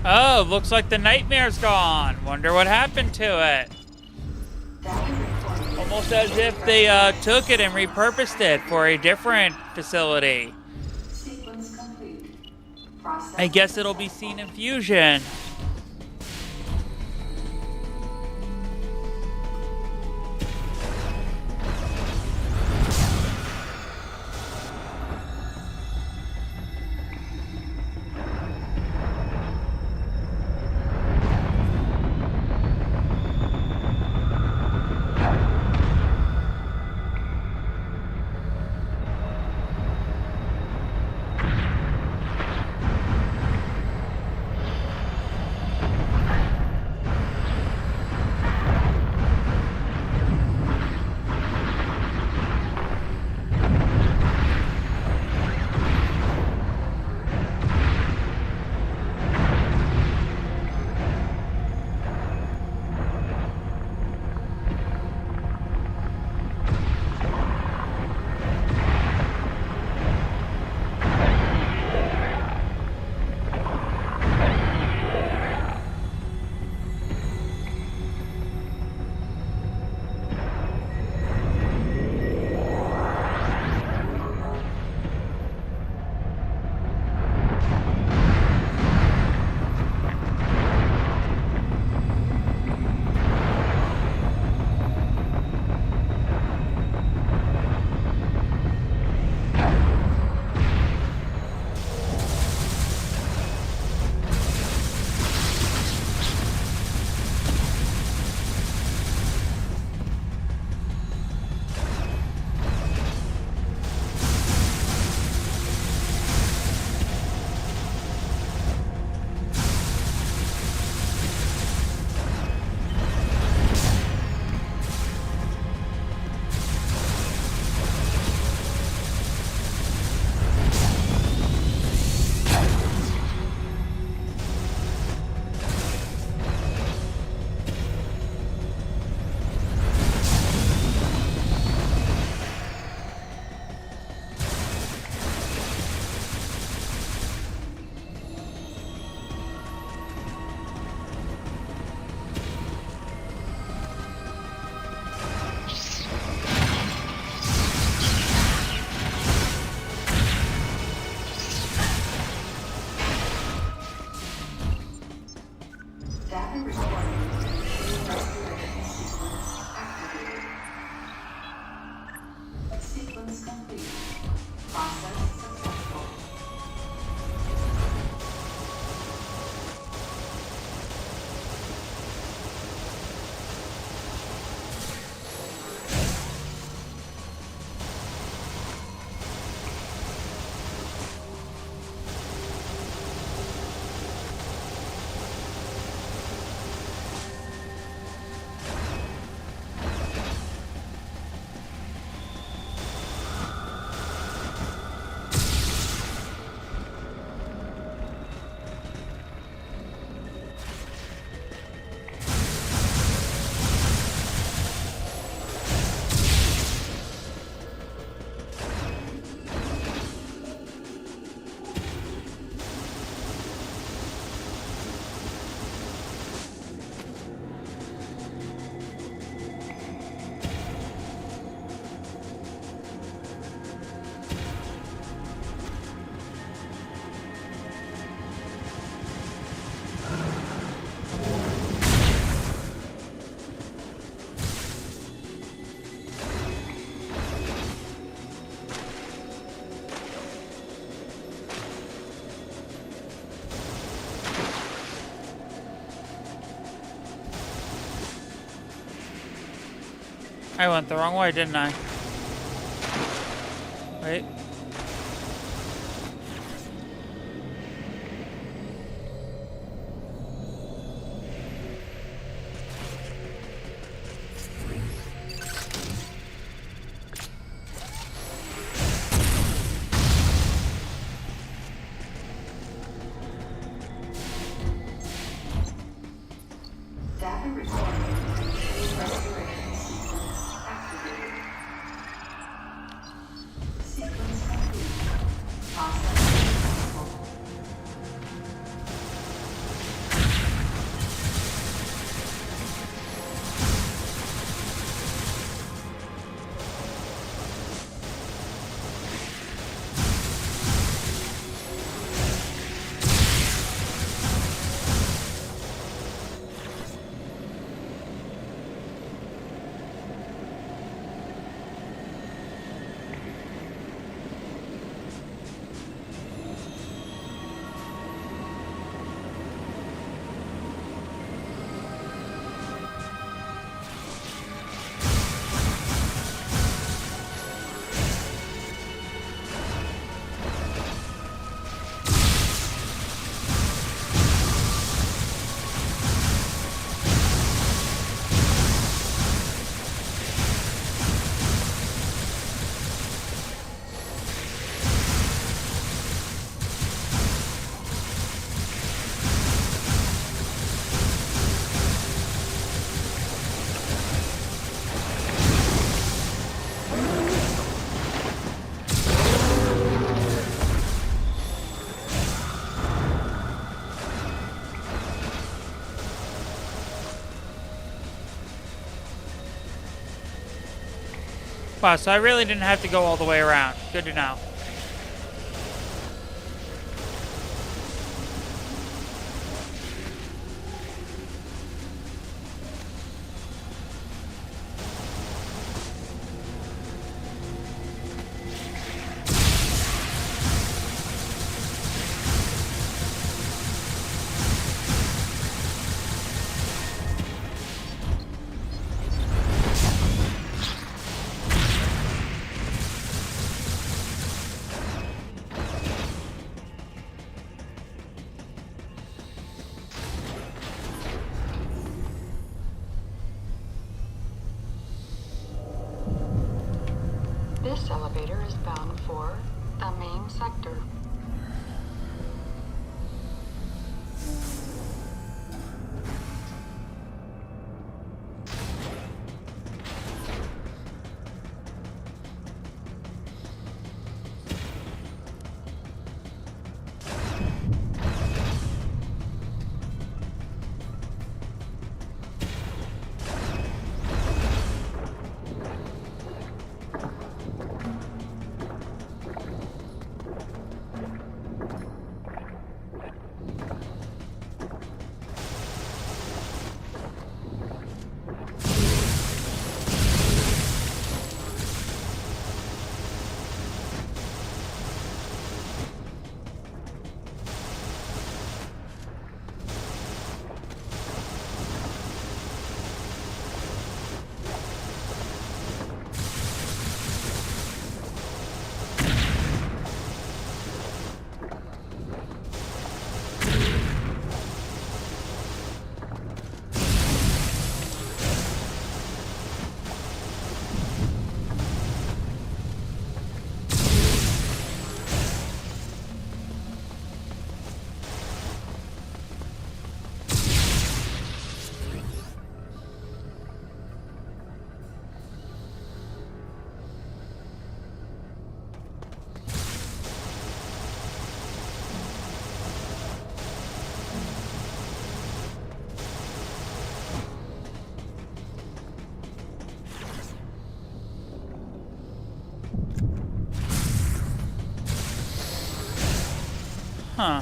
Oh, looks like the nightmare's gone. Wonder what happened to it. Almost as if they took it and repurposed it for a different facility. I guess it'll be seen in Fusion. I went the wrong way, didn't I? Wait. Wow, so I really didn't have to go all the way around. Good to know. This elevator is bound for the main sector. Huh.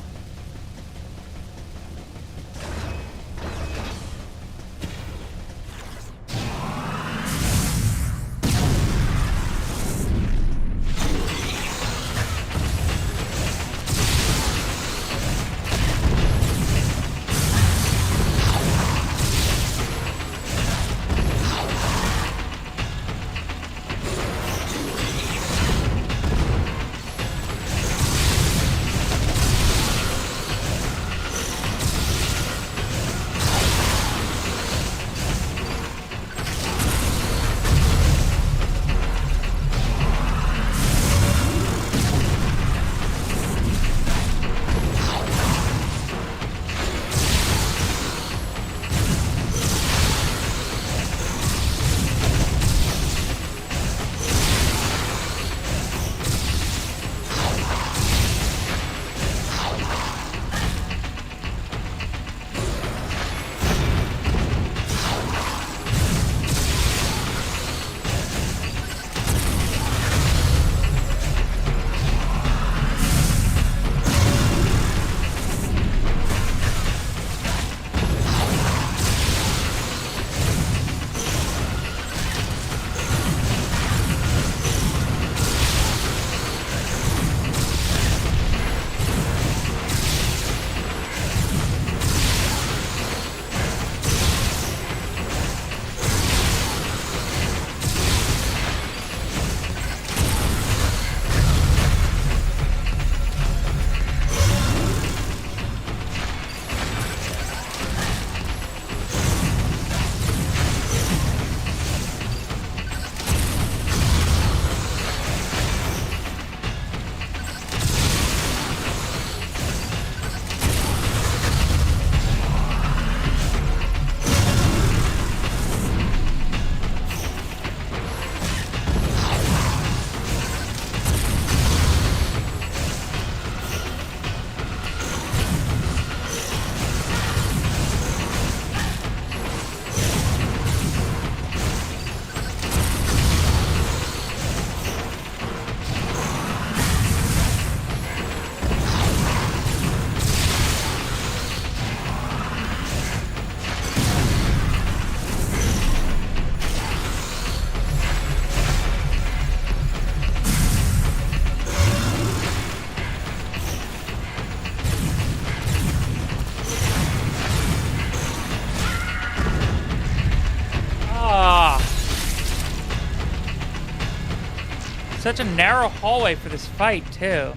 Such a narrow hallway for this fight, too.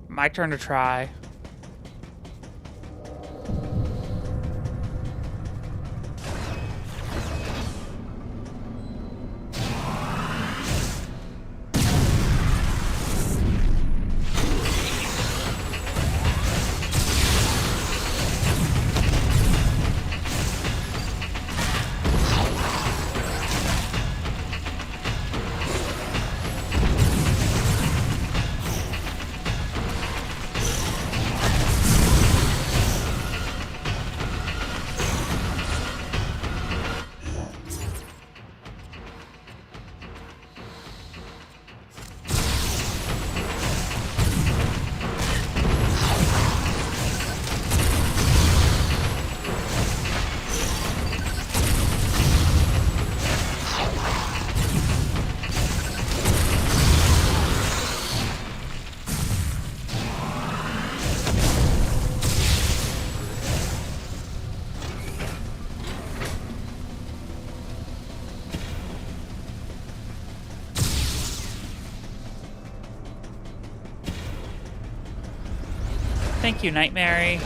My turn to try. Thank you, NightMary.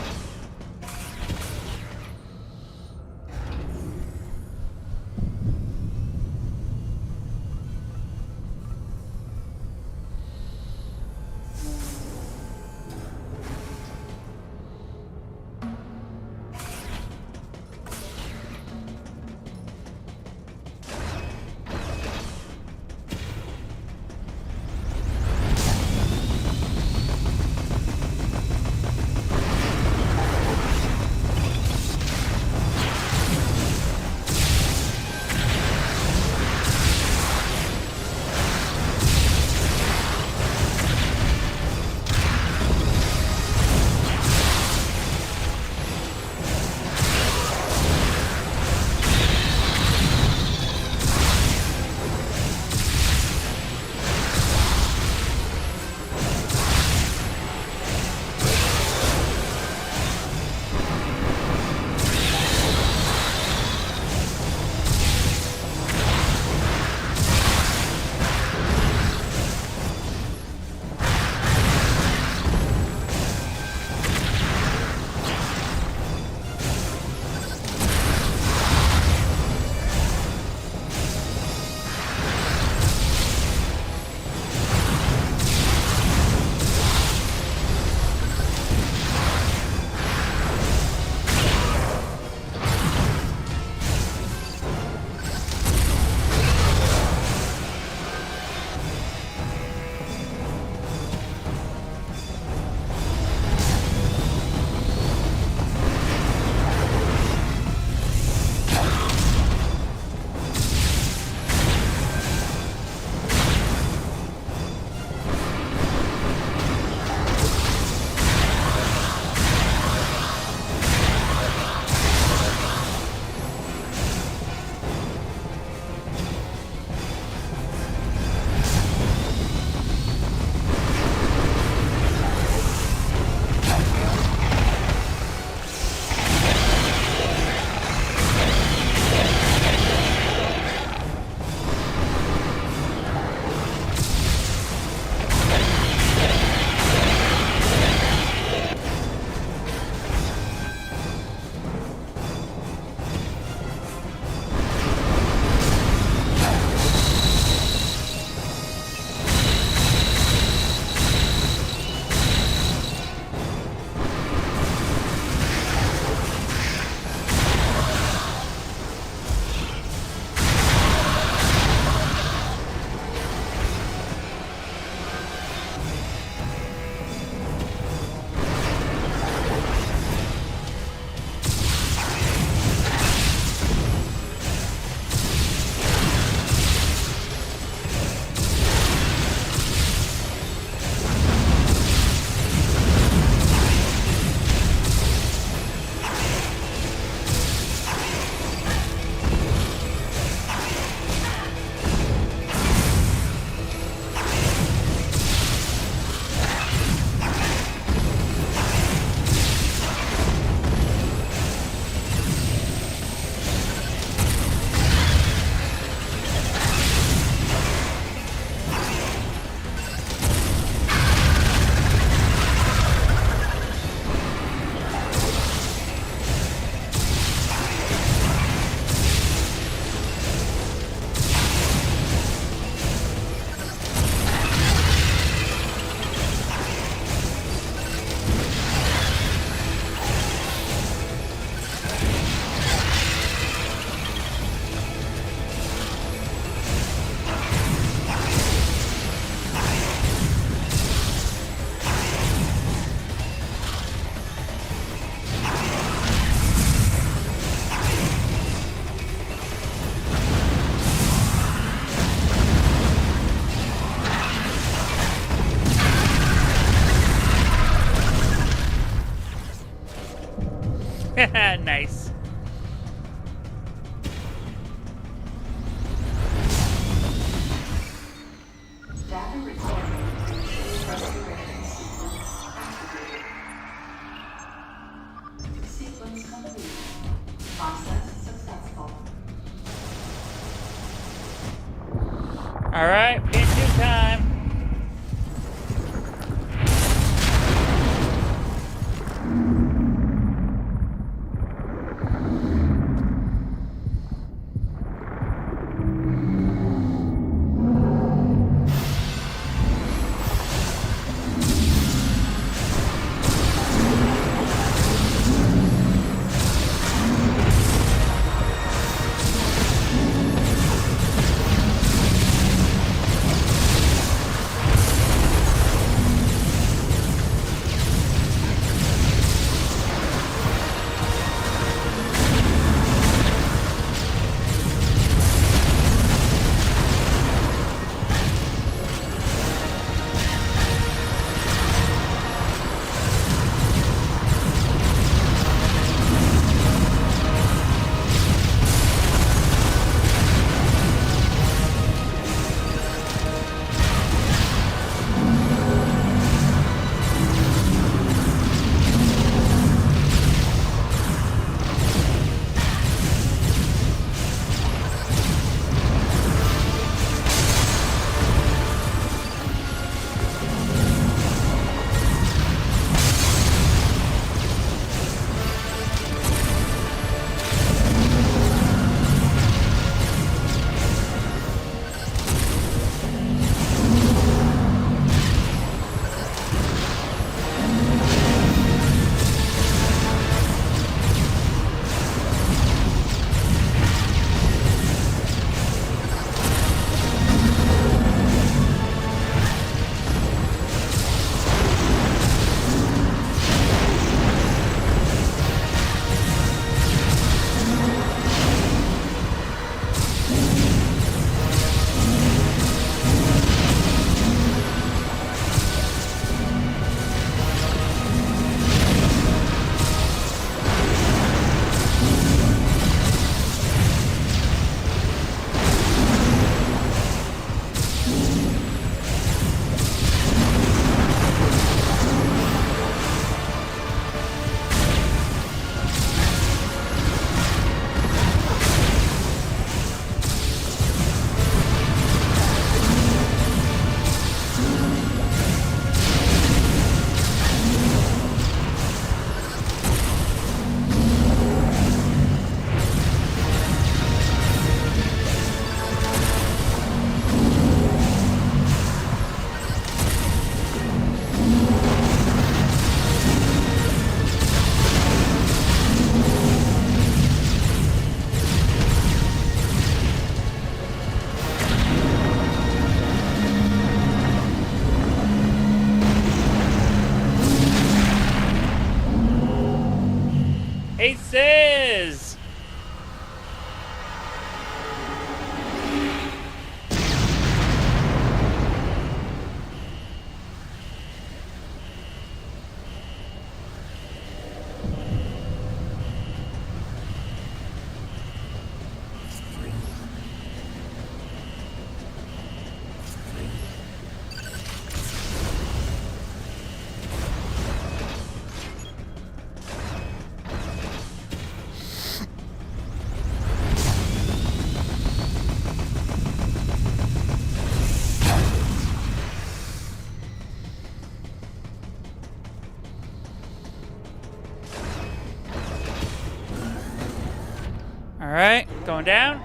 Nice. Data recording. Restoration sequence activated. Sequence complete. Process successful. Alright, P2 time. Aces! Alright, going down.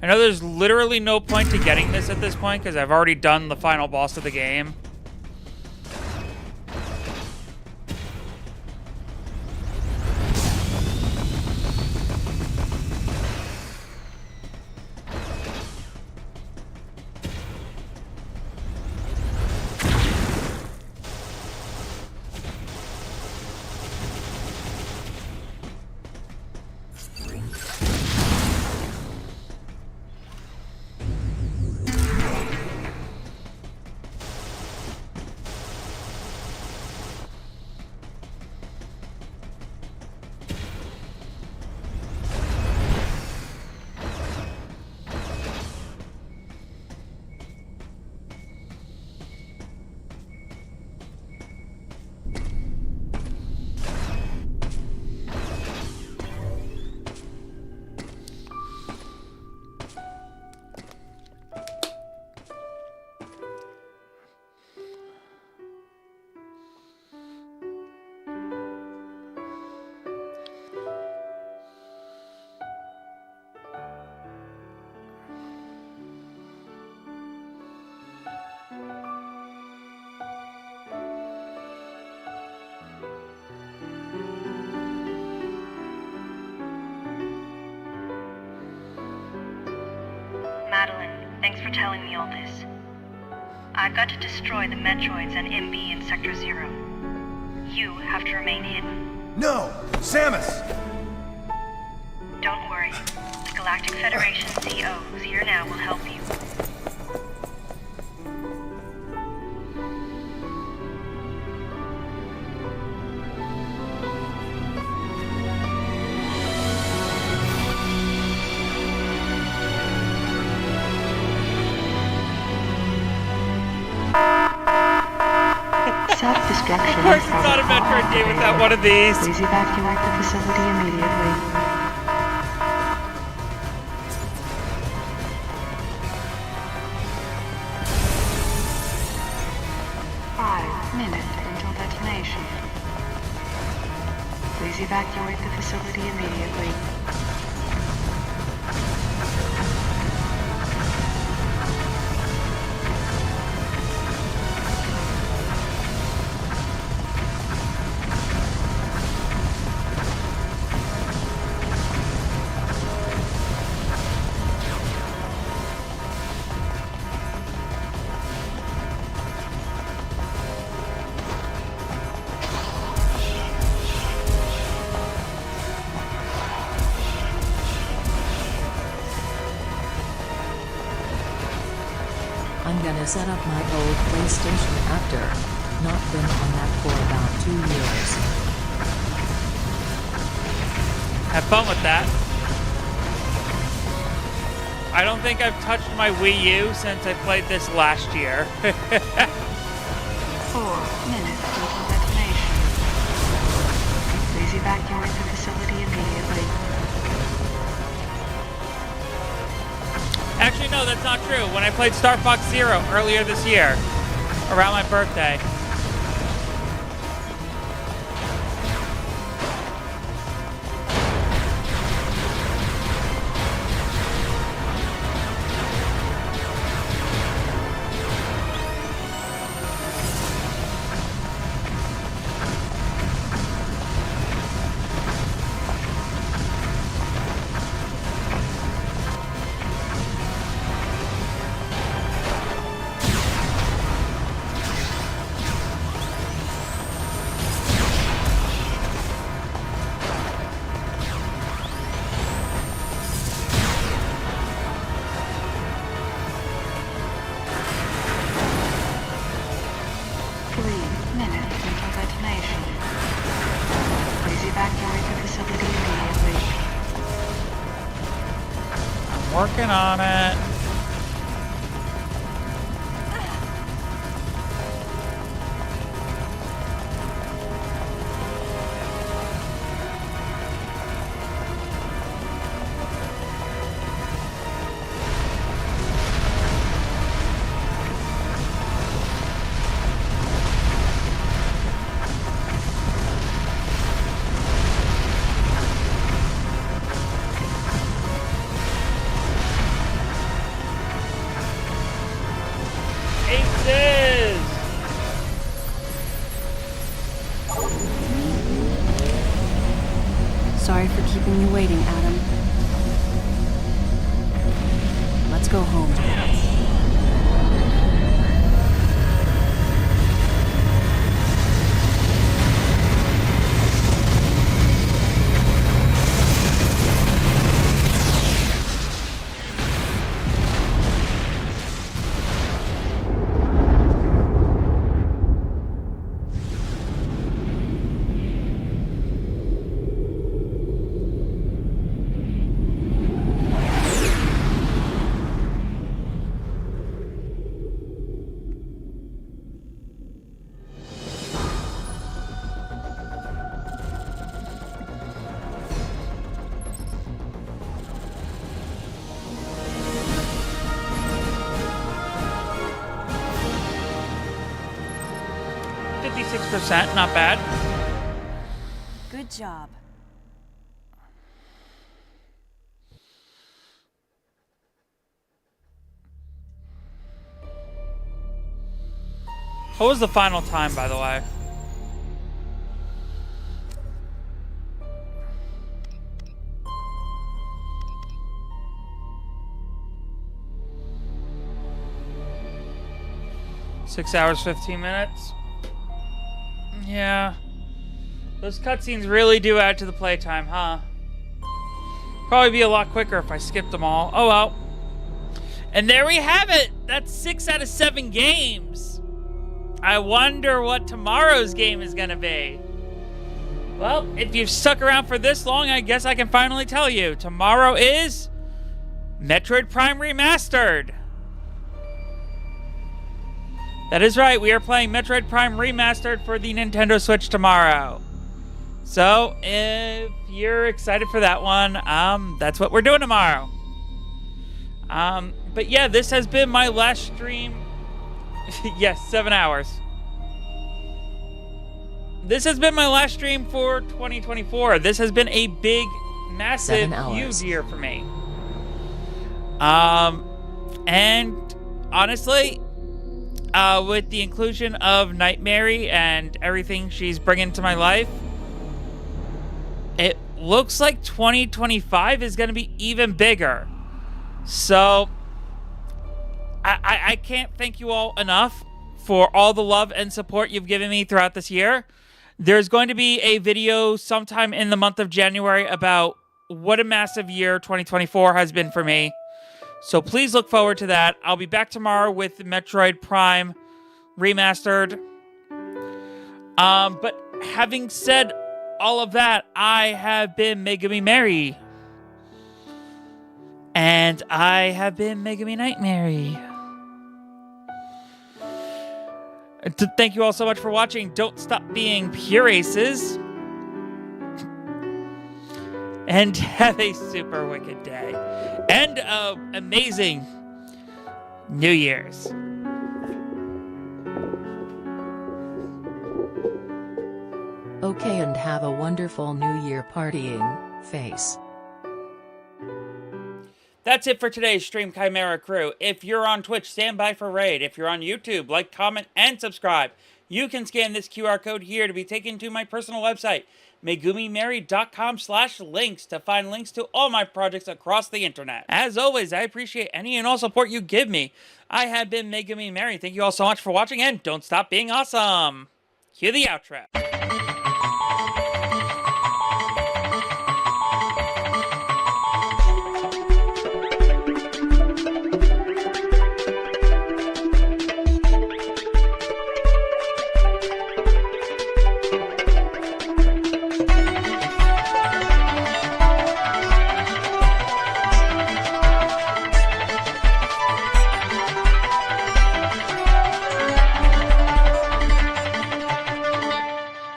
I know there's literally no point to getting this at this point because I've already done the final boss of the game. Madeline, thanks for telling me all this. I've got to destroy the Metroids and MB in Sector 0. You have to remain hidden. No! Samus! Don't worry. The Galactic Federation CO, who's here now, will help you. Self-destruction. Of course, it's not a Metroid game without one of these. Please evacuate the facility immediately. 5 minutes until detonation. Please evacuate the facility immediately. I'm gonna set up my old PlayStation after not been on that for about 2 years. Have fun with that. I don't think I've touched my Wii U since I played this last year. 4 minutes until detonation. Please evacuate the facility immediately. Actually, no, that's not true. When I played Star Fox Zero earlier this year, around my birthday. Working on it. waiting, Adam. Let's go home. Not bad. Good job. What was the final time, by the way? Six hours, 15 minutes. Yeah. Those cutscenes really do add to the playtime, huh? Probably be a lot quicker if I skipped them all. Oh well. And there we have it! That's 6 out of 7 games. I wonder what tomorrow's game is gonna be. Well, if you've stuck around for this long, I guess I can finally tell you. Tomorrow is Metroid Prime Remastered. That is right, we are playing Metroid Prime Remastered for the Nintendo Switch tomorrow. So, if you're excited for that one, that's what we're doing tomorrow. But yeah, this has been my last stream. Yes, 7 hours. This has been my last stream for 2024. This has been a big, massive, huge year for me. And honestly, with the inclusion of NightMary and everything she's bringing to my life, it looks like 2025 is going to be even bigger. So, I can't thank you all enough for all the love and support you've given me throughout this year. There's going to be a video sometime in the month of January about what a massive year 2024 has been for me. So please look forward to that. I'll be back tomorrow with Metroid Prime Remastered. But having said all of that, I have been MegumiMary. And I have been MegumiNightMary. Thank you all so much for watching. Don't stop being pure aces. And have a super wicked day. And amazing New Year's. Okay, and have a wonderful New Year partying, face. That's it for today's Stream Chimera crew. If you're on Twitch, stand by for raid. If you're on YouTube, like, comment, and subscribe. You can scan this QR code here to be taken to my personal website, MegumiMary.com/links, to find links to all my projects across the internet. As always, I appreciate any and all support you give me. I have been MegumiMary. Thank you all so much for watching, and don't stop being awesome. Cue the outro.